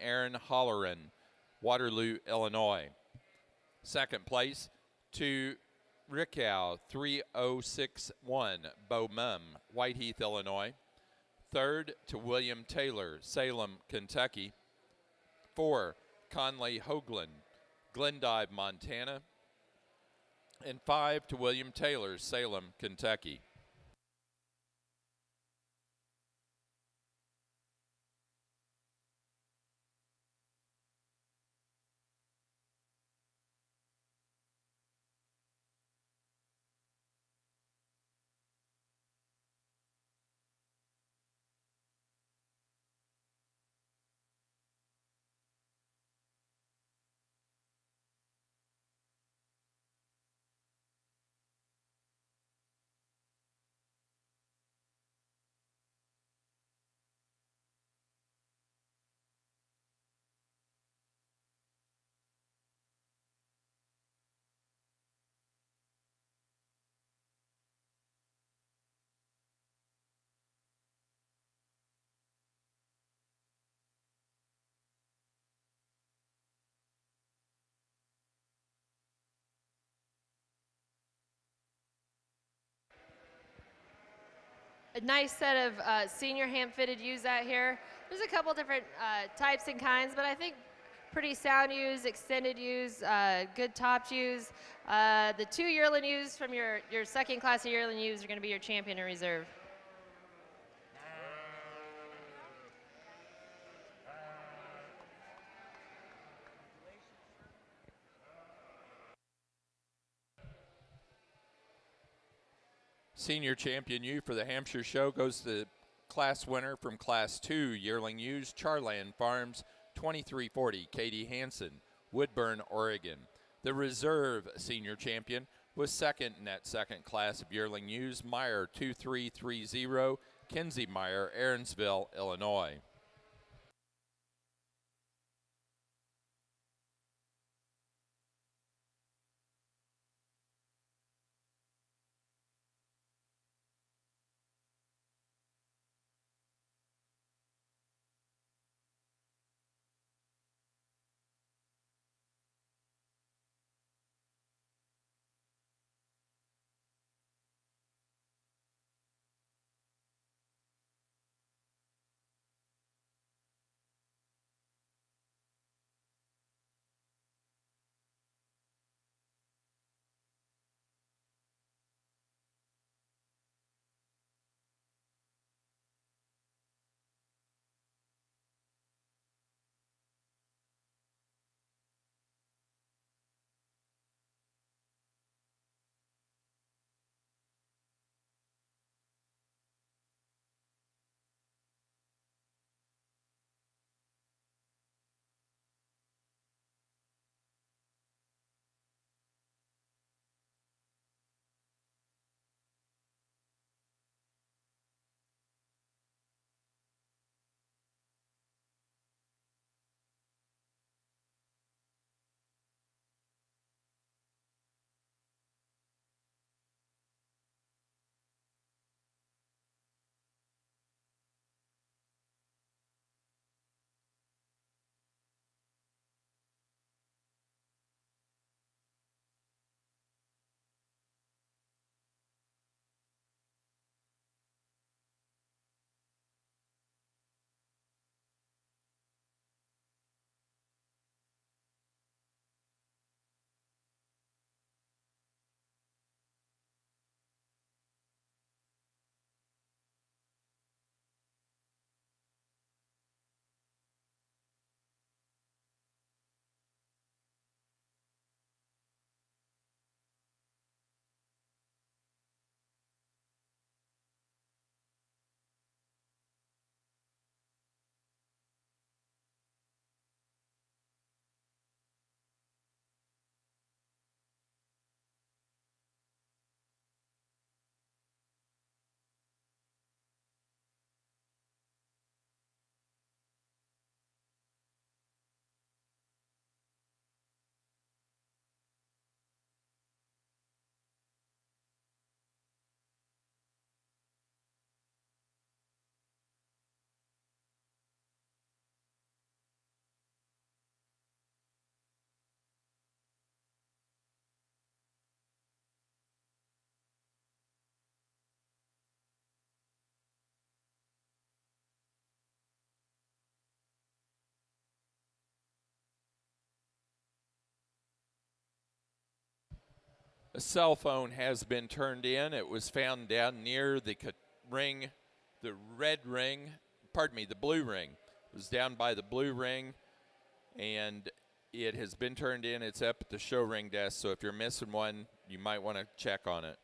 Speaker 1: Aaron Holleran, Waterloo, Illinois. Second place to Rickow 3061, Bo Mum, Whiteheath, Illinois. Third to William Taylor, Salem, Kentucky. 4, Conley Hoagland, Glendive, Montana. And 5 to William Taylor, Salem, Kentucky.
Speaker 2: A nice set of senior ham-fitted ewes out here. There's a couple different types and kinds, but I think pretty sound ewes, extended ewes, good topped ewes. The 2 yearling ewes from your second class of yearling ewes are going to be your champion in reserve.
Speaker 1: Senior champion ewe for the Hampshire show goes to the class winner from Class 2 yearling ewes, Charland Farms, 2340, Katie Hansen, Woodburn, Oregon. The reserve senior champion was second in that second class of yearling ewes, Meyer, 2330, Kinsey Meyer, Aaronsville, Illinois. A cell phone has been turned in. It was found down near the ring, the blue ring. It was down by the blue ring, and it has been turned in. It's up at the show ring desk, so if you're missing one, you might want to check on it.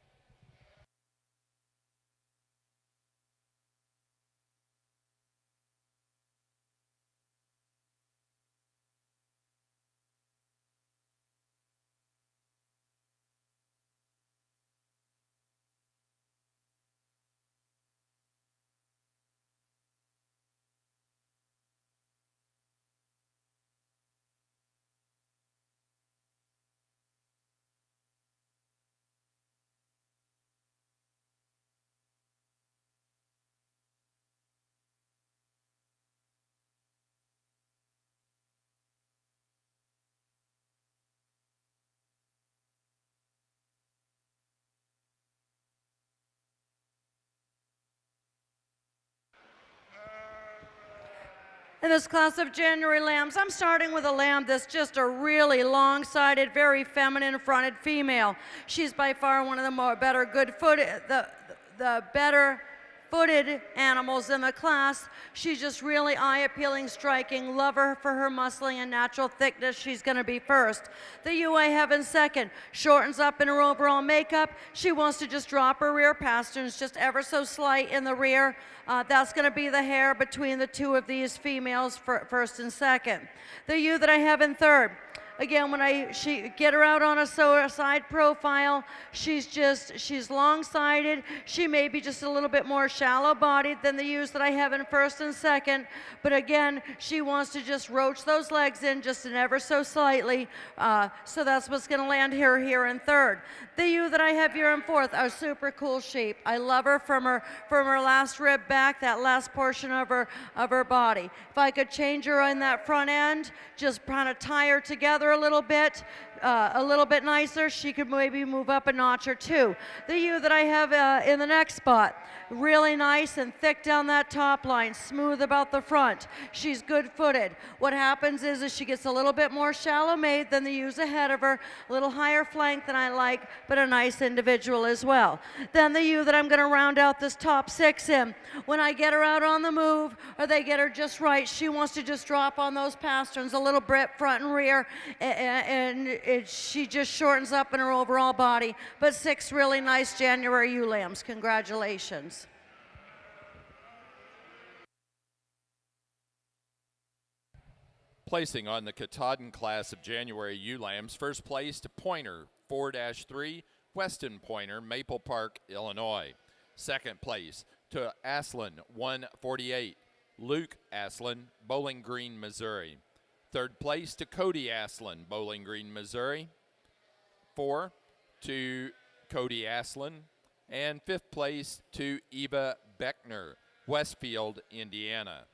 Speaker 3: In this class of January lambs, I'm starting with a lamb that's just a really long-sided, very feminine-fronted female. She's by far one of the better footed animals in the class. She's just really eye-appealing, striking. Love her for her muscling and natural thickness. She's going to be first. The ewe I have in second shortens up in her overall makeup. She wants to just drop her rear pasterns just ever so slight in the rear. That's going to be the hair between the two of these females, first and second. The ewe that I have in third. Again, when she get her out on a side profile, she's long-sided. She may be just a little bit more shallow-bodied than the ewes that I have in first and second. But again, she wants to just roach those legs in just an ever so slightly. So that's what's going to land here in third. The ewe that I have here in fourth are super cool sheep. I love her from her last rib back, that last portion of her body. If I could change her in that front end, just kind of tie her together a little bit nicer, she could maybe move up a notch or two. The ewe that I have in the next spot, really nice and thick down that top line, smooth about the front. She's good-footed. What happens is she gets a little bit more shallow-made than the ewes ahead of her, a little higher flank than I like, but a nice individual as well. Then the ewe that I'm going to round out this top six in, when I get her out on the move, or they get her just right, she wants to just drop on those pasterns a little bit front and rear, and she just shortens up in her overall body. But 6 really nice January ewe lambs. Congratulations.
Speaker 1: Placing on the Katahdin class of January ewe lambs, first place to Pointer 4-3, Weston Pointer, Maple Park, Illinois. Second place to Aslan 148, Luke Aslan, Bowling Green, Missouri. Third place to Cody Aslan, Bowling Green, Missouri. 4 to Cody Aslan. And fifth place to Eva Beckner, Westfield, Indiana.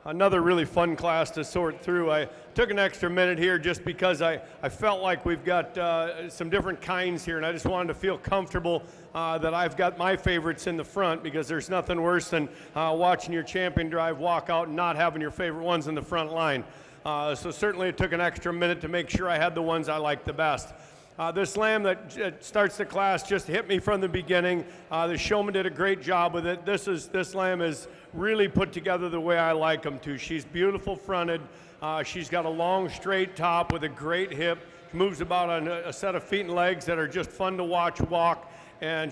Speaker 4: Another really fun class to sort through. I took an extra minute here just because I felt like we've got some different kinds here, and I just wanted to feel comfortable that I've got my favorites in the front, because there's nothing worse than watching your champion drive walk out and not having your favorite ones in the front line. So certainly it took an extra minute to make sure I had the ones I liked the best. This lamb that starts the class just hit me from the beginning. The showman did a great job with it. This lamb is really put together the way I like them to. She's beautiful fronted. She's got a long straight top with a great hip. She moves about on a set of feet and legs that are just fun to watch walk. And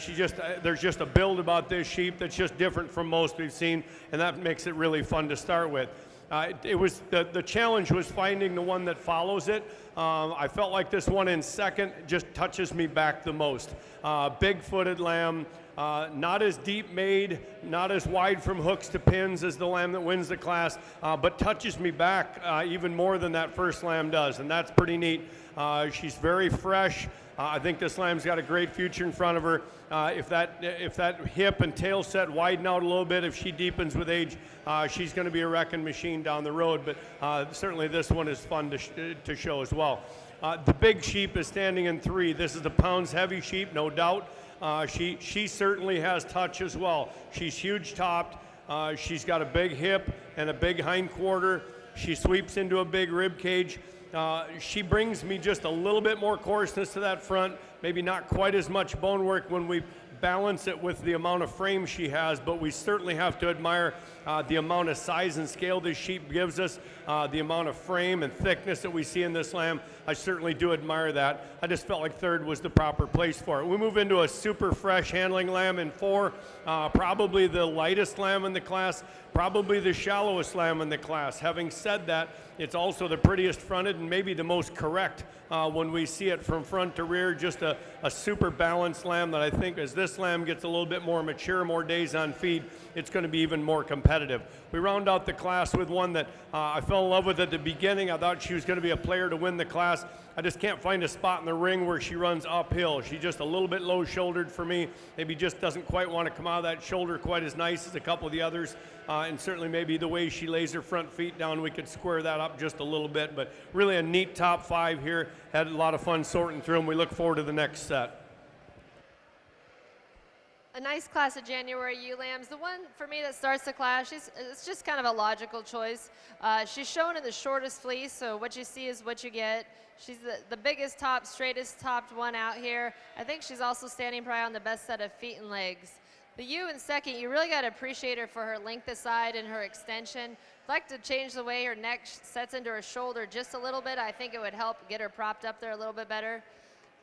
Speaker 4: there's just a build about this sheep that's just different from most we've seen, and that makes it really fun to start with. The challenge was finding the one that follows it. I felt like this one in second just touches me back the most. Big-footed lamb, not as deep made, not as wide from hooks to pins as the lamb that wins the class, but touches me back even more than that first lamb does, and that's pretty neat. She's very fresh. I think this lamb's got a great future in front of her. If that hip and tail set widen out a little bit, if she deepens with age, she's going to be a wrecking machine down the road. But certainly this one is fun to show as well. The big sheep is standing in 3. This is the pounds heavy sheep, no doubt. She certainly has touch as well. She's huge topped. She's got a big hip and a big hind quarter. She sweeps into a big rib cage. She brings me just a little bit more coarseness to that front, maybe not quite as much bone work when we balance it with the amount of frame she has, but we certainly have to admire the amount of size and scale this sheep gives us, the amount of frame and thickness that we see in this lamb. I certainly do admire that. I just felt like 3rd was the proper place for it. We move into a super fresh handling lamb in 4, probably the lightest lamb in the class, probably the shallowest lamb in the class. Having said that, it's also the prettiest fronted and maybe the most correct when we see it from front to rear. Just a super balanced lamb that I think as this lamb gets a little bit more mature, more days on feed, it's going to be even more competitive. We round out the class with one that I fell in love with at the beginning. I thought she was going to be a player to win the class. I just can't find a spot in the ring where she runs uphill. She's just a little bit low-shouldered for me. Maybe just doesn't quite want to come out of that shoulder quite as nice as a couple of the others. And certainly maybe the way she lays her front feet down, we could square that up just a little bit. But really a neat top 5 here. Had a lot of fun sorting through them. We look forward to the next set.
Speaker 2: A nice class of January ewe lambs. The one for me that starts the class, it's just kind of a logical choice. She's shown in the shortest fleece, so what you see is what you get. She's the biggest top, straightest topped one out here. I think she's also standing probably on the best set of feet and legs. The ewe in second, you really got to appreciate her for her length of side and her extension. I'd like to change the way her neck sets into her shoulder just a little bit. I think it would help get her propped up there a little bit better.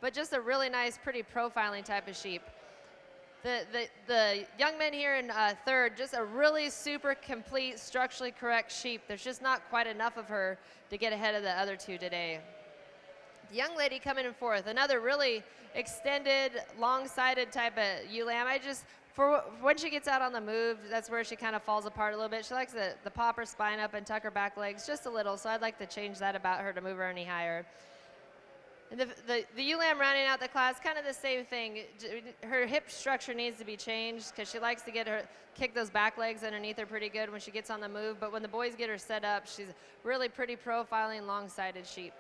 Speaker 2: But just a really nice, pretty profiling type of sheep. The young men here in 3rd, just a really super complete, structurally correct sheep. There's just not quite enough of her to get ahead of the other 2 today. The young lady coming in 4th, another really extended, long-sided type of ewe lamb. For when she gets out on the move, that's where she kind of falls apart a little bit. She likes the pop her spine up and tuck her back legs just a little, so I'd like to change that about her to move her any higher. And the ewe lamb rounding out the class, kind of the same thing. Her hip structure needs to be changed because she likes to kick those back legs underneath her pretty good when she gets on the move. But when the boys get her set up, she's really pretty profiling, long-sided sheep.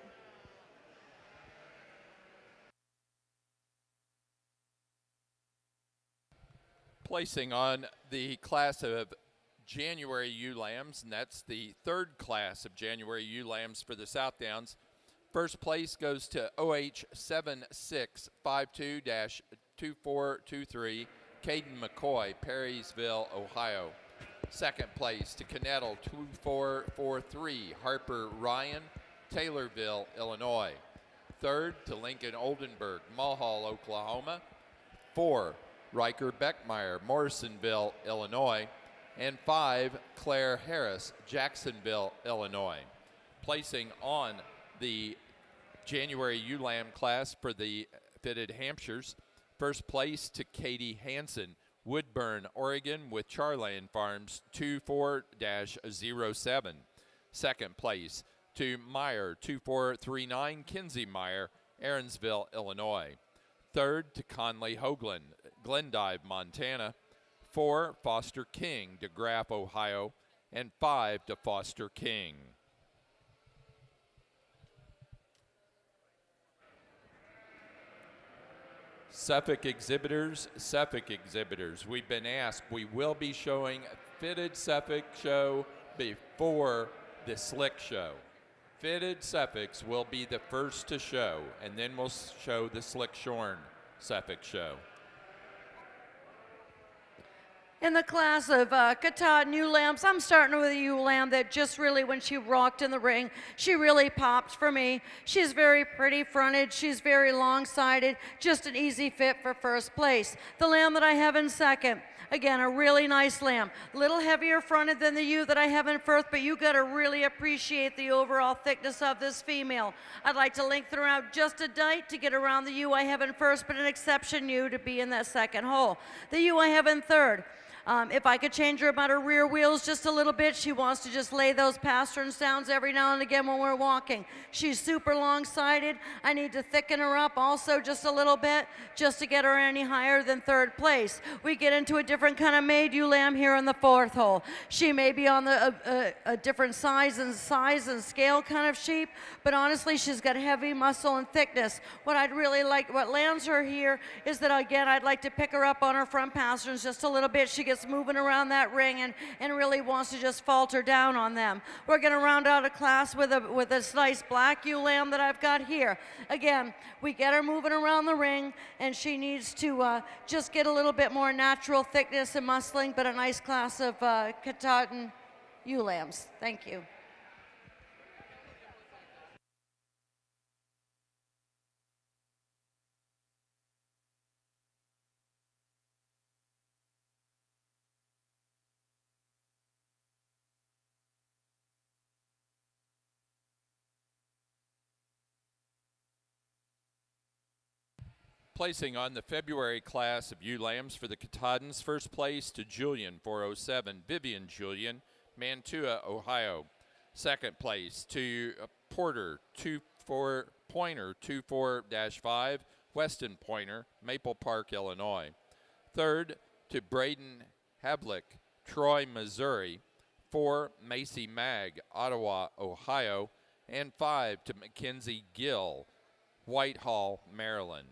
Speaker 1: Placing on the class of January ewe lambs, and that's the 3rd class of January ewe lambs for the Southdowns. First place goes to OH 7652-2423, Caden McCoy, Perrysville, Ohio. Second place to Canettle 2443, Harper Ryan, Taylorville, Illinois. Third to Lincoln Oldenburg, Mulhall, Oklahoma. 4, Riker Beckmeyer, Morrisonville, Illinois. And 5, Claire Harris, Jacksonville, Illinois. Placing on the January ewe lamb class for the fitted Hampshires. First place to Katie Hansen, Woodburn, Oregon, with Charland Farms 24-07. Second place to Meyer, 2439, Kinsey Meyer, Aaronsville, Illinois. Third to Conley Hoagland, Glendive, Montana. 4, Foster King, DeGraff, Ohio. and 5 to Foster King. Suffolk exhibitors, we've been asked, we will be showing a fitted Suffolk show before the slick show. Fitted Suffolks will be the first to show, and then we'll show the slick shorn Suffolk show.
Speaker 3: In the class of Katahdin ewe lambs, I'm starting with a ewe lamb that just really, when she rocked in the ring, she really popped for me. She's very pretty fronted, she's very long-sided, just an easy fit for first place. The lamb that I have in second, again, a really nice lamb. A little heavier fronted than the ewe that I have in first, but you gotta really appreciate the overall thickness of this female. I'd like to lengthen her out just a dite to get around the ewe I have in first, but an exception ewe to be in that second hole. The ewe I have in third, if I could change her about her rear wheels just a little bit, she wants to just lay those pasterns down every now and again when we're walking. She's super long-sided. I need to thicken her up also just a little bit just to get her any higher than third place. We get into a different kind of maid ewe lamb here in the fourth hole. She may be on a different size and scale kind of sheep, but honestly, she's got heavy muscle and thickness. What I'd really like, what lands her here is that, again, I'd like to pick her up on her front pasterns just a little bit. She gets moving around that ring and really wants to just falter down on them. We're going to round out a class with this nice black ewe lamb that I've got here. Again, we get her moving around the ring, and she needs to just get a little bit more natural thickness and muscling, but a nice class of Katahdin ewe lambs. Thank you.
Speaker 1: Placing on the February class of ewe lambs for the Katahdins, first place to Julian, 407, Vivian Julian, Mantua, Ohio. Second place to Porter, 24 Pointer, 24-5, Weston Pointer, Maple Park, Illinois. Third to Braden Havlick, Troy, Missouri. 4, Macy Mag, Ottawa, Ohio. And 5 to Mackenzie Gill, Whitehall, Maryland.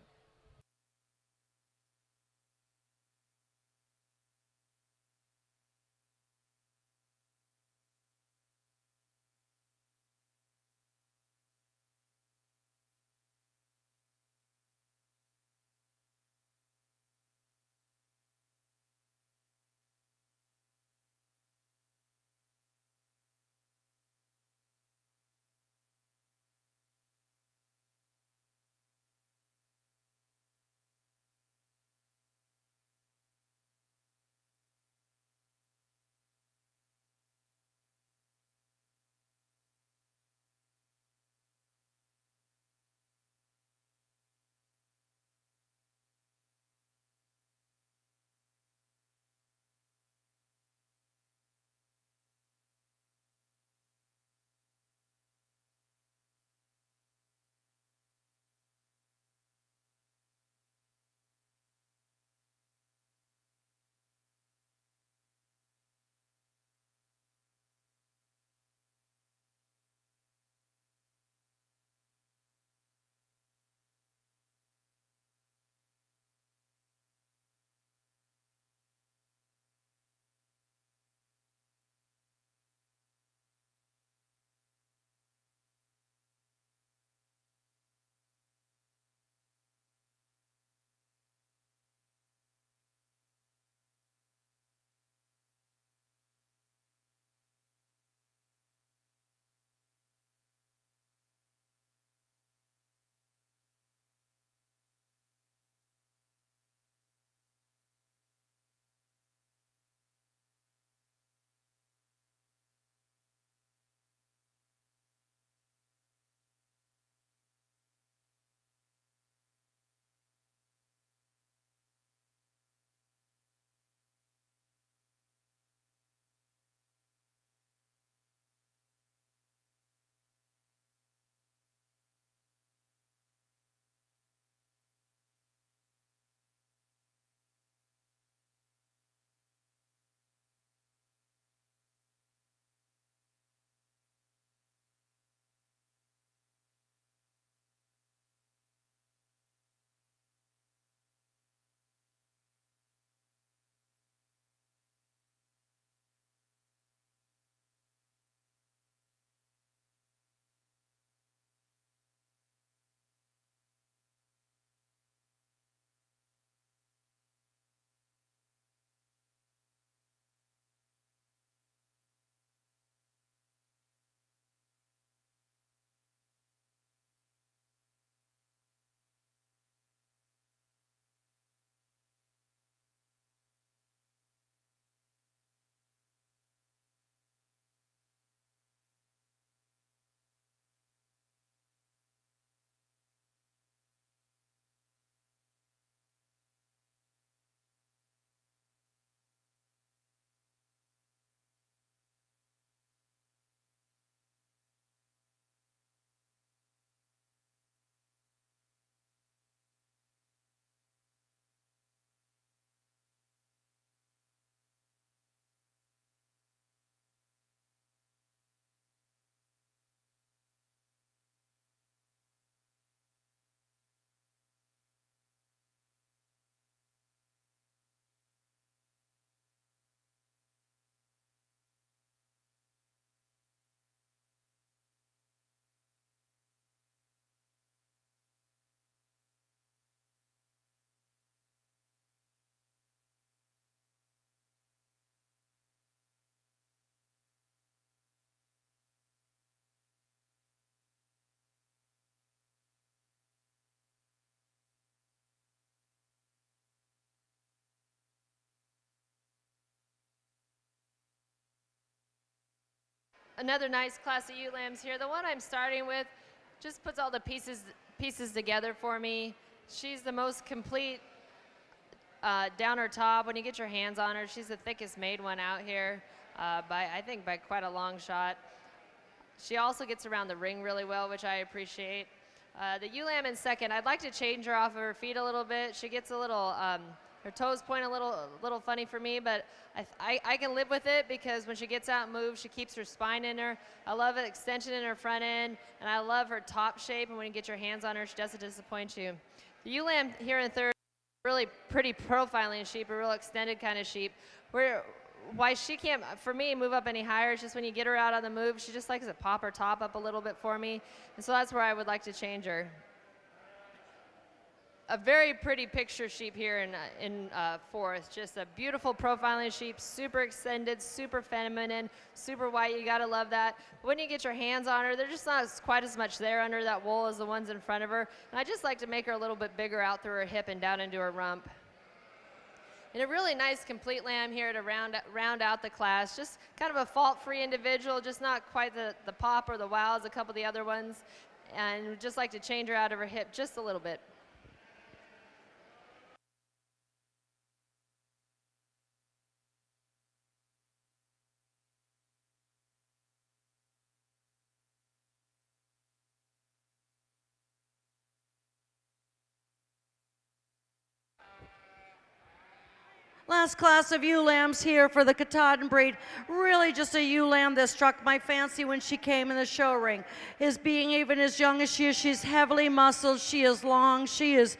Speaker 2: another nice class of ewe lambs here. The one I'm starting with just puts all the pieces together for me. She's the most complete down her top. When you get your hands on her, she's the thickest made one out here, I think by quite a long shot. She also gets around the ring really well, which I appreciate. The ewe lamb in second, I'd like to change her off of her feet a little bit. She gets a little, her toes point a little funny for me, but I can live with it because when she gets out and moves, she keeps her spine in her. I love an extension in her front end, and I love her top shape, and when you get your hands on her, she doesn't disappoint you. The ewe lamb here in third, really pretty profiling sheep, a real extended kind of sheep. Why she can't, for me, move up any higher, it's just when you get her out on the move, she just likes to pop her top up a little bit for me, and so that's where I would like to change her. A very pretty picture sheep here in fourth. Just a beautiful profiling sheep, super extended, super feminine, super white. You gotta love that. But when you get your hands on her, they're just not quite as much there under that wool as the ones in front of her. And I just like to make her a little bit bigger out through her hip and down into her rump. And a really nice complete lamb here to round out the class. Just kind of a fault-free individual, just not quite the pop or the wow as a couple of the other ones. And just like to change her out of her hip just a little bit.
Speaker 3: Last class of ewe lambs here for the Katahdin breed. Really just a ewe lamb that struck my fancy when she came in the show ring. Is being even as young as she is, she's heavily muscled, she is long, she is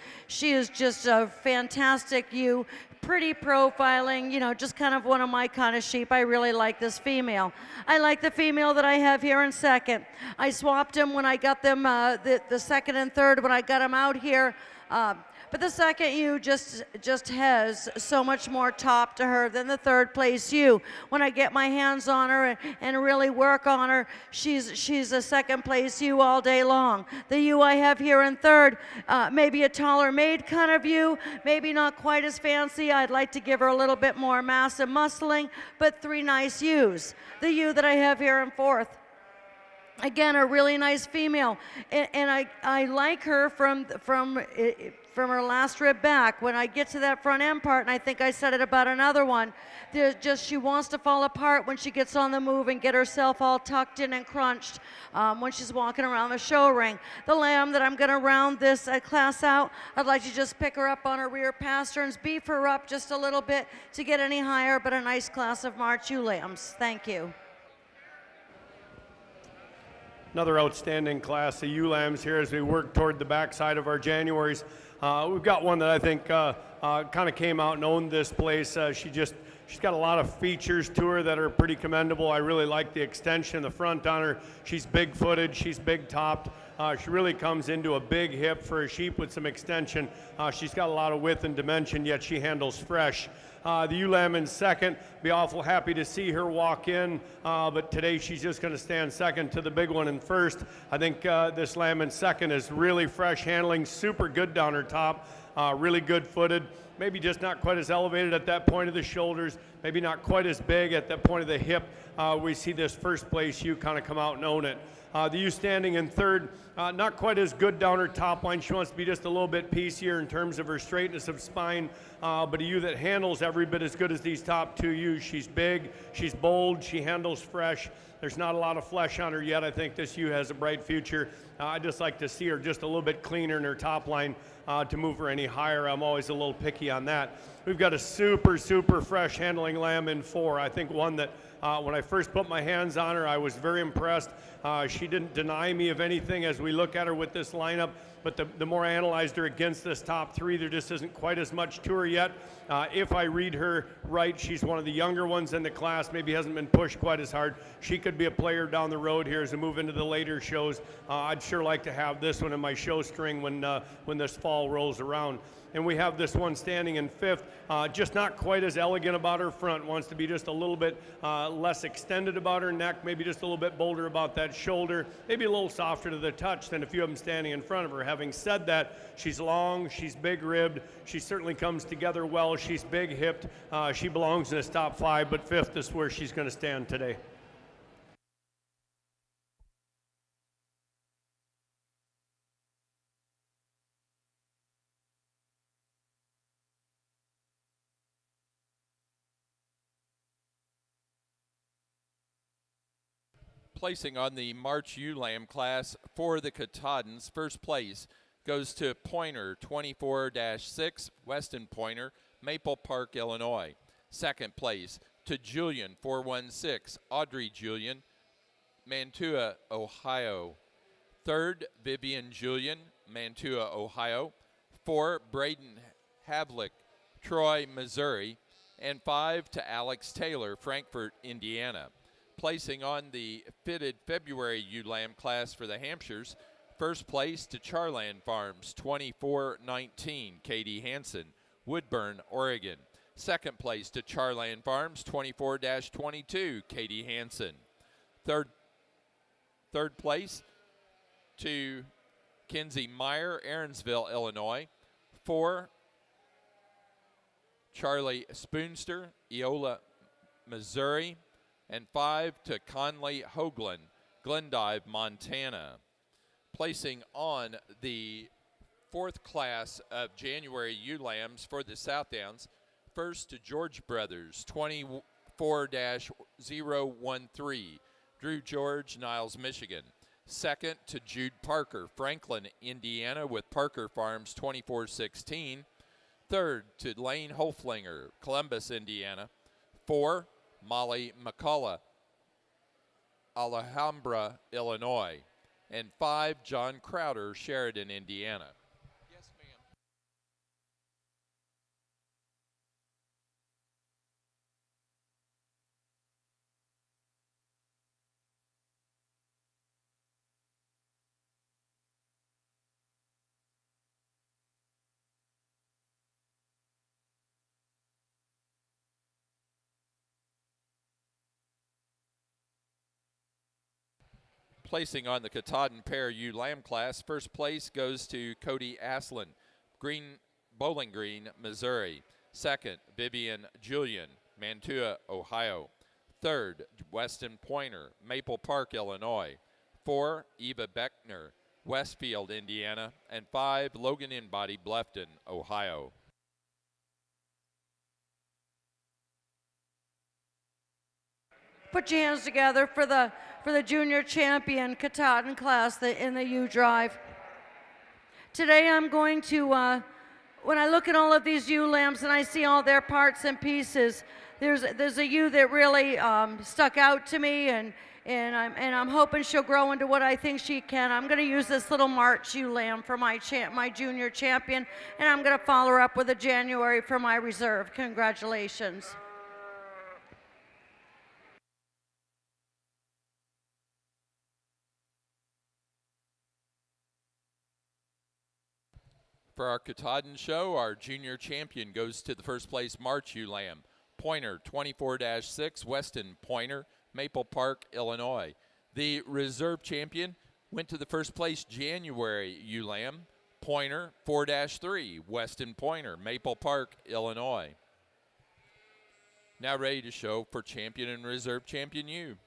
Speaker 3: just a fantastic ewe. Pretty profiling, you know, just kind of one of my kind of sheep. I really like this female. I like the female that I have here in second. I swapped them when I got them, the second and third when I got them out here. But the second ewe just has so much more top to her than the third place ewe. When I get my hands on her and really work on her, she's a second place ewe all day long. The ewe I have here in third, maybe a taller made kind of ewe, maybe not quite as fancy. I'd like to give her a little bit more mass and muscling, but three nice ewes. The ewe that I have here in fourth, again, a really nice female, and I like her from her last rib back. When I get to that front end part, and I think I said it about another one, she wants to fall apart when she gets on the move and get herself all tucked in and crunched when she's walking around the show ring. The lamb that I'm going to round this class out, I'd like to just pick her up on her rear pasterns, beef her up just a little bit to get any higher, but a nice class of March ewe lambs. Thank you.
Speaker 4: Another outstanding class of ewe lambs here as we work toward the backside of our Januaries. We've got one that I think kind of came out and owned this place. She's got a lot of features to her that are pretty commendable. I really like the extension in the front on her. She's big-footed, she's big-topped. She really comes into a big hip for a sheep with some extension. She's got a lot of width and dimension, yet she handles fresh. The ewe lamb in second, be awful happy to see her walk in, but today she's just going to stand second to the big one in first. I think this lamb in second is really fresh handling, super good down her top, really good footed, maybe just not quite as elevated at that point of the shoulders, maybe not quite as big at that point of the hip. We see this first place ewe kind of come out and own it. The ewe standing in third, not quite as good down her top line. She wants to be just a little bit piecier in terms of her straightness of spine, but a ewe that handles every bit as good as these top two ewes. She's big, she's bold, she handles fresh. There's not a lot of flesh on her yet. I think this ewe has a bright future. I just like to see her just a little bit cleaner in her top line to move her any higher. I'm always a little picky on that. We've got a super fresh handling lamb in four. I think one that when I first put my hands on her, I was very impressed. She didn't deny me of anything as we look at her with this lineup, but the more I analyzed her against this top three, there just isn't quite as much to her yet. If I read her right, she's one of the younger ones in the class, maybe hasn't been pushed quite as hard. She could be a player down the road here as we move into the later shows. I'd sure like to have this one in my show string when this fall rolls around. And we have this one standing in fifth, just not quite as elegant about her front, wants to be just a little bit less extended about her neck, maybe just a little bit bolder about that shoulder, maybe a little softer to the touch than a few of them standing in front of her. Having said that, she's long, she's big-ribbed, she certainly comes together well, she's big-hipped, she belongs in this top five, but fifth is where she's going to stand today.
Speaker 1: Placing on the March Ewe Lamb class for the Katahdins, first place goes to Pointer 24-6, Weston Pointer, Maple Park, Illinois. Second place to Julian 416, Audrey Julian, Mantua, Ohio. Third, Vivian Julian, Mantua, Ohio. 4, Braden Havlick, Troy, Missouri. And 5 to Alex Taylor, Frankfort, Indiana. Placing on the fitted February ewe lamb class for the Hampshires, first place to Charland Farms, 24-19, Katie Hansen, Woodburn, Oregon. Second place to Charland Farms, 24-22, Katie Hansen. Third place to Kinsey Meyer, Aaronsville, Illinois. 4, Charlie Spoonster, Eola, Missouri. And 5 to Conley Hoagland, Glendive, Montana. Placing on the fourth class of January ewe lambs for the Southdowns, first to George Brothers, 24-013, Drew George, Niles, Michigan. Second to Jude Parker, Franklin, Indiana, with Parker Farms, 24-16. Third to Lane Hoflinger, Columbus, Indiana. 4, Molly McCullough, Alhambra, Illinois. And 5, John Crowder, Sheridan, Indiana. Yes, ma'am. Placing on the Katahdin pair ewe lamb class, first place goes to Cody Aslin, Bowling Green, Missouri. Second, Vivian Julian, Mantua, Ohio. Third, Weston Pointer, Maple Park, Illinois. 4, Eva Beckner, Westfield, Indiana. And 5, Logan Inbody, Bluffton, Ohio.
Speaker 3: Put your hands together for the junior champion Katahdin class in the ewe drive. Today I'm going to, when I look at all of these ewe lambs and I see all their parts and pieces, there's a ewe that really stuck out to me, and I'm hoping she'll grow into what I think she can. I'm going to use this little March ewe lamb for my junior champion, and I'm going to follow her up with a January for my reserve. Congratulations.
Speaker 1: For our Katahdin show, our junior champion goes to the first place March ewe lamb, Pointer 24-6, Weston Pointer, Maple Park, Illinois. The reserve champion went to the first place January ewe lamb, Pointer 4-3, Weston Pointer, Maple Park, Illinois. Now ready to show for champion and reserve champion ewe.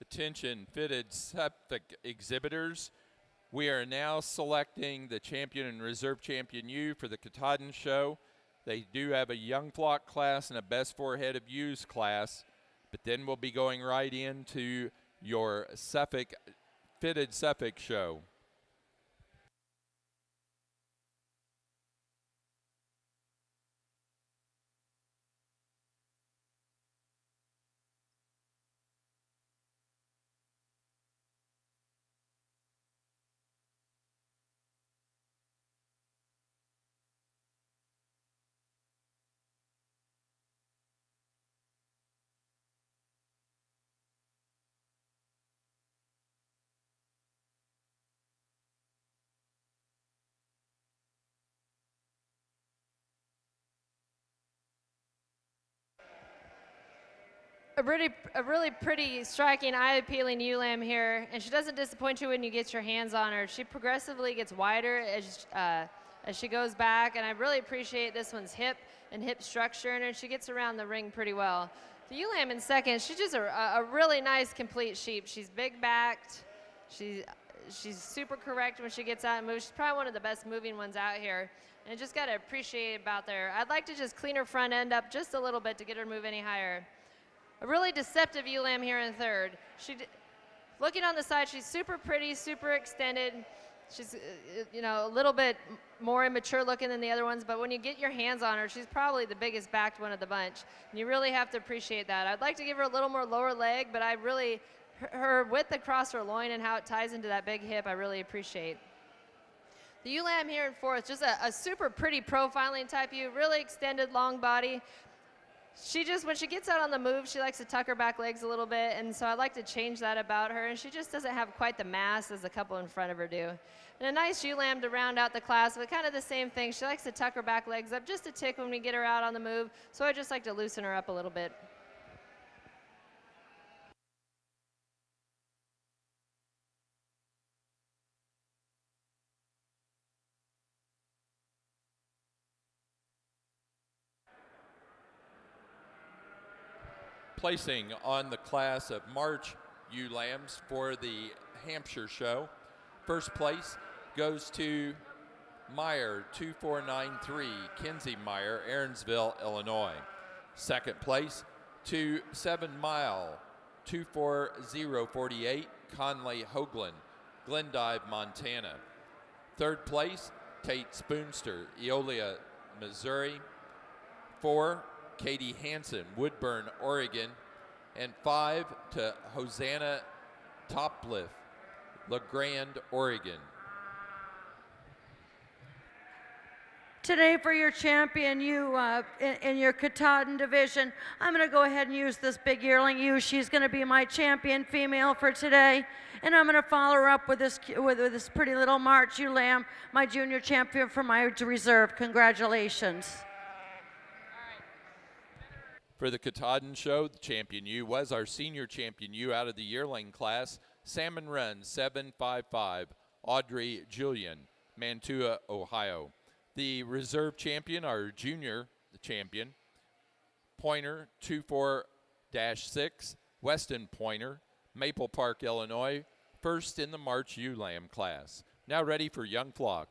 Speaker 1: Attention fitted Suffolk exhibitors. We are now selecting the champion and reserve champion ewe for the Katahdin show. They do have a young flock class and a best 4 head of ewes class, but then we'll be going right into your fitted Suffolk show.
Speaker 2: a really pretty, striking, eye-appealing ewe lamb here, and she doesn't disappoint you when you get your hands on her. She progressively gets wider as she goes back, and I really appreciate this one's hip and hip structure, and she gets around the ring pretty well. The ewe lamb in second, she's just a really nice, complete sheep. She's big-backed. She's super correct when she gets out and moves. She's probably one of the best moving ones out here, and just got to appreciate about there. I'd like to just clean her front end up just a little bit to get her to move any higher. A really deceptive ewe lamb here in third. Looking on the side, she's super pretty, super extended. She's, a little bit more immature looking than the other ones, but when you get your hands on her, she's probably the biggest backed one of the bunch. And you really have to appreciate that. I'd like to give her a little more lower leg, but her width across her loin and how it ties into that big hip, I really appreciate. The ewe lamb here in fourth, just a super pretty profiling type ewe, really extended, long body. When she gets out on the move, she likes to tuck her back legs a little bit, and so I like to change that about her, and she just doesn't have quite the mass as the couple in front of her do. And a nice ewe lamb to round out the class, but kind of the same thing. She likes to tuck her back legs up just a tick when we get her out on the move, so I just like to loosen her up a little bit.
Speaker 1: Placing on the class of March ewe lambs for the Hampshire show. First place goes to Meyer 2493, Kinsey Meyer, Aaronsville, Illinois. Second place to 7 Mile 24048, Conley Hoagland, Glendive, Montana. Third place, Tate Spoonster, Eolia, Missouri. 4, Katie Hansen, Woodburn, Oregon. And 5 to Hosanna Topliff, LaGrande, Oregon.
Speaker 3: Today for your champion ewe in your Katahdin division, I'm going to go ahead and use this big yearling ewe. She's going to be my champion female for today. And I'm going to follow her up with this pretty little March ewe lamb, my junior champion for my reserve. Congratulations.
Speaker 1: For the Katahdin show, the champion ewe was our senior champion ewe out of the yearling class, Salmon Run 755, Audrey Julian, Mantua, Ohio. The reserve champion, our junior champion, Pointer 24-6, Weston Pointer, Maple Park, Illinois, first in the March ewe lamb class. Now ready for young flock.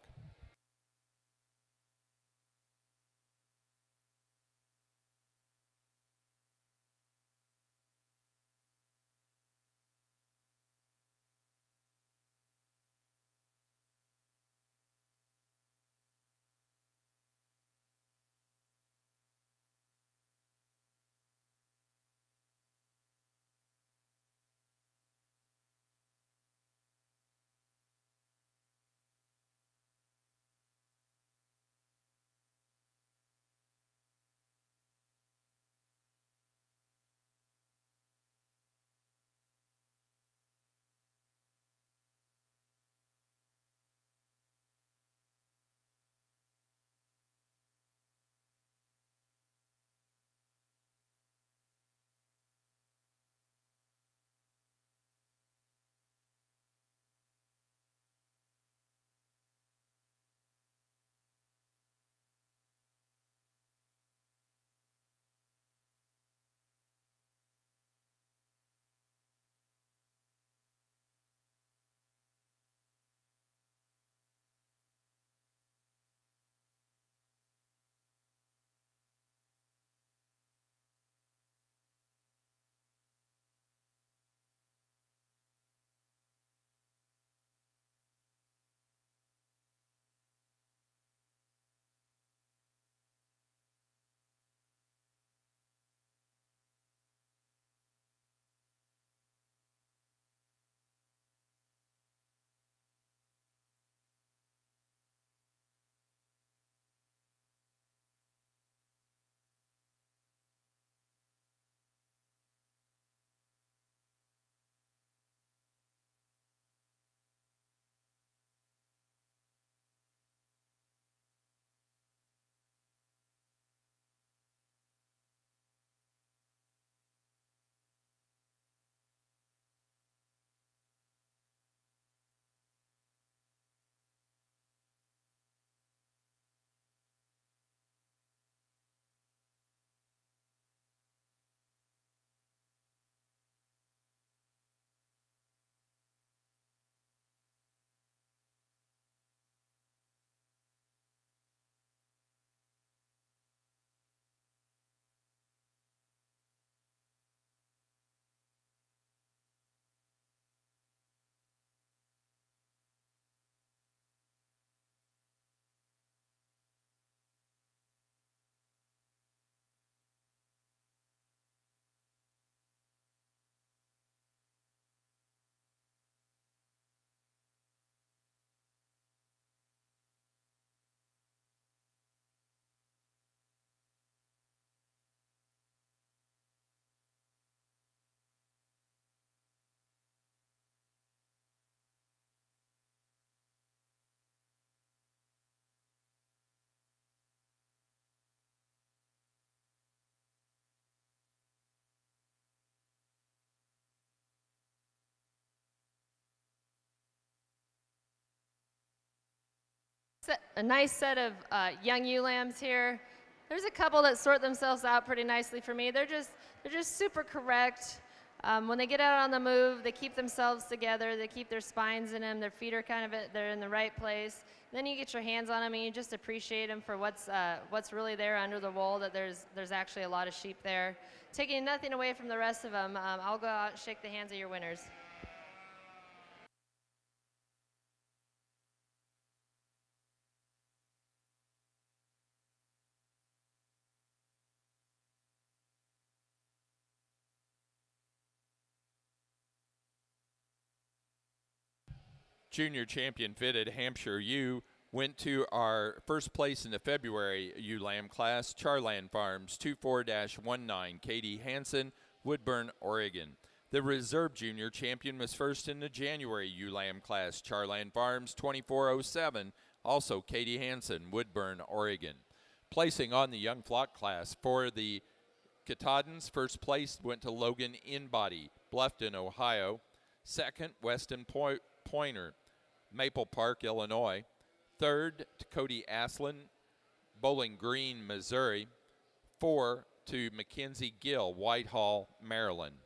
Speaker 2: A nice set of young ewe lambs here. There's a couple that sort themselves out pretty nicely for me. They're just super correct. When they get out on the move, they keep themselves together. They keep their spines in them. Their feet are they're in the right place. Then you get your hands on them and you just appreciate them for what's really there under the wool, that there's actually a lot of sheep there. Taking nothing away from the rest of them, I'll go out and shake the hands of your winners.
Speaker 1: Junior champion fitted Hampshire ewe went to our first place in the February ewe lamb class, Charland Farms 24-19, Katie Hansen, Woodburn, Oregon. The reserve junior champion was first in the January ewe lamb class, Charland Farms 2407, also Katie Hansen, Woodburn, Oregon. Placing on the young flock class for the Katahdins, first place went to Logan Inbody, Bluffton, Ohio. Second, Weston Pointer, Maple Park, Illinois. Third, to Cody Aslin, Bowling Green, Missouri. 4 to Mackenzie Gill, Whitehall, Maryland.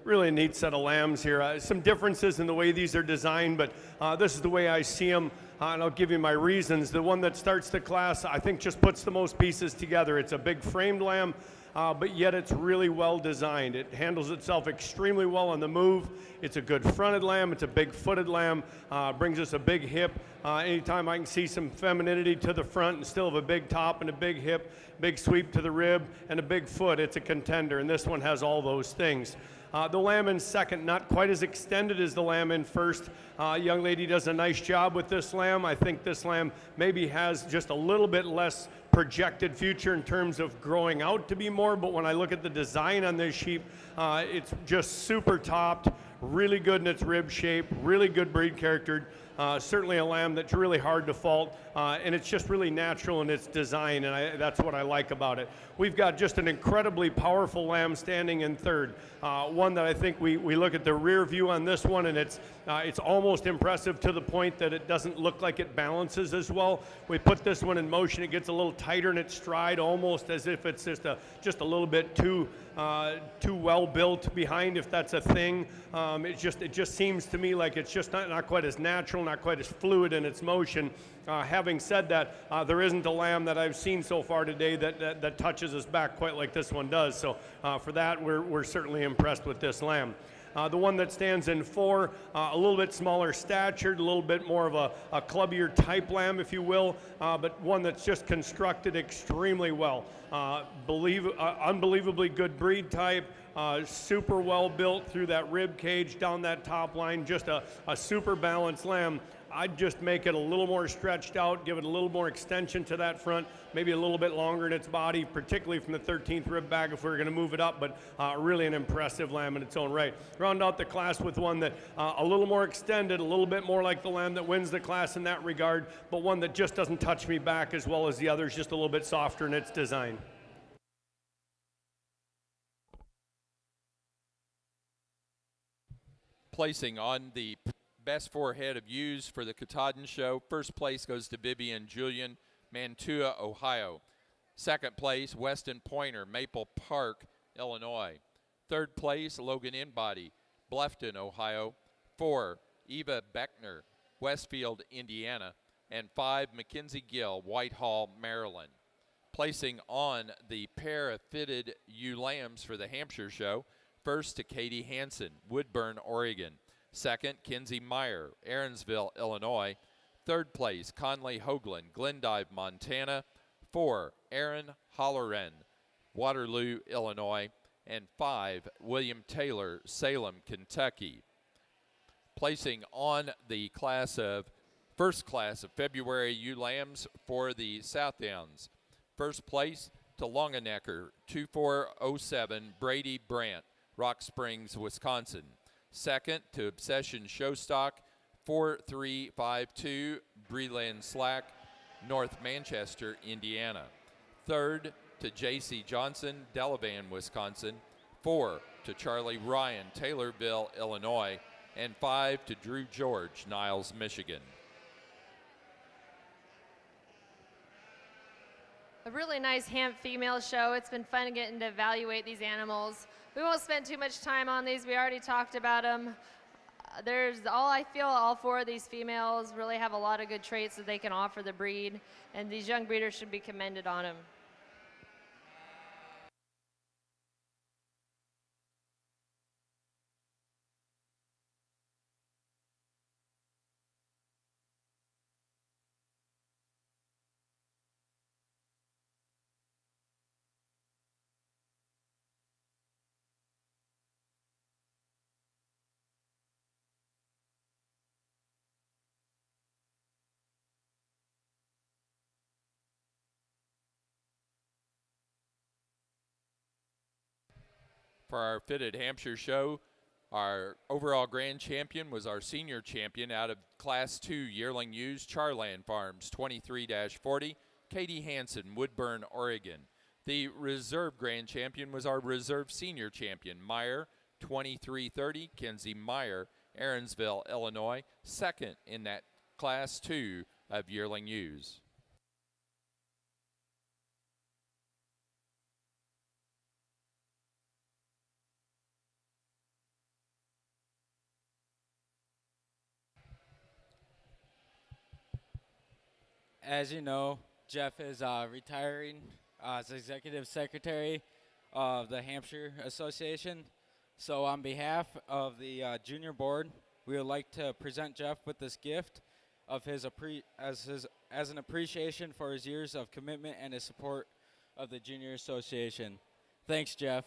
Speaker 4: Really a neat set of lambs here. Some differences in the way these are designed, but this is the way I see them, and I'll give you my reasons. The one that starts the class, I think, just puts the most pieces together. It's a big framed lamb, but yet it's really well designed. It handles itself extremely well on the move. It's a good fronted lamb. It's a big footed lamb. Brings us a big hip. Anytime I can see some femininity to the front and still have a big top and a big hip, big sweep to the rib, and a big foot, it's a contender, and this one has all those things. The lamb in second, not quite as extended as the lamb in first. Young lady does a nice job with this lamb. I think this lamb maybe has just a little bit less projected future in terms of growing out to be more, but when I look at the design on this sheep, it's just super topped, really good in its rib shape, really good breed character. Certainly a lamb that's really hard to fault, and it's just really natural in its design, and that's what I like about it. We've got just an incredibly powerful lamb standing in third. One that I think we look at the rear view on this one, and it's almost impressive to the point that it doesn't look like it balances as well. We put this one in motion, it gets a little tighter in its stride, almost as if it's just a little bit too well built behind, if that's a thing. It just seems to me like it's just not quite as natural, not quite as fluid in its motion. Having said that, there isn't a lamb that I've seen so far today that touches us back quite like this one does. So for that, we're certainly impressed with this lamb. The one that stands in 4, a little bit smaller statured, a little bit more of a clubbier type lamb, if you will, but one that's just constructed extremely well. Unbelievably good breed type, super well built through that rib cage down that top line, just a super balanced lamb. I'd just make it a little more stretched out, give it a little more extension to that front, maybe a little bit longer in its body, particularly from the 13th rib bag if we were going to move it up, but really an impressive lamb in its own right. Round out the class with one that a little more extended, a little bit more like the lamb that wins the class in that regard, but one that just doesn't touch me back as well as the others, just a little bit softer in its design.
Speaker 1: Placing on the best 4 head of ewes for the Katahdin show. First place goes to Vivian Julian, Mantua, Ohio. Second place, Weston Pointer, Maple Park, Illinois. Third place, Logan Inbody, Bluffton, Ohio. 4, Eva Beckner, Westfield, Indiana. And 5, Mackenzie Gill, Whitehall, Maryland. Placing on the pair of fitted ewe lambs for the Hampshire show. First to Katie Hansen, Woodburn, Oregon. Second, Kinsey Meyer, Aaronsville, Illinois. Third place, Conley Hoagland, Glendive, Montana. 4, Aaron Holloran, Waterloo, Illinois. And 5, William Taylor, Salem, Kentucky. Placing on the first class of February ewe lambs for the Southdowns. First place to Longenecker, 2407, Brady Brandt, Rock Springs, Wisconsin. Second to Obsession Showstock, 4352, Breland Slack, North Manchester, Indiana. Third to J.C. Johnson, Delavan, Wisconsin. 4 to Charlie Ryan, Taylorville, Illinois. And 5 to Drew George, Niles, Michigan.
Speaker 2: A really nice ham female show. It's been fun getting to evaluate these animals. We won't spend too much time on these. We already talked about them. I feel all 4 of these females really have a lot of good traits that they can offer the breed, and these young breeders should be commended on them.
Speaker 1: For our fitted Hampshire show, our overall grand champion was our senior champion out of Class 2 yearling ewes, Charland Farms, 23-40, Katie Hansen, Woodburn, Oregon. The reserve grand champion was our reserve senior champion, Meyer, 23-30, Kenzie Meyer, Aaronsville, Illinois, second in that Class 2 of yearling ewes.
Speaker 5: As you know, Jeff is retiring as executive secretary of the Hampshire Association. So on behalf of the junior board, we would like to present Jeff with this gift of as an appreciation for his years of commitment and his support of the Junior Association. Thanks, Jeff.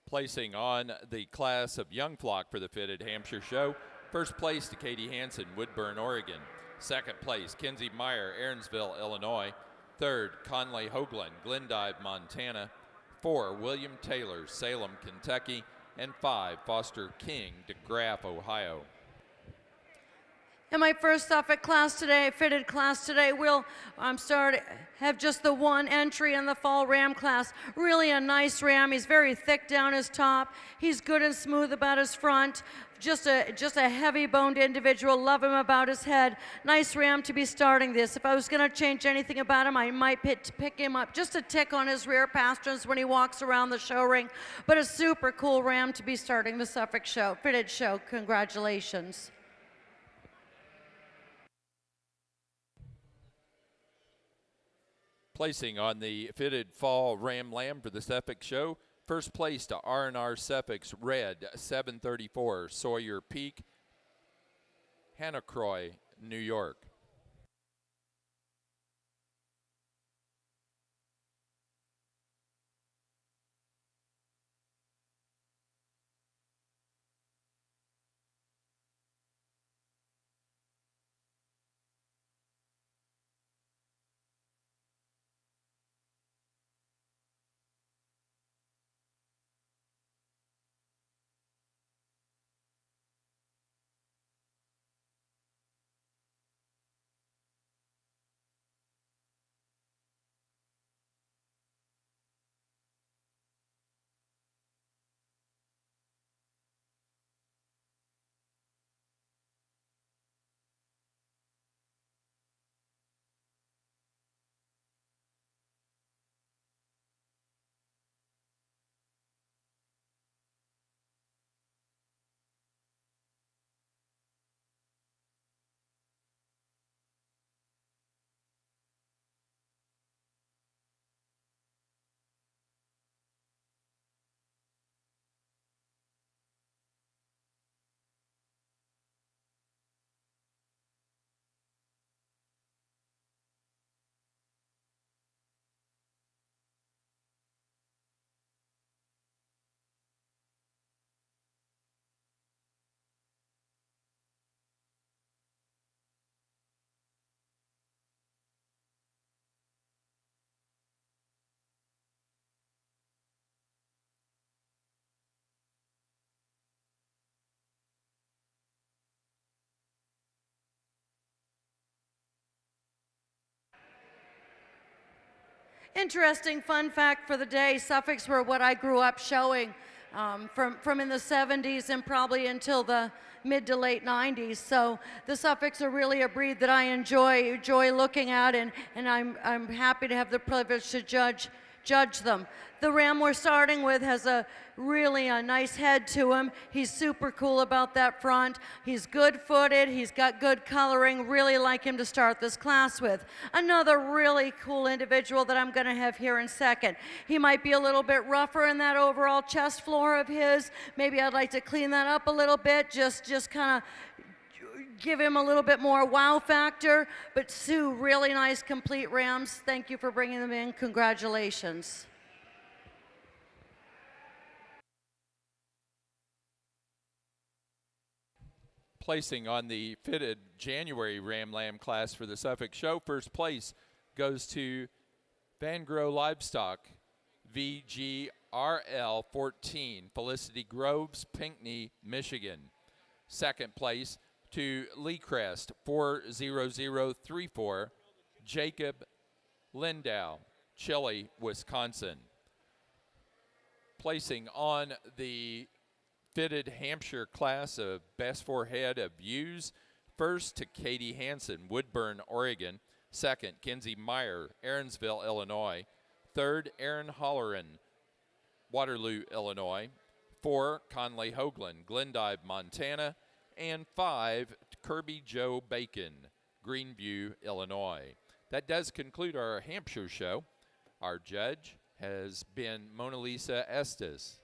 Speaker 1: Placing on the class of young flock for the fitted Hampshire show, first place to Katie Hansen, Woodburn, Oregon. Second place, Kinsey Meyer, Aaronsville, Illinois. Third, Conley Hoagland, Glendive, Montana. 4, William Taylor, Salem, Kentucky. And 5, Foster King, DeGraff, Ohio.
Speaker 3: In my first Suffolk class today, fitted class today, we'll have just the one entry in the fall ram class. Really a nice ram. He's very thick down his top. He's good and smooth about his front. Just a heavy-boned individual. Love him about his head. Nice ram to be starting this. If I was going to change anything about him, I might pick him up just a tick on his rear pasterns when he walks around the show ring. But a super cool ram to be starting the Suffolk show, fitted show. Congratulations.
Speaker 1: Placing on the fitted fall ram lamb for the Suffolk show, first place to R&R Suffolk's Red 734 Sawyer Peak, Hannacroy, New York.
Speaker 3: Interesting fun fact for the day, Suffolks were what I grew up showing from in the 70s and probably until the mid to late 90s. So the Suffolks are really a breed that I enjoy looking at, and I'm happy to have the privilege to judge them. The ram we're starting with has a nice head to him. He's super cool about that front. He's good-footed. He's got good coloring. Really like him to start this class with. Another really cool individual that I'm going to have here in second. He might be a little bit rougher in that overall chest floor of his. Maybe I'd like to clean that up a little bit, just kind of give him a little bit more wow factor. But Sue, really nice complete rams. Thank you for bringing them in. Congratulations.
Speaker 1: Placing on the fitted January Ram Lamb class for the Suffolk show, first place goes to Van Grow Livestock, VGRL 14, Felicity Groves, Pinckney, Michigan. Second place to Lee Crest, 40034, Jacob Lindow, Chile, Wisconsin. Placing on the fitted Hampshire class of best forehead of ewes, first to Katie Hansen, Woodburn, Oregon. Second, Kinsey Meyer, Aaronsville, Illinois. Third, Aaron Holleran, Waterloo, Illinois. 4, Conley Hoagland, Glendive, Montana. And 5, Kirby Joe Bacon, Greenview, Illinois. That does conclude our Hampshire show. Our judge has been Mona Lisa Estes.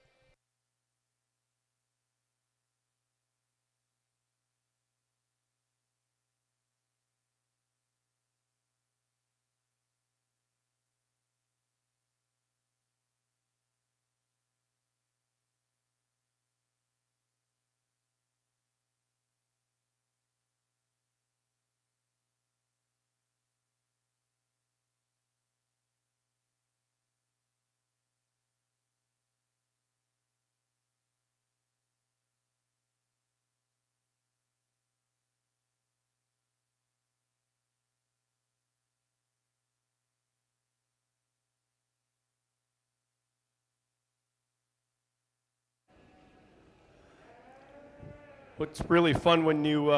Speaker 4: what's really fun when you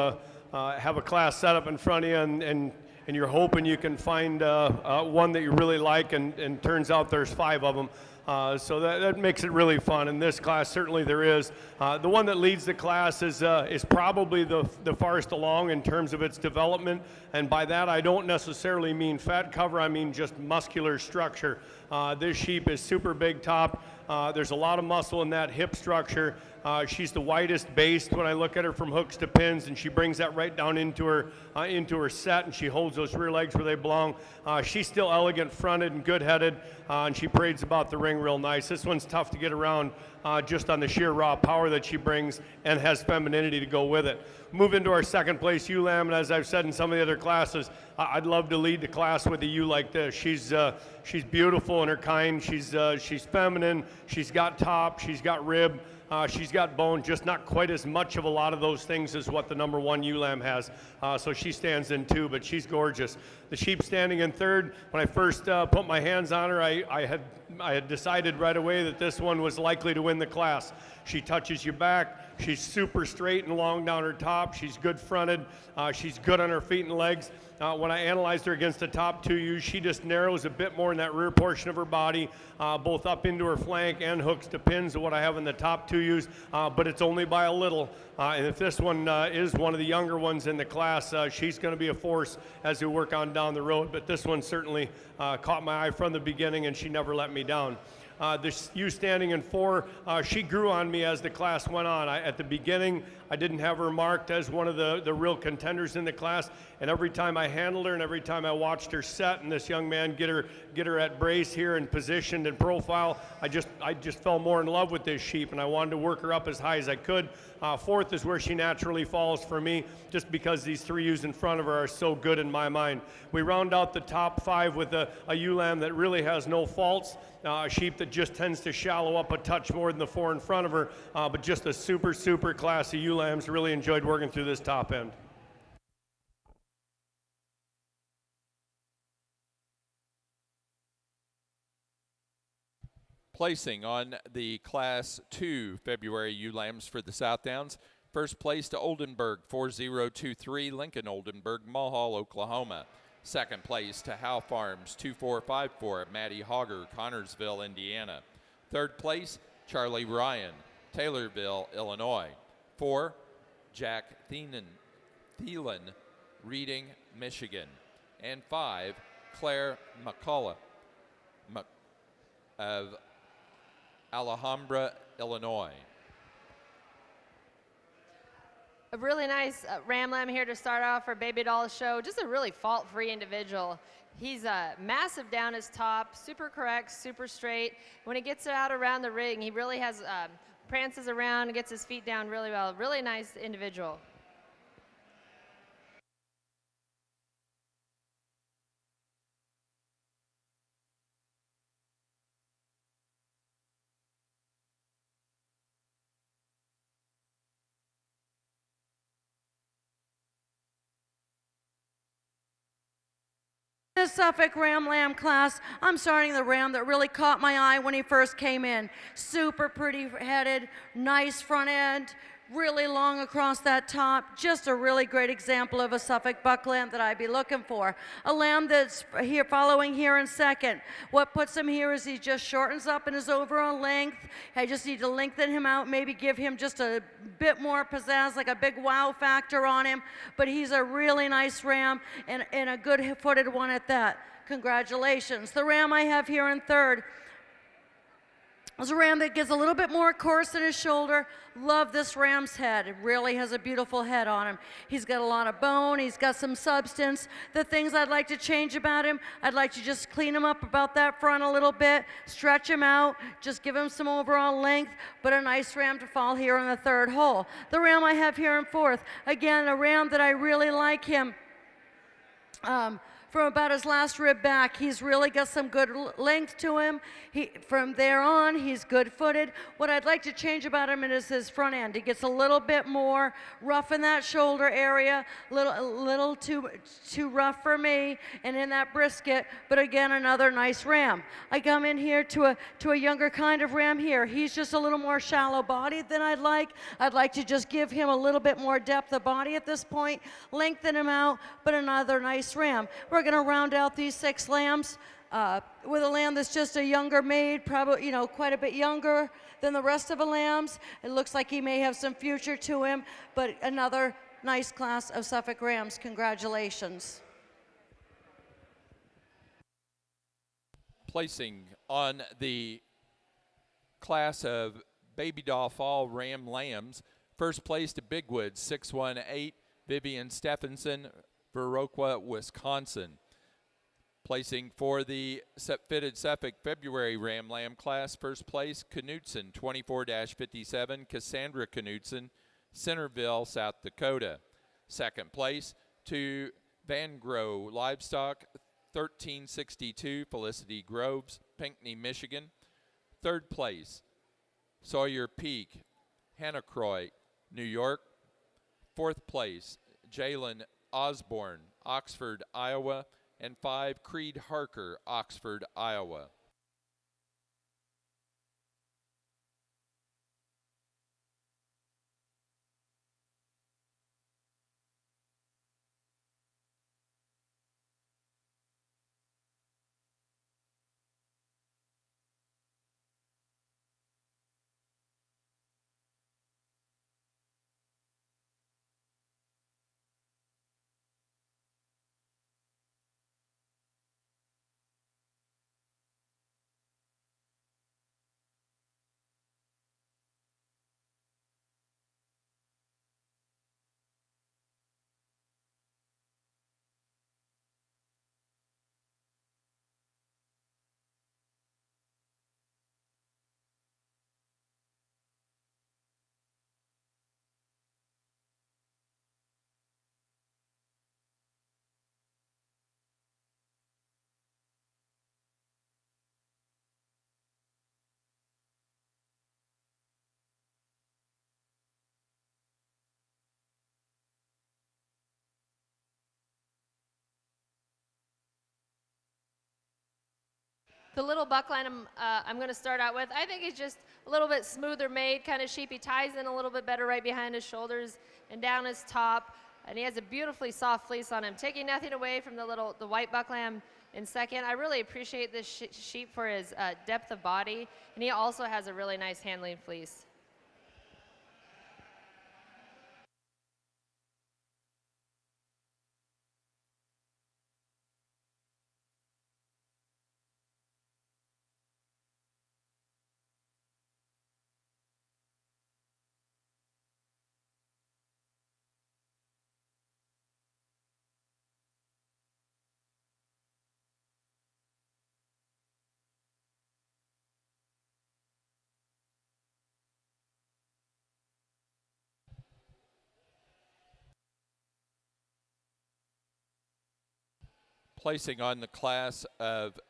Speaker 4: have a class set up in front of you and you're hoping you can find one that you really like, and turns out there's 5 of them. So that makes it really fun. In this class, certainly there is. The one that leads the class is probably the farthest along in terms of its development, and by that I don't necessarily mean fat cover, I mean just muscular structure. This sheep is super big top. There's a lot of muscle in that hip structure. She's the widest based when I look at her from hooks to pins, and she brings that right down into her set, and she holds those rear legs where they belong. She's still elegant fronted and good headed, and she parades about the ring real nice. This one's tough to get around just on the sheer raw power that she brings, and has femininity to go with it. Move into our second place ewe lamb, and as I've said in some of the other classes, I'd love to lead the class with a ewe like this. She's beautiful in her kind. She's feminine. She's got top. She's got rib. She's got bone, just not quite as much of a lot of those things as what the number 1 ewe lamb has. So she stands in 2, but she's gorgeous. The sheep standing in 3rd, when I first put my hands on her, I had decided right away that this one was likely to win the class. She touches you back. She's super straight and long down her top. She's good fronted. She's good on her feet and legs. When I analyzed her against the top 2 ewes, she just narrows a bit more in that rear portion of her body, both up into her flank and hooks to pins of what I have in the top 2 ewes, but it's only by a little. And if this one is one of the younger ones in the class, she's going to be a force as we work on down the road. But this one certainly caught my eye from the beginning, and she never let me down. This ewe standing in 4, she grew on me as the class went on. At the beginning, I didn't have her marked as one of the real contenders in the class, and every time I handled her and every time I watched her set and this young man get her at brace here and positioned and profile, I just fell more in love with this sheep, and I wanted to work her up as high as I could. 4th is where she naturally falls for me, just because these 3 ewes in front of her are so good in my mind. We round out the top 5 with a ewe lamb that really has no faults, a sheep that just tends to shallow up a touch more than the 4 in front of her, but just a super class of ewe lambs. Really enjoyed working through this top end.
Speaker 1: Placing on the Class 2 February ewe lambs for the Southdowns. First place to Oldenburg, 4023, Lincoln Oldenburg, Mulhall, Oklahoma. Second place to Howe Farms, 2454, Maddie Hogger, Connorsville, Indiana. Third place, Charlie Ryan, Taylorville, Illinois. 4, Jack Thielen, Reading, Michigan. And 5, Claire McCullough of Alhambra, Illinois.
Speaker 2: A really nice ram lamb here to start off for Baby Doll Show. Just a really fault-free individual. He's massive down his top, super correct, super straight. When he gets it out around the ring, he really has prances around and gets his feet down really well. Really nice individual.
Speaker 3: The Suffolk Ram Lamb class, I'm starting the ram that really caught my eye when he first came in. Super pretty headed, nice front end, really long across that top. Just a really great example of a Suffolk buck lamb that I'd be looking for. A lamb that's here following here in second. What puts him here is he just shortens up in his overall length. I just need to lengthen him out, maybe give him just a bit more pizzazz, like a big wow factor on him. But he's a really nice ram and a good-footed one at that. Congratulations. The ram I have here in third is a ram that gets a little bit more coarse in his shoulder. Love this ram's head. It really has a beautiful head on him. He's got a lot of bone. He's got some substance. The things I'd like to change about him, I'd like to just clean him up about that front a little bit, stretch him out, just give him some overall length, but a nice ram to fall here in the third hole. The ram I have here in fourth, again, a ram that I really like him. from about his last rib back. He's really got some good length to him. From there on, he's good-footed. What I'd like to change about him is his front end. He gets a little bit more rough in that shoulder area, a little too rough for me, and in that brisket, but again, another nice ram. I come in here to a younger kind of ram here. He's just a little more shallow-bodied than I'd like. I'd like to just give him a little bit more depth of body at this point, lengthen him out, but another nice ram. We're going to round out these 6 lambs with a lamb that's just a younger maid, probably, quite a bit younger than the rest of the lambs. It looks like he may have some future to him, but another nice class of Suffolk rams. Congratulations.
Speaker 1: Placing on the class of Baby Doll Fall Ram Lambs, first place to Bigwood 618, Vivian Stephenson, Viroqua, Wisconsin. Placing for the fitted Suffolk February Ram Lamb class, first place Knutson 24-57, Cassandra Knutson, Centerville, South Dakota. Second place to Van Grow Livestock 1362, Felicity Groves, Pinckney, Michigan. Third place Sawyer Peak, Hannacroy, New York. Fourth place Jalen Osborne, Oxford, Iowa. And 5, Creed Harker, Oxford, Iowa.
Speaker 2: The little buckline I'm going to start out with, I think he's just a little bit smoother made, kind of sheepy, ties in a little bit better right behind his shoulders and down his top. And he has a beautifully soft fleece on him, taking nothing away from the white bucklam in second. I really appreciate this sheep for his depth of body, and he also has a really nice handling fleece.
Speaker 1: Placing on the class of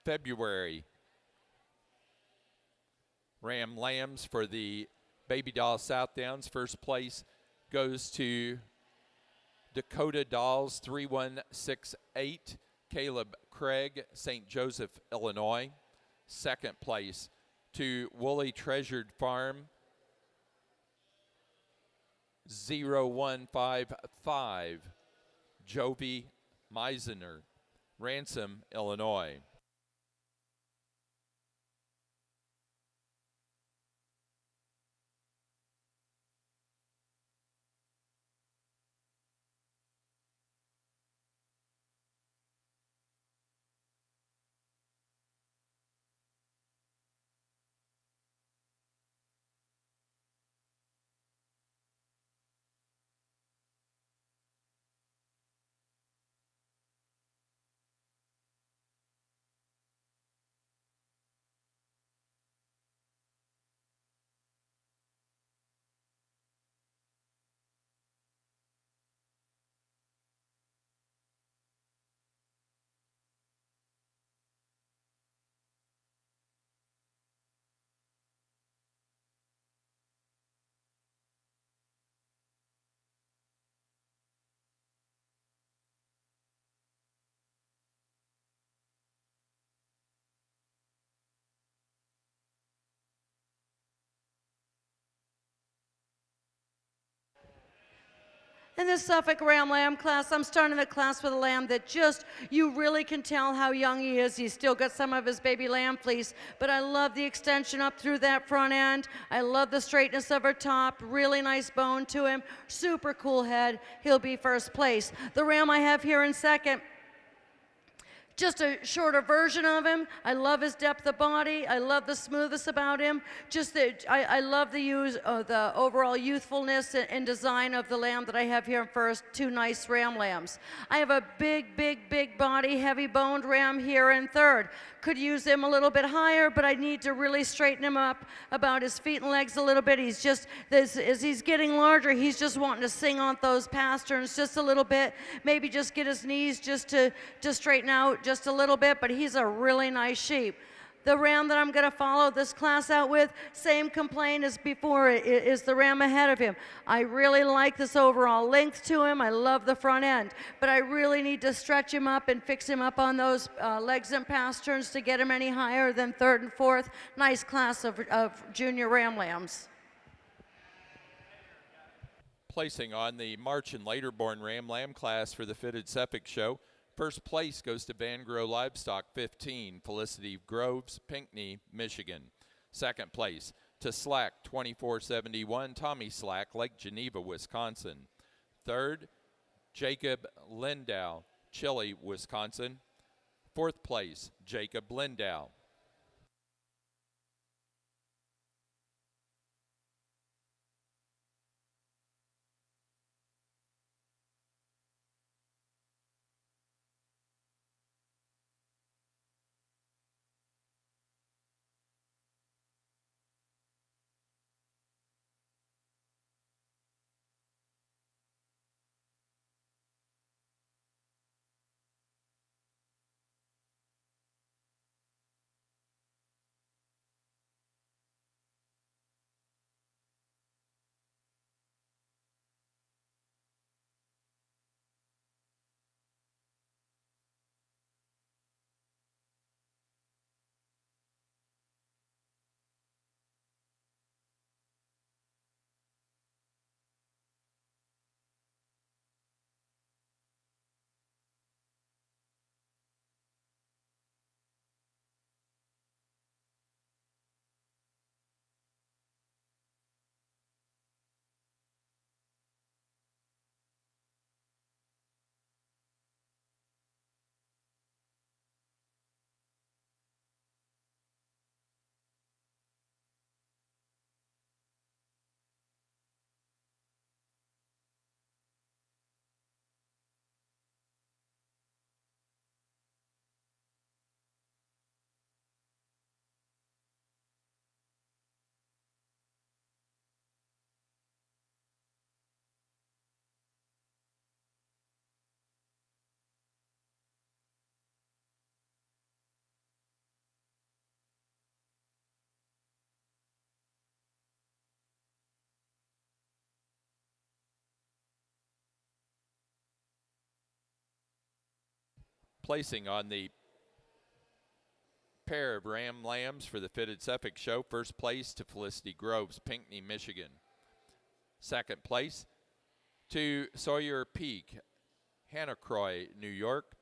Speaker 1: February Ram Lambs for the Baby Doll Southdowns, first place goes to Dakota Dolls 3168, Caleb Craig, St. Joseph, Illinois. Second place to Woolly Treasured Farm 0155, Jovi Meisner, Ransom, Illinois.
Speaker 3: In this Suffolk Ram Lamb class, I'm starting the class with a lamb that just, you really can tell how young he is. He's still got some of his baby lamb fleece, but I love the extension up through that front end. I love the straightness of her top, really nice bone to him, super cool head. He'll be first place. The ram I have here in second, just a shorter version of him. I love his depth of body. I love the smoothness about him. Just that I love the overall youthfulness and design of the lamb that I have here first. Two nice ram lambs. I have a big body, heavy boned ram here in third. Could use him a little bit higher, but I need to really straighten him up about his feet and legs a little bit. He's just, as he's getting larger, he's just wanting to sing on those pasterns just a little bit. Maybe just get his knees just to straighten out just a little bit, but he's a really nice sheep. The ram that I'm going to follow this class out with, same complaint as before, is the ram ahead of him. I really like this overall length to him. I love the front end, but I really need to stretch him up and fix him up on those legs and pasterns to get him any higher than third and fourth. Nice class of junior ram lambs.
Speaker 1: Placing on the March and later born Ram Lamb class for the Fitted Suffolk Show. First place goes to Van Grow Livestock 15, Felicity Groves, Pinckney, Michigan. Second place to Slack 2471, Tommy Slack, Lake Geneva, Wisconsin. Third, Jacob Lindow, Chile, Wisconsin. Fourth place, Jacob Lindow. Placing on the pair of Ram Lambs for the Fitted Suffolk Show. First place to Felicity Groves, Pinckney, Michigan. Second place to Sawyer Peak, Hannacroy, New York.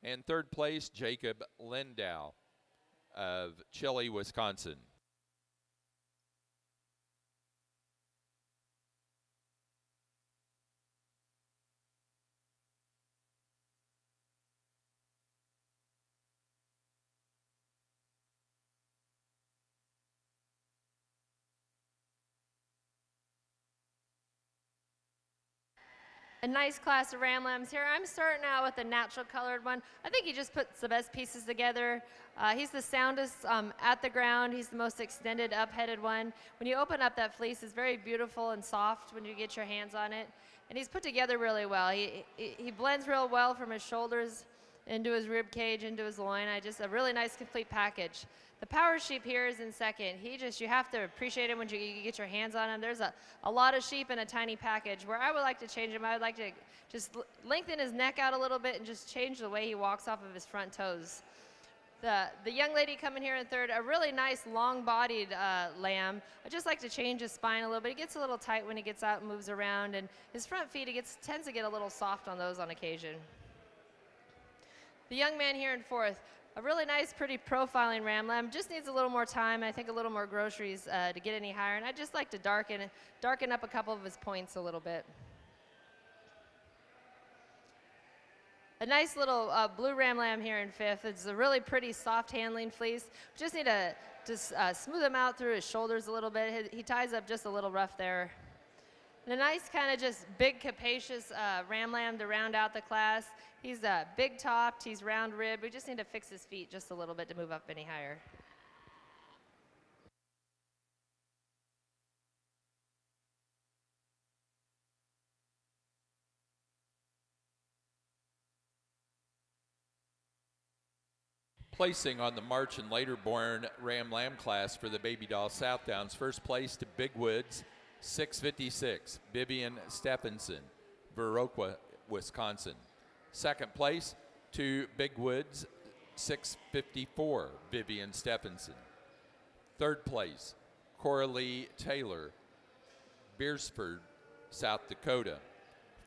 Speaker 1: And third place, Jacob Lindow of Chile, Wisconsin.
Speaker 2: A nice class of ram lambs here. I'm starting out with a natural colored one. I think he just puts the best pieces together. He's the soundest at the ground. He's the most extended up-headed one. When you open up that fleece, it's very beautiful and soft when you get your hands on it. And he's put together really well. He blends real well from his shoulders into his rib cage, into his loin. A really nice complete package. The power sheep here is in second. You have to appreciate him when you get your hands on him. There's a lot of sheep in a tiny package. Where I would like to change him, I would like to just lengthen his neck out a little bit and just change the way he walks off of his front toes. The young lady coming here in third, a really nice long-bodied lamb. I just like to change his spine a little bit. He gets a little tight when he gets out and moves around, and his front feet, tends to get a little soft on those on occasion. The young man here in fourth, a really nice, pretty profiling ram lamb. Just needs a little more time, I think a little more groceries to get any higher, and I'd just like to darken up a couple of his points a little bit. A nice little blue ram lamb here in fifth. It's a really pretty soft handling fleece. Just need to just smooth him out through his shoulders a little bit. He ties up just a little rough there. And a nice kind of just big capacious ram lamb to round out the class. He's big topped, he's round ribbed. We just need to fix his feet just a little bit to move up any higher.
Speaker 1: Placing on the March and later born Ram Lamb class for the Baby Doll Southdowns. First place to Big Woods, 656, Vivian Stephenson, Viroqua, Wisconsin. Second place to Big Woods, 654, Vivian Stephenson. Third place, Coralie Taylor, Beersford, South Dakota.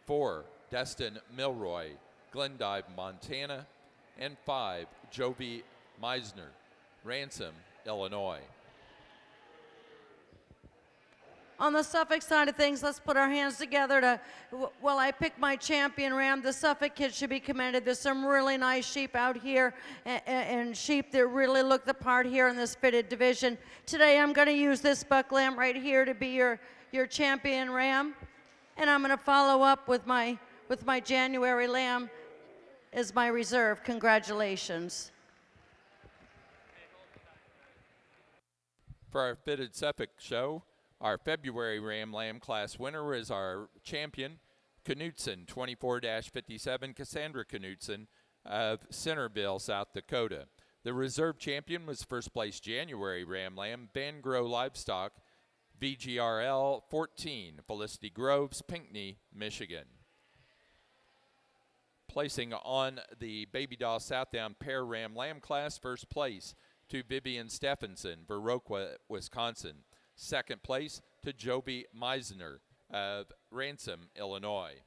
Speaker 1: 4, Destin Milroy, Glendive, Montana. And 5, Jovi Meisner, Ransom, Illinois.
Speaker 3: On the Suffolk side of things, let's put our hands together to, while I pick my champion ram, the Suffolk kids should be commended. There's some really nice sheep out here and sheep that really look the part here in this fitted division. Today I'm going to use this buck lamb right here to be your champion ram. And I'm going to follow up with my January lamb as my reserve. Congratulations.
Speaker 1: For our fitted Suffolk show, our February Ram Lamb class winner is our champion, Knutson, 24-57, Cassandra Knutson of Centerville, South Dakota. The reserve champion was first place January Ram Lamb, Van Grow Livestock, VGRL 14, Felicity Groves, Pinckney, Michigan. Placing on the Baby Doll Southdown pair Ram Lamb class, first place to Vivian Stephenson, Viroqua, Wisconsin. Second place to Jovi Meisner of Ransom, Illinois.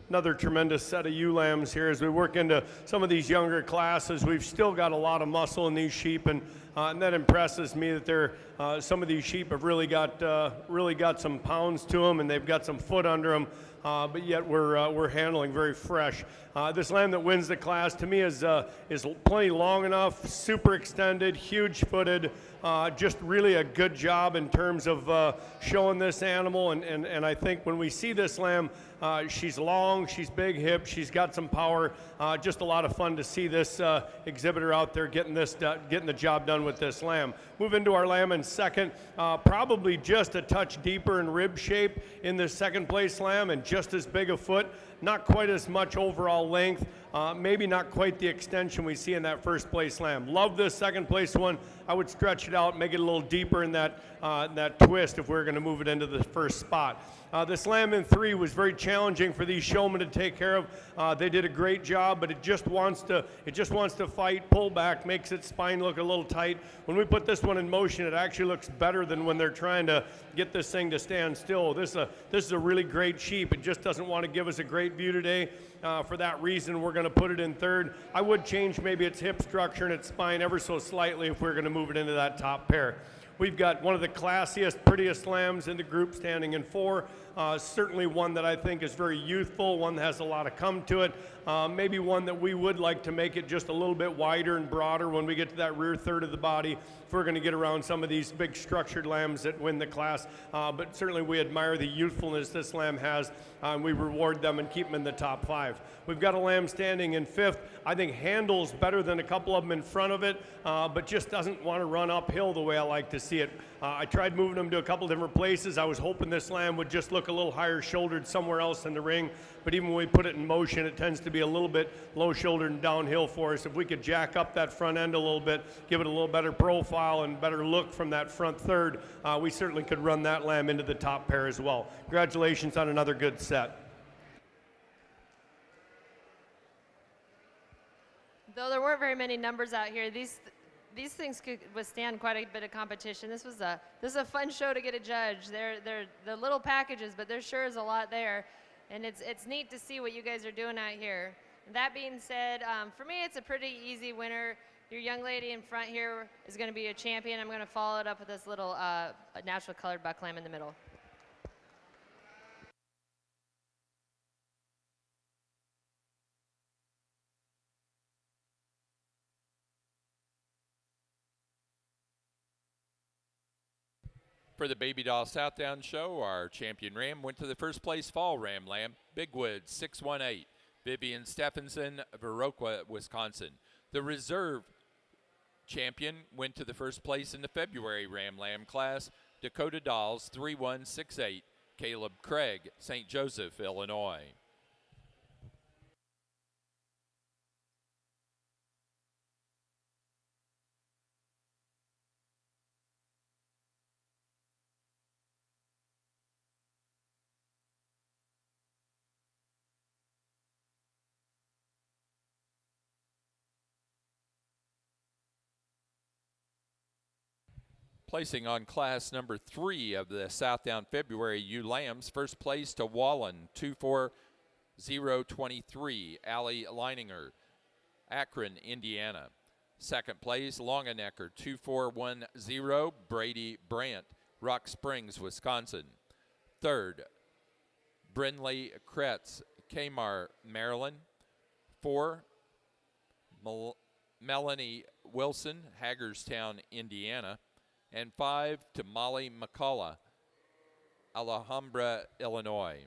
Speaker 4: Another tremendous set of ewe lambs here as we work into some of these younger classes. We've still got a lot of muscle in these sheep, and that impresses me that some of these sheep have really got some pounds to them, and they've got some foot under them. But yet we're handling very fresh. This lamb that wins the class to me is plenty long enough, super extended, huge footed, just really a good job in terms of showing this animal. And I think when we see this lamb, she's long, she's big hips, she's got some power. Just a lot of fun to see this exhibitor out there getting the job done with this lamb. Move into our lamb in second, probably just a touch deeper in rib shape in this second place lamb, and just as big a foot, not quite as much overall length, maybe not quite the extension we see in that first place lamb. Love this second place one. I would stretch it out, make it a little deeper in that twist if we're going to move it into the first spot. This lamb in 3 was very challenging for these showmen to take care of. They did a great job, but it just wants to fight, pull back, makes its spine look a little tight. When we put this one in motion, it actually looks better than when they're trying to get this thing to stand still. This is a really great sheep. It just doesn't want to give us a great view today. For that reason, we're going to put it in third. I would change maybe its hip structure and its spine ever so slightly if we're going to move it into that top pair. We've got one of the classiest, prettiest lambs in the group standing in 4. Certainly one that I think is very youthful, one that has a lot of come to it. Maybe one that we would like to make it just a little bit wider and broader when we get to that rear third of the body if we're going to get around some of these big structured lambs that win the class. But certainly we admire the youthfulness this lamb has, and we reward them and keep them in the top 5. We've got a lamb standing in 5th. I think handles better than a couple of them in front of it, but just doesn't want to run uphill the way I like to see see it. I tried moving him to a couple different places. I was hoping this lamb would just look a little higher shouldered somewhere else in the ring, but even when we put it in motion, it tends to be a little bit low shouldered and downhill for us. If we could jack up that front end a little bit, give it a little better profile and better look from that front third, we certainly could run that lamb into the top pair as well. Congratulations on another good set.
Speaker 2: Though there weren't very many numbers out here, these things could withstand quite a bit of competition. This is a fun show to get a judge. They're little packages, but there sure is a lot there, and it's neat to see what you guys are doing out here. That being said, for me it's a pretty easy winner. Your young lady in front here is going to be a champion. I'm going to follow it up with this little natural colored buck lamb in the middle.
Speaker 1: For the Baby Doll Southdown show, our champion ram went to the first place fall ram lamb, Bigwood 618, Vivian Stephenson, Viroqua, Wisconsin. The reserve champion went to the first place in the February ram lamb class, Dakota Dolls 3168, Caleb Craig, St. Joseph, Illinois. Placing on class number 3 of the Southdown February ewe lambs, first place to Wallen 24023, Allie Leininger, Akron, Indiana. Second place, Longenecker 2410, Brady Brandt, Rock Springs, Wisconsin. Third, Brinley Kretz, Kmart, Maryland. 4, Melanie Wilson, Hagerstown, Indiana. And 5 to Molly McCullough, Alhambra, Illinois.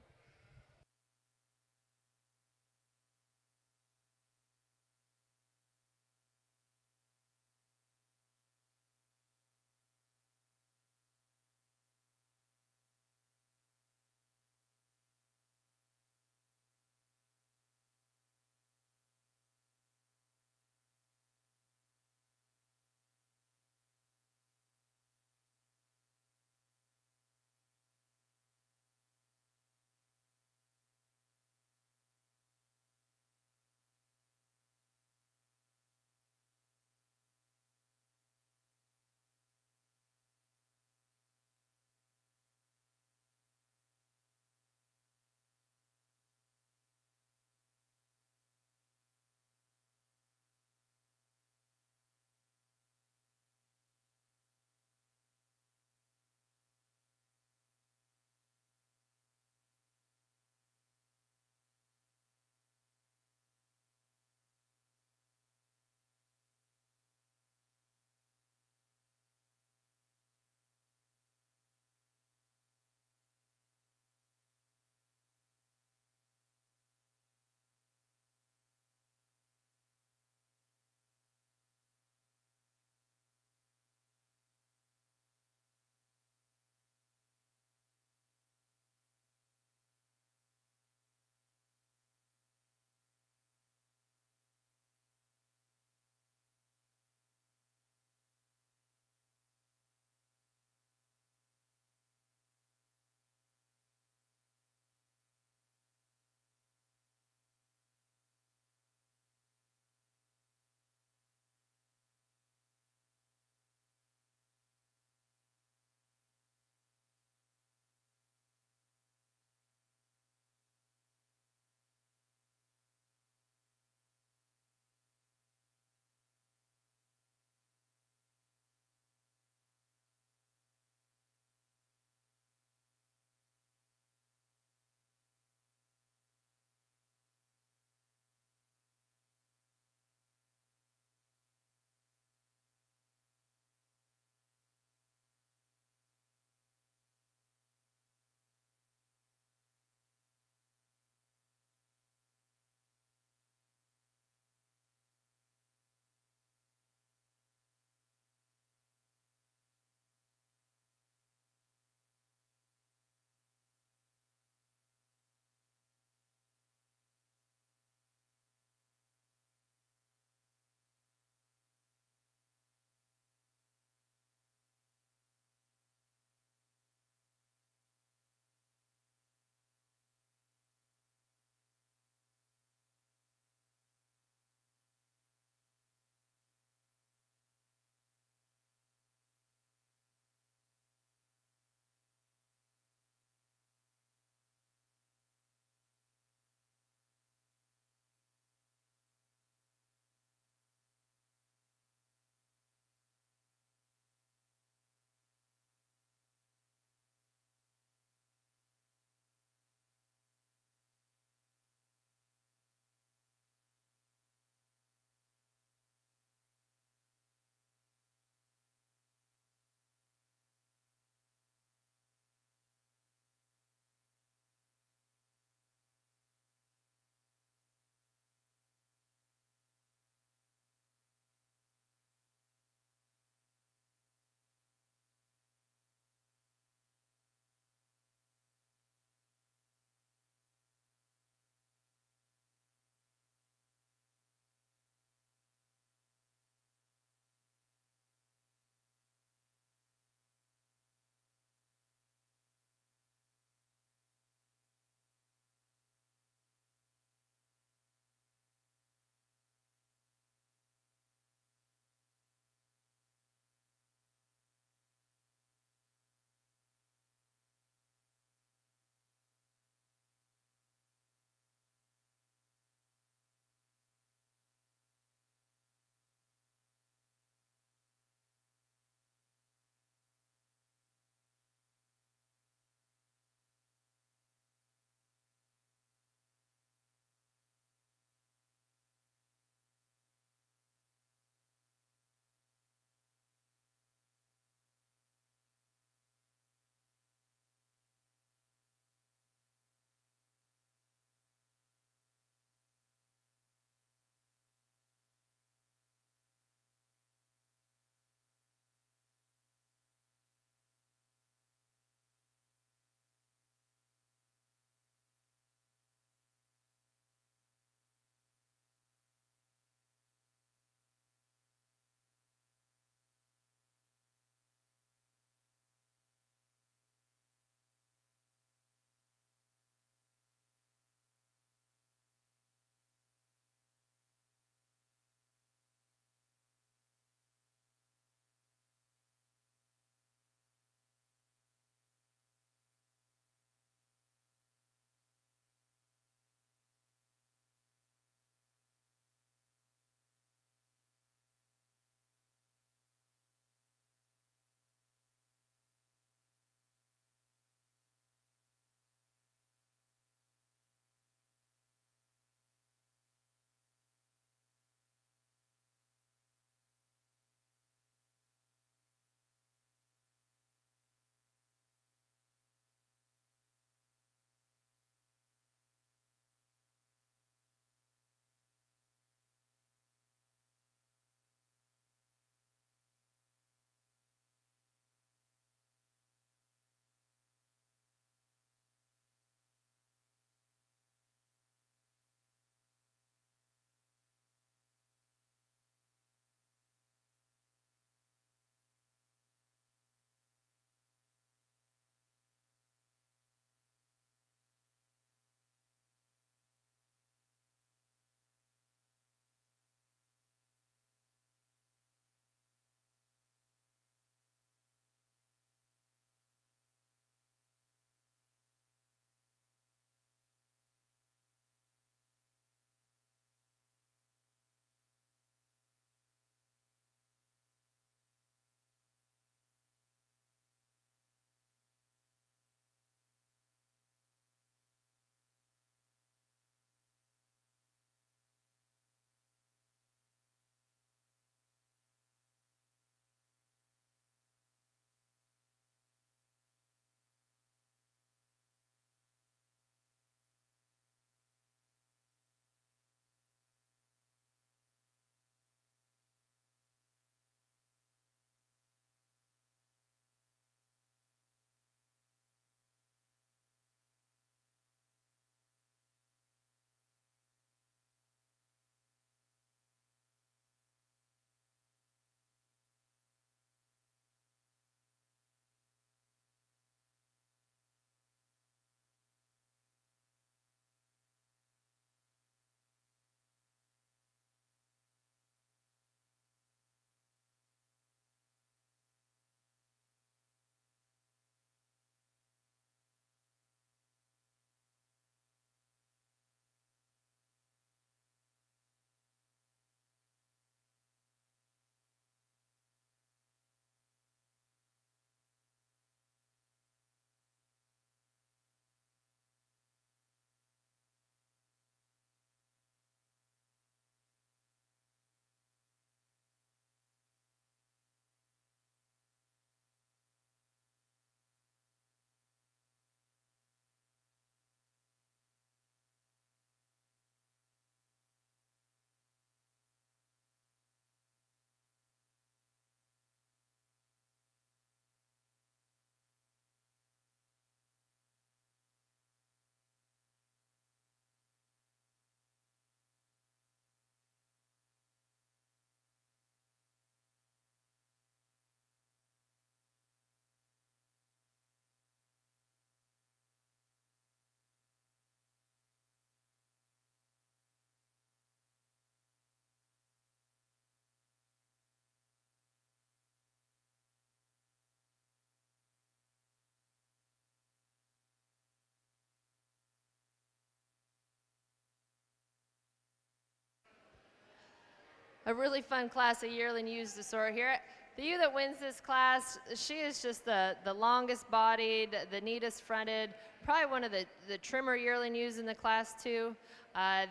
Speaker 2: a really fun class of yearling ewes to sort here. The ewe that wins this class, she is just the longest bodied, the neatest fronted, probably one of the trimmer yearling ewes in the class too.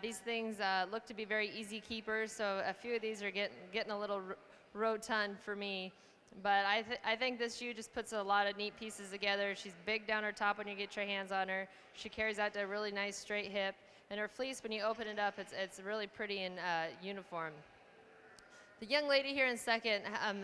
Speaker 2: These things look to be very easy keepers, so a few of these are getting a little rotund for me. But I think this ewe just puts a lot of neat pieces together. She's big down her top when you get your hands on her. She carries out to a really nice straight hip. And her fleece, when you open it up, it's really pretty and uniform. The young lady here in second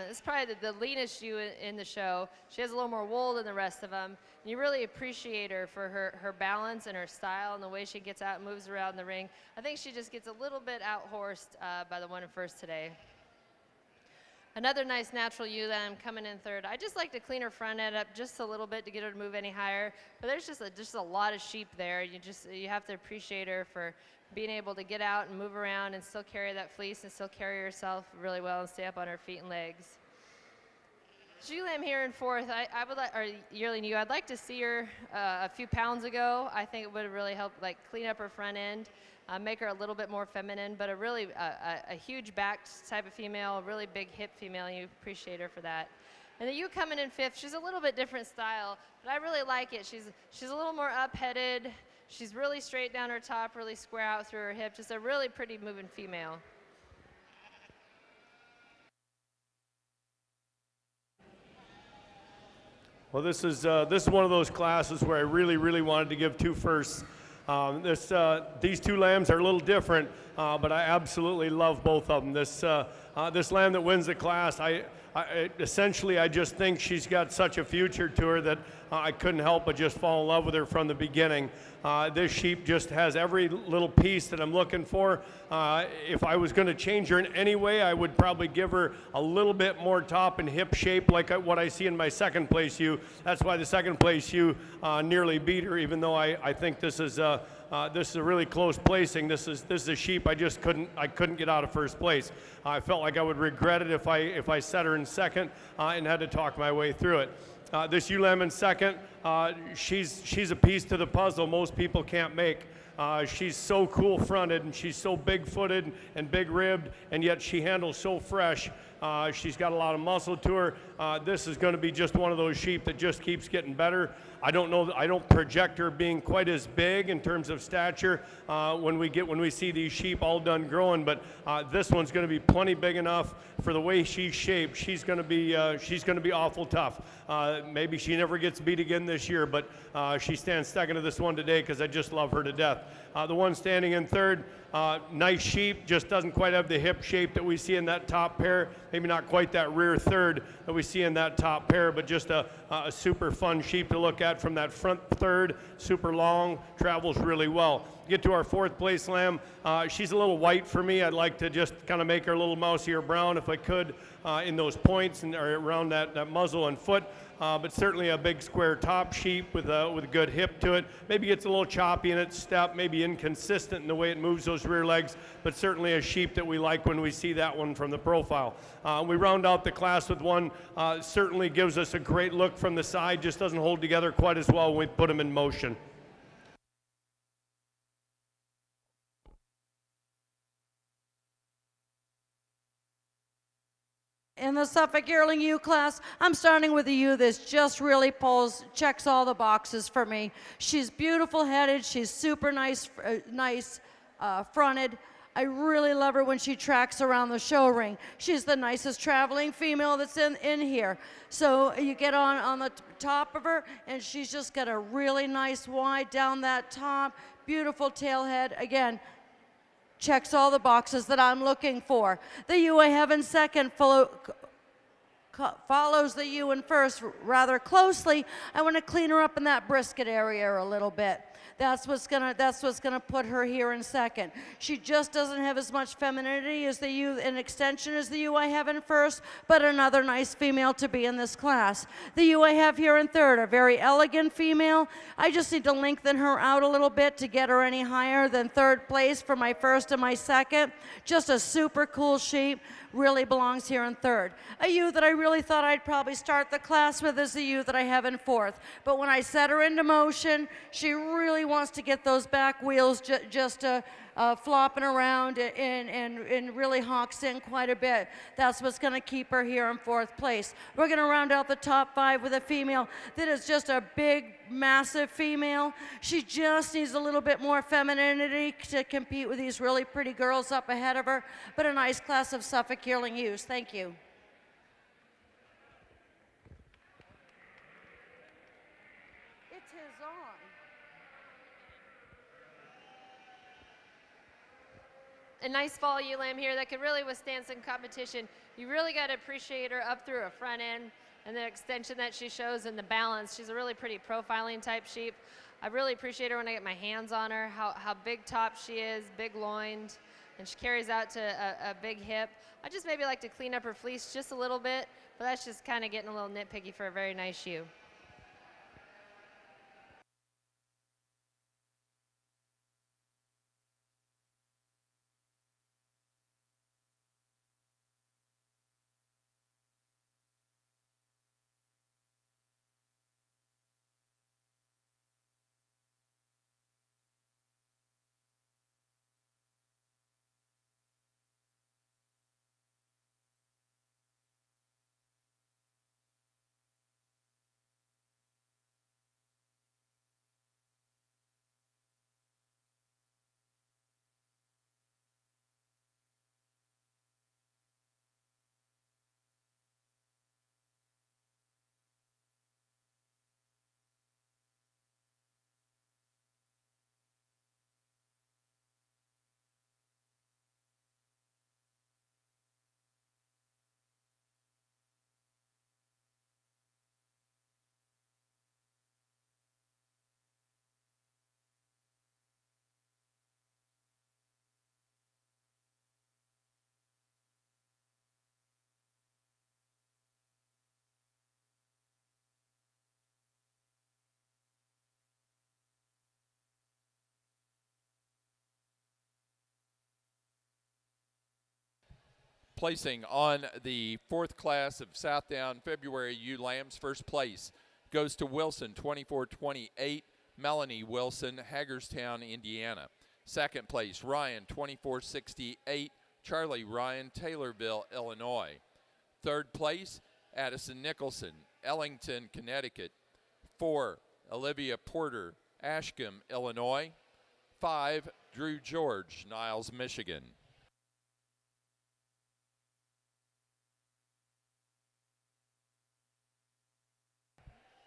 Speaker 2: is probably the leanest ewe in the show. She has a little more wool than the rest of them. And you really appreciate her for her balance and her style and the way she gets out and moves around the ring. I think she just gets a little bit out-horsed by the one in first today. Another nice natural ewe that I'm coming in third. I just like to clean her front end up just a little bit to get her to move any higher. But there's just a lot of sheep there. You have to appreciate her for being able to get out and move around and still carry that fleece and still carry herself really well and stay up on her feet and legs. Ewe lamb here in fourth. I would like, or yearling ewe, I'd like to see her a few pounds ago. I think it would really help like clean up her front end. Make her a little bit more feminine, but a huge backed type of female, a really big hip female, and you appreciate her for that. And the ewe coming in fifth, she's a little bit different style, but I really like it. She's a little more up-headed. She's really straight down her top, really square out through her hip. Just a really pretty moving female.
Speaker 4: Well, this is one of those classes where I really wanted to give two firsts. These two lambs are a little different, but I absolutely love both of them. This lamb that wins the class, essentially I just think she's got such a future to her that I couldn't help but just fall in love with her from the beginning. This sheep just has every little piece that I'm looking for. If I was going to change her in any way, I would probably give her a little bit more top and hip shape like what I see in my second place ewe. That's why the second place ewe nearly beat her, even though I think this is a really close placing. This is a sheep I couldn't get out of first place. I felt like I would regret it if I set her in second and had to talk my way through it. This ewe lamb in second, she's a piece to the puzzle most people can't make. She's so cool fronted and she's so big footed and big ribbed, and yet she handles so fresh. She's got a lot of muscle to her. This is going to be just one of those sheep that just keeps getting better. I don't project her being quite as big in terms of stature when we see these sheep all done growing, but this one's going to be plenty big enough for the way she's shaped. She's going to be awful tough. Maybe she never gets beat again this year, but she stands second to this one today because I just love her to death. The one standing in third, nice sheep, just doesn't quite have the hip shape that we see in that top pair. Maybe not quite that rear third that we see in that top pair, but just a super fun sheep to look at from that front third. Super long, travels really well. Get to our fourth place lamb. She's a little white for me. I'd like to just kind of make her a little mousier brown if I could in those points and or around that muzzle and foot. But certainly a big square top sheep with a good hip to it. Maybe gets a little choppy in its step, maybe inconsistent in the way it moves those rear legs, but certainly a sheep that we like when we see that one from the profile. We round out the class with one, certainly gives us a great look from the side, just doesn't hold together quite as well when we put him in motion.
Speaker 3: In the Suffolk yearling ewe class, I'm starting with a ewe that just really checks all the boxes for me. She's beautiful headed, she's super nice fronted. I really love her when she tracks around the show ring. She's the nicest traveling female that's in here. So you get on the top of her, and she's just got a really nice wide down that top, beautiful tail head. Again, checks all the boxes that I'm looking for. The ewe I have in second follows the ewe in first rather closely. I want to clean her up in that brisket area a little bit. That's what's gonna put her here in second. She just doesn't have as much femininity as the ewe in extension as the ewe I have in first, but another nice female to be in this class. The ewe I have here in third, a very elegant female. I just need to lengthen her out a little bit to get her any higher than third place for my first and my second. Just a super cool sheep, really belongs here in third. A ewe that I really really thought I'd probably start the class with is the ewe that I have in fourth. But when I set her into motion, she really wants to get those back wheels just flopping around and really hawks in quite a bit. That's what's going to keep her here in fourth place. We're going to round out the top 5 with a female that is just a big, massive female. She just needs a little bit more femininity to compete with these really pretty girls up ahead of her, but a nice class of Suffolk yearling ewes. Thank you. It's his on.
Speaker 2: A nice fall ewe lamb here that could really withstand some competition. You really got to appreciate her up through a front end and the extension that she shows and the balance. She's a really pretty profiling type sheep. I really appreciate her when I get my hands on her, how big top she is, big loined, and she carries out to a big hip. I just maybe like to clean up her fleece just a little bit, but that's just kind of getting a little nitpicky for a very nice ewe.
Speaker 1: Placing on the 4th class of Southdown February ewe lambs, first place goes to Wilson, 24-28, Melanie Wilson, Hagerstown, Indiana. Second place, Ryan, 24-68, Charlie Ryan, Taylorville, Illinois. Third place, Addison Nicholson, Ellington, Connecticut. 4, Olivia Porter, Ashcombe, Illinois. 5, Drew George, Niles, Michigan.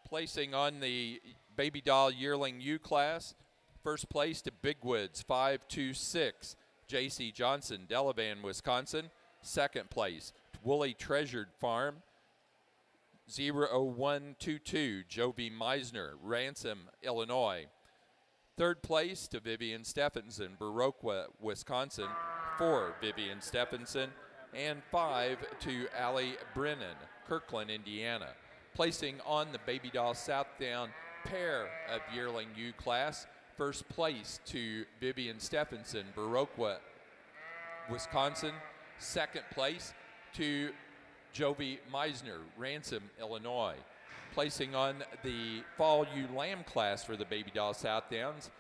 Speaker 1: Placing on the baby doll yearling ewe class, first place to Big Woods, 526, J.C. Johnson, Delavan, Wisconsin. Second place, Woolly Treasured Farm, 0122, Jovi Meisner, Ransom, Illinois. Third place to Vivian Stephenson, Baroqua, Wisconsin. 4, Vivian Stephenson. And 5 to Allie Brennan, Kirkland, Indiana. Placing on the baby doll Southdown pair of yearling ewe class, first place to Vivian Stephenson, Baroqua, Wisconsin. Second place to Jovi Meisner, Ransom, Illinois. Placing on the fall ewe lamb class for the baby doll Southdowns,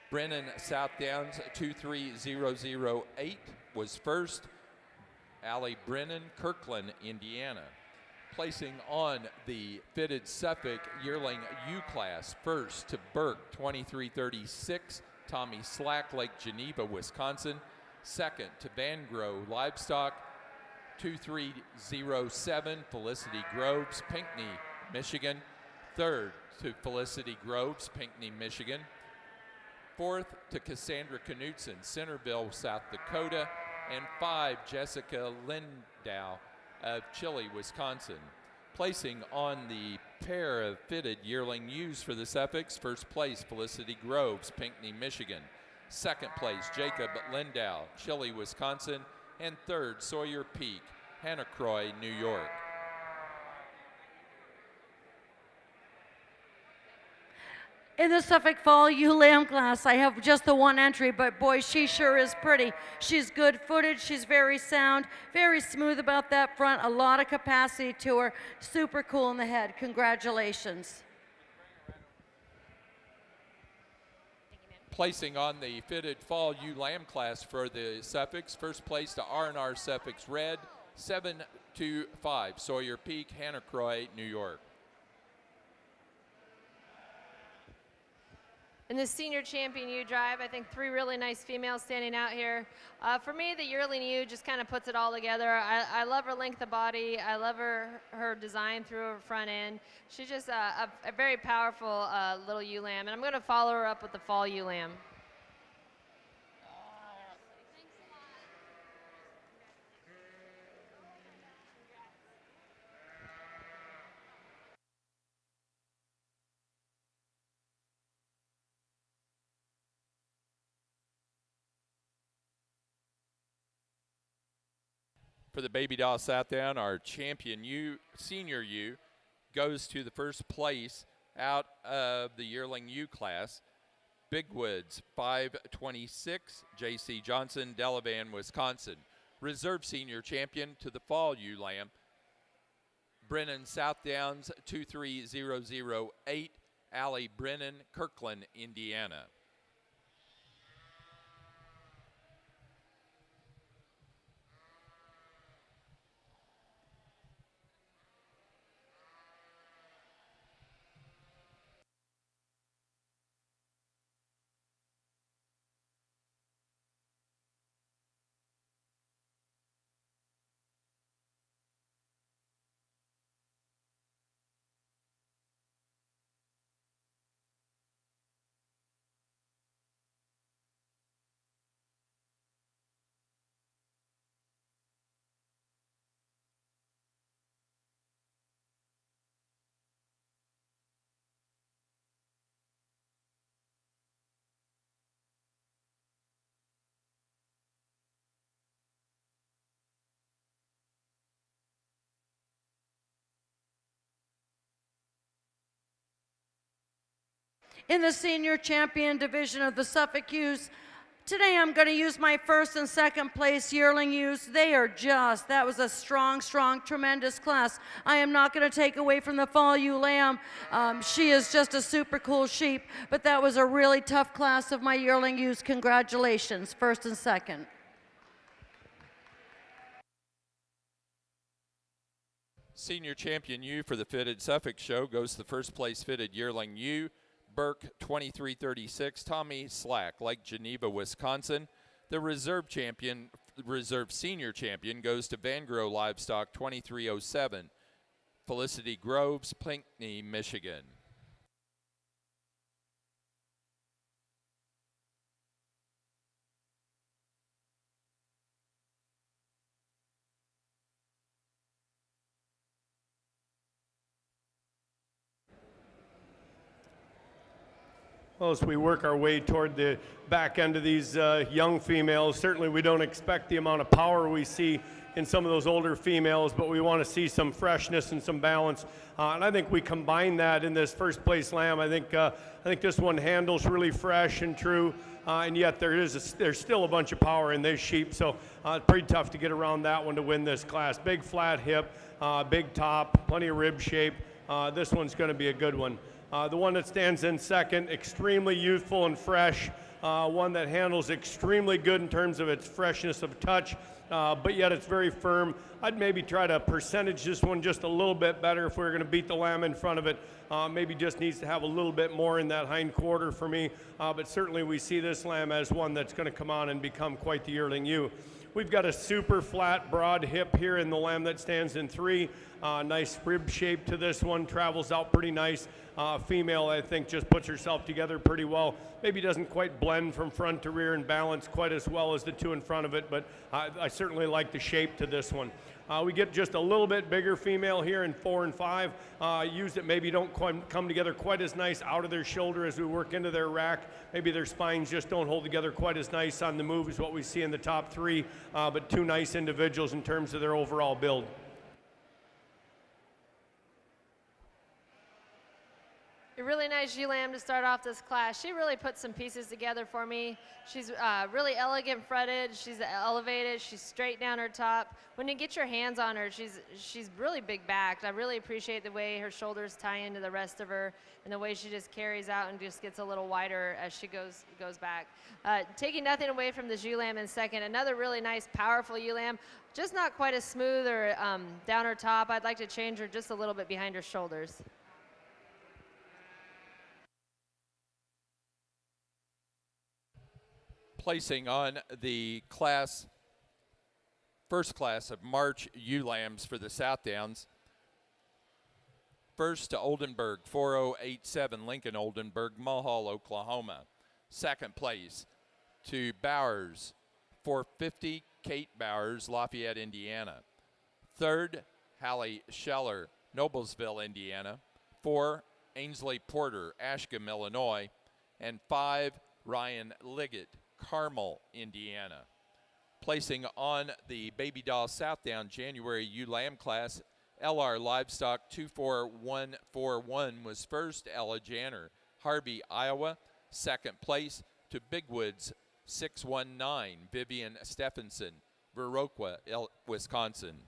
Speaker 1: Brennan Southdowns 23008 was first. Allie Brennan, Kirkland, Indiana. Placing on the fitted Suffolk yearling ewe class, first to Burke, 2336, Tommy Slack, Lake Geneva, Wisconsin. Second to Van Grove Livestock, 2307, Felicity Groves, Pinckney, Michigan. Third to Felicity Groves, Pinckney, Michigan. Fourth to Cassandra Knutson, Centerville, South Dakota. And 5, Jessica Lindow of Chile, Wisconsin. Placing on the pair of fitted yearling ewes for the Suffolks, first place Felicity Groves, Pinckney, Michigan. Second place Jacob Lindow, Chile, Wisconsin. And third Sawyer Peak, Hannacroy, New York.
Speaker 3: In the Suffolk Fall ewe lamb class, I have just the one entry, but boy, she sure is pretty. She's good-footed, she's very sound, very smooth about that front, a lot of capacity to her, super cool in the head. Congratulations.
Speaker 1: Placing on the fitted fall ewe lamb class for the Suffolks, first place to R&R Suffolks Red, 725, Sawyer Peak, Hannacroy, New York.
Speaker 2: In the senior champion ewe drive, I think 3 really nice females standing out here. For me, the yearling ewe just kind of puts it all together. I love her length of body. I love her design through her front end. She's just a very powerful little ewe lamb, and I'm going to follow her up with the fall ewe lamb.
Speaker 1: For the Baby Doll Southdown, our champion ewe, senior ewe, goes to the first place out of the yearling ewe class. Big Woods, 526, J.C. Johnson, Delavan, Wisconsin. Reserve senior champion to the fall ewe lamb, Brennan Southdowns, 23008, Allie Brennan, Kirkland, Indiana.
Speaker 3: In the senior champion division of the Suffolk ewes, today I'm going to use my first and second place yearling ewes. They are just, that was a strong, tremendous class. I am not going to take away from the fall ewe lamb. She is just a super cool sheep, but that was a really tough class of my yearling ewes. Congratulations, first and second.
Speaker 1: Senior champion ewe for the fitted Suffolk show goes to the first place fitted yearling ewe, Burke, 2336, Tommy Slack, Lake Geneva, Wisconsin. The reserve senior champion goes to Van Gro Livestock, 2307, Felicity Groves, Pinckney, Michigan.
Speaker 4: Well, as we work our way toward the back end of these young females, certainly we don't expect the amount of power we see in some of those older females, but we want to see some freshness and some balance. And I think we combine that in this first place lamb. I think this one handles really fresh and true, and yet there's still a bunch of power in this sheep, so it's pretty tough to get around that one to win this class. Big flat hip, big top, plenty of rib shape. This one's going to be a good one. The one that stands in second, extremely youthful and fresh, one that handles extremely good in terms of its freshness of touch, but yet it's very firm. I'd maybe try to percentage this one just a little bit better if we were going to beat the lamb in front of it. Maybe just needs to have a little bit more in that hind quarter for me, but certainly we see this lamb as one that's going to come on and become quite the yearling ewe. We've got a super flat, broad hip here in the lamb that stands in 3. Nice rib shape to this one, travels out pretty nice. Female, I think, just puts herself together pretty well. Maybe doesn't quite blend from front to rear and balance quite as well as the two in front of it, but I certainly like the shape to this one. We get just a little bit bigger female here in 4 and 5. Ewes that maybe don't come together quite as nice out of their shoulder as we work into their rack. Maybe their spines just don't hold together quite as nice on the move as what we see in the top 3, but 2 nice individuals in terms of their overall build.
Speaker 2: A really nice ewe-lamb to start off this class. She really put some pieces together for me. She's really elegant fronted. She's elevated. She's straight down her top. When you get your hands on her, she's really big backed. I really appreciate the way her shoulders tie into the rest of her and the way she just carries out and just gets a little wider as she goes back. Taking nothing away from this ewe-lamb in second, another really nice, powerful ewe-lamb. Just not quite as smooth or down her top. I'd like to change her just a little bit behind her shoulders.
Speaker 1: Placing on the first class of March ewe lambs for the Southdowns. First to Oldenburg, 4087, Lincoln Oldenburg, Mulhall, Oklahoma. Second place to Bowers, 450, Kate Bowers, Lafayette, Indiana. Third, Hallie Scheller, Noblesville, Indiana. 4, Ainsley Porter, Ashcombe, Illinois. And 5, Ryan Liggett, Carmel, Indiana. Placing on the Baby Doll Southdown January ewe lamb class, LR Livestock 24141 was first, Ella Janner, Harvey, Iowa. Second place to Bigwoods 619, Vivian Stephenson, Viroqua, Wisconsin.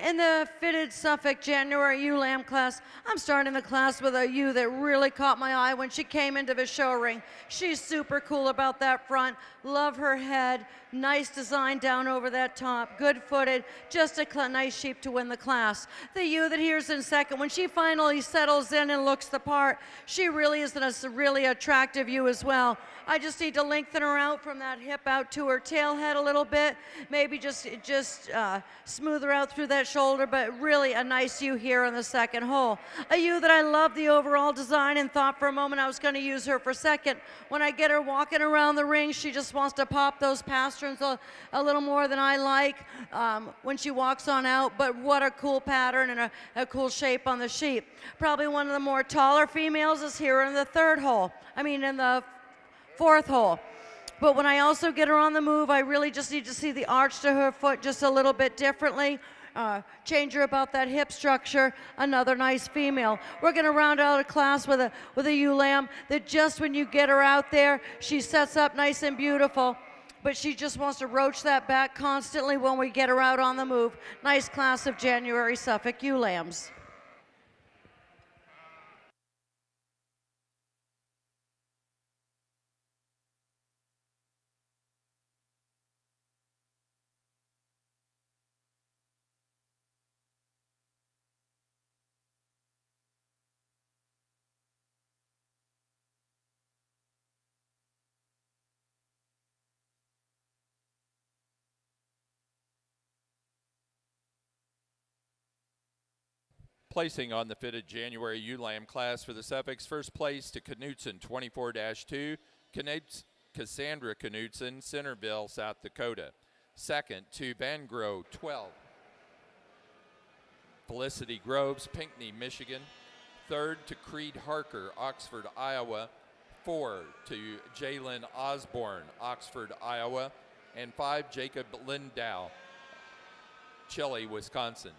Speaker 3: In the fitted Suffolk January ewe lamb class, I'm starting the class with a ewe that really caught my eye when she came into the show ring. She's super cool about that front. Love her head. Nice design down over that top. Good footed. Just a nice sheep to win the class. The ewe that here's in second, when she finally settles in and looks the part, she really is a really attractive ewe as well. I just need to lengthen her out from that hip out to her tail head a little bit. Maybe just smooth her out through that shoulder, but really a nice ewe here in the second hole. A ewe that I love the overall design and thought for a moment I was going to use her for second. When I get her walking around the ring, she just wants to pop those pasterns a little more than I like when she walks on out, but what a cool pattern and a cool shape on the sheep. Probably one of the more taller females is here in the in the fourth hole. But when I also get her on the move, I really just need to see the arch to her foot just a little bit differently. Change her about that hip structure. Another nice female. We're going to round out a class with a ewe lamb that just when you get her out there, she sets up nice and beautiful, but she just wants to roach that back constantly when we get her out on the move. Nice class of January Suffolk ewe lambs.
Speaker 1: Placing on the fitted January ewe lamb class for the Suffolks, first place to Knutson 24-2, Cassandra Knutson, Centerville, South Dakota. Second to Van Grove 12, Felicity Groves, Pinckney, Michigan. Third to Creed Harker, Oxford, Iowa. 4 to Jalen Osborne, Oxford, Iowa. And 5, Jacob Lindow, Chile, Wisconsin.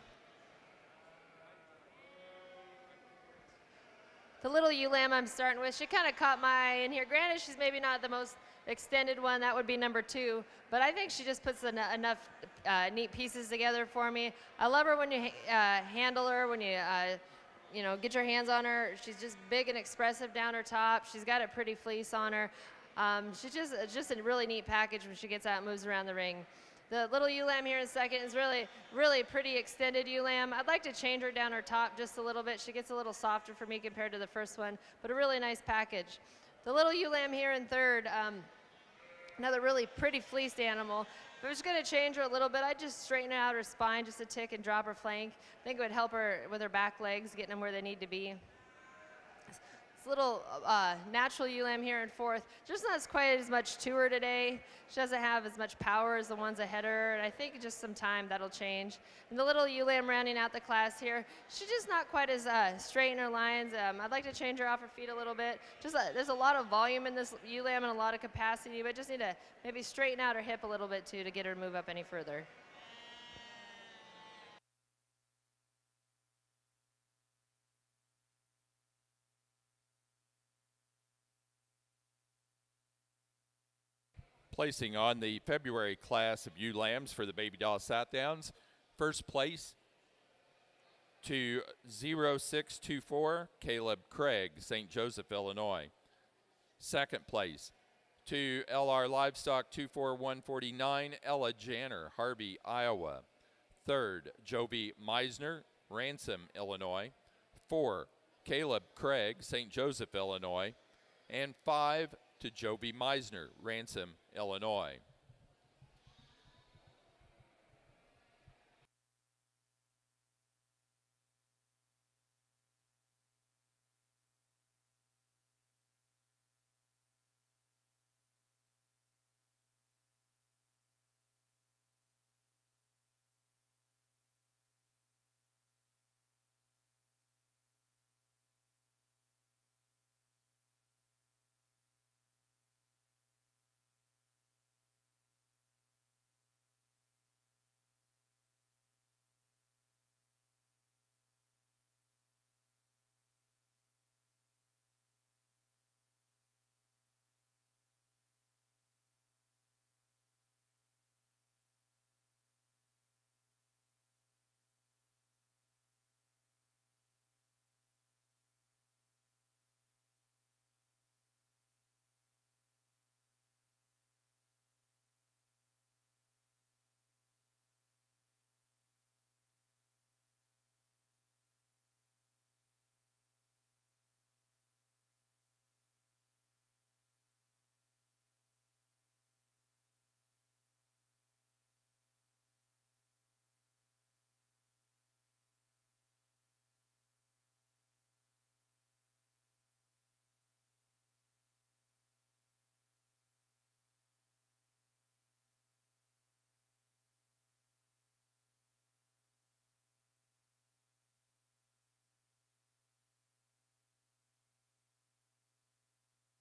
Speaker 2: The little ewe lamb I'm starting with, she kind of caught my eye in here. Granted, she's maybe not the most extended one. That would be number 2. But I think she just puts enough neat pieces together for me. I love her when you handle her, when you get your hands on her. She's just big and expressive down her top. She's got a pretty fleece on her. She's just a really neat package when she gets out and moves around the ring. The little ewe lamb here in second is really, really pretty extended ewe lamb. I'd like to change her down her top just a little bit. She gets a little softer for me compared to the first one, but a really nice package. The little ewe lamb here in third, another really pretty fleeced animal. If I was going to change her a little bit, I'd just straighten out her spine just a tick and drop her flank. I think it would help her with her back legs, getting them where they need to be. This little natural ewe lamb here in fourth, just not quite as much to her today. She doesn't have as much power as the ones ahead of her, and I think just some time that'll change. And the little ewe lamb rounding out the class here, she's just not quite as straight in her lines. I'd like to change her off her feet a little bit. There's a lot of volume in this ewe lamb and a lot of capacity, but just need to maybe straighten out her hip a little bit too to get her to move up any further.
Speaker 1: Placing on the February class of ewe lambs for the Baby Doll Southdowns, first place to 0624, Caleb Craig, St. Joseph, Illinois. Second place to LR Livestock 24149, Ella Janner, Harvey, Iowa. Third, Jovi Meisner, Ransom, Illinois. 4, Caleb Craig, St. Joseph, Illinois. And 5, to Jovi Meisner, Ransom, Illinois.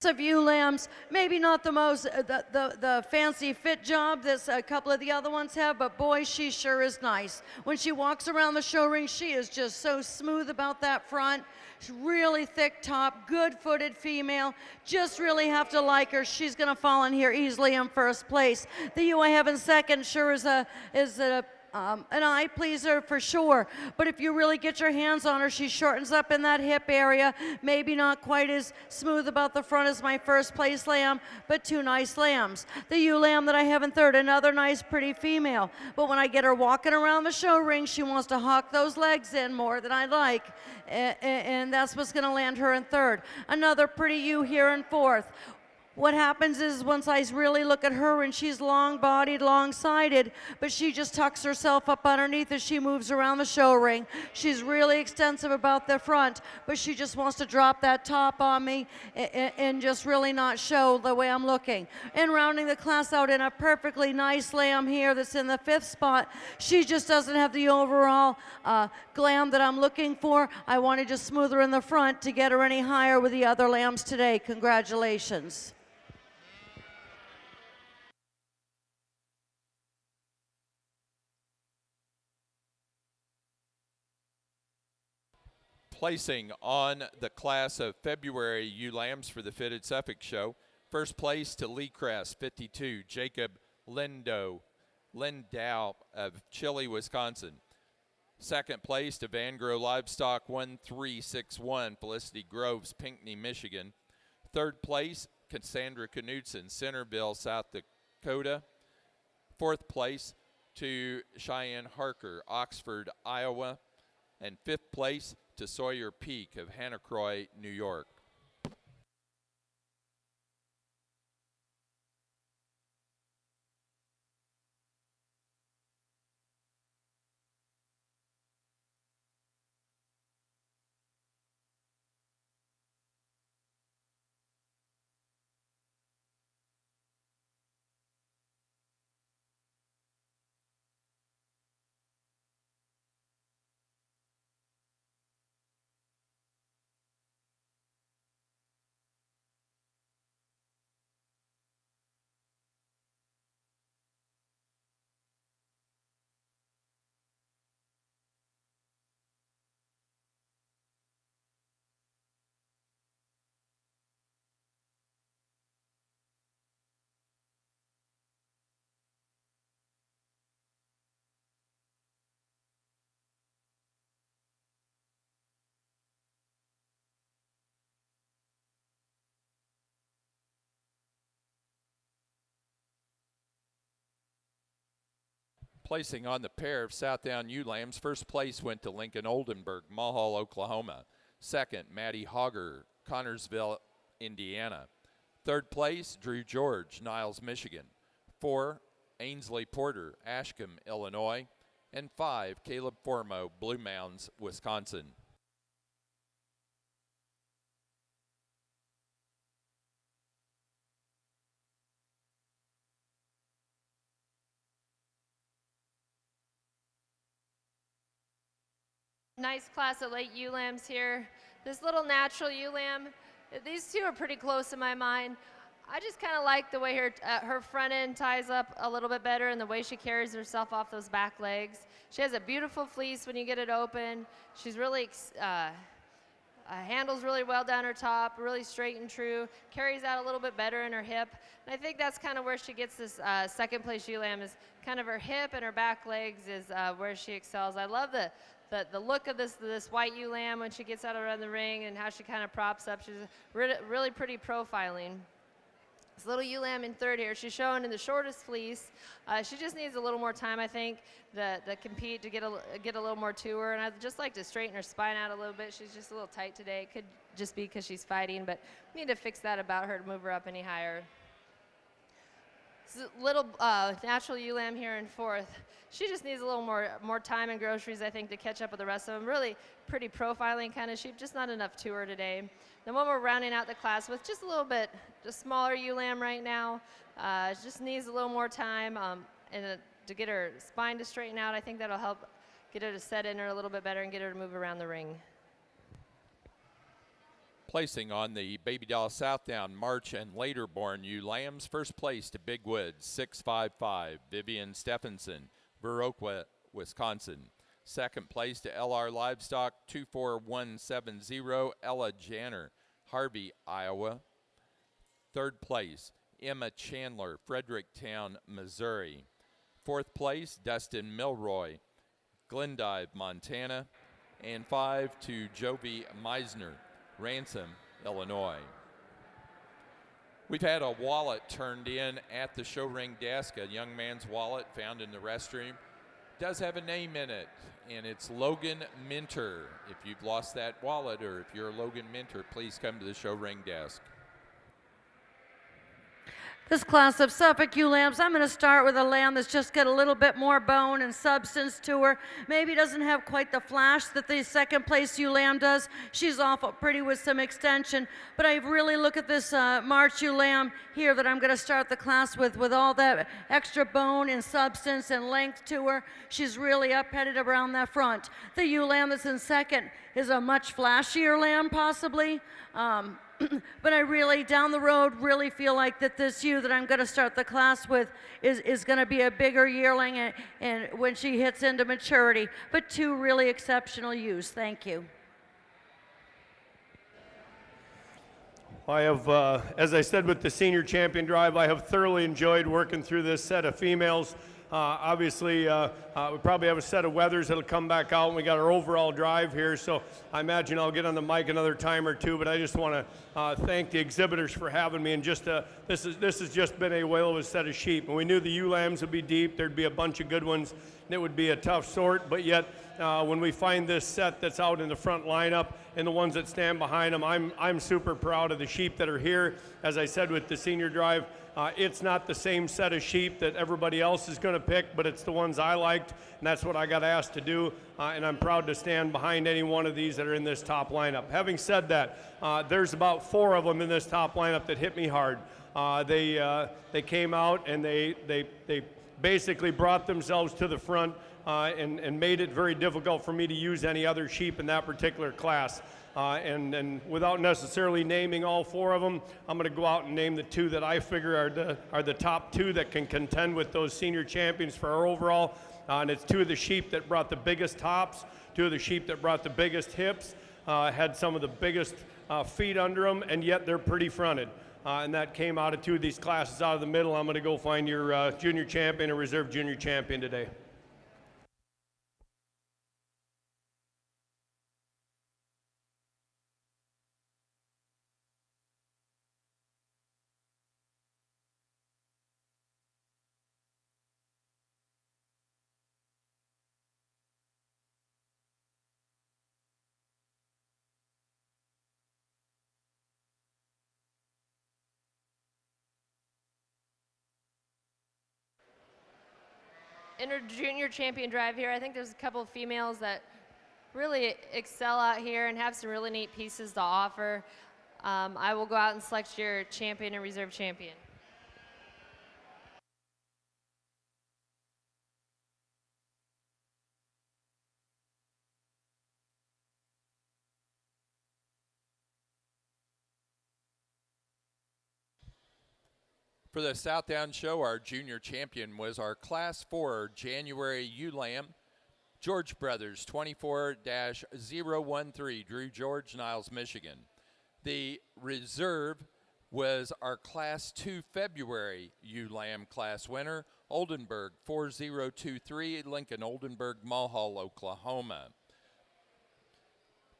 Speaker 3: Of ewe lambs, maybe not the most the fancy fit job that a couple of the other ones have, but boy, she sure is nice. When she walks around the show ring, she is just so smooth about that front. She's really thick top, good-footed female. Just really have to like her. She's gonna fall in here easily in first place. The ewe I have in second sure is a an eye pleaser for sure, but if you really get your hands on her, she shortens up in that hip area. Maybe not quite as smooth about the front as my first place lamb, but 2 nice lambs. The ewe lamb that I have in third, another nice pretty female, but when I get her walking around the show ring, she wants to hawk those legs in more than I like, and that's what's going to land her in third. Another pretty ewe here in fourth. what happens is once I really look at her and she's long-bodied, long-sided, but she just tucks herself up underneath as she moves around the show ring. She's really extensive about the front, but she just wants to drop that top on me and just really not show the way I'm looking. And rounding the class out in a perfectly nice lamb here that's in the 5th spot, she just doesn't have the overall glam that I'm looking for. I want to just smooth her in the front to get her any higher with the other lambs today. Congratulations.
Speaker 1: Placing on the class of February ewe lambs for the Fitted Suffolk Show. First place to Lee Crest, 52, Jacob Lindow of Chile, Wisconsin. Second place to Van Grow Livestock, 1361, Felicity Groves, Pinckney, Michigan. Third place, Cassandra Knudsen, Centerville, South Dakota. Fourth place to Cheyenne Harker, Oxford, Iowa. And fifth place to Sawyer Peak of Hannacroy, New York. Placing on the pair of Southdown ewe lambs, first place went to Lincoln Oldenburg, Mulhall, Oklahoma. Second, Maddie Hogger, Connorsville, Indiana. Third place, Drew George, Niles, Michigan. 4, Ainsley Porter, Ashcombe, Illinois. And 5, Caleb Formo, Blue Mounds, Wisconsin.
Speaker 2: Nice class of late ewe lambs here. This little natural ewe lamb, these two are pretty close in my mind. I just kind of like the way her front end ties up a little bit better and the way she carries herself off those back legs. She has a beautiful fleece when you get it open. She's really, handles really well down her top, really straight and true, carries out a little bit better in her hip. And I think that's kind of where she gets this second place ewe lamb is kind of her hip and her back legs is where she excels. I love the look of this white ewe lamb when she gets out around the ring and how she kind of props up. She's really pretty profiling. This little ewe lamb in third here, she's shown in the shortest fleece. She just needs a little more time, I think, to compete, to get a little more to her. And I'd just like to straighten her spine out a little bit. She's just a little tight today. It could just be because she's fighting, but we need to fix that about her to move her up any higher. This little natural ewe lamb here in fourth. She just needs a little more time and groceries, I think, to catch up with the rest of them. Really pretty profiling kind of sheep, just not enough to her today. Then one we're rounding out the class with just a little bit, just smaller ewe lamb right now. Just needs a little more time and to get her spine to straighten out. I think that'll help get her to set in her a little bit better and get her to move around the ring.
Speaker 1: Placing on the Baby Doll Southdown March and later born ewe lambs, first place to Big Woods, 655, Vivian Stephenson, Viroqua, Wisconsin. Second place to LR Livestock, 24170, Ella Janner, Harvey, Iowa. Third place, Emma Chandler, Fredericktown, Missouri. Fourth place, Dustin Milroy, Glendive, Montana. And 5 to Jovi Meisner, Ransom, Illinois. We've had a wallet turned in at the show ring desk, a young man's wallet found in the restroom. Does have a name in it, and it's Logan Minter. If you've lost that wallet or if you're Logan Minter, please come to the show ring desk.
Speaker 3: This class of Suffolk ewe lambs, I'm going to start with a lamb that's just got a little bit more bone and substance to her. Maybe doesn't have quite the flash that the second place ewe lamb does. She's awful pretty with some extension. But I really look at this March ewe lamb here that I'm going to start the class with all that extra bone and substance and length to her. She's really up-headed around that front. The ewe lamb that's in second is a much flashier lamb possibly. But I really, down the road, really feel like that this ewe that I'm going to start the class with is going to be a bigger yearling and when she hits into maturity. But two really exceptional ewes. Thank you.
Speaker 4: I have, as I said with the senior champion drive, I have thoroughly enjoyed working through this set of females. Obviously, we probably have a set of weathers that'll come back out, and we got our overall drive here, so I imagine I'll get on the mic another time or two, but I just want to thank the exhibitors for having me, and just this has just been a whale of a set of sheep, and we knew the ewe lambs would be deep, there'd be a bunch of good ones, and it would be a tough sort, but yet when we find this set that's out in the front lineup and the ones that stand behind them, I'm super proud of the sheep that are here. As I said with the senior drive, it's not the same set of sheep that everybody else is going to pick, but it's the ones I liked, and that's what I got asked to do, and I'm proud to stand behind any one of these that are in this top lineup. Having said that, there's about 4 of them in this top lineup that hit me hard. They came out and they basically brought themselves to the front and made it very difficult for me to use any other sheep in that particular class. And without necessarily naming all 4 of them, I'm going to go out and name the 2 that I figure are the top 2 that can contend with those senior champions for our overall. And it's 2 of the sheep that brought the biggest tops, 2 of the sheep that brought the biggest hips, had some of the biggest feet under them, and yet they're pretty fronted. And that came out of 2 of these classes out of the middle. I'm going to go find your junior champion or reserve junior champion today.
Speaker 2: In our junior champion drive here, I think there's a couple of females that really excel out here and have some really neat pieces to offer. I will go out and select your champion and reserve champion.
Speaker 1: For the Southdown show, our junior champion was our Class 4 January ewe lamb, George Brothers 24-013, Drew George, Niles, Michigan. The reserve was our Class 2 February ewe lamb class winner, Oldenburg 4023, Lincoln Oldenburg, Mulhall, Oklahoma.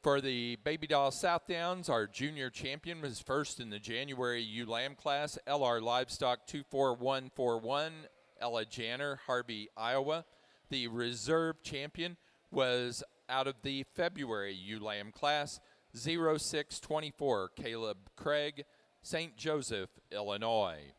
Speaker 1: For the Baby Doll Southdowns, our junior champion was first in the January ewe lamb class, LR Livestock 24141, Ella Janner, Harvey, Iowa. The reserve champion was out of the February ewe lamb class, 0624, Caleb Craig, St. Joseph, Illinois.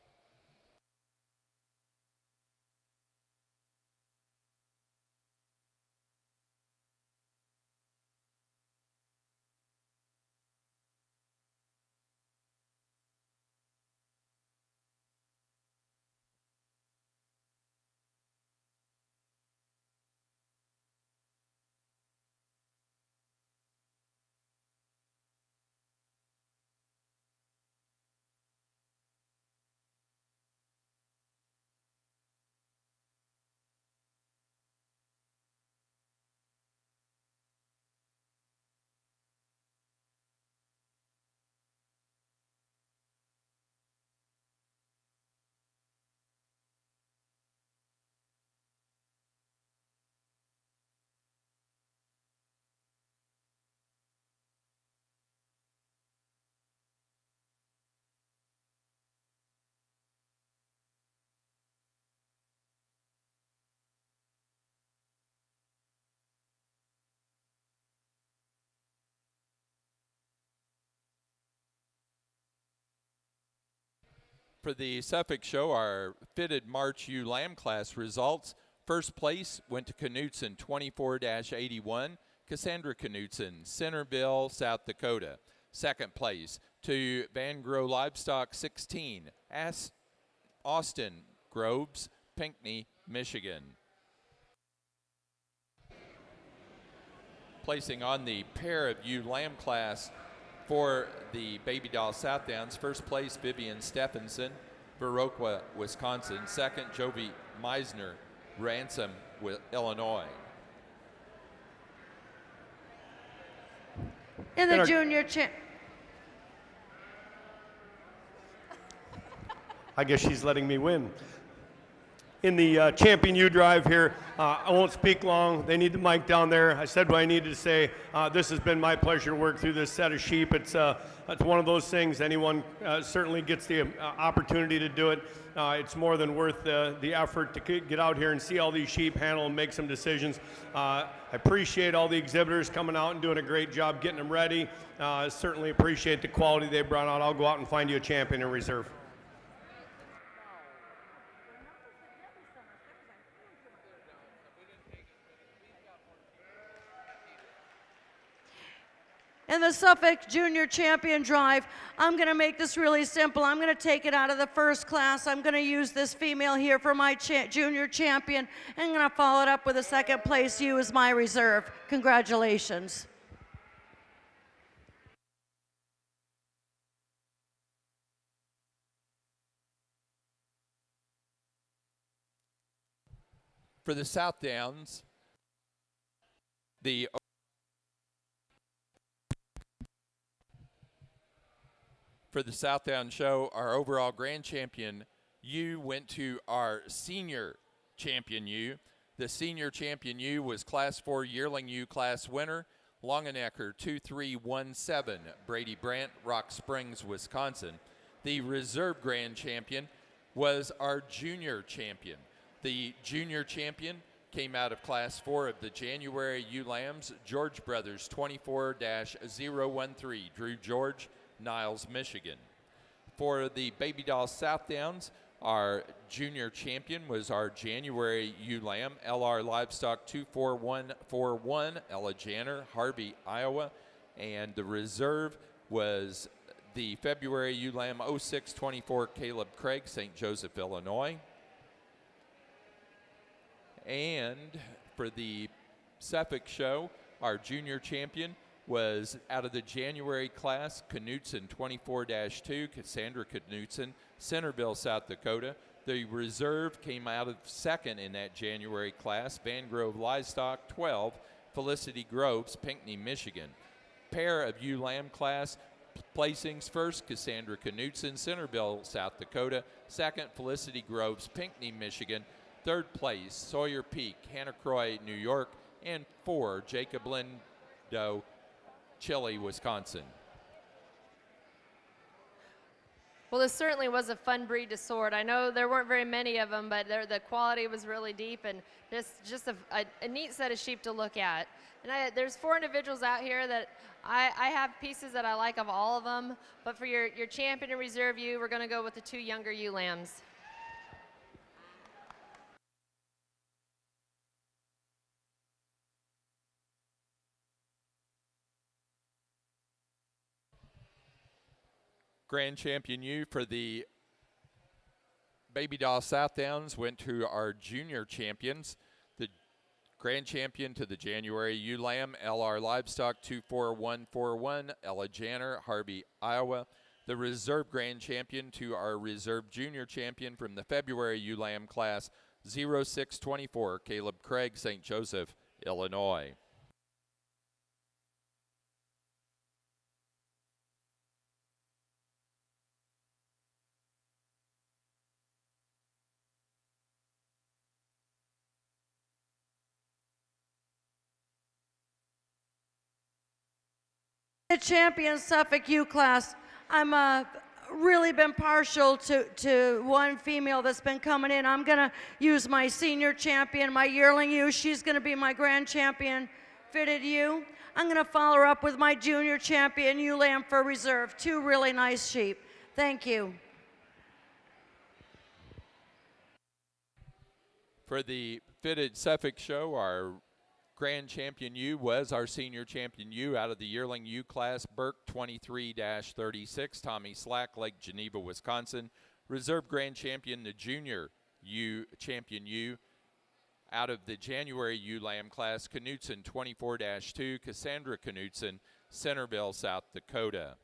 Speaker 1: For the Suffolk show, our fitted March ewe lamb class results. First place went to Knutson 24-81, Cassandra Knutson, Centerville, South Dakota. Second place to Van Grow Livestock 16, Austin Groves, Pinckney, Michigan. Placing on the pair of ewe lamb class for the Baby Doll Southdowns, first place Vivian Stephenson, Viroqua, Wisconsin. Second, Jovi Meisner, Ransom, Illinois.
Speaker 3: In the junior champ.
Speaker 4: I guess she's letting me win. In the champion U drive here, I won't speak long. They need the mic down there. I said what I needed to say. This has been my pleasure to work through this set of sheep. It's one of those things. Anyone certainly gets the opportunity to do it. It's more than worth the effort to get out here and see all these sheep, handle and make some decisions. I appreciate all the exhibitors coming out and doing a great job getting them ready. Certainly appreciate the quality they brought out. I'll go out and find you a champion in reserve.
Speaker 3: In the Suffolk Junior Champion Drive, I'm going to make this really simple. I'm going to take it out of the first class. I'm going to use this female here for my junior champion. And I'm going to follow it up with a second place ewe as my reserve. Congratulations.
Speaker 1: For the Southdowns, for the Southdown show, our overall grand champion ewe went to our senior champion ewe. The senior champion ewe was Class 4 yearling ewe class winner, Longenecker 2317, Brady Brandt, Rock Springs, Wisconsin. The reserve grand champion was our junior champion. The junior champion came out of Class 4 of the January ewe lambs, George Brothers 24-013, Drew George, Niles, Michigan. For the Baby Doll Southdowns, our junior champion was our January ewe lamb, LR Livestock 24141, Ella Janner, Harvey, Iowa. And the reserve was the February ewe lamb 0624, Caleb Craig, St. Joseph, Illinois. And for the Suffolk show, our junior champion was out of the January class, Knutson 24-2, Cassandra Knutson, Centerville, South Dakota. The reserve came out of second in that January class, Van Grove Livestock 12, Felicity Groves, Pinckney, Michigan. Pair of ewe lamb class placings, first Cassandra Knutson, Centerville, South Dakota. Second, Felicity Groves, Pinckney, Michigan. Third place, Sawyer Peak, Hannah-Croix, New York. And 4, Jacob Lindo, Chile, Wisconsin.
Speaker 2: Well, this certainly was a fun breed to sort. I know there weren't very many of them, but the quality was really deep and just a neat set of sheep to look at. And there's 4 individuals out here that I have pieces that I like of all of them, but for your champion and reserve ewe, we're going to go with the 2 younger ewe lambs.
Speaker 1: Grand champion ewe for the Baby Doll Southdowns went to our junior champions. The grand champion to the January ewe lamb, LR Livestock 24141, Ella Janner, Harvey, Iowa. The reserve grand champion to our reserve junior champion from the February ewe lamb class, 0624, Caleb Craig, St. Joseph, Illinois.
Speaker 3: The champion Suffolk ewe class, I'm really been partial to one female that's been coming in. I'm going to use my senior champion, my yearling ewe. She's going to be my grand champion fitted ewe. I'm going to follow her up with my junior champion ewe lamb for reserve. 2 really nice sheep. Thank you.
Speaker 1: For the fitted Suffolk show, our grand champion ewe was our senior champion ewe out of the yearling ewe class, Burke 23-36, Tommy Slack, Lake Geneva, Wisconsin. Reserve grand champion, the junior ewe champion ewe out of the January ewe lamb class, Knutson 24-2, Cassandra Knutson, Centerville, South Dakota.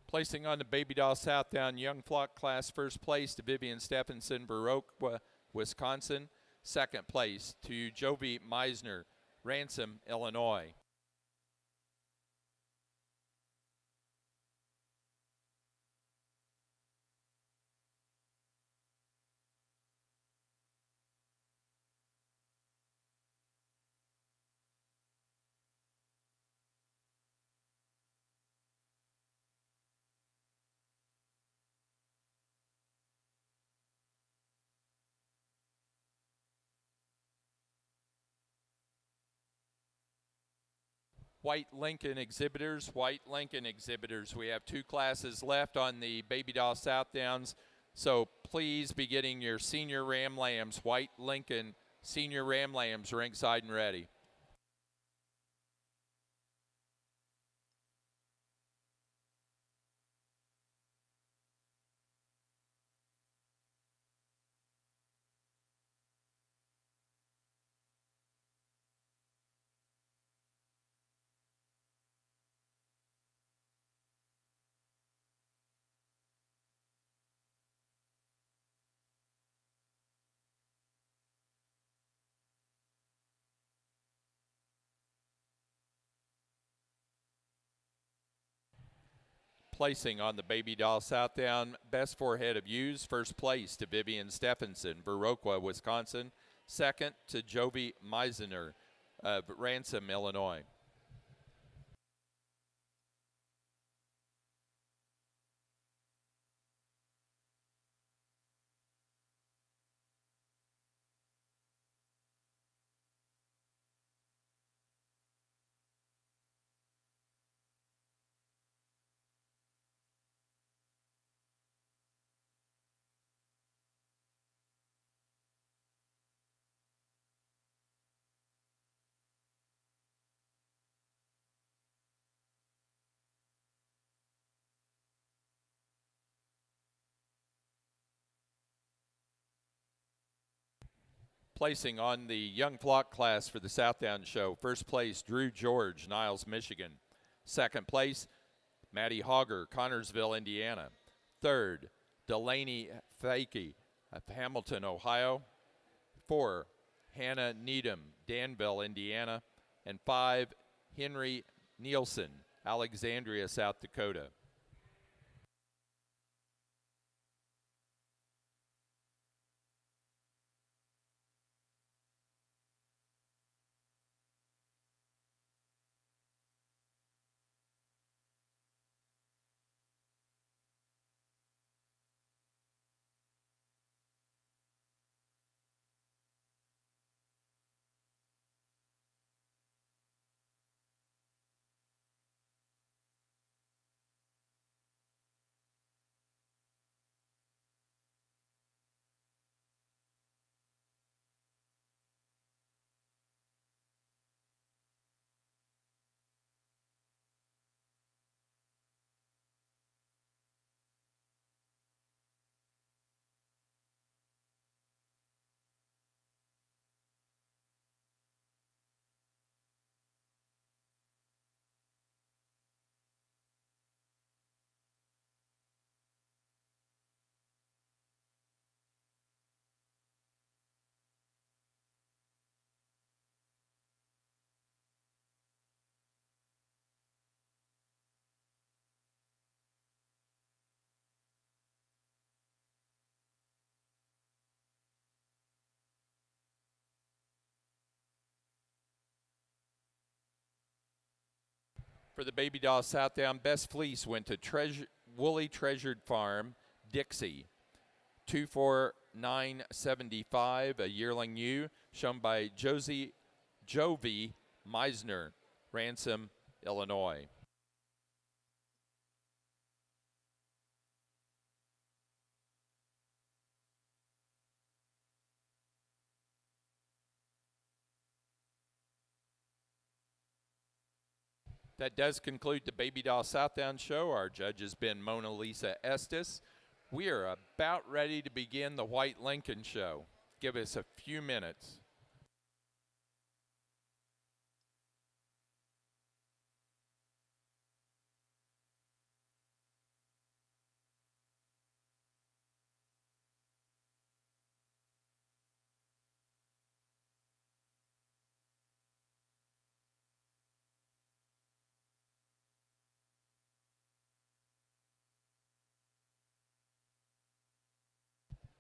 Speaker 1: Placing on the Baby Doll Southdown Young Flock class, first place to Vivian Stephenson, Viroqua, Wisconsin. Second place to Jovi Meisner, Ransom, Illinois. White Lincoln exhibitors, we have two classes left on the Baby Doll Southdowns, so please be getting your senior Ram Lambs, White Lincoln senior Ram Lambs ringside and ready. Placing on the Baby Doll Southdown, best forehead of ewes, first place to Vivian Stephenson, Viroqua, Wisconsin. Second to Jovi Meisner of Ransom, Illinois. Placing on the Young Flock class for the Southdown show, first place, Drew George, Niles, Michigan. Second place, Maddie Hogger, Connorsville, Indiana. Third, Delaney Fakey of Hamilton, Ohio. 4, Hannah Needham, Danville, Indiana. And 5, Henry Nielsen, Alexandria, South Dakota. For the Baby Doll Southdown, best fleece went to Woolly Treasured Farm, Dixie. 24975, a yearling ewe, shown by Jovi Meisner, Ransom, Illinois. That does conclude the Baby Doll Southdown show. Our judge has been Mona Lisa Estes. We are about ready to begin the White Lincoln show. Give us a few minutes.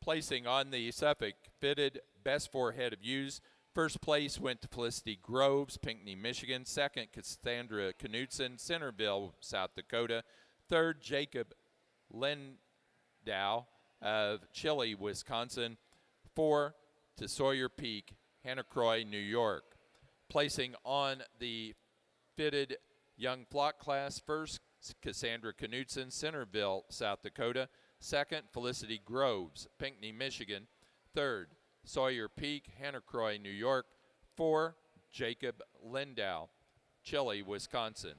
Speaker 1: Placing on the Suffolk fitted best forehead of ewes. First place went to Felicity Groves, Pinckney, Michigan. Second, Cassandra Knudsen, Centerville, South Dakota. Third, Jacob Lindow of Chile, Wisconsin. 4 to Sawyer Peak, Hannah Croy, New York. Placing on the fitted young flock class. First, Cassandra Knudsen, Centerville, South Dakota. Second, Felicity Groves, Pinckney, Michigan. Third, Sawyer Peak, Hannah Croy, New York. 4, Jacob Lindow, Chile, Wisconsin.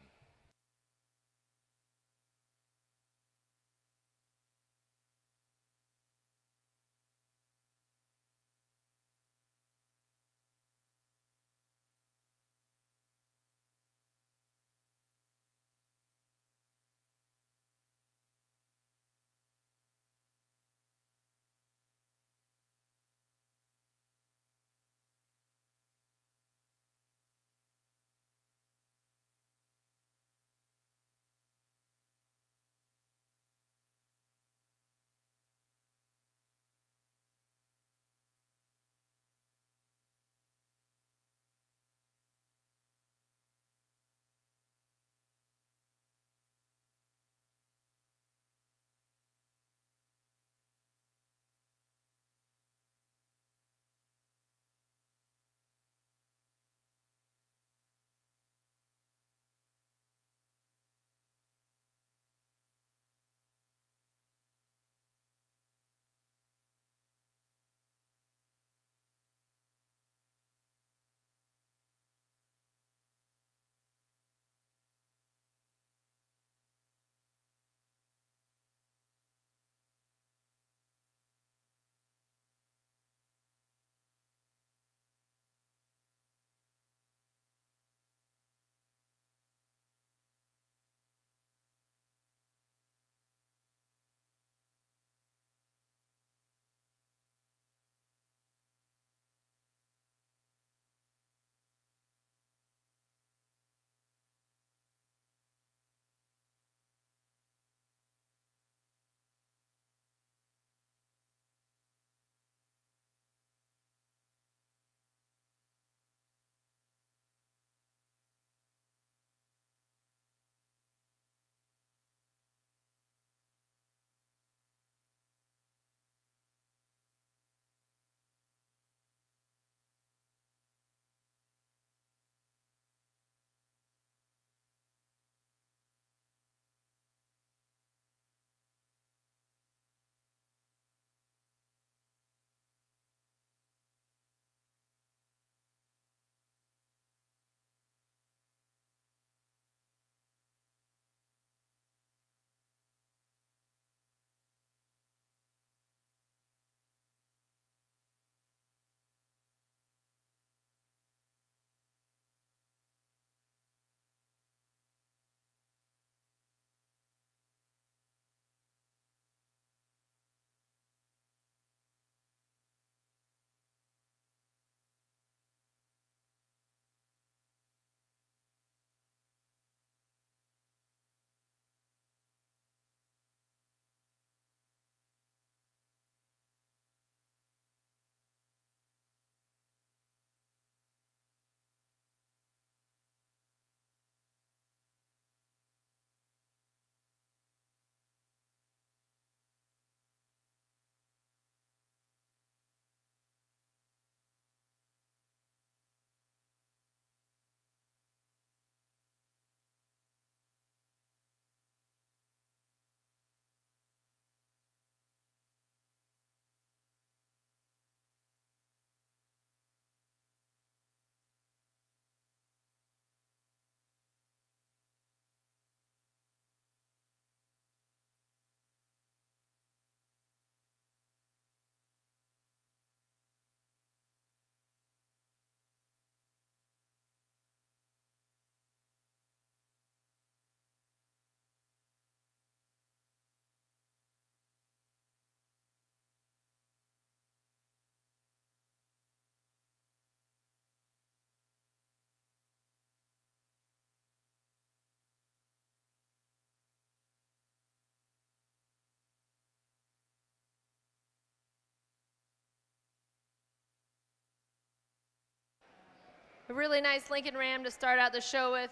Speaker 2: A really nice Lincoln Ram to start out the show with.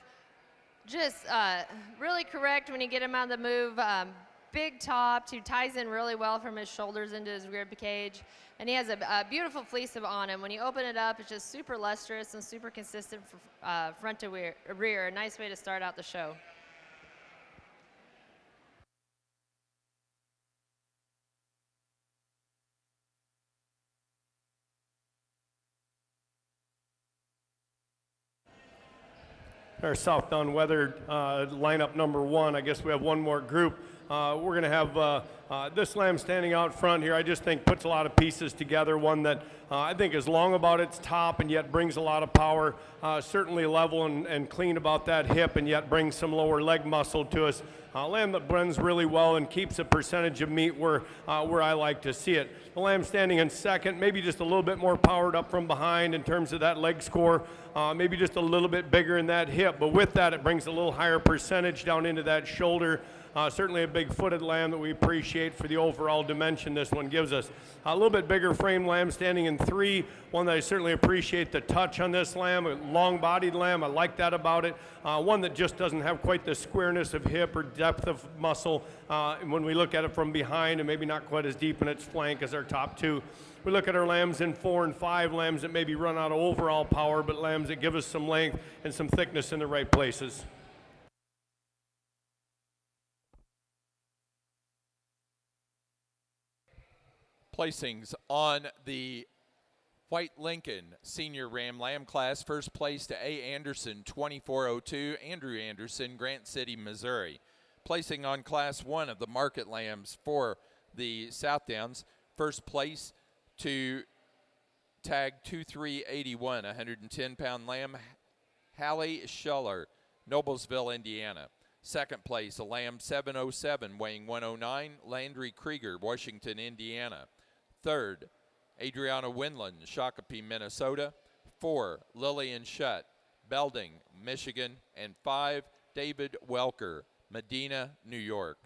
Speaker 2: Just really correct when you get him on the move. Big top, who ties in really well from his shoulders into his rib cage. And he has a beautiful fleece on him. When you open it up, it's just super lustrous and super consistent from front to rear. A nice way to start out the show.
Speaker 4: Our Southdown weather lineup number one. I guess we have one more group. We're going to have this lamb standing out front here. I just think puts a lot of pieces together. One that I think is long about its top and yet brings a lot of power. Certainly level and clean about that hip and yet brings some lower leg muscle to us. Lamb that blends really well and keeps a percentage of meat where I like to see it. The lamb standing in second, maybe just a little bit more powered up from behind in terms of that leg score, maybe just a little bit bigger in that hip, but with that it brings a little higher percentage down into that shoulder. Certainly a big-footed lamb that we appreciate for the overall dimension this one gives us. A little bit bigger frame lamb standing in three, one that I certainly appreciate the touch on this lamb, a long-bodied lamb, I like that about it. One that just doesn't have quite the squareness of hip or depth of muscle when we look at it from behind, and maybe not quite as deep in its flank as our top two. We look at our lambs in 4 and 5, lambs that maybe run out of overall power, but lambs that give us some length and some thickness in the right places.
Speaker 1: Placings on the White Lincoln Senior Ram Lamb class. First place to A. Anderson, 2402. Andrew Anderson, Grant City, Missouri. Placing on Class 1 of the Market Lambs for the Southdowns. First place to tag 2381, 110-pound lamb, Hallie Schuller, Noblesville, Indiana. Second place, a lamb 707, weighing 109, Landry Krieger, Washington, Indiana. Third, Adriana Winland, Shakopee, Minnesota. 4, Lillian Shutt, Belding, Michigan. And 5, David Welker, Medina, New York.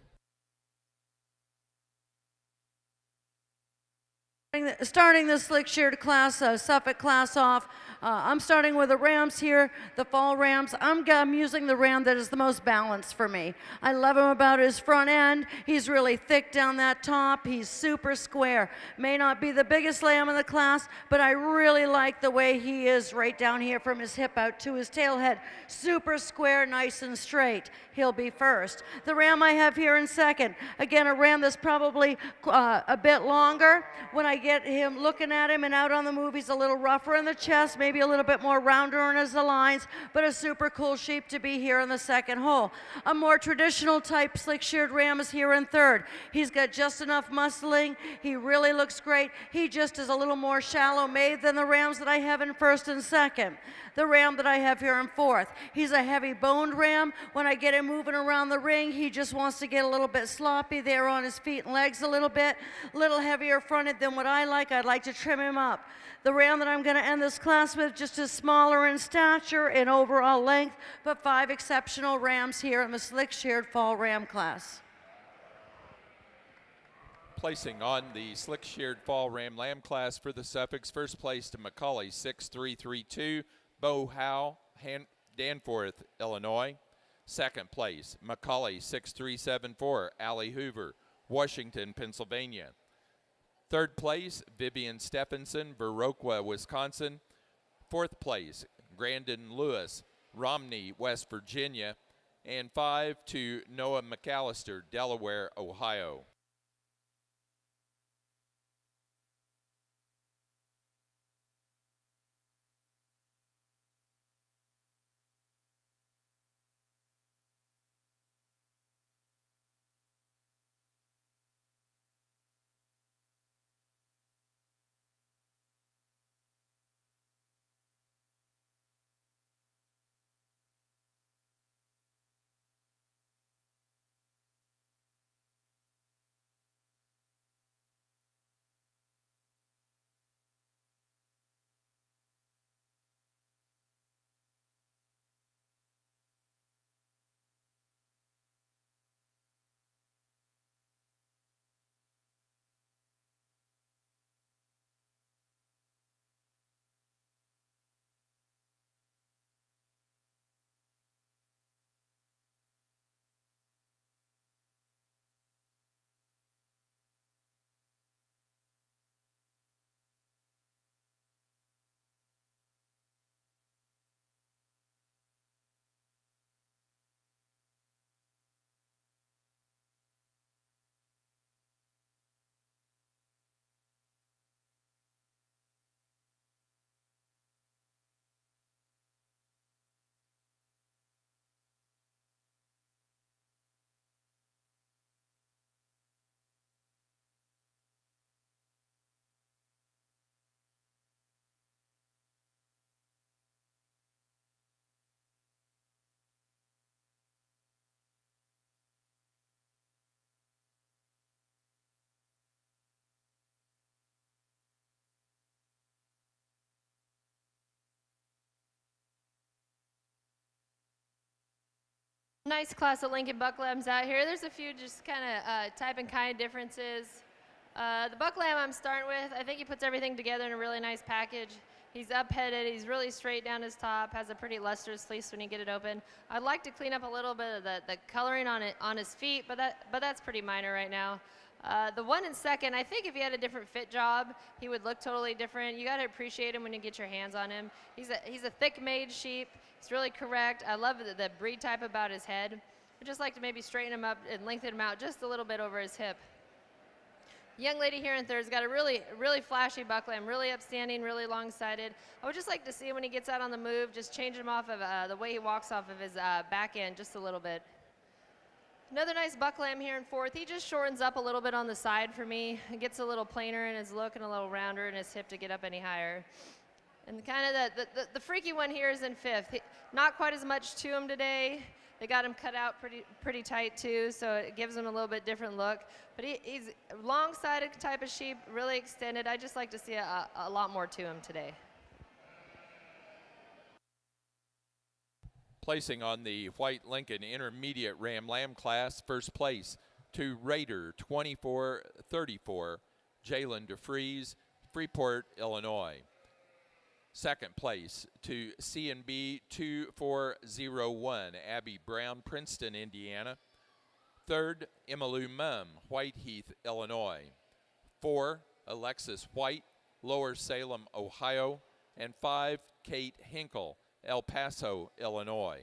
Speaker 3: Starting the slick-sheared class, Suffolk class off, I'm starting with the rams here, the fall rams. I'm using the ram that is the most balanced for me. I love him about his front end. He's really thick down that top. He's super square. May not be the biggest lamb in the class, but I really like the way he is right down here from his hip out to his tail head. Super square, nice and straight. He'll be first. The ram I have here in second, again, a ram that's probably a bit longer. When I get him looking at him and out on the move, he's a little rougher in the chest, maybe a little bit more rounder in his lines, but a super cool sheep to be here in the second hole. A more traditional type slick-sheared ram is here in third. He's got just enough muscling. He really looks great. He just is a little more shallow made than the rams that I have in first and second. The ram that I have here in fourth, he's a heavy boned ram. When I get him moving around the ring, he just wants to get a little bit sloppy there on his feet and legs a little bit, heavier fronted than what I like. I'd like to trim him up. The ram that I'm going to end this class with just is smaller in stature and overall length, but 5 exceptional rams here in the slick-sheared fall ram class.
Speaker 1: Placing on the slick-sheared fall ram lamb class for the Suffolks. First place to Macaulay, 6332. Bo Howe, Danforth, Illinois. Second place, Macaulay, 6374. Allie Hoover, Washington, Pennsylvania. Third place, Vivian Stephenson, Viroqua, Wisconsin. Fourth place, Grandin Lewis, Romney, West Virginia. And 5 to Noah McAllister, Delaware, Ohio.
Speaker 2: Nice class of Lincoln buck lambs out here. There's a few just kind of type and kind differences. The buck lamb I'm starting with, I think he puts everything together in a really nice package. He's up-headed, he's really straight down his top, has a pretty lustrous fleece when you get it open. I'd like to clean up a little bit of the coloring on his feet, but that's pretty minor right now. The one in second, I think if he had a different fit job, he would look totally different. You got to appreciate him when you get your hands on him. He's a thick-made sheep. He's really correct. I love the breed type about his head. I'd just like to maybe straighten him up and lengthen him out just a little bit over his hip. Young lady here in third's got a really, really flashy buck lamb, really upstanding, really long-sided. I would just like to see him when he gets out on the move, just change him off of the way he walks off of his back end just a little bit. Another nice buck lamb here in fourth. He just shortens up a little bit on the side for me. It gets a little plainer in his look and a little rounder in his hip to get up any higher. And kind of the freaky one here is in fifth. Not quite as much to him today. They got him cut out pretty tight too, so it gives him a little bit different look. But he's a long-sided type of sheep, really extended. I just like to see a lot more to him today.
Speaker 1: Placing on the White Lincoln Intermediate Ram Lamb class, first place to Raider 2434, Jalen DeFries, Freeport, Illinois. Second place to C&B 2401, Abby Brown, Princeton, Indiana. Third, Emmylou Mum, Whiteheath, Illinois. 4, Alexis White, Lower Salem, Ohio. And 5, Kate Hinkle, El Paso, Illinois.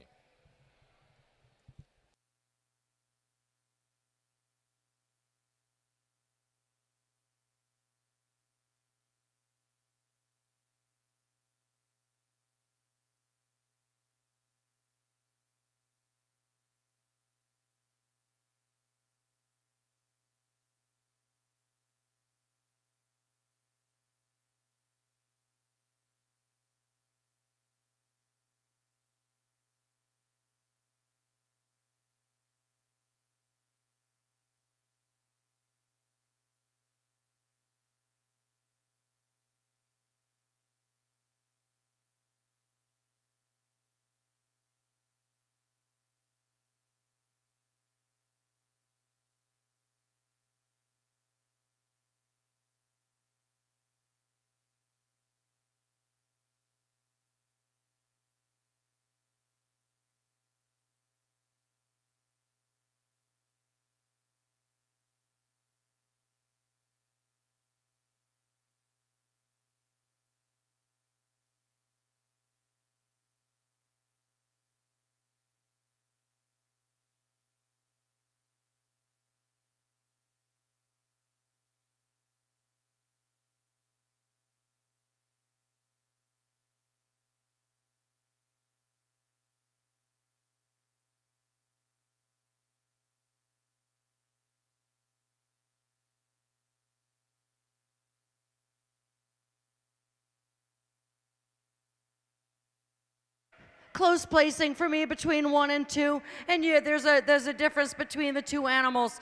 Speaker 3: Close placing for me between 1 and 2, and yeah, there's a difference between the two animals.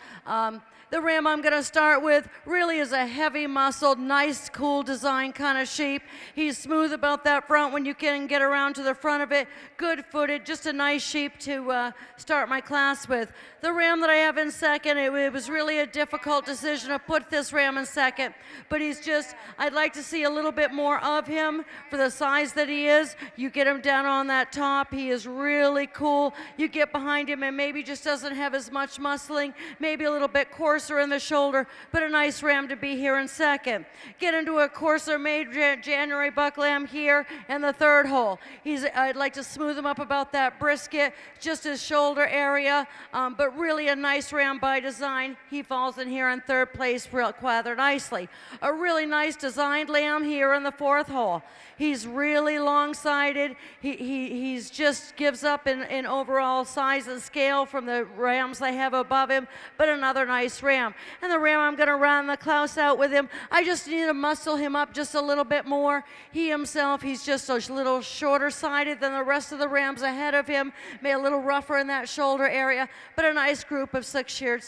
Speaker 3: The ram I'm going to start with really is a heavy-muscled, nice, cool design kind of sheep. He's smooth about that front when you can get around to the front of it. Good-footed, just a nice sheep to start my class with. The ram that I have in second, it was really a difficult decision to put this ram in second, but I'd like to see a little bit more of him for the size that he is. You get him down on that top, he is really cool. You get behind him and maybe just doesn't have as much muscling, maybe a little bit coarser in the shoulder, but a nice ram to be here in second. Get into a coarser made January buck lamb here in the third hole. I'd like to smooth him up about that brisket, just his shoulder area, but really a nice ram by design. He falls in here in third place rather nicely. A really nice designed lamb here in the fourth hole. He's really long-sided. He's just gives up in overall size and scale from the rams I have above him, but another nice ram. And the ram I'm going to run the Klaus out with him, I just need to muscle him up just a little bit more. He himself, he's just a little shorter-sided than the rest of the rams ahead of him, maybe a little rougher in that shoulder area, but a nice group of 6-year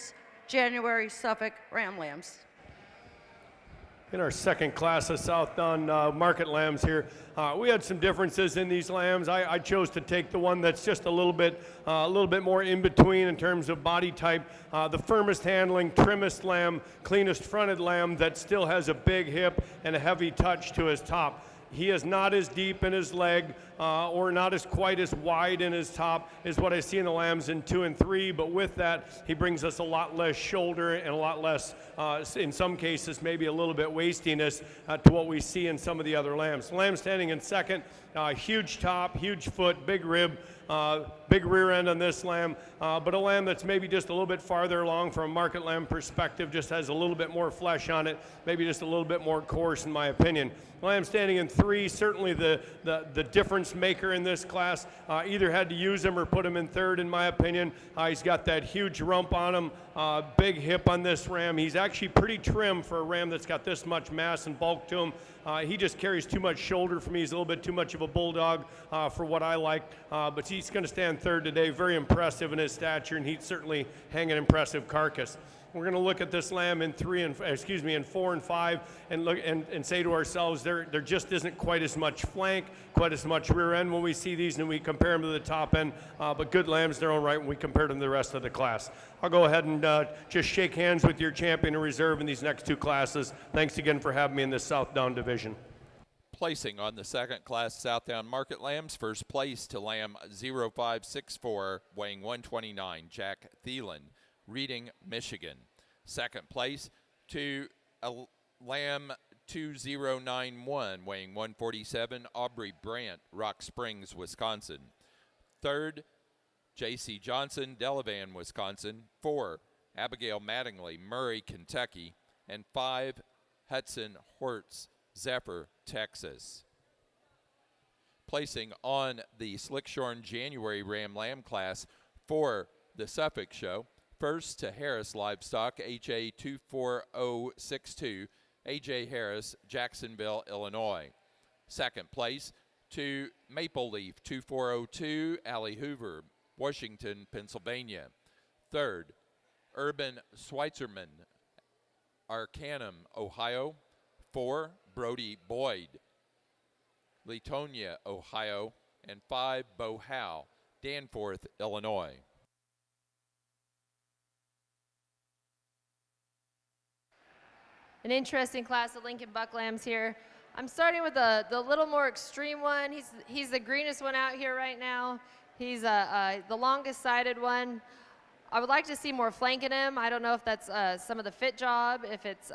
Speaker 3: January Suffolk ram lambs.
Speaker 4: in our second class of Southdown market lambs here. We had some differences in these lambs. I chose to take the one that's just a little bit more in between in terms of body type. The firmest handling, trimmest lamb, cleanest fronted lamb that still has a big hip and a heavy touch to his top. He is not as deep in his leg or not as quite as wide in his top as what I see in the lambs in 2 and 3, but with that, he brings us a lot less shoulder and a lot less, in some cases, maybe a little bit wastiness to what we see in some of the other lambs. Lamb standing in second, huge top, huge foot, big rib, big rear end on this lamb, but a lamb that's maybe just a little bit farther along from a market lamb perspective, just has a little bit more flesh on it, maybe just a little bit more coarse in my opinion. Lamb standing in 3, certainly the difference maker in this class. Either had to use him or put him in 3rd in my opinion. He's got that huge rump on him, big hip on this ram. He's actually pretty trim for a ram that's got this much mass and bulk to him. He just carries too much shoulder for me. He's a little bit too much of a bulldog for what I like, but he's going to stand 3rd today. Very impressive in his stature, and he'd certainly hang an impressive carcass. We're going to look at this lamb in 4 and 5 and look and say to ourselves, there just isn't quite as much flank, quite as much rear end when we see these and we compare them to the top end, but good lambs in their own right when we compare them to the rest of the class. I'll go ahead and just shake hands with your champion and reserve in these next 2 classes. Thanks again for having me in this Southdown division.
Speaker 1: Placing on the second class Southdown Market Lambs, first place to Lamb 0564, weighing 129, Jack Thielen, Reading, Michigan. Second place to Lamb 2091, weighing 147, Aubrey Brandt, Rock Springs, Wisconsin. Third, J.C. Johnson, Delavan, Wisconsin. 4, Abigail Mattingly, Murray, Kentucky. And 5, Hudson Hortz, Zephyr, Texas. Placing on the Slickshorn January Ram Lamb class for the Suffolk Show, first to Harris Livestock, HA 24062, A.J. Harris, Jacksonville, Illinois. Second place to Maple Leaf 2402, Allie Hoover, Washington, Pennsylvania. Third, Urban Schweitzerman, Arcanum, Ohio. 4, Brody Boyd, Latonia, Ohio. And 5, Bo Howe, Danforth, Illinois.
Speaker 2: An interesting class of Lincoln Buck Lambs here. I'm starting with the little more extreme one. He's the greenest one out here right now. He's the longest sided one. I would like to see more flank in him. I don't know if that's some of the fit job, if it's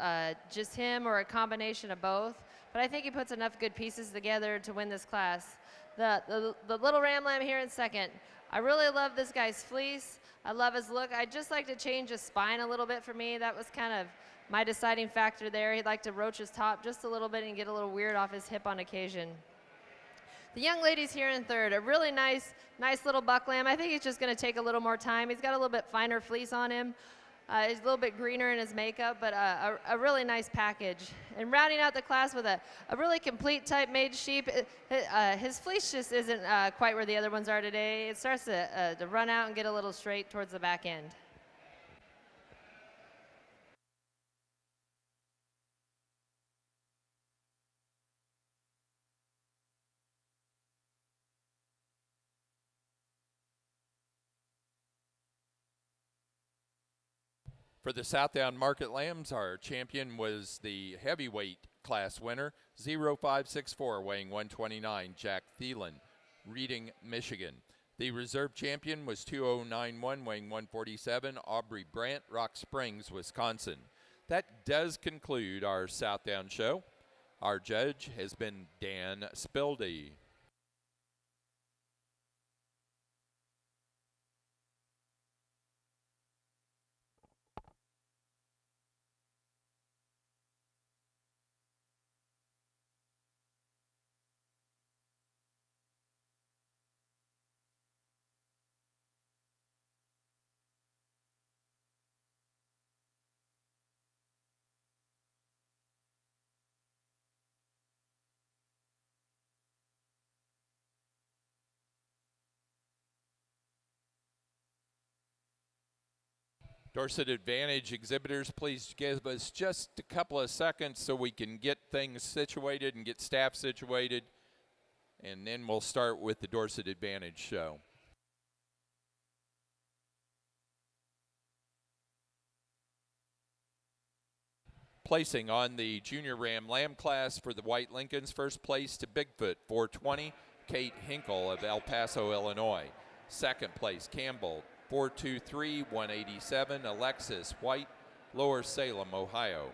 Speaker 2: just him or a combination of both. But I think he puts enough good pieces together to win this class. The little ram lamb here in second. I really love this guy's fleece. I love his look. I'd just like to change his spine a little bit for me. That was kind of my deciding factor there. He'd like to roach his top just a little bit and get a little weird off his hip on occasion. The young lady's here in third, a really nice little buck lamb. I think he's just going to take a little more time. He's got a little bit finer fleece on him. He's a little bit greener in his makeup, but a really nice package. And rounding out the class with a really complete type made sheep, his fleece just isn't quite where the other ones are today. It starts to run out and get a little straight towards the back end.
Speaker 1: For the Southdown Market Lambs, our champion was the heavyweight class winner, 0564, weighing 129, Jack Thielen, Reading, Michigan. The reserve champion was 2091, weighing 147, Aubrey Brandt, Rock Springs, Wisconsin. That does conclude our Southdown show. Our judge has been Dan Spildy. Dorset Advantage exhibitors, please give us just a couple of seconds so we can get things situated and get staff situated, and then we'll start with the Dorset Advantage show. Placing on the Junior Ram Lamb class for the White Lincolns, first place to Bigfoot 420, Kate Hinkle of El Paso, Illinois. Second place, Campbell 423, 187, Alexis White, Lower Salem, Ohio.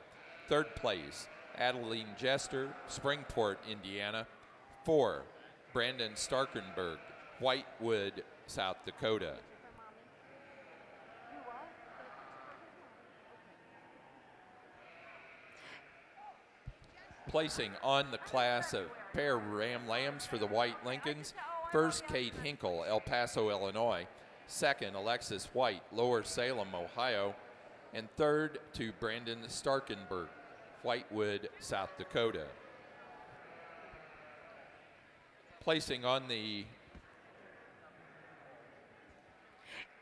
Speaker 1: Third place, Adeline Jester, Springport, Indiana. 4, Brandon Starkenberg, Whitewood, South Dakota. Placing on the class of pair Ram Lambs for the White Lincolns, first, Kate Hinkle, El Paso, Illinois. Second, Alexis White, Lower Salem, Ohio. And third to Brandon Starkenberg, Whitewood, South Dakota. Placing on the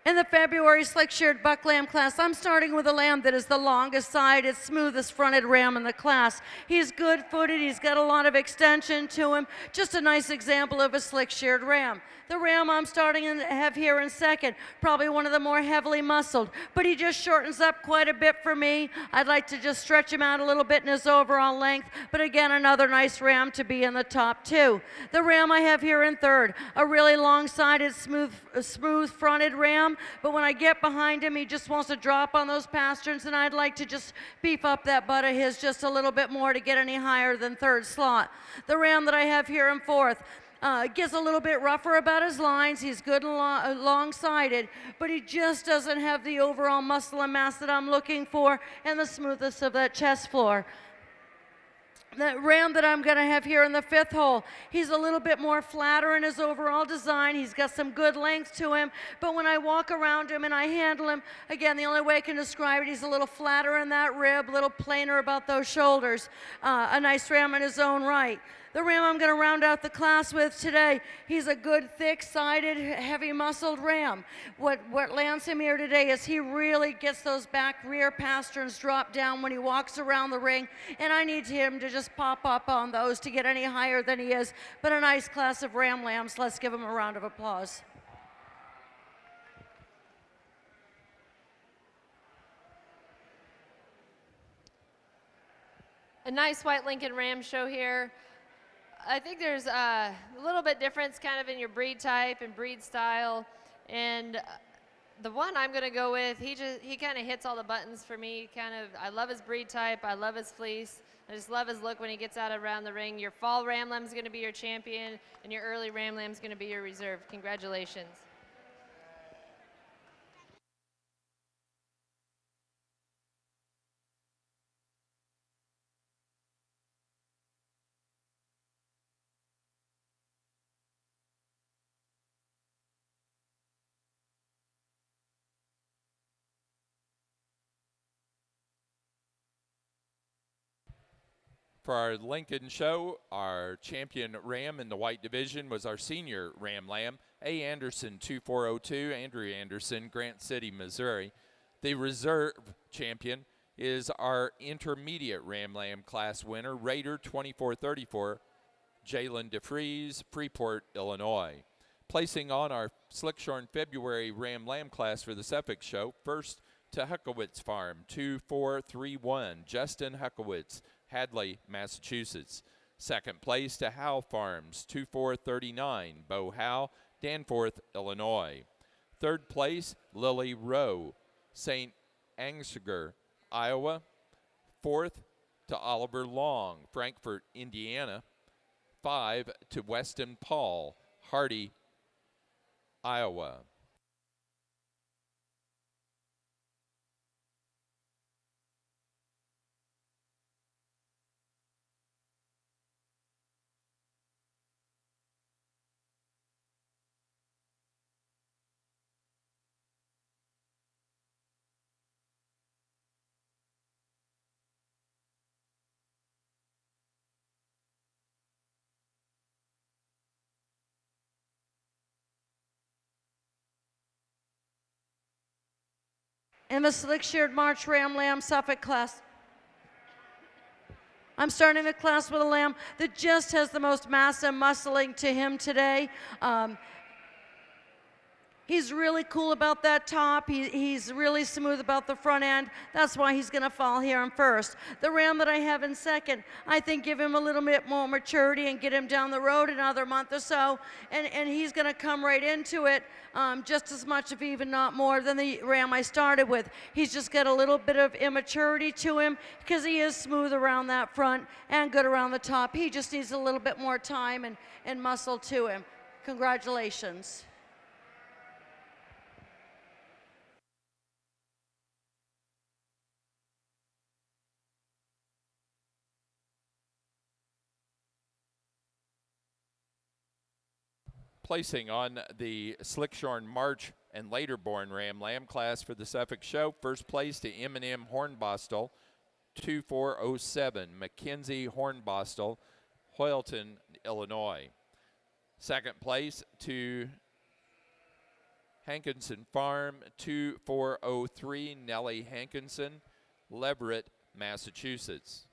Speaker 3: In the February slick-sheared buck lamb class, I'm starting with a lamb that is the longest sided, smoothest fronted ram in the class. He's good-footed, he's got a lot of extension to him, just a nice example of a slick-sheared ram. The ram I'm starting to have here in second, probably one of the more heavily muscled, but he just shortens up quite a bit for me. I'd like to just stretch him out a little bit in his overall length, but again, another nice ram to be in the top 2. The ram I have here in third, a really long-sided, smooth-fronted ram, but when I get behind him, he just wants to drop on those pasterns, and I'd like to just beef up that butt of his just a little bit more to get any higher than third slot. The ram that I have here in fourth, gets a little bit rougher about his lines. He's good and long-sided, but he just doesn't have the overall muscle and mass that I'm looking for and the smoothness of that chest floor. That ram that I'm going to have here in the fifth hole, he's a little bit more flatter in his overall design. He's got some good length to him, but when I walk around him and I handle him, again, the only way I can describe it, he's a little flatter in that rib, a little plainer about those shoulders. A nice ram in his own right. The ram I'm going to round out the class with today, he's a good, thick-sided, heavy-muscled ram. What lands him here today is he really gets those back rear pasterns drop down when he walks around the ring, and I need him to just pop up on those to get any higher than he is. But a nice class of ram lambs. Let's give him a round of applause.
Speaker 2: A nice White Lincoln Ram show here. I think there's a little bit difference kind of in your breed type and breed style, and the one I'm going to go with, he kind of hits all the buttons for me. I love his breed type, I love his fleece, I just love his look when he gets out around the ring. Your fall Ram Lamb is going to be your champion, and your early Ram Lamb is going to be your reserve. Congratulations.
Speaker 1: For our Lincoln show, our champion ram in the white division was our senior Ram Lamb, A. Anderson 2402, Andrew Anderson, Grant City, Missouri. The reserve champion is our intermediate Ram Lamb class winner, Raider 2434, Jalen DeFries, Freeport, Illinois. Placing on our Slickshorn February Ram Lamb class for the Suffolk show, first to Huckowitz Farm 2431, Justin Huckowitz, Hadley, Massachusetts. Second place to Howe Farms, 2439, Bo Howe, Danforth, Illinois. Third place, Lily Rowe, St. Ansgar, Iowa. Fourth to Oliver Long, Frankfort, Indiana. 5 to Weston Paul, Hardy, Iowa.
Speaker 3: in the slick-sheared March Ram Lamb Suffolk class. I'm starting the class with a lamb that just has the most mass and muscling to him today. He's really cool about that top. He's really smooth about the front end. That's why he's going to fall here in first. The ram that I have in second, I think give him a little bit more maturity and get him down the road another month or so, and he's going to come right into it just as much, if even not more, than the ram I started with. He's just got a little bit of immaturity to him because he is smooth around that front and good around the top. He just needs a little bit more time and muscle to him. Congratulations.
Speaker 1: Placing on the Slickshorn March and later born Ram Lamb class for the Suffolk Show, first place to M&M Hornbostel, 2407, Mackenzie Hornbostel, Hoyleton, Illinois. Second place to Hankinson Farm, 2403, Nellie Hankinson, Leverett, Massachusetts.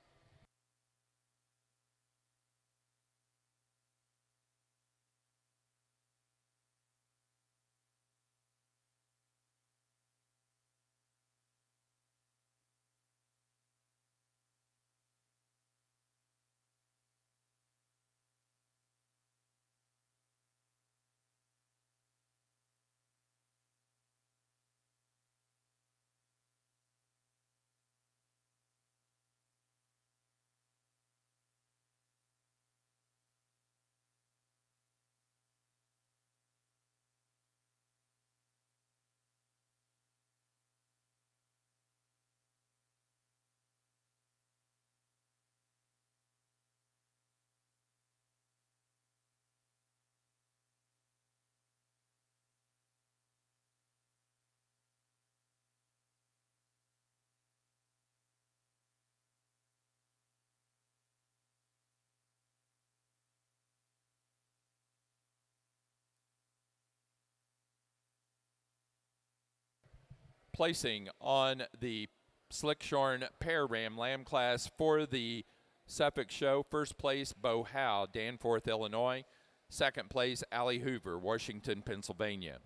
Speaker 1: Placing on the Slickshorn Pair Ram Lamb class for the Suffolk Show, first place, Bo Howe, Danforth, Illinois. Second place, Allie Hoover, Washington, Pennsylvania.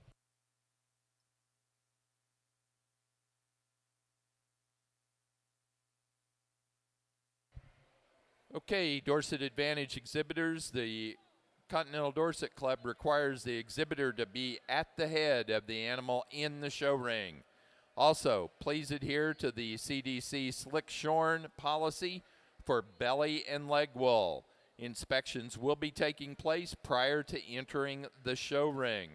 Speaker 1: Okay, Dorset Advantage exhibitors, the Continental Dorset Club requires the exhibitor to be at the head of the animal in the show ring. Also, please adhere to the CDC Slickshorn policy for belly and leg wool. Inspections will be taking place prior to entering the show ring.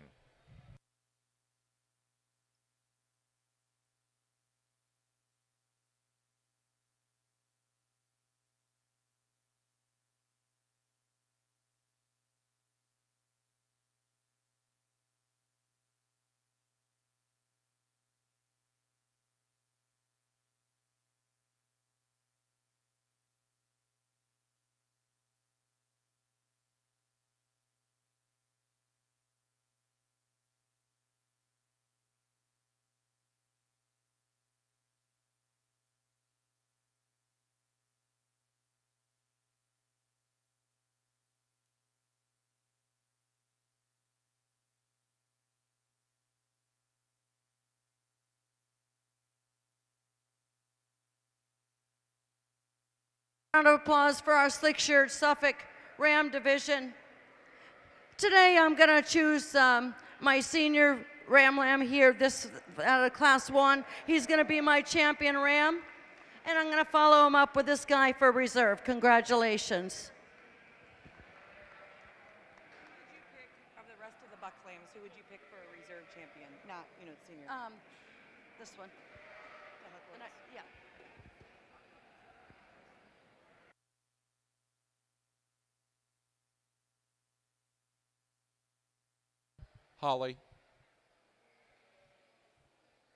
Speaker 3: Round of applause for our slick-sheared Suffolk Ram division. Today I'm going to choose my senior Ram Lamb here, this out of Class 1. He's going to be my champion Ram, and I'm going to follow him up with this guy for reserve. Congratulations.
Speaker 6: Who would you pick of the rest of the buck lambs? Who would you pick for a reserve champion? Not, senior.
Speaker 3: This one. And yeah.
Speaker 1: Holly.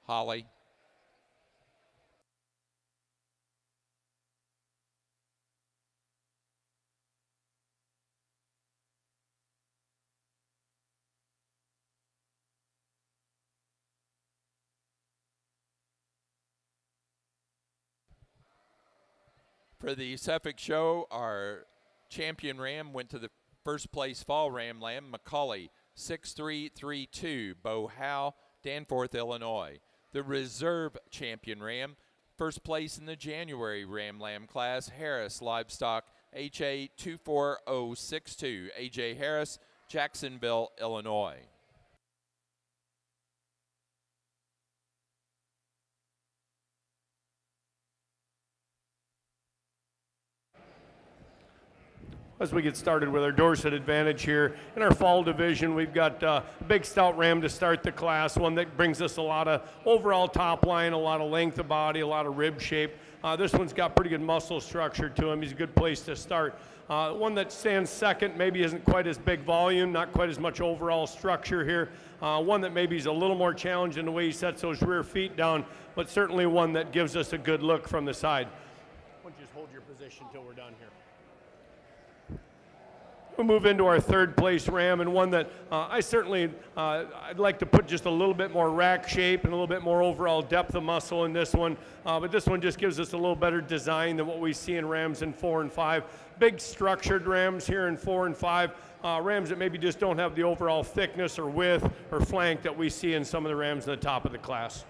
Speaker 1: Holly. For the Suffolk show, our champion ram went to the first place fall ram lamb, Macaulay, 6332, Bo Howe, Danforth, Illinois. The reserve champion ram, first place in the January ram lamb class, Harris Livestock, HA 24062, AJ Harris, Jacksonville, Illinois.
Speaker 4: As we get started with our Dorset Advantage here in our fall division, we've got a big stout ram to start the class, one that brings us a lot of overall top line, a lot of length of body, a lot of rib shape. This one's got pretty good muscle structure to him. He's a good place to start. One that stands second maybe isn't quite as big volume, not quite as much overall structure here. One that maybe is a little more challenged in the way he sets those rear feet down, but certainly one that gives us a good look from the side. Why don't you just hold your position until we're done here. We'll move into our third place ram, and one that I'd like to put just a little bit more rack shape and a little bit more overall depth of muscle in this one. But this one just gives us a little better design than what we see in rams in 4 and 5. Big structured rams here in 4 and 5. Rams that maybe just don't have the overall thickness or width or flank that we see in some of the rams in the top of the class.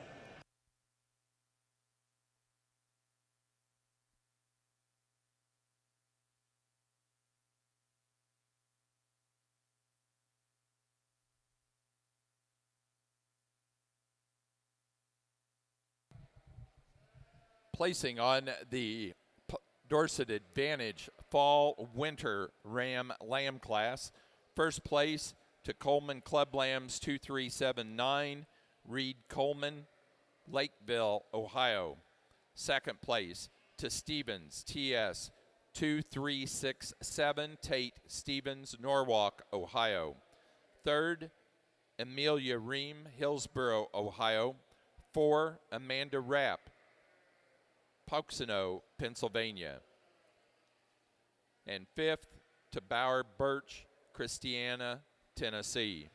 Speaker 1: Placing on the Dorset Advantage Fall Winter Ram Lamb class, first place to Coleman Club Lambs 2379, Reed Coleman, Lakeville, Ohio. Second place to Stevens TS 2367, Tate Stevens, Norwalk, Ohio. Third, Amelia Ream, Hillsboro, Ohio. 4, Amanda Rapp, Pauxino, Pennsylvania. And fifth to Bauer Birch, Christiana, Tennessee.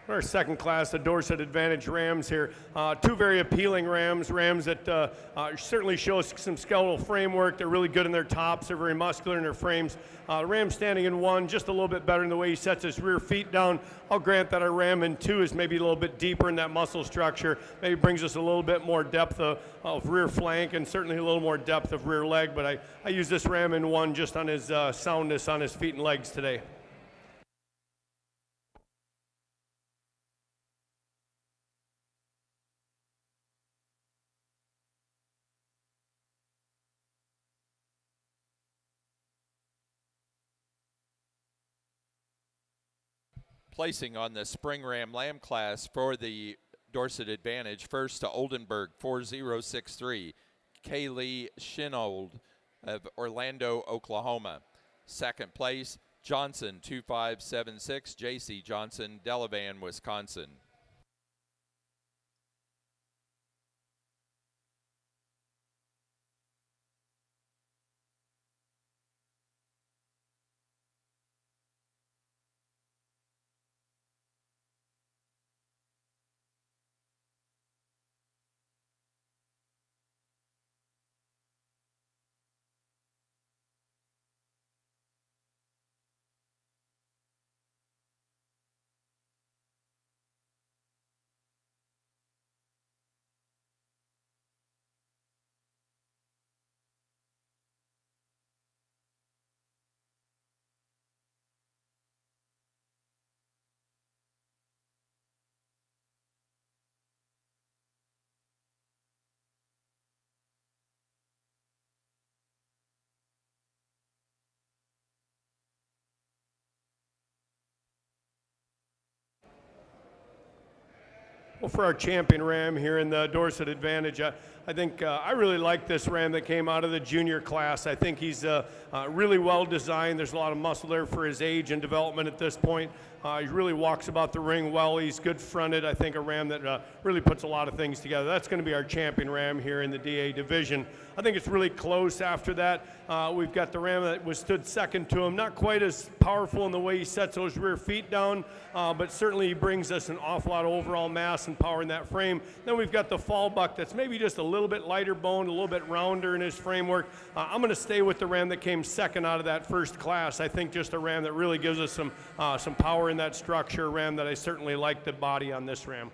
Speaker 4: Our second class, the Dorset Advantage Rams here. Two very appealing rams that certainly show some skeletal framework. They're really good in their tops. They're very muscular in their frames. Ram standing in 1, just a little bit better in the way he sets his rear feet down. I'll grant that our ram in 2 is maybe a little bit deeper in that muscle structure. Maybe brings us a little bit more depth of rear flank and certainly a little more depth of rear leg. But I use this ram in 1 just on his soundness on his feet and legs today.
Speaker 1: Placing on the Spring Ram Lamb class for the Dorset Advantage, first to Oldenburg 4063, Kaylee Shinold of Orlando, Oklahoma. Second place, Johnson 2576, JC Johnson, Delavan, Wisconsin.
Speaker 4: Well, for our champion ram here in the Dorset Advantage, I think I really like this ram that came out of the junior class. I think he's really well designed. There's a lot of muscle there for his age and development at this point. He really walks about the ring well. He's good fronted. I think a ram that really puts a lot of things together. That's going to be our champion ram here in the DA division. I think it's really close after that. We've got the ram that was stood second to him. Not quite as powerful in the way he sets those rear feet down, but certainly he brings us an awful lot of overall mass and power in that frame. Then we've got the fall buck that's maybe just a little bit lighter boned, a little bit rounder in his framework. I'm going to stay with the ram that came second out of that first class. I think just a ram that really gives us some power in that structure, a ram that I certainly like the body on this ram.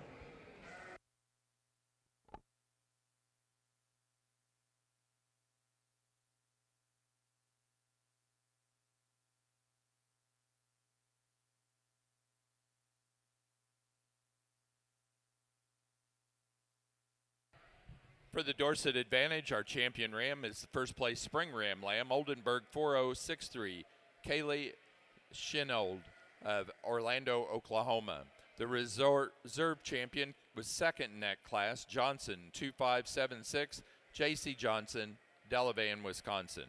Speaker 1: For the Dorset Advantage, our champion ram is the first place spring ram lamb, Oldenburg 4063, Kaylee Shinold of Orlando, Oklahoma. The reserve champion was second in that class, Johnson 2576, J.C. Johnson, Delavan, Wisconsin.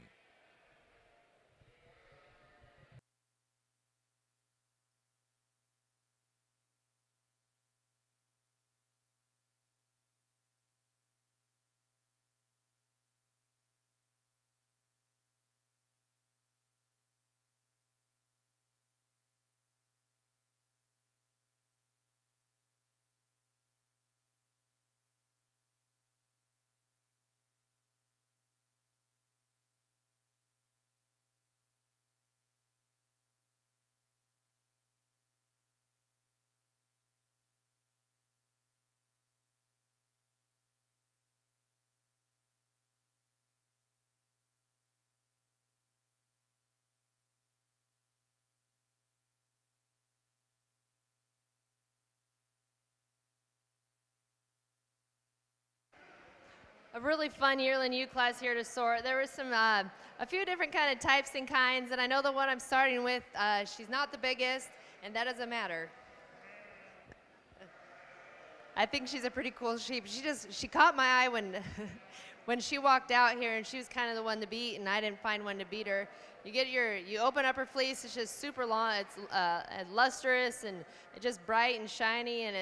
Speaker 2: A really fun yearling U class here to sort. There were some, a few different kind of types and kinds, and I know the one I'm starting with, she's not the biggest, and that doesn't matter. I think she's a pretty cool sheep. She caught my eye when, when she walked out here, and she was kind of the one to beat, and I didn't find one to beat her. You open up her fleece, it's just super long, it's lustrous, and it's just bright and shiny, and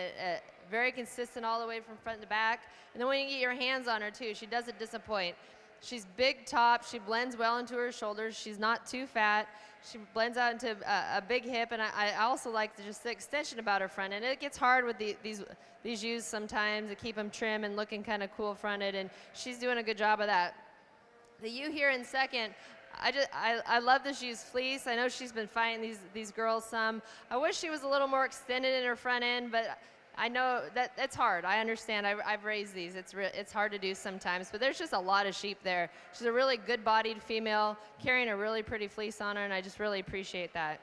Speaker 2: very consistent all the way from front to back. And then when you get your hands on her too, she doesn't disappoint. She's big top, she blends well into her shoulders, she's not too fat, she blends out into a big hip, and I also like just the extension about her front end. It gets hard with these ewes sometimes to keep them trim and looking kind of cool fronted, and she's doing a good job of that. The ewe here in second, I love this ewe's fleece. I know she's been fighting these girls some. I wish she was a little more extended in her front end, but I know that it's hard. I understand. I've raised these. It's hard to do sometimes, but there's just a lot of sheep there. She's a really good-bodied female, carrying a really pretty fleece on her, and I just really appreciate that.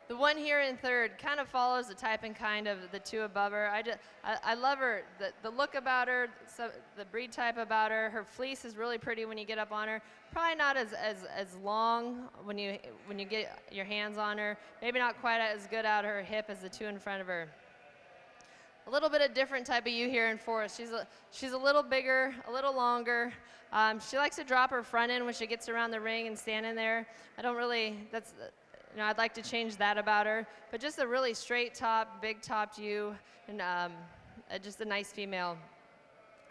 Speaker 2: The one here in third kind of follows the type and kind of the two above her. I love her, the look about her, the breed type about her. Her fleece is really pretty when you get up on her. Probably not as long when you get your hands on her. Maybe not quite as good out her hip as the two in front of her. A little bit of different type of ewe here in fourth. She's a little bigger, a little longer. She likes to drop her front end when she gets around the ring and stand in there. I'd like to change that about her, but just a really straight top, big topped ewe, and just a nice female.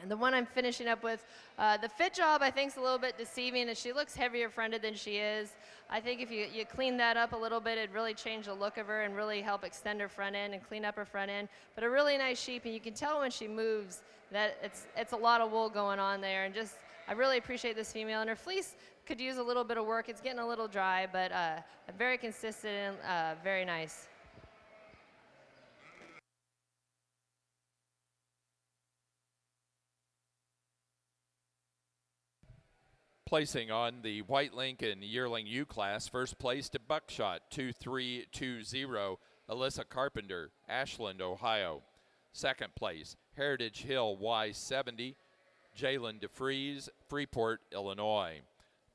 Speaker 2: And the one I'm finishing up with, the fit job I think is a little bit deceiving, and she looks heavier fronted than she is. I think if you clean that up a little bit, it'd really change the look of her and really help extend her front end and clean up her front end. But a really nice sheep, and you can tell when she moves that it's a lot of wool going on there, and I really appreciate this female, and her fleece could use a little bit of work. It's getting a little dry, but very consistent and very nice.
Speaker 1: Placing on the White Lincoln Yearling U class, first place to Buckshot 2320, Alyssa Carpenter, Ashland, Ohio. Second place, Heritage Hill Y70, Jalen DeFries, Freeport, Illinois.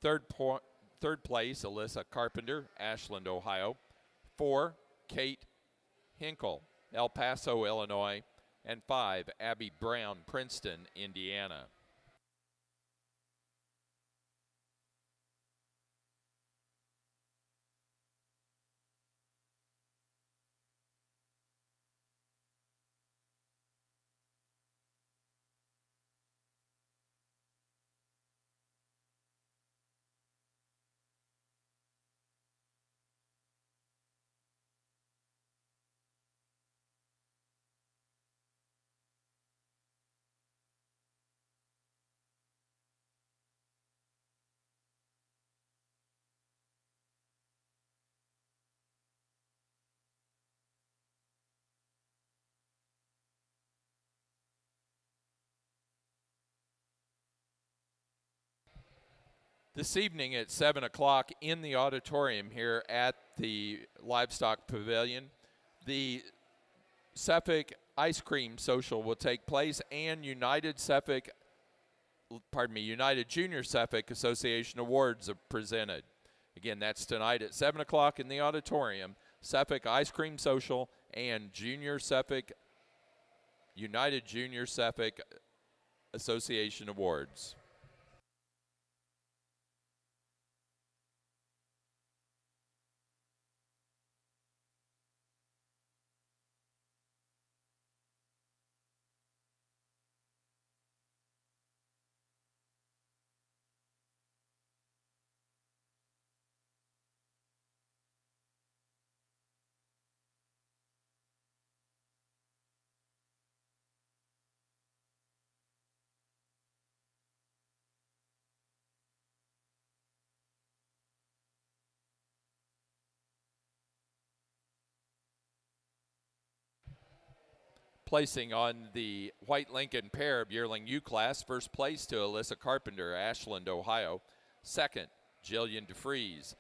Speaker 1: Third place, Alyssa Carpenter, Ashland, Ohio. 4, Kate Hinkle, El Paso, Illinois. And 5, Abby Brown, Princeton, Indiana. This evening at 7 o'clock in the auditorium here at the Livestock Pavilion, the Suffolk Ice Cream Social will take place, and United Junior Suffolk Association Awards are presented. Again, that's tonight at 7 o'clock in the auditorium, Suffolk Ice Cream Social and United Junior Suffolk Association Awards. Placing on the White Lincoln pair of yearling U class, first place to Alyssa Carpenter, Ashland, Ohio. Second, Jillian DeFries,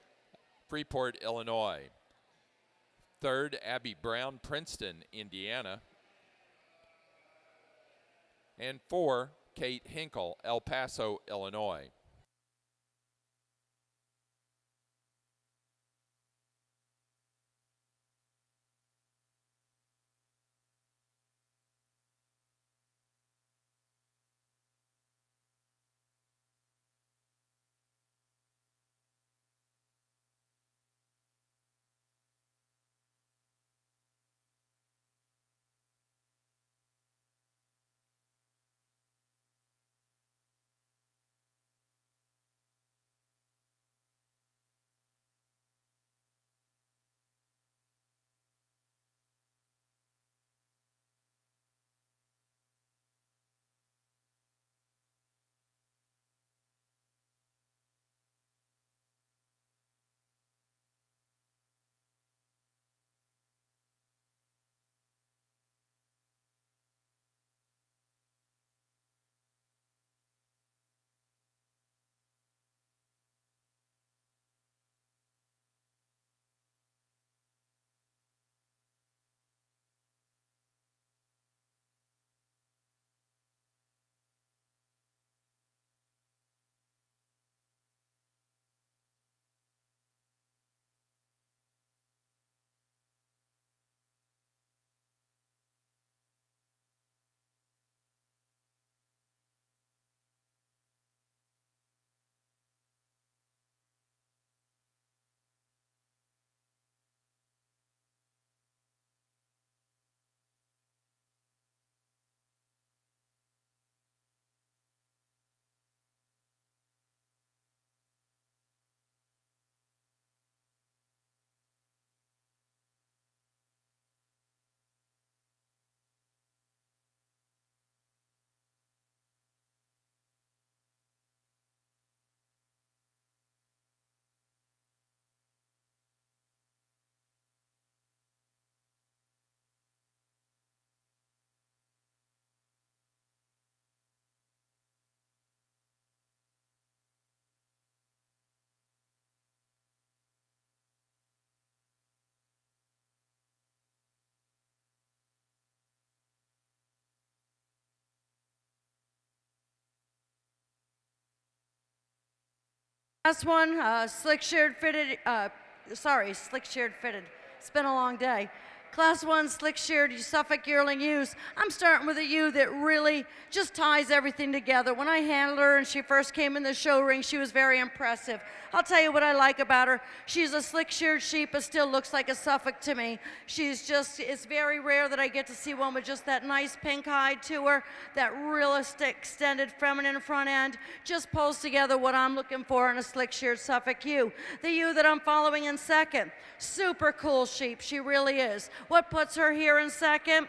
Speaker 1: Freeport, Illinois. Third, Abby Brown, Princeton, Indiana. And 4, Kate Hinkle, El Paso, Illinois.
Speaker 3: Last one, slick sheared fitted. It's been a long day. Class 1 slick-sheared Suffolk yearling ewes. I'm starting with a ewe that really just ties everything together. When I handled her and she first came in the show ring, she was very impressive. I'll tell you what I like about her. She's a slick-sheared sheep, but still looks like a Suffolk to me. It's very rare that I get to see one with just that nice pink hide to her, that real extended feminine front end. Just pulls together what I'm looking for in a slick-sheared Suffolk ewe. The ewe that I'm following in second, super cool sheep, she really is. What puts her here in second?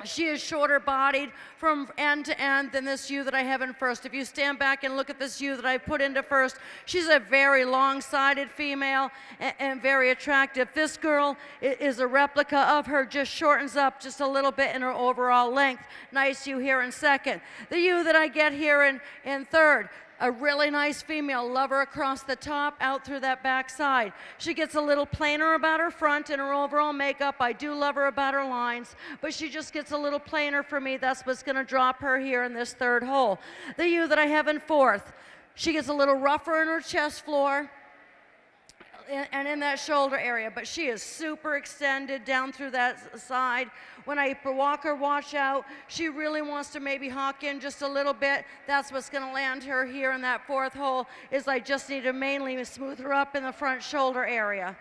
Speaker 3: She is shorter bodied from end to end than this ewe that I have in first. If you stand back and look at this ewe that I put into first, she's a very long-sided female and very attractive. This girl is a replica of her, just shortens up just a little bit in her overall length. Nice ewe here in second. The ewe that I get here in third, a really nice female, love her across the top, out through that back side. She gets a little plainer about her front and her overall makeup. I do love her about her lines, but she just gets a little plainer for me. That's what's gonna drop her here in this third hole. The ewe that I have in fourth, she gets a little rougher in her chest floor and in that shoulder area, but she is super extended down through that side. When I walk her wash out, she really wants to maybe hawk in just a little bit. That's what's gonna land her here in that fourth hole, is I just need to mainly smooth her up in the front shoulder area.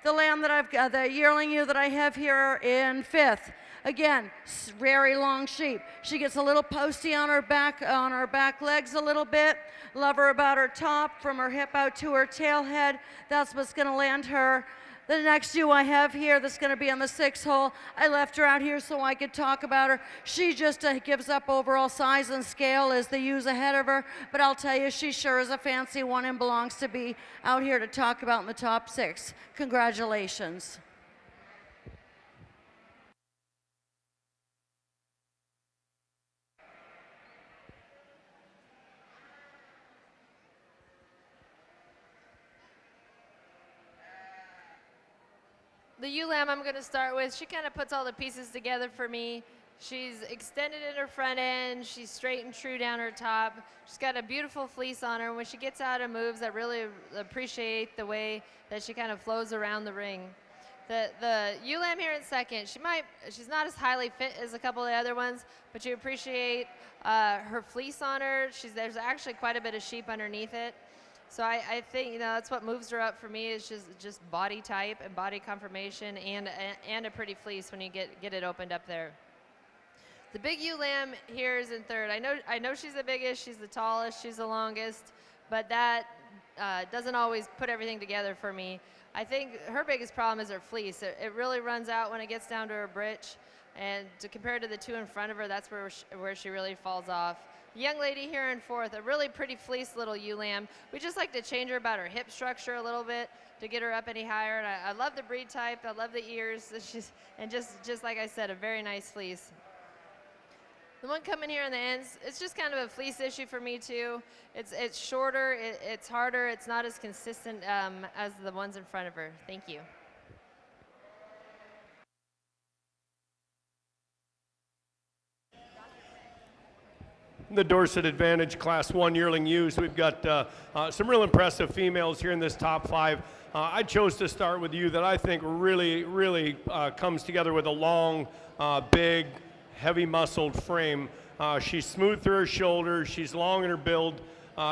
Speaker 3: The lamb that I've got, the yearling ewe that I have here in fifth, again, very long sheep. She gets a little posty on her back legs a little bit. Love her about her top, from her hip out to her tail head. That's what's gonna land her. The next ewe I have here that's gonna be on the sixth hole, I left her out here so I could talk about her. She just gives up overall size and scale as the ewes ahead of her, but I'll tell you, she sure is a fancy one and belongs to be out here to talk about in the top 6. Congratulations.
Speaker 2: The ewe lamb I'm going to start with, she kind of puts all the pieces together for me. She's extended in her front end. She's straight and true down her top. She's got a beautiful fleece on her. When she gets out and moves, I really appreciate the way that she kind of flows around the ring. The ewe lamb here in second, she's not as highly fit as a couple of the other ones, but you appreciate her fleece on her. There's actually quite a bit of sheep underneath it. So I think, that's what moves her up for me, is just body type and body conformation and a pretty fleece when you get it opened up there. The big ewe lamb here is in third. I know she's the biggest, she's the tallest, she's the longest, but that doesn't always put everything together for me. I think her biggest problem is her fleece. It really runs out when it gets down to her britch, and compared to the two in front of her, that's where she really falls off. Young lady here in fourth, a really pretty fleece little ewe lamb. We just like to change her about her hip structure a little bit to get her up any higher. And I love the breed type. I love the ears. And just like I said, a very nice fleece. The one coming here on the ends, it's just kind of a fleece issue for me too. It's shorter, it's harder, it's not as consistent as the ones in front of her. Thank you.
Speaker 4: The Dorset Advantage Class 1 yearling ewes. We've got some real impressive females here in this top 5. I chose to start with you that I think really comes together with a long, big, heavy muscled frame. She's smooth through her shoulders, she's long in her build,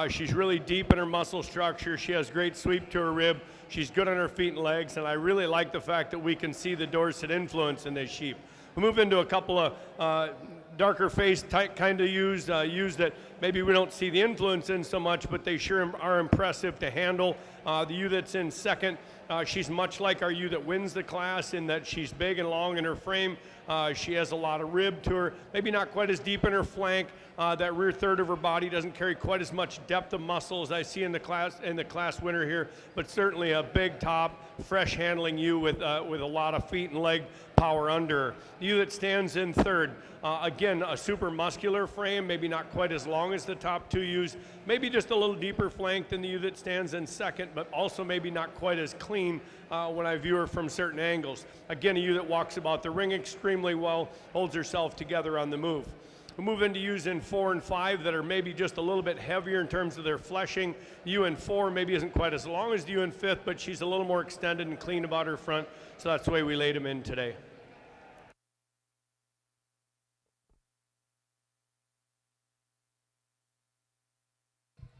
Speaker 4: she's really deep in her muscle structure, she has great sweep to her rib, she's good on her feet and legs, and I really like the fact that we can see the Dorset influence in this sheep. We move into a couple of darker face type kind of ewes that maybe we don't see the influence in so much, but they sure are impressive to handle. The ewe that's in second, she's much like our ewe that wins the class in that she's big and long in her frame. She has a lot of rib to her, maybe not quite as deep in her flank. That rear third of her body doesn't carry quite as much depth of muscle as I see in the class winner here, but certainly a big top, fresh handling ewe with a lot of feet and leg power under her. The ewe that stands in third, again, a super muscular frame, maybe not quite as long as the top 2 ewes, maybe just a little deeper flank than the ewe that stands in second, but also maybe not quite as clean when I view her from certain angles. Again, a ewe that walks about the ring extremely well, holds herself together on the move. We'll move into using 4 and 5 that are maybe just a little bit heavier in terms of their fleshing. U in 4 maybe isn't quite as long as the U in 5th, but she's a little more extended and clean about her front, so that's the way we laid them in today.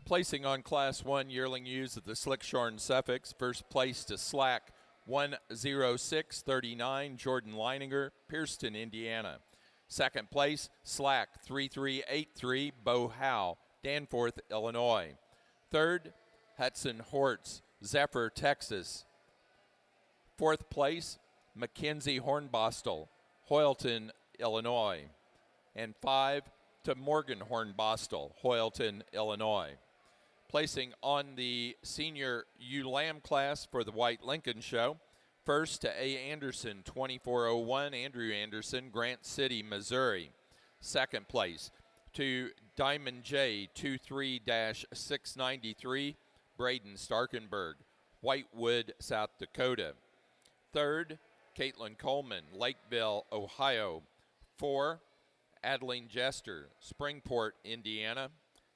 Speaker 1: Placing on Class 1 yearling ewes at the Slickshorn Suffolk, first place to Slack 106.39, Jordan Leininger, Pierceton, Indiana. Second place, Slack 3383, Bo Howe, Danforth, Illinois. Third, Hudson Hortz, Zephyr, Texas. Fourth place, Mackenzie Hornbostel, Hoyleton, Illinois. And 5 to Morgan Hornbostel, Hoyleton, Illinois. Placing on the senior ewe lamb class for the White Lincoln Show. First to A. Anderson, 2401, Andrew Anderson, Grant City, Missouri. Second place to Diamond J, 23-693, Braden Starkenberg, Whitewood, South Dakota. Third, Caitlin Coleman, Lakeville, Ohio. 4, Adeline Jester, Springport, Indiana.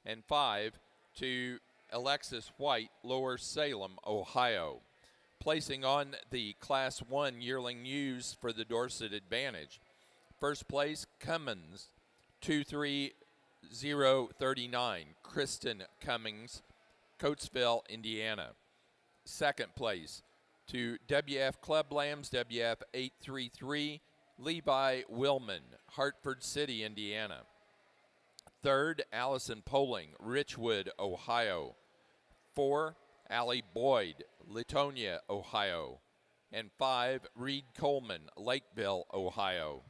Speaker 1: And 5, to Alexis White, Lower Salem, Ohio. Placing on the Class 1 yearling ewes for the Dorset Advantage. First place, Cummins, 23039, Kristen Cummings, Coatesville, Indiana. Second place to WF Club Lambs, WF 833, Levi Willman, Hartford City, Indiana. Third, Allison Poling, Richwood, Ohio. 4, Allie Boyd, Latonia, Ohio. And 5, Reed Coleman, Lakeville, Ohio.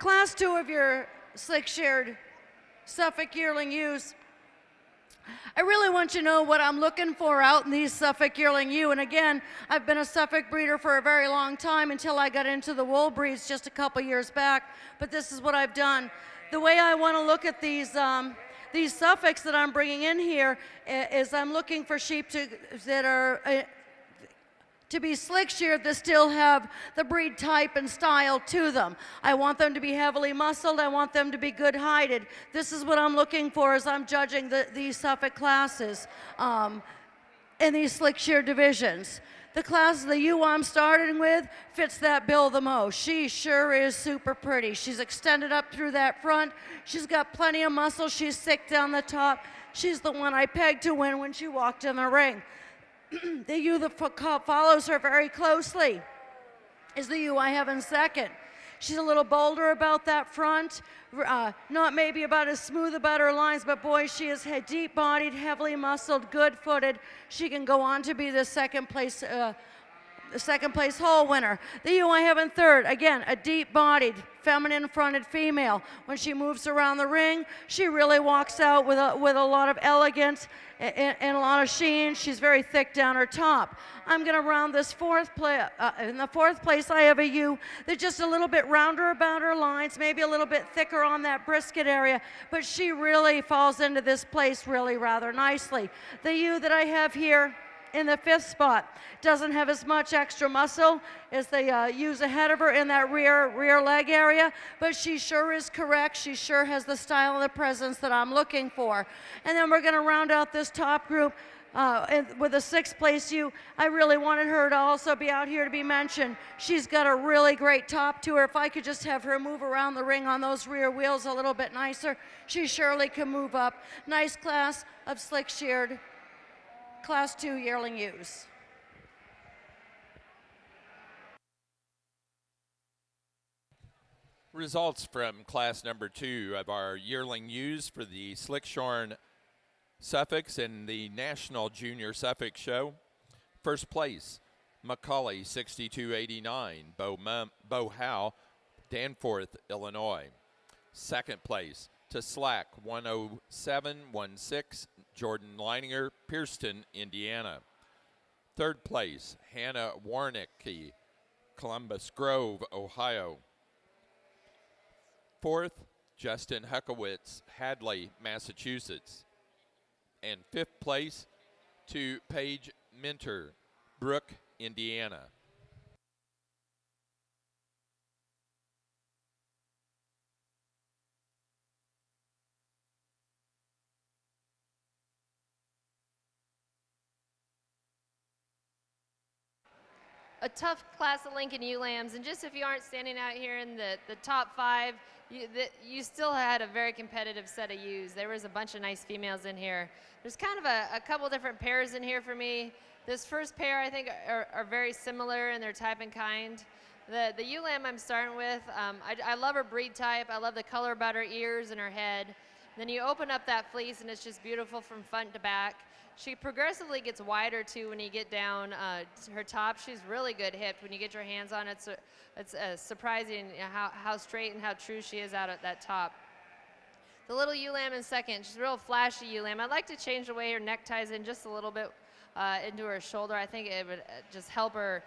Speaker 3: Class 2 of your slick-sheared Suffolk yearling ewes. I really want you to know what I'm looking for out in these Suffolk yearling ewe. And again, I've been a Suffolk breeder for a very long time until I got into the wool breeds just a couple years back. But this is what I've done. The way I want to look at these Suffolks that I'm bringing in here is I'm looking for sheep that are to be slick sheared that still have the breed type and style to them. I want them to be heavily muscled. I want them to be good hided. This is what I'm looking for as I'm judging these Suffolk classes in these slick sheared divisions. The class, the ewe I'm starting with, fits that bill the most. She sure is super pretty. She's extended up through that front. She's got plenty of muscle. She's thick down the top. She's the one I pegged to win when she walked in the ring. The ewe that follows her very closely is the ewe I have in second. She's a little bolder about that front, not maybe about as smooth about her lines, but boy, she is deep-bodied, heavily muscled, good-footed. She can go on to be the second place whole winner. The ewe I have in third, again, a deep-bodied, feminine-fronted female. When she moves around the ring, she really walks out with a lot of elegance and a lot of sheen. She's very thick down her top. I'm going to round this fourth place. In the fourth place, I have a ewe that's just a little bit rounder about her lines, maybe a little bit thicker on that brisket area, but she really falls into this place really rather nicely. The ewe that I have here in the fifth spot doesn't have as much extra muscle as the ewes ahead of her in that rear leg area, but she sure is correct. She sure has the style and the presence that I'm looking for. And then we're going to round out this top group with a sixth place ewe. I really wanted her to also be out here to be mentioned. She's got a really great top to her. If I could just have her move around the ring on those rear wheels a little bit nicer, she surely can move up. Nice class of slick sheared Class 2 yearling ewes.
Speaker 1: Results from class number 2 of our yearling ewes for the slick-shorn Suffolks in the National Junior Suffolk Show. First place, Macaulay 6289, Bo Howe, Danforth, Illinois. Second place, to Slack 10716, Jordan Leininger, Pierceton, Indiana. Third place, Hannah Warnicki, Columbus Grove, Ohio. Fourth, Justin Huckowitz, Hadley, Massachusetts. And fifth place to Paige Minter, Brooke, Indiana.
Speaker 2: A tough class of Lincoln ewe lambs, and just if you aren't standing out here in the top 5, you still had a very competitive set of ewes. There was a bunch of nice females in here. There's kind of a couple different pairs in here for me. This first pair I think are very similar in their type and kind. The ewe lamb I'm starting with, I love her breed type. I love the color about her ears and her head. Then you open up that fleece and it's just beautiful from front to back. She progressively gets wider too when you get down her top. She's really good hipped. When you get your hands on it, it's surprising how straight and how true she is out at that top. The little ewe lamb in second, she's a real flashy ewe lamb. I'd like to change the way her neck ties in just a little bit into her shoulder. I think it would just help her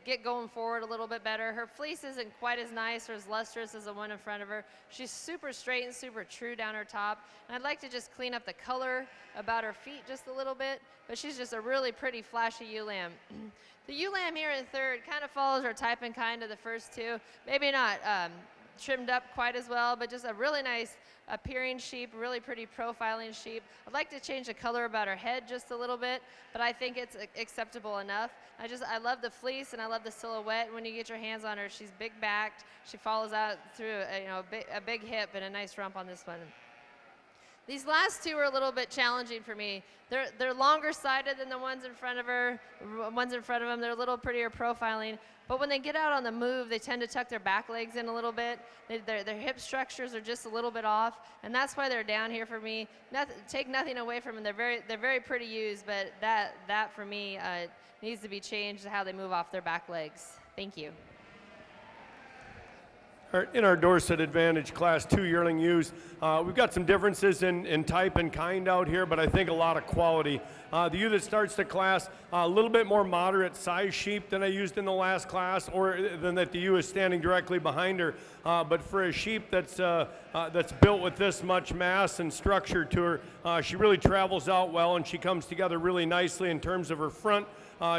Speaker 2: get going forward a little bit better. Her fleece isn't quite as nice or as lustrous as the one in front of her. She's super straight and super true down her top. And I'd like to just clean up the color about her feet just a little bit, but she's just a really pretty flashy ewe lamb. The ewe lamb here in third kind of follows her type and kind of the first two. Maybe not trimmed up quite as well, but just a really nice appearing sheep, really pretty profiling sheep. I'd like to change the color about her head just a little bit, but I think it's acceptable enough. I love the fleece and I love the silhouette. When you get your hands on her, she's big backed. She follows out through a big hip and a nice rump on this one. These last two are a little bit challenging for me. They're longer sided than the ones in front of her. Ones in front of them, they're a little prettier profiling. But when they get out on the move, they tend to tuck their back legs in a little bit. Their hip structures are just a little bit off, and that's why they're down here for me. Take nothing away from them. They're very pretty ewes, but that for me needs to be changed how they move off their back legs. Thank you.
Speaker 4: in our Dorset Advantage Class 2 yearling ewes. We've got some differences in type and kind out here, but I think a lot of quality. The ewe that starts the class, a little bit more moderate size sheep than I used in the last class, or than that the ewe is standing directly behind her. But for a sheep that's built with this much mass and structure to her, she really travels out well, and she comes together really nicely in terms of her front.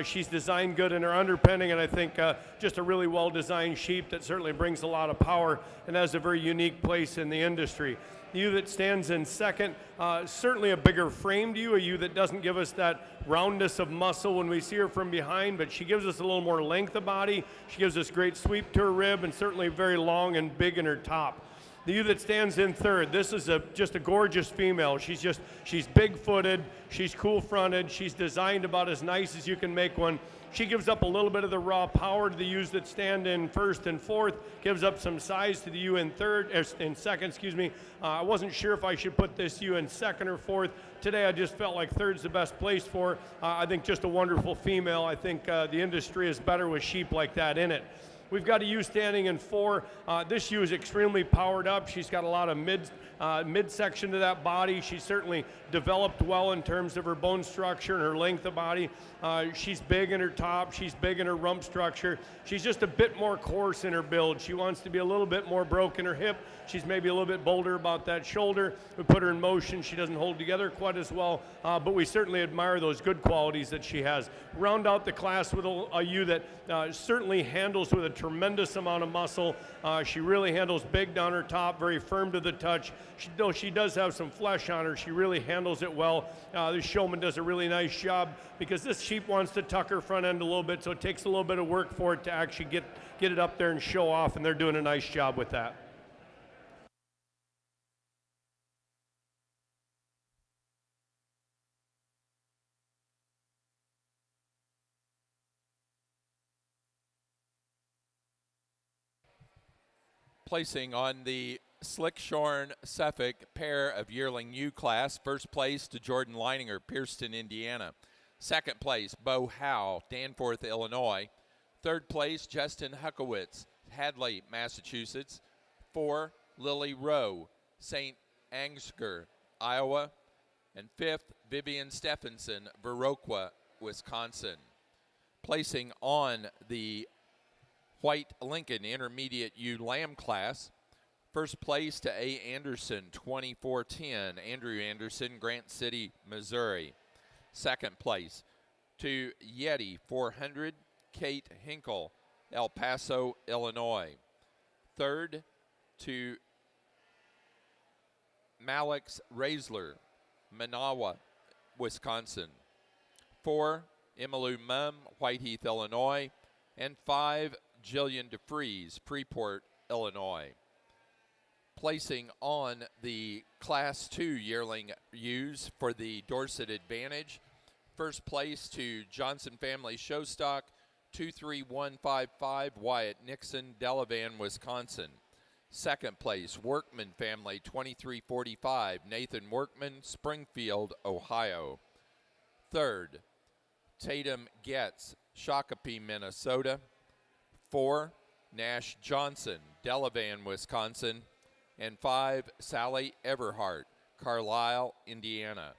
Speaker 4: She's designed good in her underpinning, and I think just a really well-designed sheep that certainly brings a lot of power and has a very unique place in the industry. The ewe that stands in second, certainly a bigger framed ewe, a ewe that doesn't give us that roundness of muscle when we see her from behind, but she gives us a little more length of body. She gives us great sweep to her rib, and certainly very long and big in her top. The ewe that stands in third, this is just a gorgeous female. She's big-footed, she's cool-fronted, she's designed about as nice as you can make one. She gives up a little bit of the raw power to the ewes that stand in first and fourth, gives up some size to the ewe in second, excuse me. I wasn't sure if I should put this ewe in second or fourth. Today I just felt like third's the best place for her. I think just a wonderful female. I think the industry is better with sheep like that in it. We've got a ewe standing in four. This ewe is extremely powered up. She's got a lot of midsection to that body. She's certainly developed well in terms of her bone structure and her length of body. She's big in her top. She's big in her rump structure. She's just a bit more coarse in her build. She wants to be a little bit more broke in her hip. She's maybe a little bit bolder about that shoulder. We put her in motion. She doesn't hold together quite as well, but we certainly admire those good qualities that she has. Round out the class with a ewe that certainly handles with a tremendous amount of muscle. She really handles big down her top, very firm to the touch. Though she does have some flesh on her, she really handles it well. This showman does a really nice job because this sheep wants to tuck her front end a little bit, so it takes a little bit of work for it to actually get it up there and show off, and they're doing a nice job with that.
Speaker 1: Placing on the Slickshorn Suffolk pair of yearling ewe class, first place to Jordan Leininger, Pierceton, Indiana. Second place, Bo Howe, Danforth, Illinois. Third place, Justin Huckowitz, Hadley, Massachusetts. 4, Lily Rowe, St. Ansgar, Iowa. And fifth, Vivian Stephenson, Viroqua, Wisconsin. Placing on the White Lincoln Intermediate ewe lamb class, first place to A. Anderson, 2410, Andrew Anderson, Grant City, Missouri. Second place to Yeti, 400, Kate Hinkle, El Paso, Illinois. Third to Malix Raisler, Manawa, Wisconsin. 4, Emmylou Mum, Whiteheath, Illinois. And 5, Jillian DeFries, Freeport, Illinois. Placing on the Class 2 yearling ewes for the Dorset Advantage, first place to Johnson Family Showstock, 23155, Wyatt Nixon, Delavan, Wisconsin. Second place, Workman Family, 2345, Nathan Workman, Springfield, Ohio. Third, Tatum Getz, Shakopee, Minnesota. 4, Nash Johnson, Delavan, Wisconsin. And 5, Sally Everhart, Carlisle, Indiana.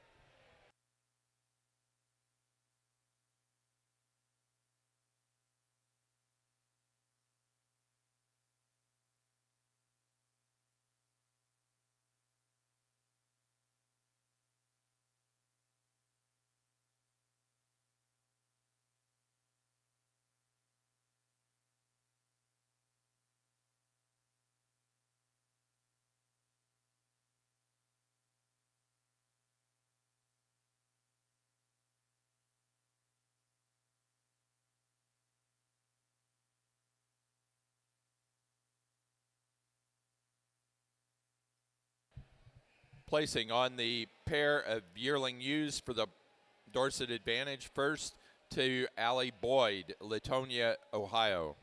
Speaker 1: Placing on the pair of yearling ewes for the Dorset Advantage, first to Allie Boyd, Latonia, Ohio.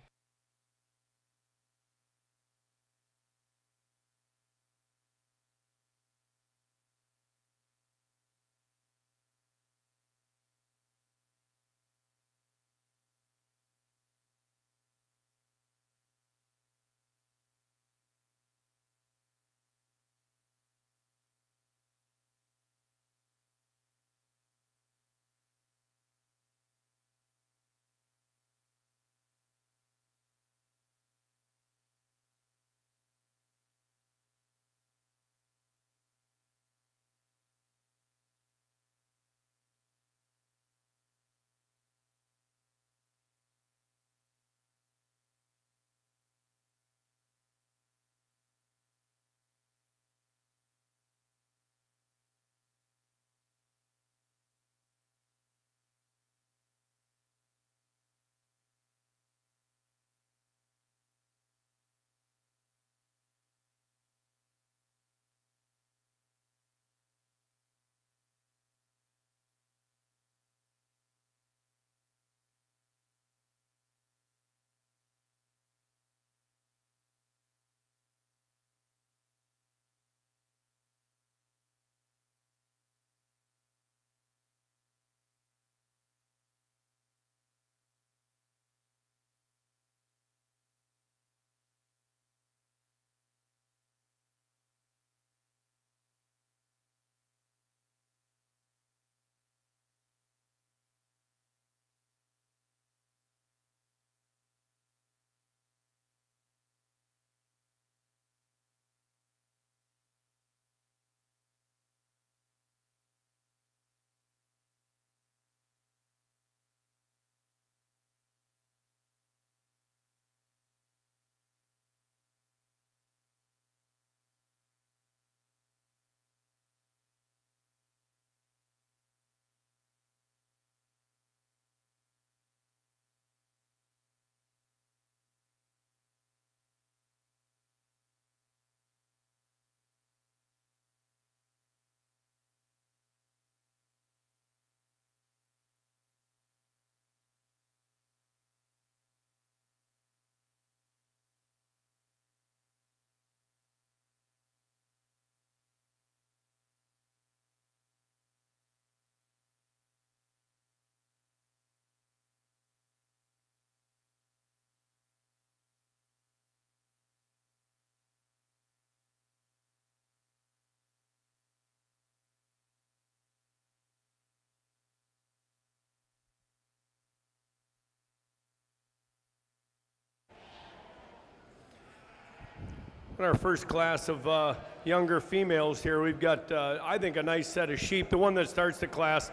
Speaker 4: in our first class of younger females here. We've got, I think, a nice set of sheep. The one that starts the class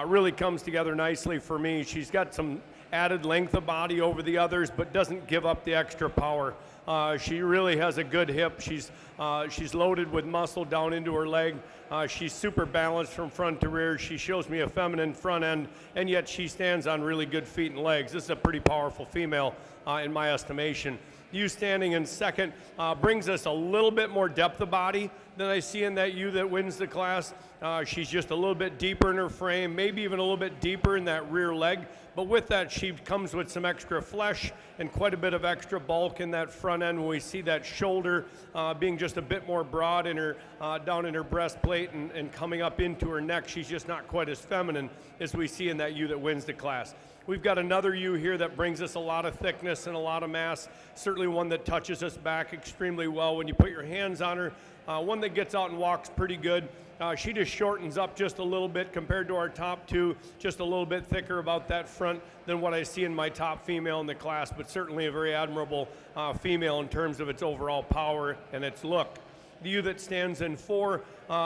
Speaker 4: really comes together nicely for me. She's got some added length of body over the others, but doesn't give up the extra power. She really has a good hip. She's loaded with muscle down into her leg. She's super balanced from front to rear. She shows me a feminine front end, and yet she stands on really good feet and legs. This is a pretty powerful female in my estimation. You standing in second brings us a little bit more depth of body than I see in that ewe that wins the class. She's just a little bit deeper in her frame, maybe even a little bit deeper in that rear leg. But with that, she comes with some extra flesh and quite a bit of extra bulk in that front end when we see that shoulder being just a bit more broad in her, down in her breastplate and coming up into her neck. She's just not quite as feminine as we see in that ewe that wins the class. We've got another ewe here that brings us a lot of thickness and a lot of mass, certainly one that touches us back extremely well when you put your hands on her, one that gets out and walks pretty good. She just shortens up just a little bit compared to our top two, just a little bit thicker about that front than what I see in my top female in the class, but certainly a very admirable female in terms of its overall power and its look. The ewe that stands in 4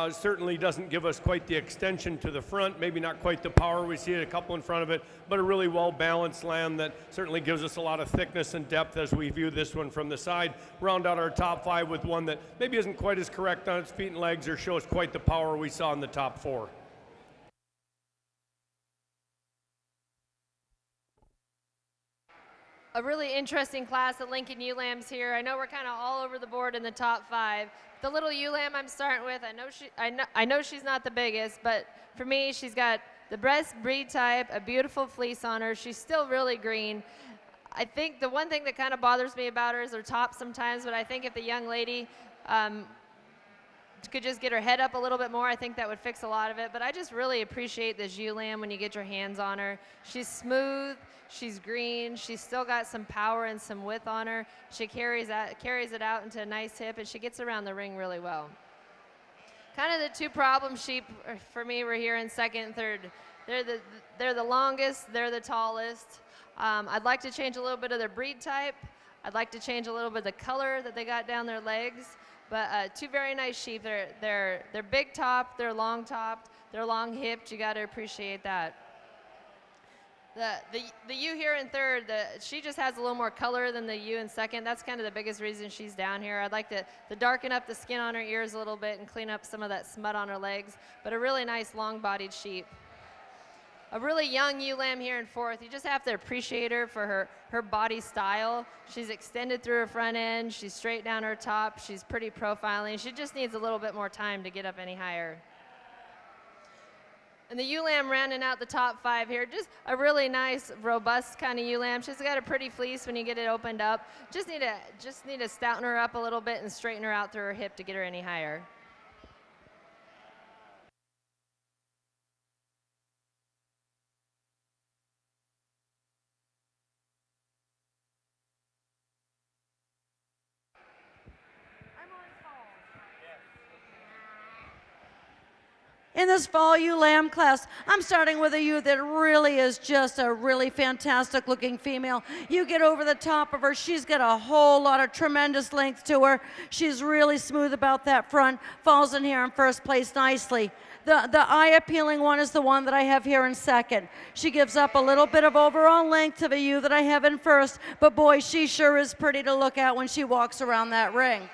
Speaker 4: certainly doesn't give us quite the extension to the front, maybe not quite the power. We see it a couple in front of it, but a really well-balanced lamb that certainly gives us a lot of thickness and depth as we view this one from the side. Round out our top 5 with one that maybe isn't quite as correct on its feet and legs or shows quite the power we saw in the top 4.
Speaker 2: A really interesting class of Lincoln ewe lambs here. I know we're kind of all over the board in the top 5. The little ewe lamb I'm starting with, I know she's not the biggest, but for me, she's got the breast breed type, a beautiful fleece on her. She's still really green. I think the one thing that kind of bothers me about her is her top sometimes, but I think if the young lady could just get her head up a little bit more, I think that would fix a lot of it. But I just really appreciate this ewe lamb when you get your hands on her. She's smooth, she's green, she's still got some power and some width on her. She carries it out into a nice hip, and she gets around the ring really well. Kind of the two problem sheep for me were here in second and third. They're the longest, they're the tallest. I'd like to change a little bit of their breed type. I'd like to change a little bit of the color that they got down their legs. But two very nice sheep. They're big topped, they're long topped, they're long hipped. You got to appreciate that. The ewe here in third, she just has a little more color than the ewe in second. That's kind of the biggest reason she's down here. I'd like to darken up the skin on her ears a little bit and clean up some of that smut on her legs. But a really nice long-bodied sheep. A really young ewe lamb here in fourth. You just have to appreciate her for her body style. She's extended through her front end. She's straight down her top. She's pretty profiling. She just needs a little bit more time to get up any higher. And the ewe lamb rounding out the top 5 here, just a really nice, robust kind of ewe lamb. She's got a pretty fleece when you get it opened up. Just need to stouten her up a little bit and straighten her out through her hip to get her any higher.
Speaker 3: In this fall ewe lamb class, I'm starting with a ewe that really is just a really fantastic looking female. You get over the top of her, she's got a whole lot of tremendous length to her. She's really smooth about that front, falls in here in first place nicely. The eye-appealing one is the one that I have here in second. She gives up a little bit of overall length to the ewe that I have in first, but boy, she sure is pretty to look at when she walks around that ring.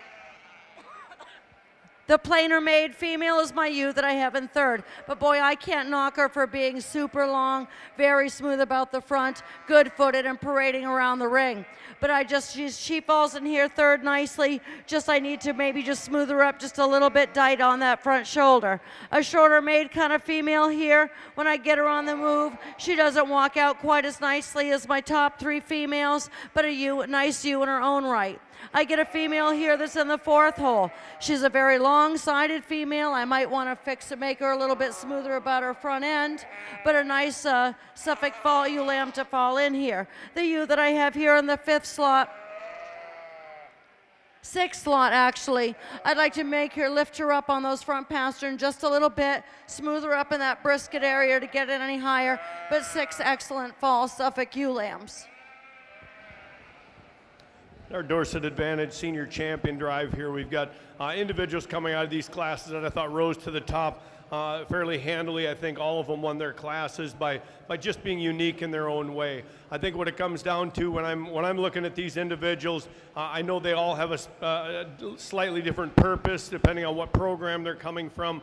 Speaker 3: The plainer made female is my ewe that I have in third. But boy, I can't knock her for being super long, very smooth about the front, good-footed and parading around the ring. But she falls in here third nicely. I need to maybe just smooth her up just a little bit tight on that front shoulder. A shorter made kind of female here. When I get her on the move, she doesn't walk out quite as nicely as my top 3 females, but a nice ewe in her own right. I get a female here that's in the 4th hole. She's a very long-sided female. I might want to make her a little bit smoother about her front end, but a nice Suffolk fall ewe lamb to fall in here. The ewe that I have here in the 5th slot, 6th slot actually, I'd like to make her, lift her up on those front pasterns just a little bit, smooth her up in that brisket area to get it any higher, but 6 excellent fall Suffolk ewe lambs.
Speaker 4: Our Dorset Advantage Senior Champion Drive here. We've got individuals coming out of these classes that I thought rose to the top fairly handily. I think all of them won their classes by just being unique in their own way. I think what it comes down to when I'm looking at these individuals, I know they all have a slightly different purpose depending on what program they're coming from.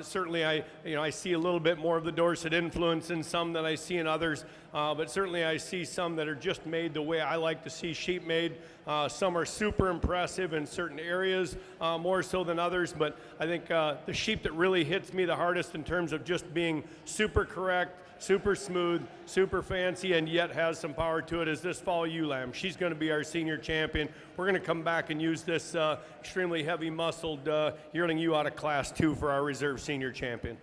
Speaker 4: Certainly, I see a little bit more of the Dorset influence in some than I see in others, but certainly I see some that are just made the way I like to see sheep made. Some are super impressive in certain areas, more so than others, but I think the sheep that really hits me the hardest in terms of just being super correct, super smooth, super fancy, and yet has some power to it is this fall ewe lamb. She's going to be our senior champion. We're going to come back and use this extremely heavy muscled yearling ewe out of class 2 for our reserve senior champion.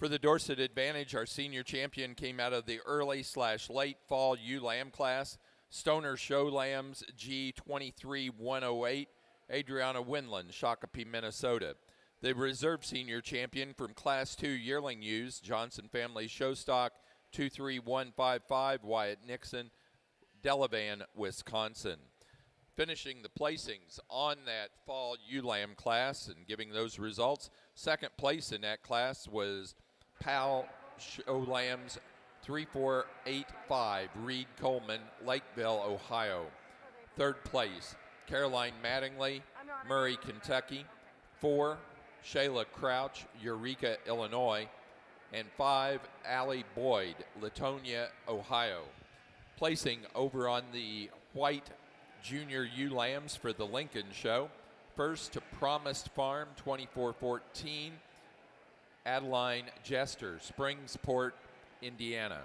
Speaker 1: For the Dorset Advantage, our senior champion came out of the early/late fall ewe lamb class. Stoner Show Lambs G23108, Adriana Winland, Shakopee, Minnesota. The reserve senior champion from Class 2 yearling ewes, Johnson Family Showstock 23155, Wyatt Nixon, Delavan, Wisconsin. Finishing the placings on that fall ewe lamb class and giving those results, second place in that class was Pal Show Lambs 3485, Reed Coleman, Lakeville, Ohio. Third place, Caroline Mattingly, Murray, Kentucky. 4, Shayla Crouch, Eureka, Illinois. And 5, Allie Boyd, Latonia, Ohio. Placing over on the white junior ewe lambs for the Lincoln Show. First to Promised Farm, 2414, Adeline Jester, Springsport, Indiana.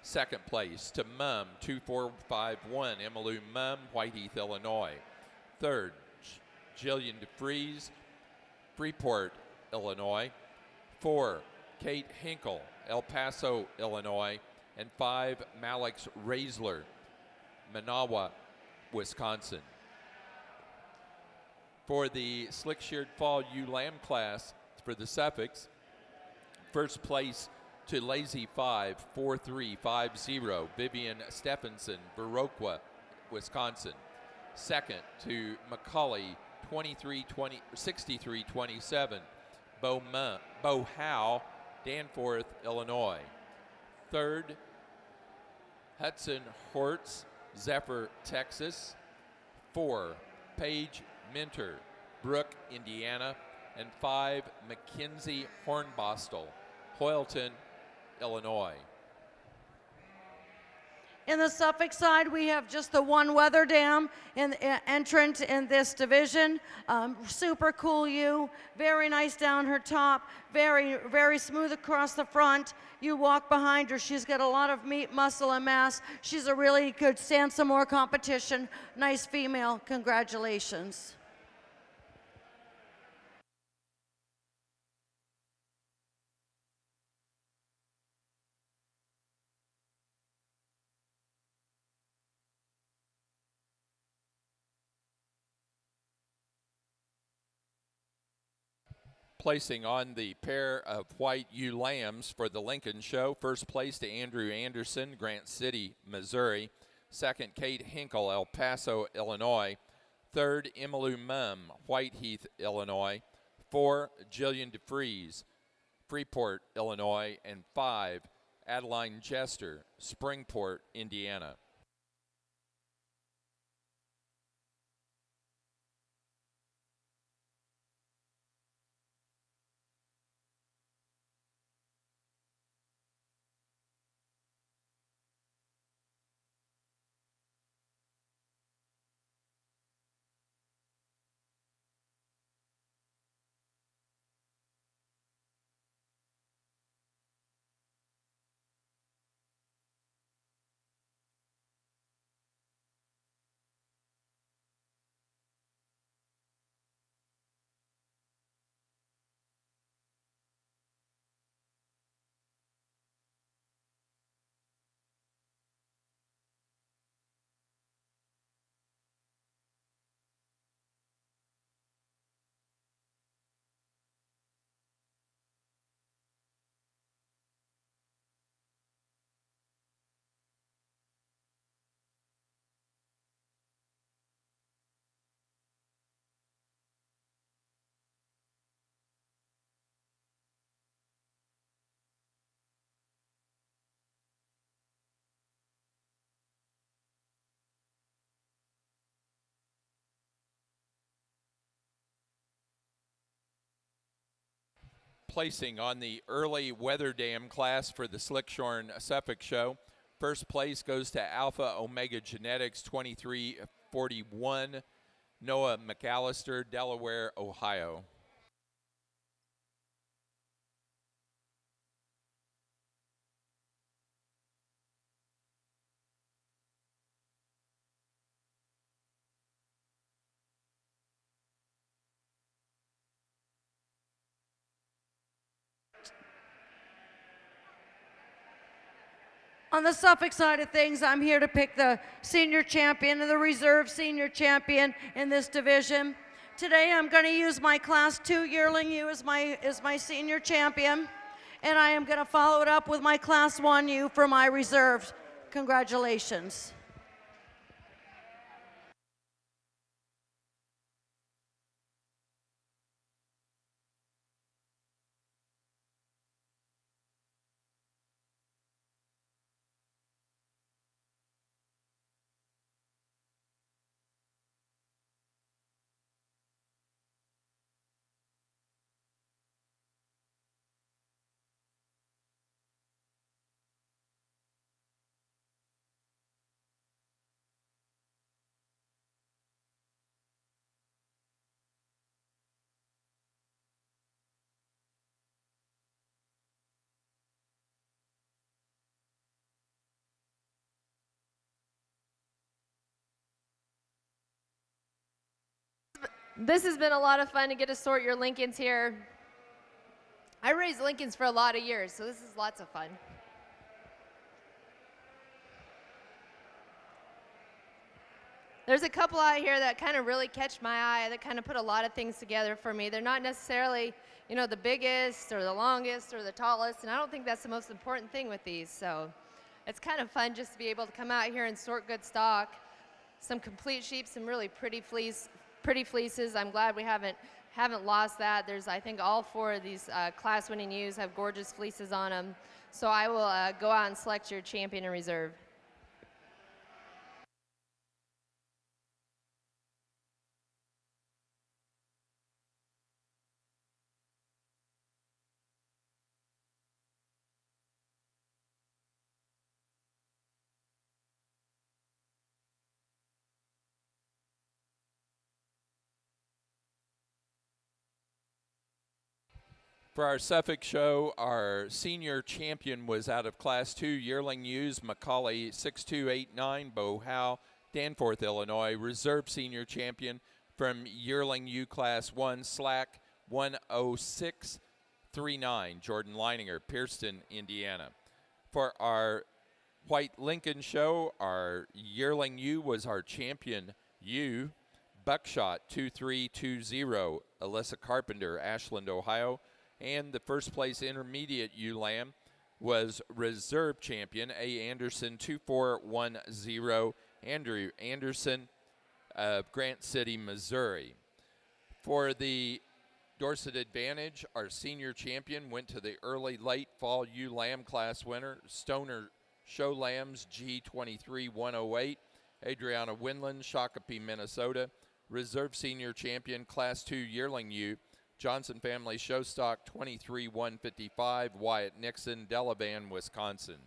Speaker 1: Second place to Mum, 2451, Emmylou Mum, Whiteheath, Illinois. Third, Jillian DeFries, Freeport, Illinois. 4, Kate Hinkle, El Paso, Illinois. And 5, Malix Raisler, Manawa, Wisconsin. For the slick-sheared fall ewe lamb class for the Suffolks, first place to Lazy 5, 4350, Vivian Stephenson, Viroqua, Wisconsin. Second to McCauley, 6327, Bo Howe, Danforth, Illinois. Third, Hudson Hortz, Zephyr, Texas. 4, Paige Minter, Brooke, Indiana. And 5, Mackenzie Hornbostel, Hoyleton, Illinois.
Speaker 3: In the Suffolk side, we have just the one weather dam entrant in this division. Super cool ewe, very nice down her top, very, very smooth across the front. You walk behind her, she's got a lot of meat, muscle, and mass. She's a really good, stand some more competition. Nice female, congratulations.
Speaker 1: Placing on the pair of white ewe lambs for the Lincoln Show. First place to Andrew Anderson, Grant City, Missouri. Second, Kate Hinkle, El Paso, Illinois. Third, Emmylou Mum, Whiteheath, Illinois. 4, Jillian DeFries, Freeport, Illinois. And 5, Adeline Jester, Springport, Indiana. placing on the early weather dam class for the Slickshorn Suffolk Show. First place goes to Alpha Omega Genetics 2341, Noah McAllister, Delaware, Ohio.
Speaker 3: On the Suffolk side of things, I'm here to pick the senior champion and the reserve senior champion in this division. Today I'm going to use my Class 2 yearling ewe as my senior champion, and I am going to follow it up with my Class 1 ewe for my reserve. Congratulations.
Speaker 2: This has been a lot of fun to get to sort your Lincolns here. I raised Lincolns for a lot of years, so this is lots of fun. There's a couple out here that kind of really catch my eye, that kind of put a lot of things together for me. They're not necessarily, you know, the biggest or the longest or the tallest, and I don't think that's the most important thing with these. So it's kind of fun just to be able to come out here and sort good stock. Some complete sheep, some really pretty fleeces. I'm glad we haven't lost that. There's, I think, all four of these class-winning ewes have gorgeous fleeces on them. So I will go out and select your champion and reserve.
Speaker 1: For our Suffolk show, our senior champion was out of Class 2 yearling ewes, Macaulay 6289, Bo Howe, Danforth, Illinois. Reserve senior champion from yearling ewe Class 1, Slack 10639, Jordan Leininger, Pierceton, Indiana. For our White Lincoln show, our yearling ewe was our champion ewe, Buckshot 2320, Alyssa Carpenter, Ashland, Ohio. And the first place intermediate ewe lamb was reserve champion A. Anderson 2410, Andrew Anderson of Grant City, Missouri. For the Dorset Advantage, our senior champion went to the early late fall ewe lamb class winner, Stoner Show Lambs G23108, Adriana Winland, Shakopee, Minnesota. Reserve senior champion Class 2 yearling ewe, Johnson Family Show Stock 23155, Wyatt Nixon, Delavan, Wisconsin.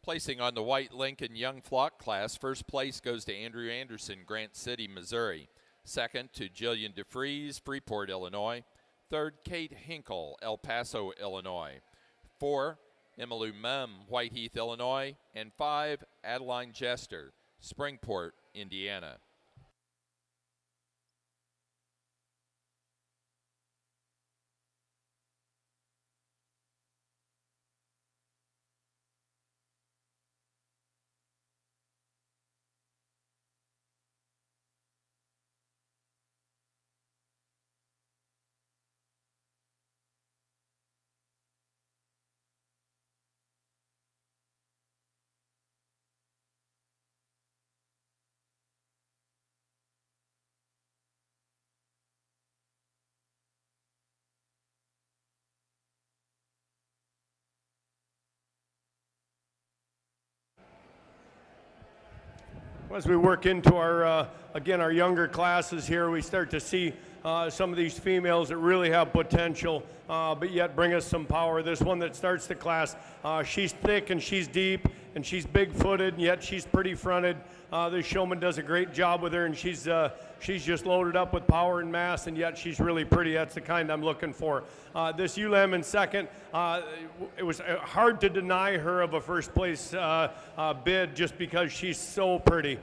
Speaker 1: Placing on the white Lincoln Young Flock class, first place goes to Andrew Anderson, Grant City, Missouri. Second to Jillian DeFries, Freeport, Illinois. Third, Kate Hinkle, El Paso, Illinois. 4, Emmylou Mum, Whiteheath, Illinois. And 5, Adeline Jester, Springport, Indiana.
Speaker 4: As we work into our, again, our younger classes here, we start to see some of these females that really have potential, but yet bring us some power. This one that starts the class, she's thick and she's deep and she's big-footed, and yet she's pretty fronted. This showman does a great job with her, and she's just loaded up with power and mass, and yet she's really pretty. That's the kind I'm looking for. This ewe-lamb in second, it was hard to deny her of a first-place bid just because she's so pretty.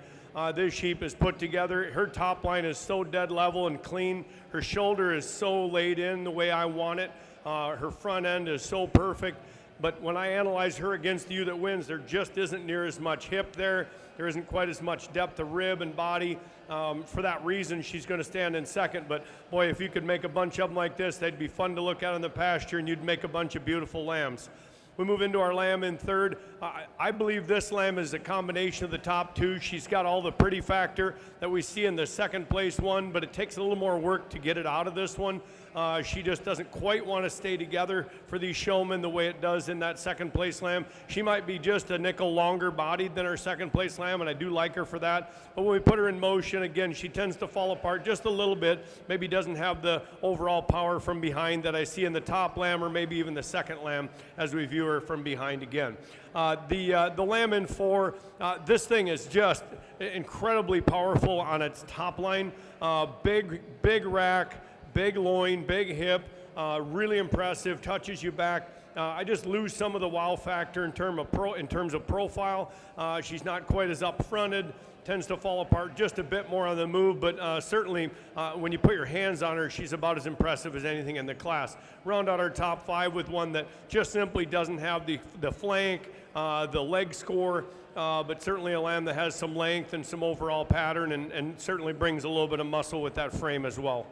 Speaker 4: This sheep is put together. Her top line is so dead level and clean. Her shoulder is so laid in the way I want it. Her front end is so perfect. But when I analyze her against the ewe that wins, there just isn't near as much hip there. There isn't quite as much depth of rib and body. For that reason, she's going to stand in second. But boy, if you could make a bunch of them like this, they'd be fun to look at in the pasture, and you'd make a bunch of beautiful lambs. We move into our lamb in third. I believe this lamb is a combination of the top two. She's got all the pretty factor that we see in the second place one, but it takes a little more work to get it out of this one. She just doesn't quite want to stay together for these showmen the way it does in that second place lamb. She might be just a nickel longer bodied than our second place lamb, and I do like her for that. But when we put her in motion, again, she tends to fall apart just a little bit. Maybe doesn't have the overall power from behind that I see in the top lamb or maybe even the second lamb as we view her from behind again. The lamb in four, this thing is just incredibly powerful on its top line. Big rack, big loin, big hip, really impressive, touches you back. I just lose some of the wow factor in terms of profile. She's not quite as up-fronted, tends to fall apart just a bit more on the move, but certainly when you put your hands on her, she's about as impressive as anything in the class. Round out our top five with one that just simply doesn't have the flank, the leg score, but certainly a lamb that has some length and some overall pattern and certainly brings a little bit of muscle with that frame as well.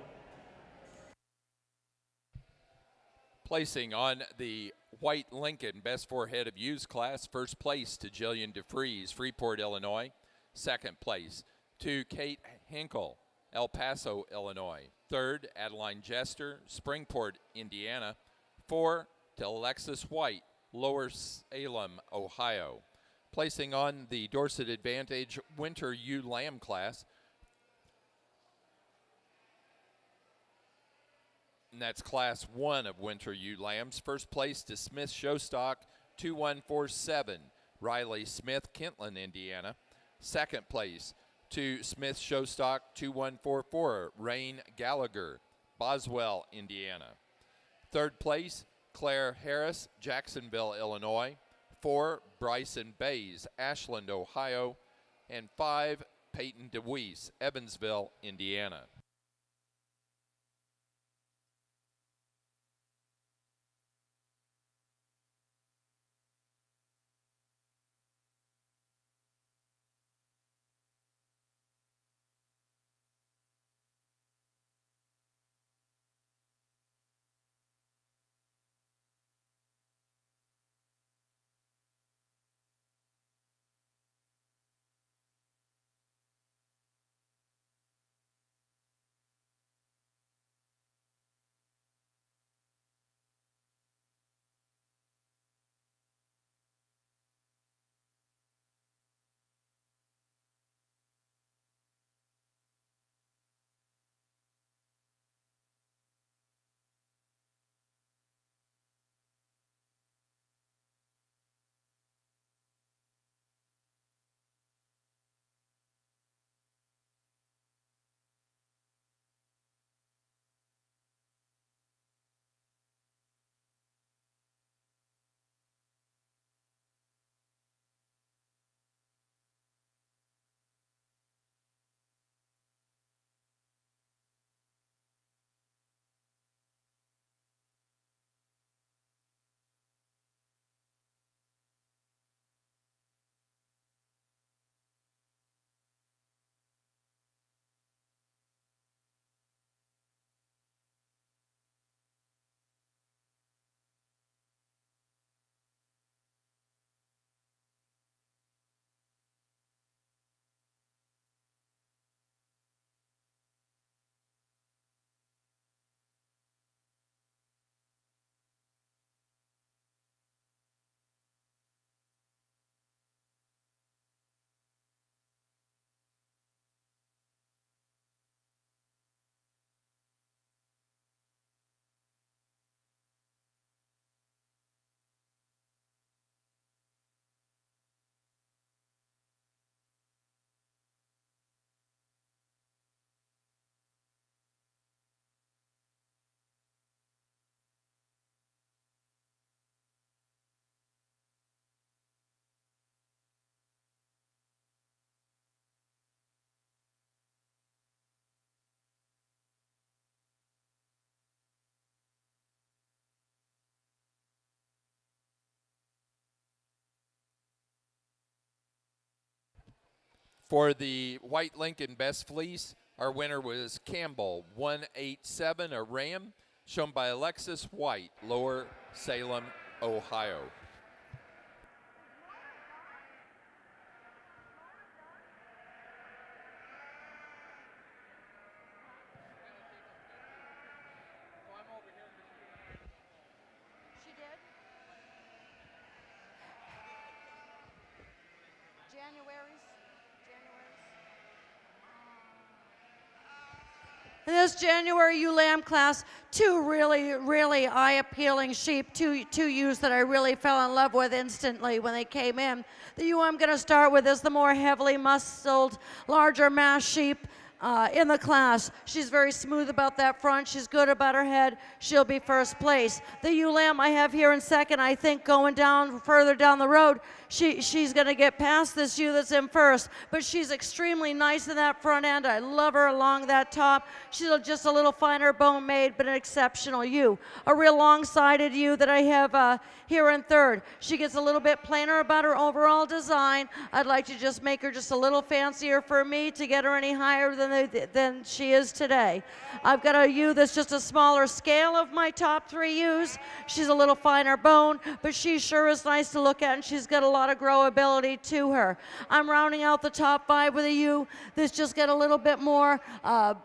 Speaker 1: Placing on the white Lincoln Best Four Head of Ewes class, first place to Jillian DeFries, Freeport, Illinois. Second place to Kate Hinkle, El Paso, Illinois. Third, Adeline Jester, Springport, Indiana. 4 to Alexis White, Lower Salem, Ohio. Placing on the Dorset Advantage Winter Ewe Lamb class, and that's class 1 of Winter Ewe Lambs. First place to Smith Showstock, 2147, Riley Smith, Kentland, Indiana. Second place to Smith Showstock, 2144, Rain Gallagher, Boswell, Indiana. Third place, Claire Harris, Jacksonville, Illinois. 4, Bryson Bays, Ashland, Ohio. And 5, Peyton DeWeese, Evansville, Indiana. For the White Lincoln Best Fleece, our winner was Campbell 187, a Ram, shown by Alexis White, Lower Salem, Ohio.
Speaker 3: She did? In this January ewe lamb class, two really eye-appealing sheep, two ewes that I really fell in love with instantly when they came in. The ewe I'm going to start with is the more heavily muscled, larger mass sheep in the class. She's very smooth about that front. She's good about her head. She'll be first place. The ewe lamb I have here in second, I think going down further down the road, she's going to get past this ewe that's in first, but she's extremely nice in that front end. I love her along that top. She's just a little finer bone made, but an exceptional ewe. A real long-sided ewe that I have here in third. She gets a little bit plainer about her overall design. I'd like to just make her just a little fancier for me to get her any higher than she is today. I've got a ewe that's just a smaller scale of my top three ewes. She's a little finer bone, but she sure is nice to look at, and she's got a lot of growability to her. I'm rounding out the top five with a ewe that's just got a little bit more a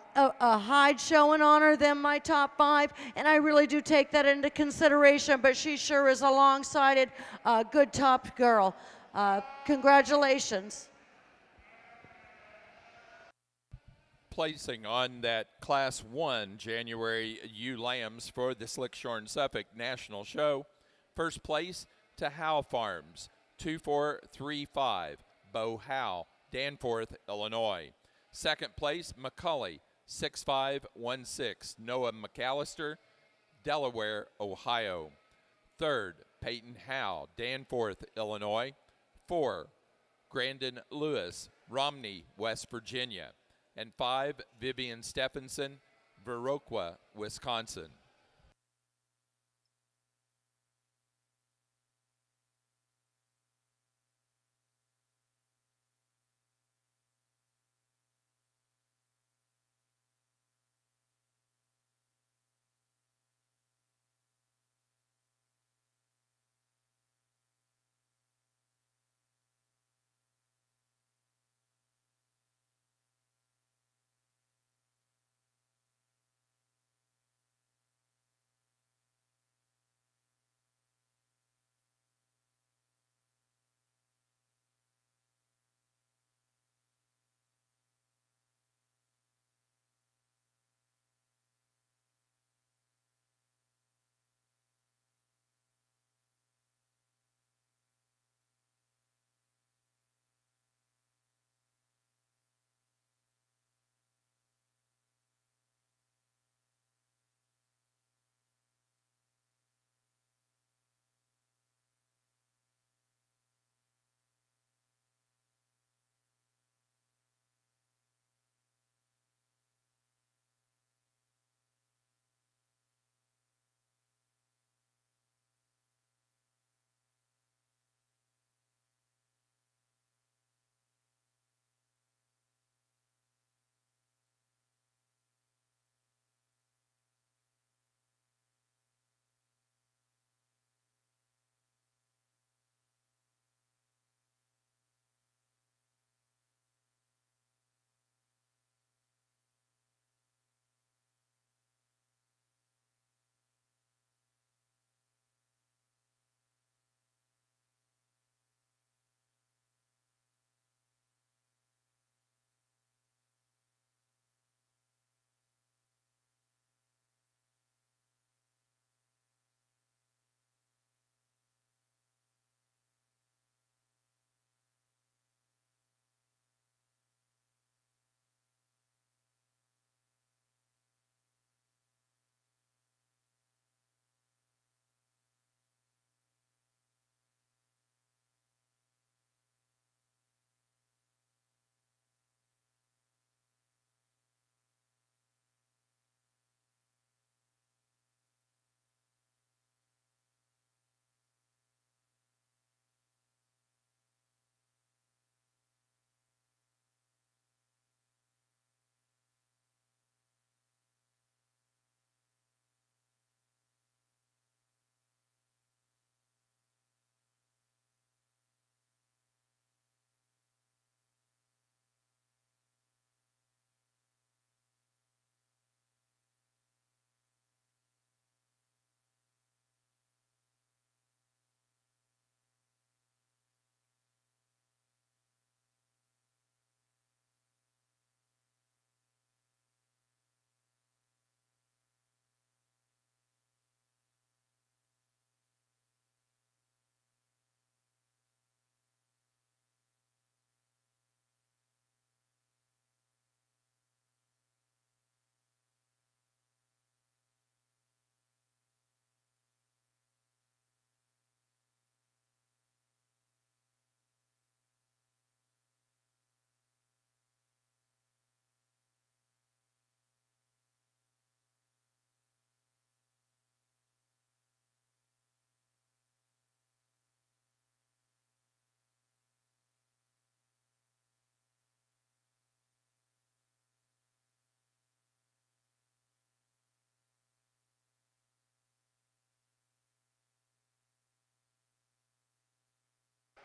Speaker 3: hide showing on her than my top five, and I really do take that into consideration, but she sure is a long-sided, good top girl. Congratulations.
Speaker 1: Placing on that Class 1 January ewe lambs for the Slickshore Suffolk National Show. First place to Howe Farms, 2435, Bo Howe, Danforth, Illinois. Second place, McCulley, 6516, Noah McAllister, Delaware, Ohio. Third, Peyton Howe, Danforth, Illinois. 4, Grandin Lewis, Romney, West Virginia. And 5, Vivian Stephenson, Viroqua, Wisconsin.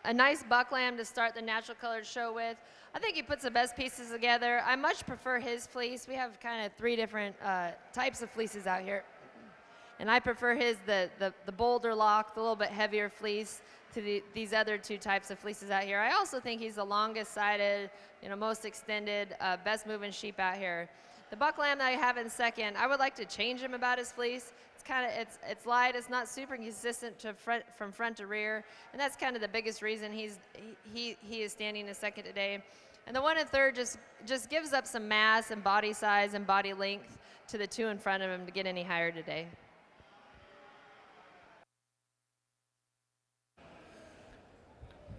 Speaker 2: a nice buck lamb to start the natural colored show with. I think he puts the best pieces together. I much prefer his fleece. We have kind of 3 different types of fleeces out here. And I prefer the bolder lock, the little bit heavier fleece to these other 2 types of fleeces out here. I also think he's the longest sided, most extended, best moving sheep out here. The buck lamb that I have in second, I would like to change him about his fleece. It's light, it's not super consistent from front to rear, and that's kind of the biggest reason he is standing in second today. And the one in third just gives up some mass and body size and body length to the 2 in front of him to get any higher today.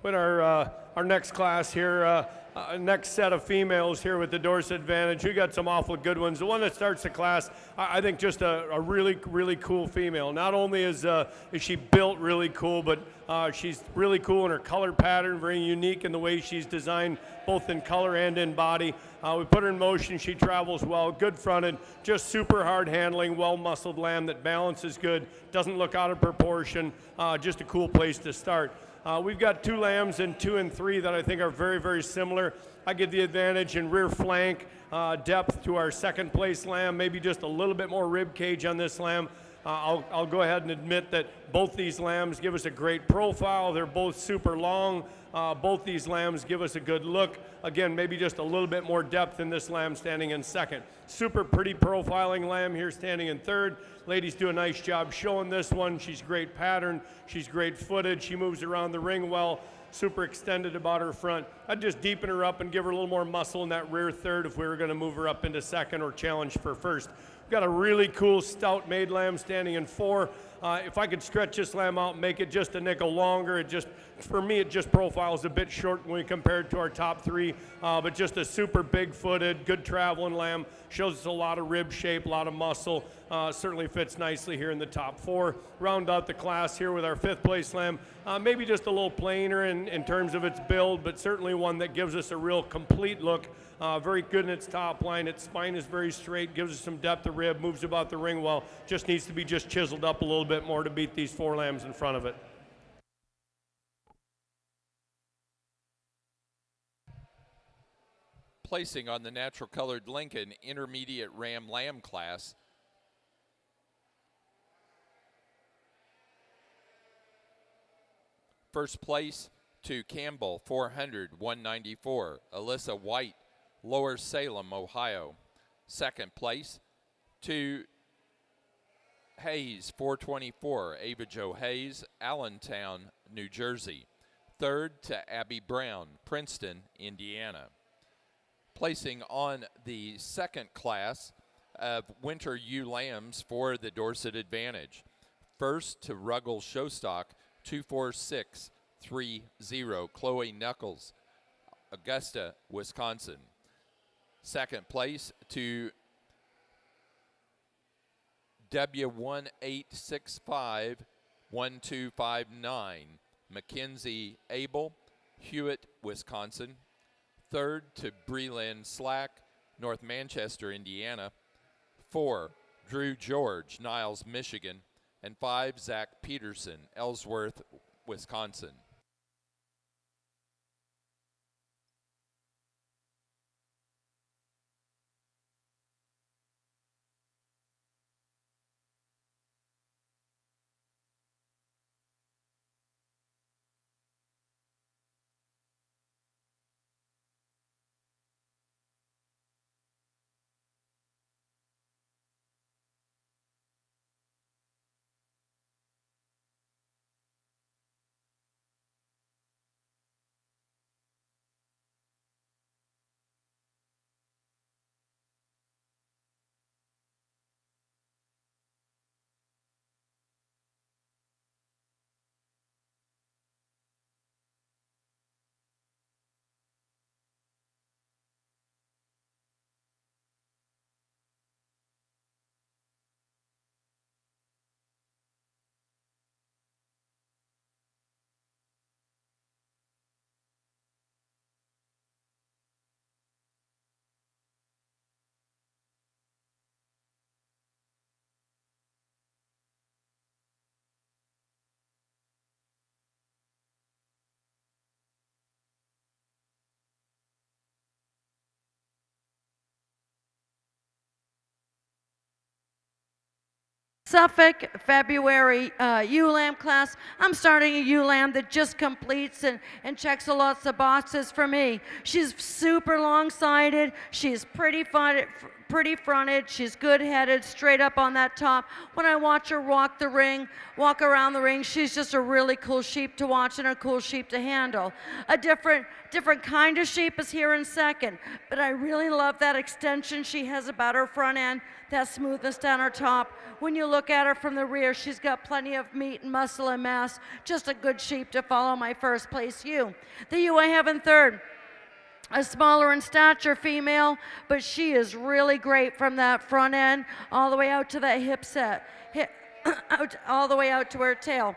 Speaker 4: With our next class here, next set of females here with the Dorset Advantage. We got some awful good ones. The one that starts the class, I think just a really, really cool female. Not only is she built really cool, but she's really cool in her color pattern, very unique in the way she's designed, both in color and in body. We put her in motion, she travels well, good fronted, just super hard handling, well-muscled lamb that balances good, doesn't look out of proportion, just a cool place to start. We've got 2 lambs in 2 and 3 that I think are very, very similar. I give the advantage in rear flank depth to our second place lamb, maybe just a little bit more rib cage on this lamb. I'll go ahead and admit that both these lambs give us a great profile. They're both super long. Both these lambs give us a good look. Again, maybe just a little bit more depth in this lamb standing in second. Super pretty profiling lamb here standing in third. Ladies do a nice job showing this one. She's great pattern. She's great footed. She moves around the ring well. Super extended about her front. I'd just deepen her up and give her a little more muscle in that rear third if we were going to move her up into second or challenge for first. We've got a really cool stout maid lamb standing in 4. If I could stretch this lamb out and make it just a nickel longer, for me, it just profiles a bit short when we compare it to our top 3, but just a super big-footed, good traveling lamb. Shows us a lot of rib shape, a lot of muscle. Certainly fits nicely here in the top 4. Round out the class here with our 5th place lamb. Maybe just a little plainer in terms of its build, but certainly one that gives us a real complete look. Very good in its top line. Its spine is very straight, gives us some depth of rib, moves about the ring well. Just needs to be just chiseled up a little bit more to beat these 4 lambs in front of it.
Speaker 1: Placing on the natural colored Lincoln intermediate ram lamb class, first place to Campbell, 400, 194. Alyssa White, Lower Salem, Ohio. Second place to Hayes, 424. Ava Jo Hayes, Allentown, New Jersey. Third to Abby Brown, Princeton, Indiana. Placing on the second class of winter ewe lambs for the Dorset Advantage. First to Ruggles Showstock, 24630. Chloe Knuckles, Augusta, Wisconsin. Second place to W18651259. Mackenzie Abel, Hewitt, Wisconsin. Third to Breland Slack, North Manchester, Indiana. 4, Drew George, Niles, Michigan. And 5, Zach Peterson, Ellsworth, Wisconsin.
Speaker 3: Suffolk, February ULAM class. I'm starting a ULAM that just completes and checks a lots of boxes for me. She's super long-sided. She's pretty fronted. She's good-headed, straight up on that top. When I watch her walk around the ring, she's just a really cool sheep to watch and a cool sheep to handle. A different kind of sheep is here in second, but I really love that extension she has about her front end, that smoothness down her top. When you look at her from the rear, she's got plenty of meat and muscle and mass. Just a good sheep to follow my first place ewe. The ewe I have in third, a smaller in stature female, but she is really great from that front end all the way out to that all the way out to her tail.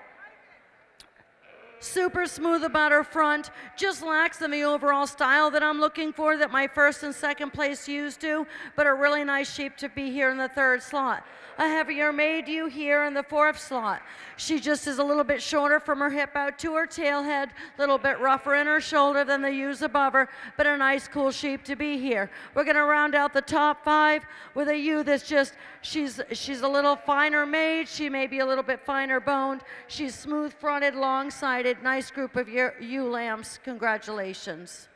Speaker 3: Super smooth about her front, just lacks in the overall style that I'm looking for that my first and second place ewes do, but a really nice sheep to be here in the third slot. A heavier made ewe here in the fourth slot. She just is a little bit shorter from her hip out to her tail head, a little bit rougher in her shoulder than the ewes above her, but a nice cool sheep to be here. We're gonna round out the top 5 with a ewe that's just, she's a little finer made, she may be a little bit finer boned, she's smooth fronted, long sided, nice group of ewe lambs. Congratulations.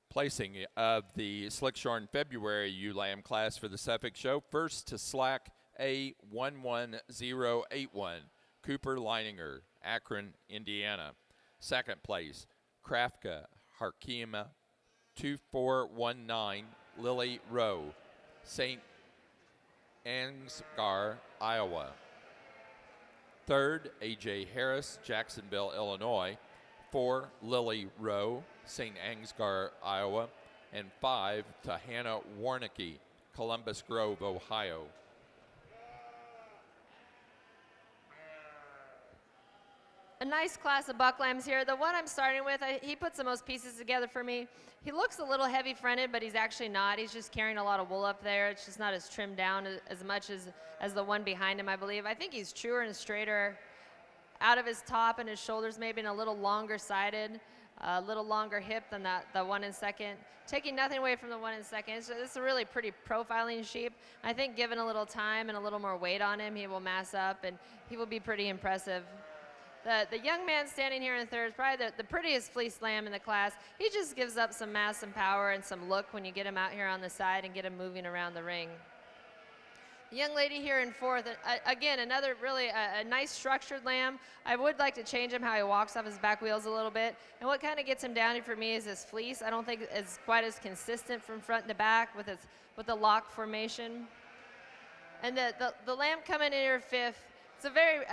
Speaker 1: Placing of the Slickshorn February ewe lamb class for the Suffolk Show. First to Slack A11081, Cooper Leininger, Akron, Indiana. Second place, Krafka Harkema 2419, Lily Rowe, St. Ansgar, Iowa. Third, A.J. Harris, Jacksonville, Illinois. 4, Lily Rowe, St. Ansgar, Iowa. And 5, to Hannah Warnicki, Columbus Grove, Ohio.
Speaker 2: A nice class of buck lambs here. The one I'm starting with, he puts the most pieces together for me. He looks a little heavy fronted, but he's actually not. He's just carrying a lot of wool up there. It's just not as trimmed down as much as the one behind him, I believe. I think he's truer and straighter out of his top and his shoulders, maybe, and a little longer sided, a little longer hip than the one in second. Taking nothing away from the one in second. It's a really pretty profiling sheep. I think given a little time and a little more weight on him, he will mass up and he will be pretty impressive. The young man standing here in third is probably the prettiest fleece lamb in the class. He just gives up some mass and power and some look when you get him out here on the side and get him moving around the ring. The young lady here in fourth, again, another really a nice structured lamb. I would like to change him how he walks off his back wheels a little bit. And what kind of gets him down here for me is his fleece. I don't think it's quite as consistent from front to back with the lock formation. And the lamb coming in here fifth, it's a very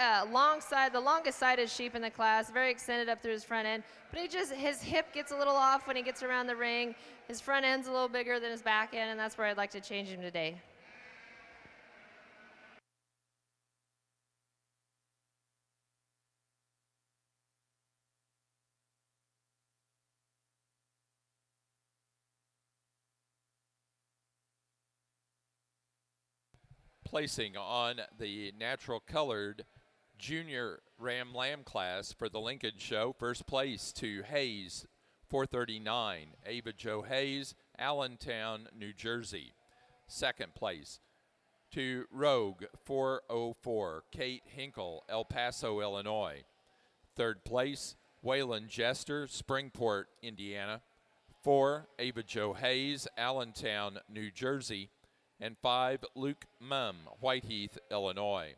Speaker 2: the longest sided sheep in the class, very extended up through his front end. But his hip gets a little off when he gets around the ring. His front end's a little bigger than his back end, and that's where I'd like to change him today.
Speaker 1: Placing on the natural colored junior Ram Lamb class for the Lincoln Show. First place to Hayes, 439, Ava Jo Hayes, Allentown, New Jersey. Second place to Rogue, 404, Kate Hinkle, El Paso, Illinois. Third place, Waylon Jester, Springport, Indiana. 4, Ava Jo Hayes, Allentown, New Jersey. And 5, Luke Mumm, Whiteheath, Illinois.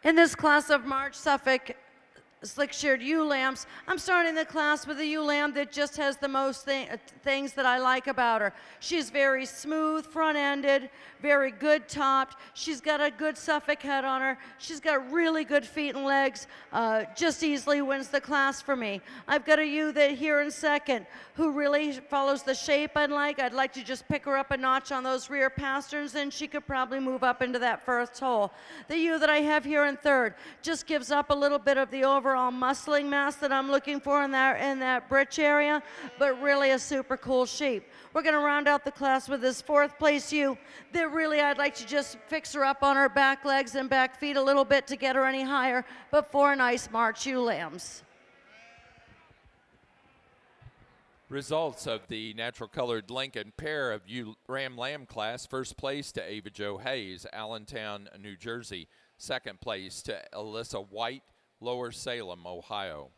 Speaker 3: In this class of March Suffolk slick-sheared ewe lambs, I'm starting the class with a ewe lamb that just has the most things that I like about her. She's very smooth front-ended, very good topped. She's got a good Suffolk head on her. She's got really good feet and legs. Just easily wins the class for me. I've got a ewe that here in second who really follows the shape I like. I'd like to just pick her up a notch on those rear pasterns, and she could probably move up into that first hole. The ewe that I have here in third just gives up a little bit of the overall muscling mass that I'm looking for in that britch area, but really a super cool sheep. We're going to round out the class with this fourth place ewe that really I'd like to just fix her up on her back legs and back feet a little bit to get her any higher, but 4 nice March ewe lambs.
Speaker 1: Results of the natural colored Lincoln pair of Ram Lamb class. First place to Ava Jo Hayes, Allentown, New Jersey. Second place to Alyssa White, Lower Salem, Ohio.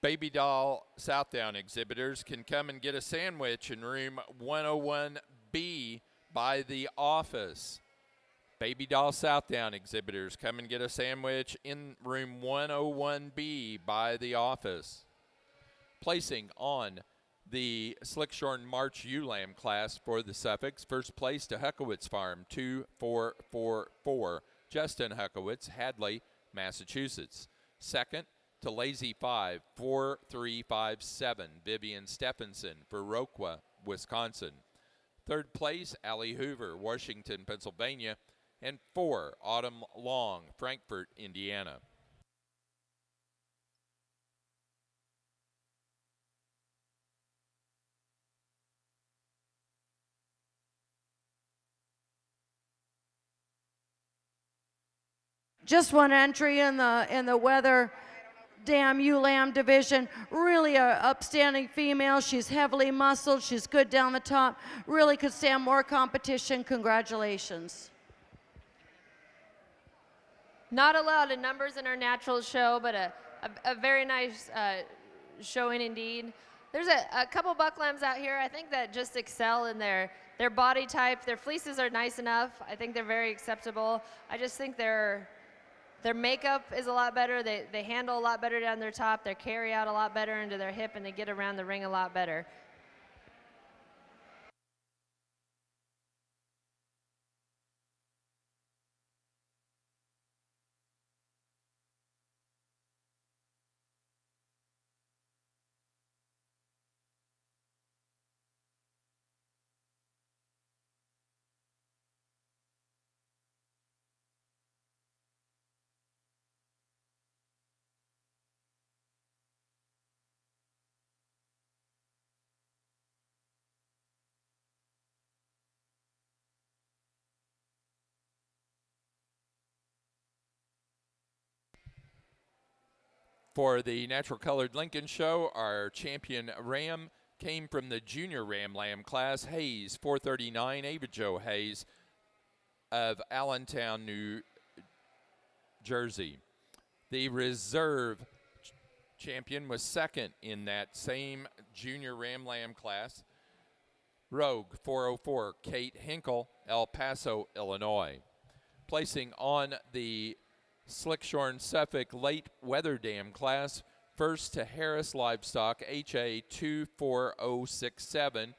Speaker 1: Baby doll Southdown exhibitors can come and get a sandwich in room 101B by the office. Baby doll Southdown exhibitors, come and get a sandwich in room 101B by the office. Placing on the Slickshorn March ewe lamb class for the Suffolks, first place to Huckowitz Farm, 2444, Justin Huckowitz, Hadley, Massachusetts. Second to Lazy 5, 4357, Vivian Stephenson for Roqua, Wisconsin. Third place, Allie Hoover, Washington, Pennsylvania. And 4, Autumn Long, Frankfort, Indiana.
Speaker 3: Just one entry in the Weather Dam ewe lamb division. Really a upstanding female. She's heavily muscled. She's good down the top. Really could stand more competition. Congratulations.
Speaker 2: Not a lot of numbers in our natural show, but a very nice showing indeed. There's a couple buck lambs out here, I think, that just excel in their body type. Their fleeces are nice enough. I think they're very acceptable. I just think their makeup is a lot better. They handle a lot better down their top. They carry out a lot better into their hip, and they get around the ring a lot better.
Speaker 1: For the natural colored Lincoln show, our champion ram came from the junior Ram Lamb class. Hayes, 439, Ava Jo Hayes of Allentown, New Jersey. The reserve champion was second in that same junior Ram Lamb class. Rogue, 404, Kate Hinkle, El Paso, Illinois. Placing on the Slickshorn Suffolk Late Weather Dam class, first to Harris Livestock, HA 24067,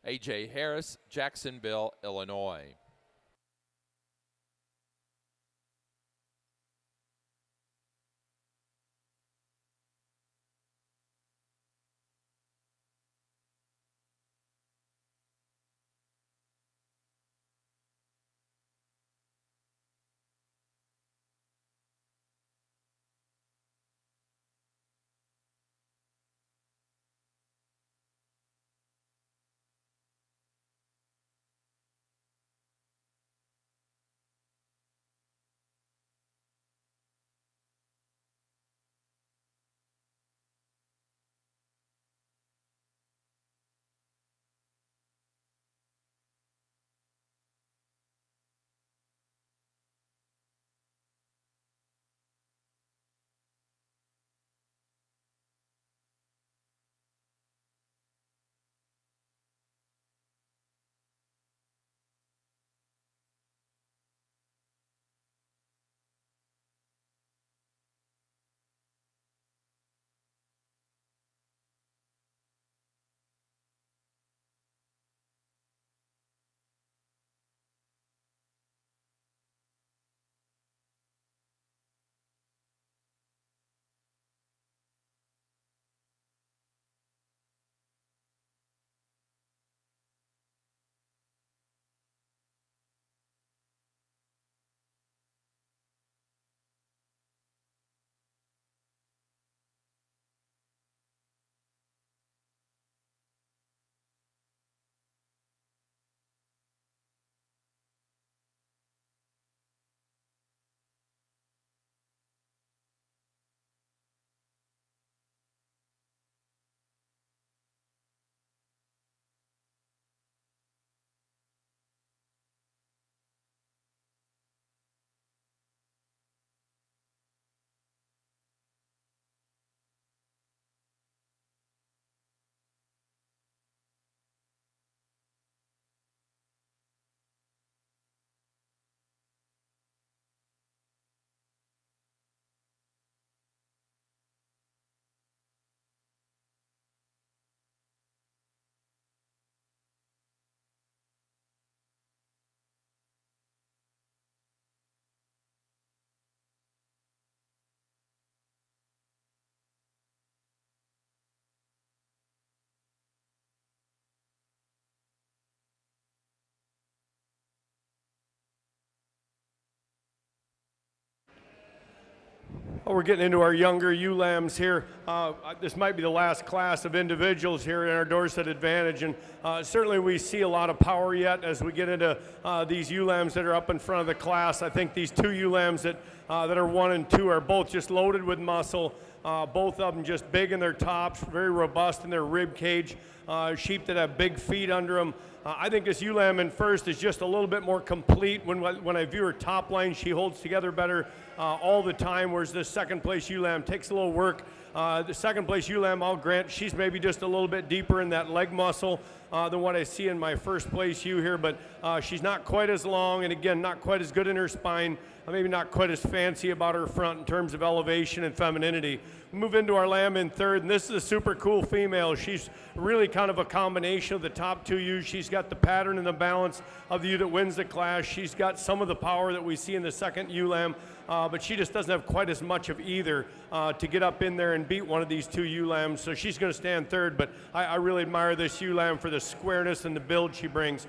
Speaker 1: AJ Harris, Jacksonville, Illinois.
Speaker 4: We're getting into our younger ewe lambs here. This might be the last class of individuals here in our Dorset Advantage, and certainly we see a lot of power yet as we get into these ewe lambs that are up in front of the class. I think these two ewe lambs that are 1 and 2 are both just loaded with muscle. Both of them just big in their tops, very robust in their rib cage. Sheep that have big feet under them. I think this ewe lamb in first is just a little bit more complete. When I view her top line, she holds together better all the time, whereas this second place ewe lamb takes a little work. The second place ewe lamb, I'll grant, she's maybe just a little bit deeper in that leg muscle than what I see in my first place ewe here, but she's not quite as long, and again, not quite as good in her spine, maybe not quite as fancy about her front in terms of elevation and femininity. We move into our lamb in third, and this is a super cool female. She's really kind of a combination of the top two ewes. She's got the pattern and the balance of the ewe that wins the class. She's got some of the power that we see in the second ewe lamb, but she just doesn't have quite as much of either to get up in there and beat one of these two ewe lambs. So she's going to stand third, but I really admire this ewe lamb for the squareness and the build she brings.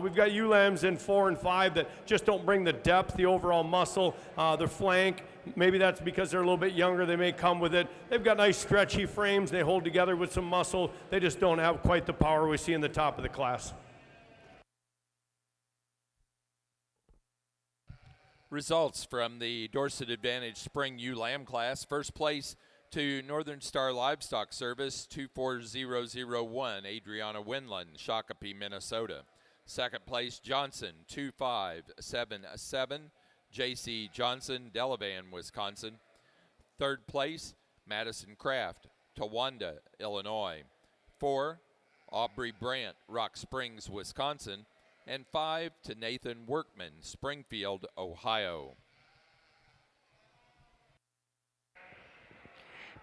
Speaker 4: We've got ewe lambs in 4 and 5 that just don't bring the depth, the overall muscle, the flank. Maybe that's because they're a little bit younger. They may come with it. They've got nice stretchy frames. They hold together with some muscle. They just don't have quite the power we see in the top of the class.
Speaker 1: Results from the Dorset Advantage Spring Ewe Lamb class. First place to Northern Star Livestock Service, 24001, Adriana Winland, Shakopee, Minnesota. Second place, Johnson, 2577, J.C. Johnson, Delavan, Wisconsin. Third place, Madison Kraft, Towanda, Illinois. 4, Aubrey Brandt, Rock Springs, Wisconsin. And 5 to Nathan Workman, Springfield, Ohio.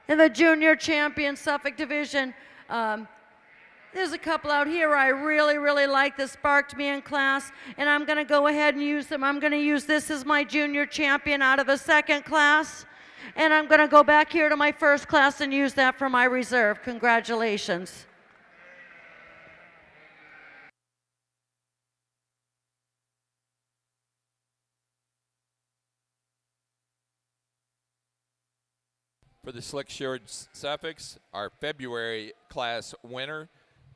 Speaker 3: In the junior champion Suffolk division, there's a couple out here I really, really like that sparked me in class, and I'm going to go ahead and use them. I'm going to use this as my junior champion out of the second class, and I'm going to go back here to my first class and use that for my reserve. Congratulations.
Speaker 1: For the Slick-shored Suffolks, our February class winner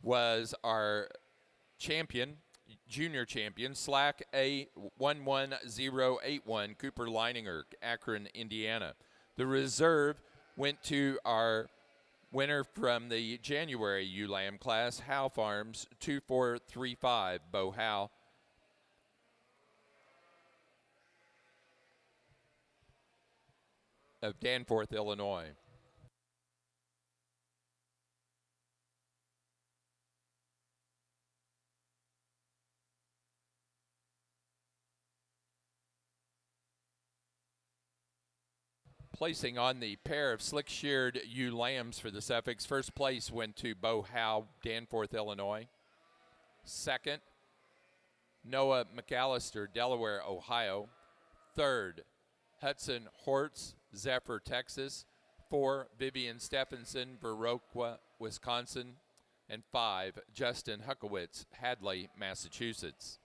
Speaker 1: was our champion, junior champion, Slack A11081, Cooper Leininger, Akron, Indiana. The reserve went to our winner from the January ewe lamb class, Howe Farms, 2435, Bo Howe. Of Danforth, Illinois. Placing on the pair of slick-sheared ewe lambs for the Suffolks, first place went to Bo Howe, Danforth, Illinois. Second, Noah McAllister, Delaware, Ohio. Third, Hudson Hortz, Zephyr, Texas. 4, Vivian Stephenson, Viroqua, Wisconsin. And 5, Justin Huckowitz, Hadley, Massachusetts.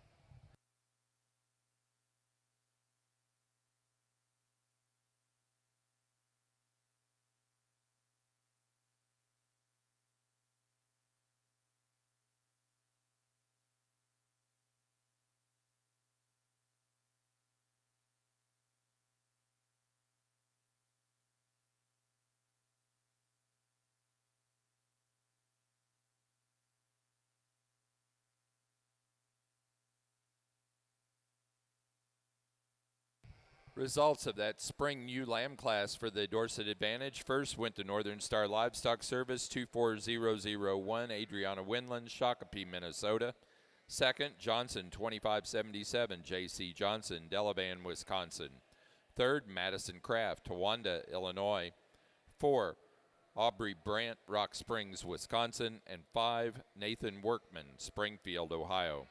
Speaker 1: Results of that spring ewe lamb class for the Dorset Advantage. First went to Northern Star Livestock Service, 24001, Adriana Winland, Shakopee, Minnesota. Second, Johnson, 2577, J.C. Johnson, Delavan, Wisconsin. Third, Madison Kraft, Towanda, Illinois. 4, Aubrey Brandt, Rock Springs, Wisconsin. And 5, Nathan Workman, Springfield, Ohio.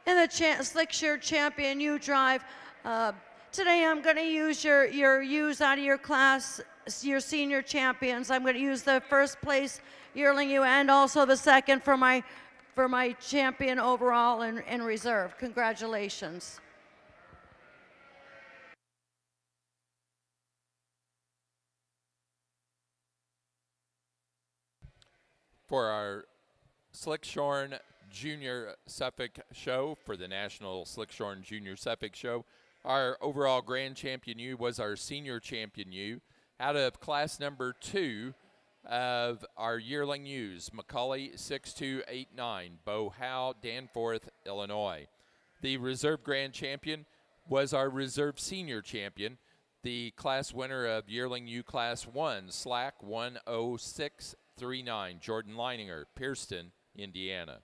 Speaker 3: in the Slick Shirt Champion U Drive. Today I'm going to use your U's out of your class, your senior champions. I'm going to use the first place yearling U and also the second for my champion overall in reserve. Congratulations.
Speaker 1: For our Slickshorn Junior Suffolk show, for the National Slickshorn Junior Suffolk show, our overall grand champion U was our senior champion U out of class number 2 of our yearling U's, Macaulay 6289, Bo Howe, Danforth, Illinois. The reserve grand champion was our reserve senior champion, the class winner of yearling U class 1, Slack 10639, Jordan Leininger, Pierceton, Indiana.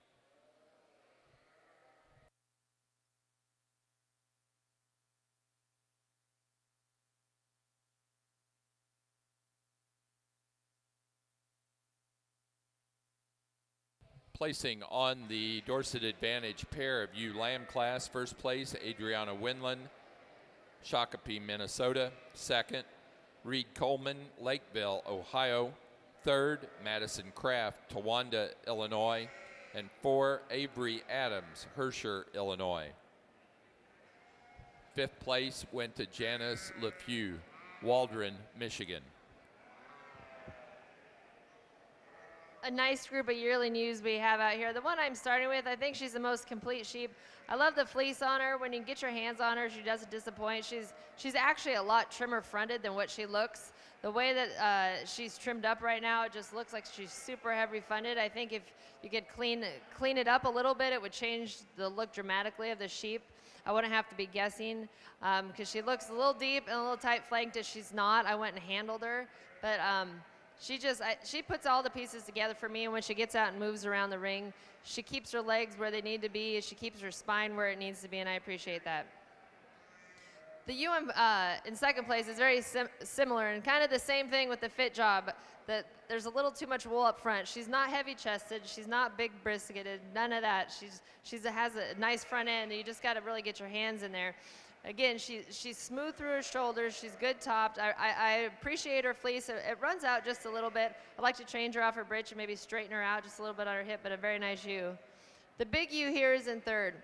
Speaker 1: Placing on the Dorset Advantage pair of U Lamb class, first place, Adriana Winland, Shakopee, Minnesota. Second, Reed Coleman, Lakeville, Ohio. Third, Madison Kraft, Towanda, Illinois. And 4, Avery Adams, Herscher, Illinois. Fifth place went to Janice LeFew, Waldron, Michigan.
Speaker 2: A nice group of yearling ewes we have out here. The one I'm starting with, I think she's the most complete sheep. I love the fleece on her. When you get your hands on her, she doesn't disappoint. She's actually a lot trimmer fronted than what she looks. The way that she's trimmed up right now, it just looks like she's super heavy funded. I think if you could clean it up a little bit, it would change the look dramatically of the sheep. I wouldn't have to be guessing because she looks a little deep and a little tight flanked. If she's not, I went and handled her. But she puts all the pieces together for me, and when she gets out and moves around the ring, she keeps her legs where they need to be, she keeps her spine where it needs to be, and I appreciate that. The U in second place is very similar, and kind of the same thing with the fit job, that there's a little too much wool up front. She's not heavy chested, she's not big brisketed, none of that. She has a nice front end, and you just got to really get your hands in there. Again, she's smooth through her shoulders. She's good topped. I appreciate her fleece. It runs out just a little bit. I'd like to change her off her britch and maybe straighten her out just a little bit on her hip, but a very nice ewe. The big ewe here is in third.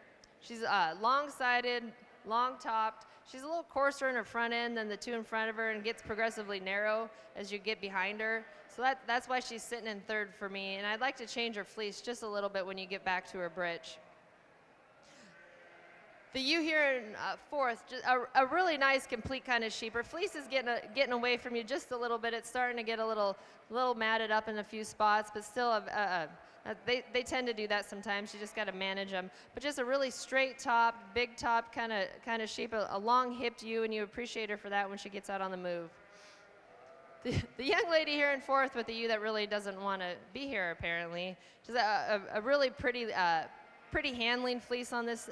Speaker 2: She's long-sided, long-topped. She's a little coarser in her front end than the two in front of her and gets progressively narrow as you get behind her. So that's why she's sitting in third for me. And I'd like to change her fleece just a little bit when you get back to her britch. The ewe here in fourth, just a really nice, complete kind of sheep. Her fleece is getting away from you just a little bit. It's starting to get a little matted up in a few spots, but still, they tend to do that sometimes. You just got to manage them. But just a really straight top, big top kind of sheep, a long-hipped ewe, and you appreciate her for that when she gets out on the move. The young lady here in fourth with the ewe that really doesn't want to be here, apparently. She's a really pretty handling fleece on this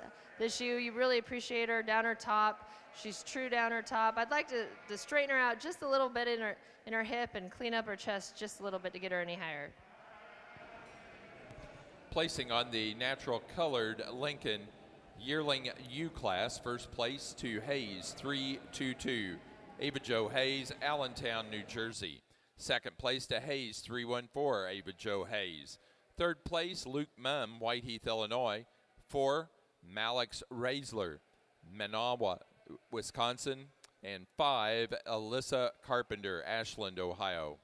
Speaker 2: ewe. You really appreciate her down her top. She's true down her top. I'd like to straighten her out just a little bit in her hip and clean up her chest just a little bit to get her any higher.
Speaker 1: Placing on the natural colored Lincoln yearling U class, first place to Hayes 322. Ava Jo Hayes, Allentown, New Jersey. Second place to Hayes 314. Ava Jo Hayes. Third place, Luke Mumm, Whiteheath, Illinois. 4, Malix Raisler, Manawa, Wisconsin. And 5, Alyssa Carpenter, Ashland, Ohio.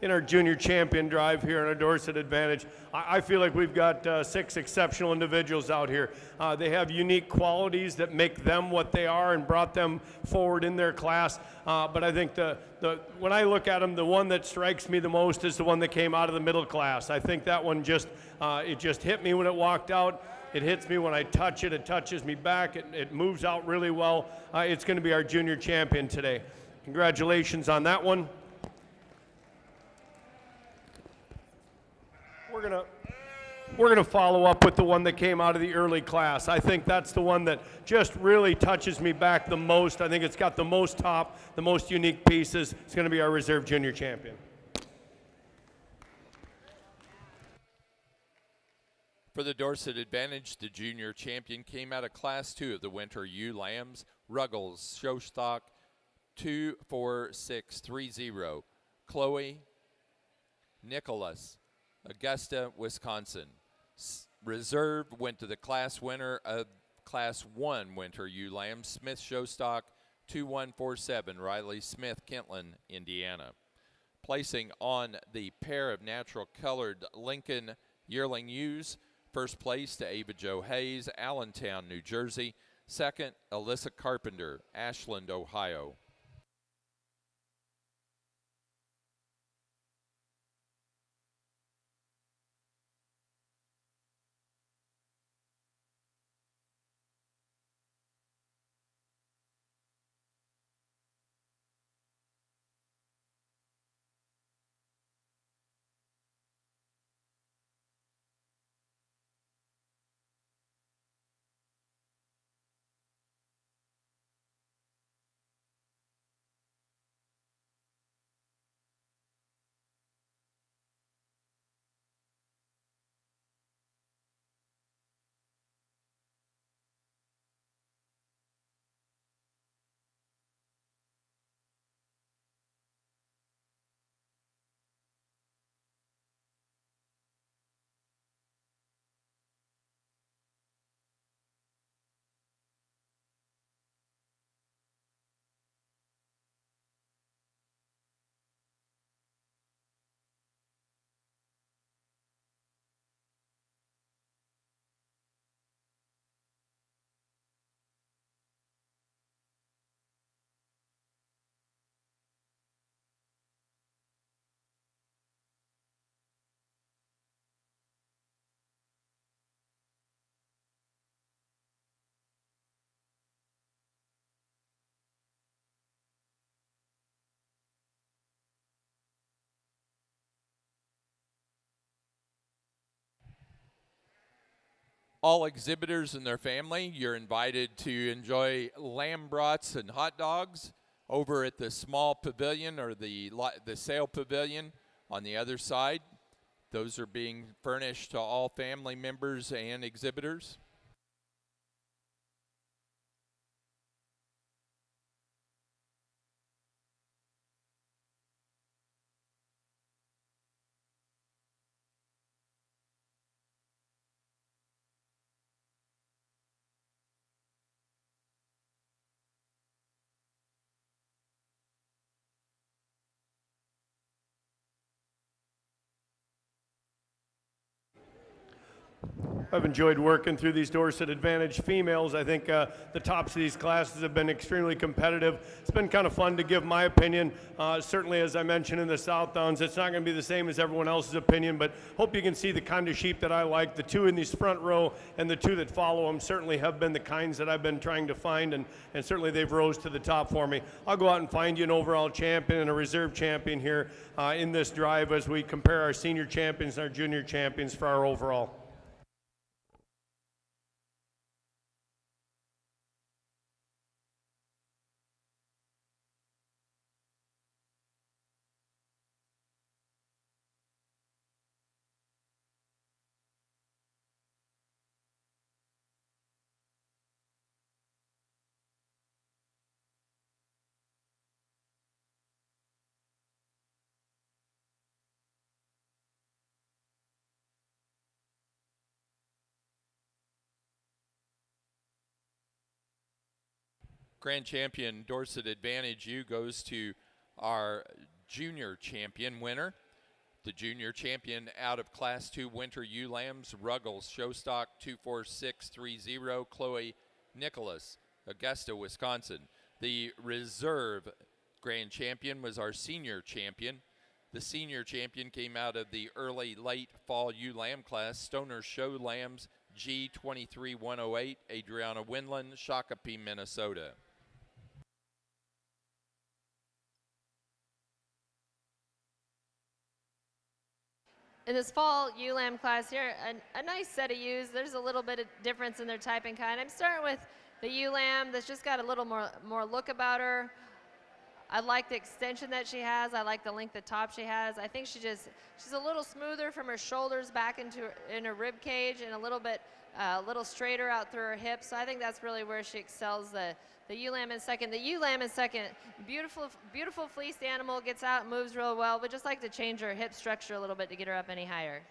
Speaker 4: In our junior champion drive here on a Dorset Advantage, I feel like we've got 6 exceptional individuals out here. They have unique qualities that make them what they are and brought them forward in their class. But I think when I look at them, the one that strikes me the most is the one that came out of the middle class. I think that one it just hit me when it walked out. It hits me when I touch it. It touches me back. It moves out really well. It's going to be our junior champion today. Congratulations on that one. We're gonna follow up with the one that came out of the early class. I think that's the one that just really touches me back the most. I think it's got the most top, the most unique pieces. It's gonna be our reserve junior champion.
Speaker 1: For the Dorset Advantage, the junior champion came out of Class 2 of the Winter Ewe Lambs, Ruggles, Showstock, 24630. Chloe Nicholas, Augusta, Wisconsin. Reserve went to the class winner of Class 1 Winter Ewe Lambs, Smith Showstock, 2147, Riley Smith, Kentland, Indiana. Placing on the pair of natural colored Lincoln yearling ewes, first place to Ava Jo Hayes, Allentown, New Jersey. Second, Alyssa Carpenter, Ashland, Ohio. All exhibitors and their family, you're invited to enjoy lamb brats and hot dogs over at the small pavilion or the sale pavilion on the other side. Those are being furnished to all family members and exhibitors.
Speaker 4: I've enjoyed working through these Dorset Advantage females. I think the tops of these classes have been extremely competitive. It's been kind of fun to give my opinion. Certainly, as I mentioned in the Southdowns, it's not going to be the same as everyone else's opinion, but hope you can see the kind of sheep that I like. The two in these front row and the two that follow them certainly have been the kinds that I've been trying to find, and certainly they've rose to the top for me. I'll go out and find you an overall champion and a reserve champion here in this drive as we compare our senior champions and our junior champions for our overall.
Speaker 1: Grand champion Dorset Advantage U goes to our junior champion winner. The junior champion out of Class 2 Winter Ewe Lambs, Ruggles, Showstock, 24630, Chloe Nicholas, Augusta, Wisconsin. The reserve grand champion was our senior champion. The senior champion came out of the early late fall ewe lamb class, Stoner Show Lambs, G23108, Adriana Winland, Shakopee, Minnesota.
Speaker 2: In this fall ewe lamb class here, a nice set of ewes. There's a little bit of difference in their type and kind. I'm starting with the ewe lamb that's just got a little more look about her. I like the extension that she has. I like the length of top she has. I think she's a little smoother from her shoulders back in her rib cage, and a little straighter out through her hips. So I think that's really where she excels. The ewe lamb in second. The ewe lamb in second. Beautiful fleeced animal, gets out, moves real well. But just like to change her hip structure a little bit to get her up any higher.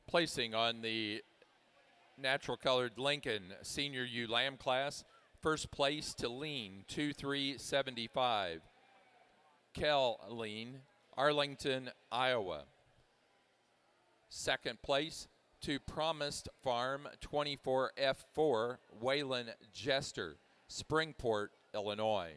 Speaker 1: Placing on the natural colored Lincoln Senior Ewe Lamb class, first place to Lean 2375. Kel Lean, Arlington, Iowa. Second place to Promised Farm 24F4, Waylon Jester, Springport, Illinois.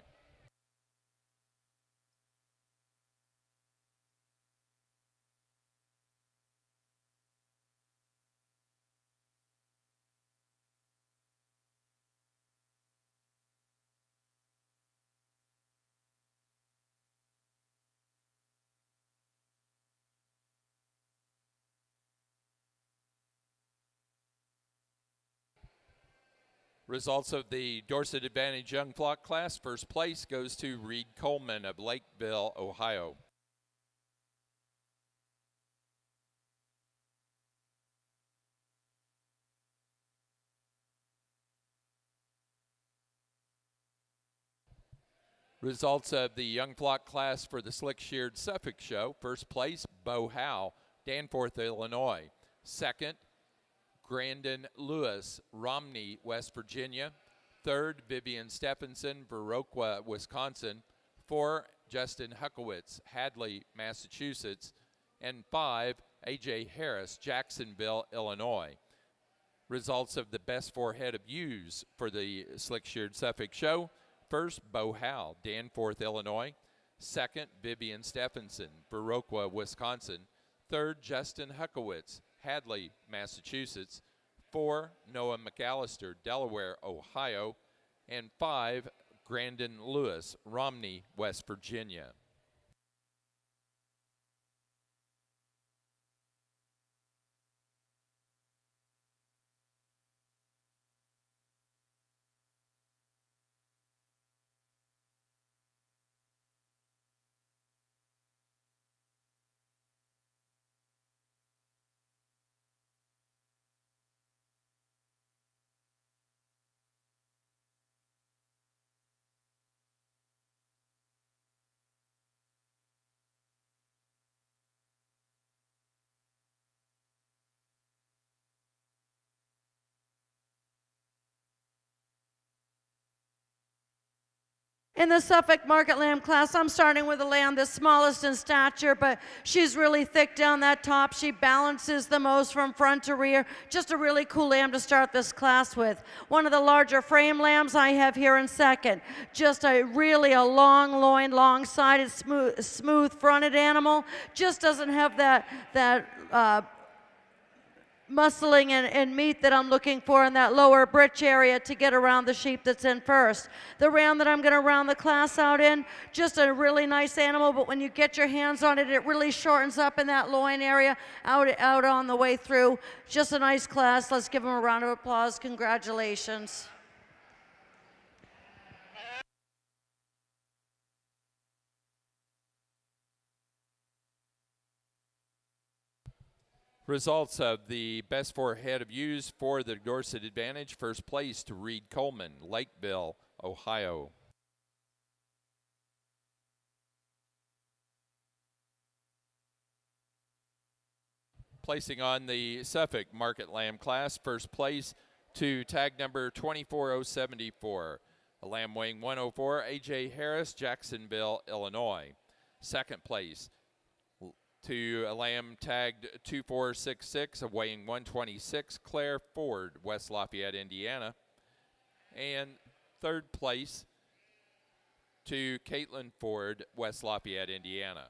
Speaker 1: Results of the Dorset Advantage Young Flock class. First place goes to Reed Coleman of Lakeville, Ohio. Results of the Young Flock class for the Slick Sheared Suffolk Show. First place, Bo Howe, Danforth, Illinois. Second, Grandin Lewis, Romney, West Virginia. Third, Vivian Stephenson, Viroqua, Wisconsin. 4, Justin Huckowitz, Hadley, Massachusetts. And 5, A.J. Harris, Jacksonville, Illinois. Results of the best 4 head of ewes for the Slick Sheared Suffolk Show. First, Bo Howe, Danforth, Illinois. Second, Vivian Stephenson, Viroqua, Wisconsin. Third, Justin Huckowitz, Hadley, Massachusetts. 4, Noah McAllister, Delaware, Ohio. And 5, Grandin Lewis, Romney, West Virginia.
Speaker 3: In the Suffolk Market Lamb class, I'm starting with a lamb the smallest in stature, but she's really thick down that top. She balances the most from front to rear. Just a really cool lamb to start this class with. One of the larger frame lambs I have here in second. Just a long loin, long-sided, smooth fronted animal. Just doesn't have that muscling and meat that I'm looking for in that lower britch area to get around the sheep that's in first. The ram that I'm going to round the class out in, just a really nice animal, but when you get your hands on it, it really shortens up in that loin area out on the way through. Just a nice class. Let's give them a round of applause. Congratulations.
Speaker 1: Results of the best 4 head of ewes for the Dorset Advantage. First place to Reed Coleman, Lakeville, Ohio. Placing on the Suffolk Market Lamb class, first place to tag number 24074. A lamb weighing 104, A.J. Harris, Jacksonville, Illinois. Second place to a lamb tagged 2466, weighing 126, Claire Ford, West Lafayette, Indiana. And third place to Caitlin Ford, West Lafayette, Indiana.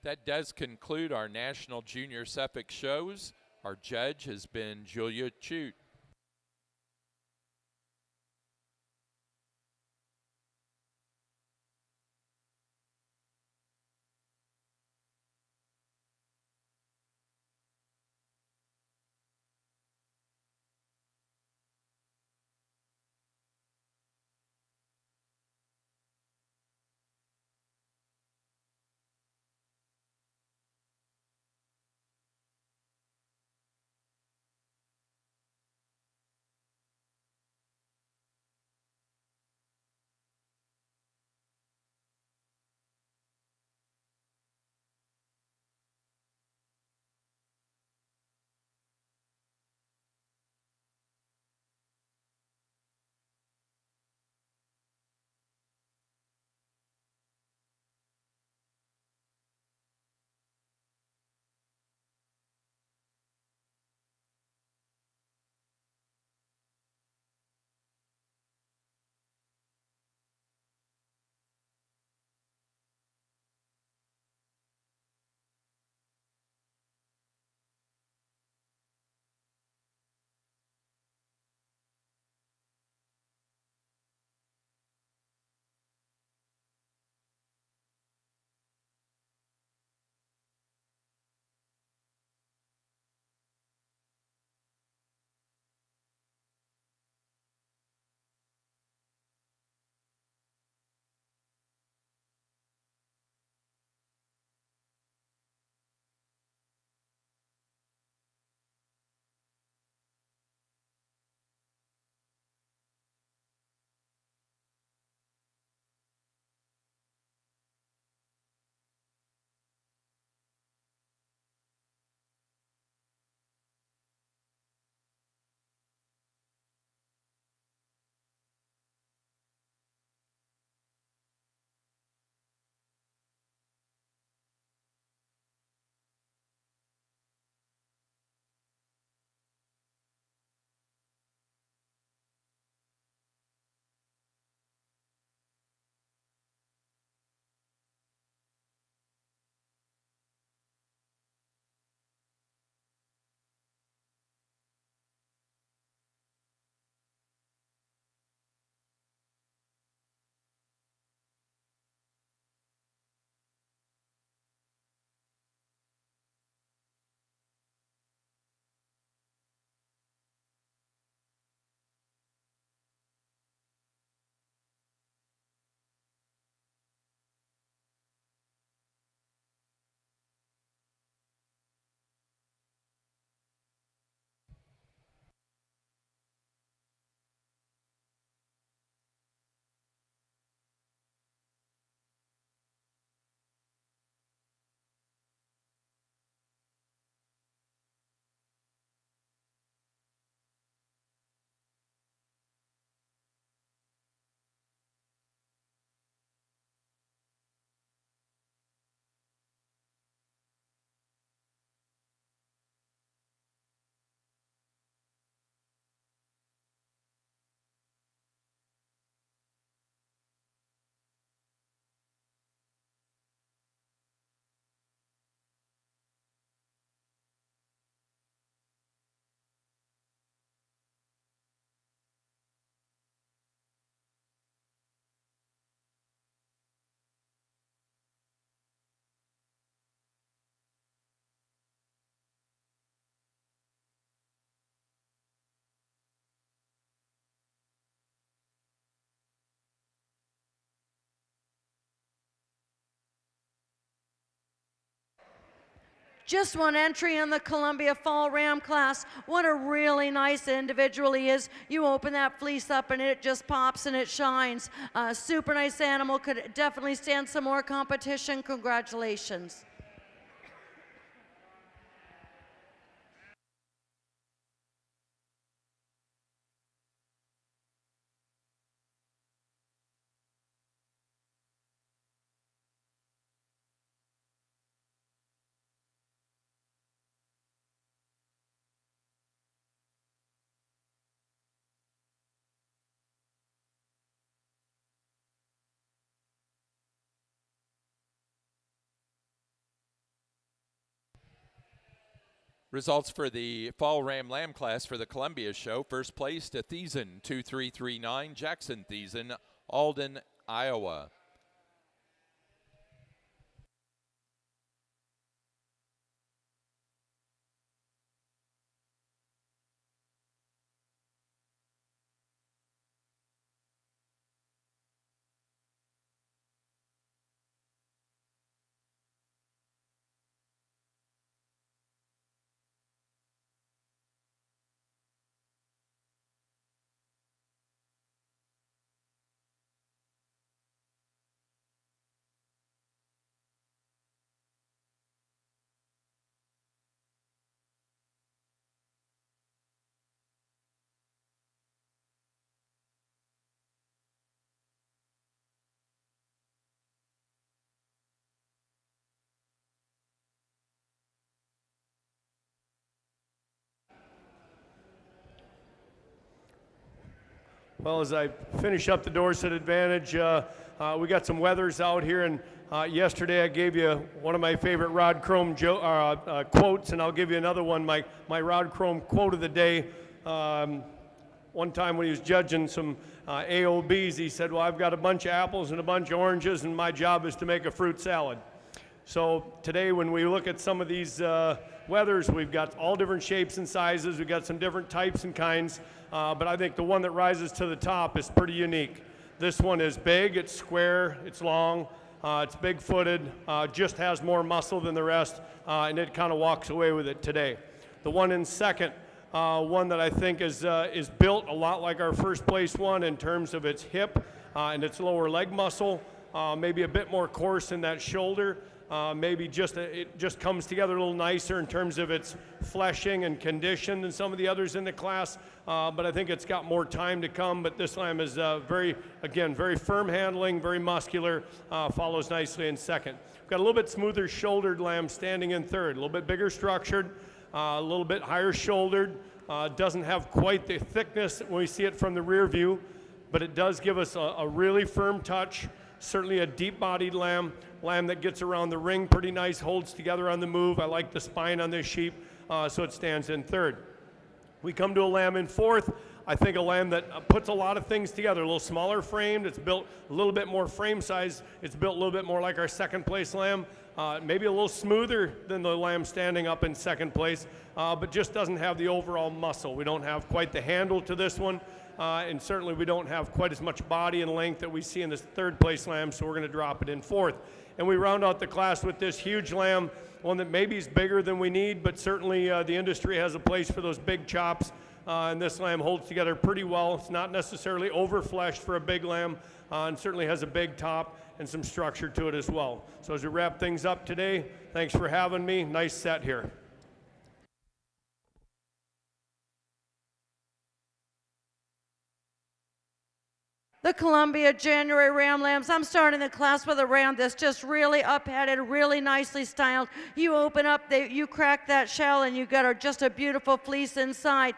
Speaker 1: That does conclude our National Junior Suffolk shows. Our judge has been Julia Chute.
Speaker 3: Just one entry in the Columbia Fall Ram class. What a really nice individual he is. You open that fleece up and it just pops and it shines. Super nice animal, could definitely stand some more competition. Congratulations.
Speaker 1: Results for the Fall Ram Lamb class for the Columbia show. First place to Thiessen, 2339. Jackson Thiessen, Alden, Iowa.
Speaker 4: Well, as I finish up the Dorset Advantage, we got some weathers out here, and yesterday I gave you one of my favorite Rod Chrome quotes, and I'll give you another one, my Rod Chrome quote of the day. One time when he was judging some AOBs, he said, well, I've got a bunch of apples and a bunch of oranges, and my job is to make a fruit salad. So today when we look at some of these weathers, we've got all different shapes and sizes, we've got some different types and kinds, but I think the one that rises to the top is pretty unique. This one is big, it's square, it's long, it's big-footed, just has more muscle than the rest, and it kind of walks away with it today. The one in second, one that I think is built a lot like our first place one in terms of its hip and its lower leg muscle, maybe a bit more coarse in that shoulder. Maybe it just comes together a little nicer in terms of its fleshing and condition than some of the others in the class, but I think it's got more time to come. But this lamb is very firm handling, very muscular, follows nicely in second. We've got a little bit smoother shouldered lamb standing in third, a little bit bigger structured, a little bit higher shouldered, doesn't have quite the thickness when we see it from the rear view, but it does give us a really firm touch. Certainly a deep-bodied lamb that gets around the ring pretty nice, holds together on the move. I like the spine on this sheep, so it stands in third. We come to a lamb in fourth. I think a lamb that puts a lot of things together. A little smaller framed. It's built a little bit more frame size. It's built a little bit more like our second place lamb. Maybe a little smoother than the lamb standing up in second place, but just doesn't have the overall muscle. We don't have quite the handle to this one. And certainly we don't have quite as much body and length that we see in this third place lamb, so we're going to drop it in fourth. And we round out the class with this huge lamb, one that maybe is bigger than we need, but certainly the industry has a place for those big chops, and this lamb holds together pretty well. It's not necessarily overfleshed for a big lamb, and certainly has a big top and some structure to it as well. So as we wrap things up today, thanks for having me. Nice set here.
Speaker 3: The Columbia January Ram Lambs. I'm starting the class with a ram that's just really up-headed, really nicely styled. You open up, you crack that shell, and you got just a beautiful fleece inside.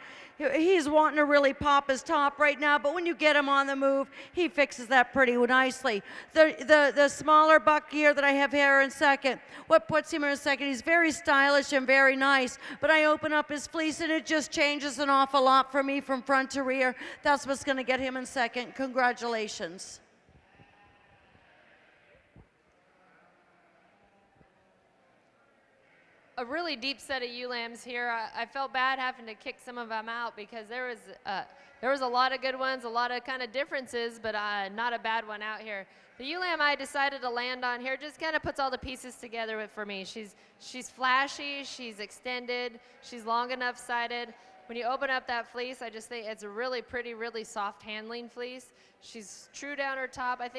Speaker 3: He's wanting to really pop his top right now, but when you get him on the move, he fixes that pretty nicely. The smaller buck here that I have here in second, what puts him in second, he's very stylish and very nice, but I open up his fleece and it just changes an awful lot for me from front to rear. That's what's going to get him in second. Congratulations.
Speaker 2: A really deep set of ewe lambs here. I felt bad having to kick some of them out because there was a lot of good ones, a lot of kind of differences, but not a bad one out here. The ewe lamb I decided to land on here just kind of puts all the pieces together for me. She's flashy, she's extended, she's long enough sided. When you open up that fleece, I just think it's a really pretty, really soft handling fleece. She's true down her top. I think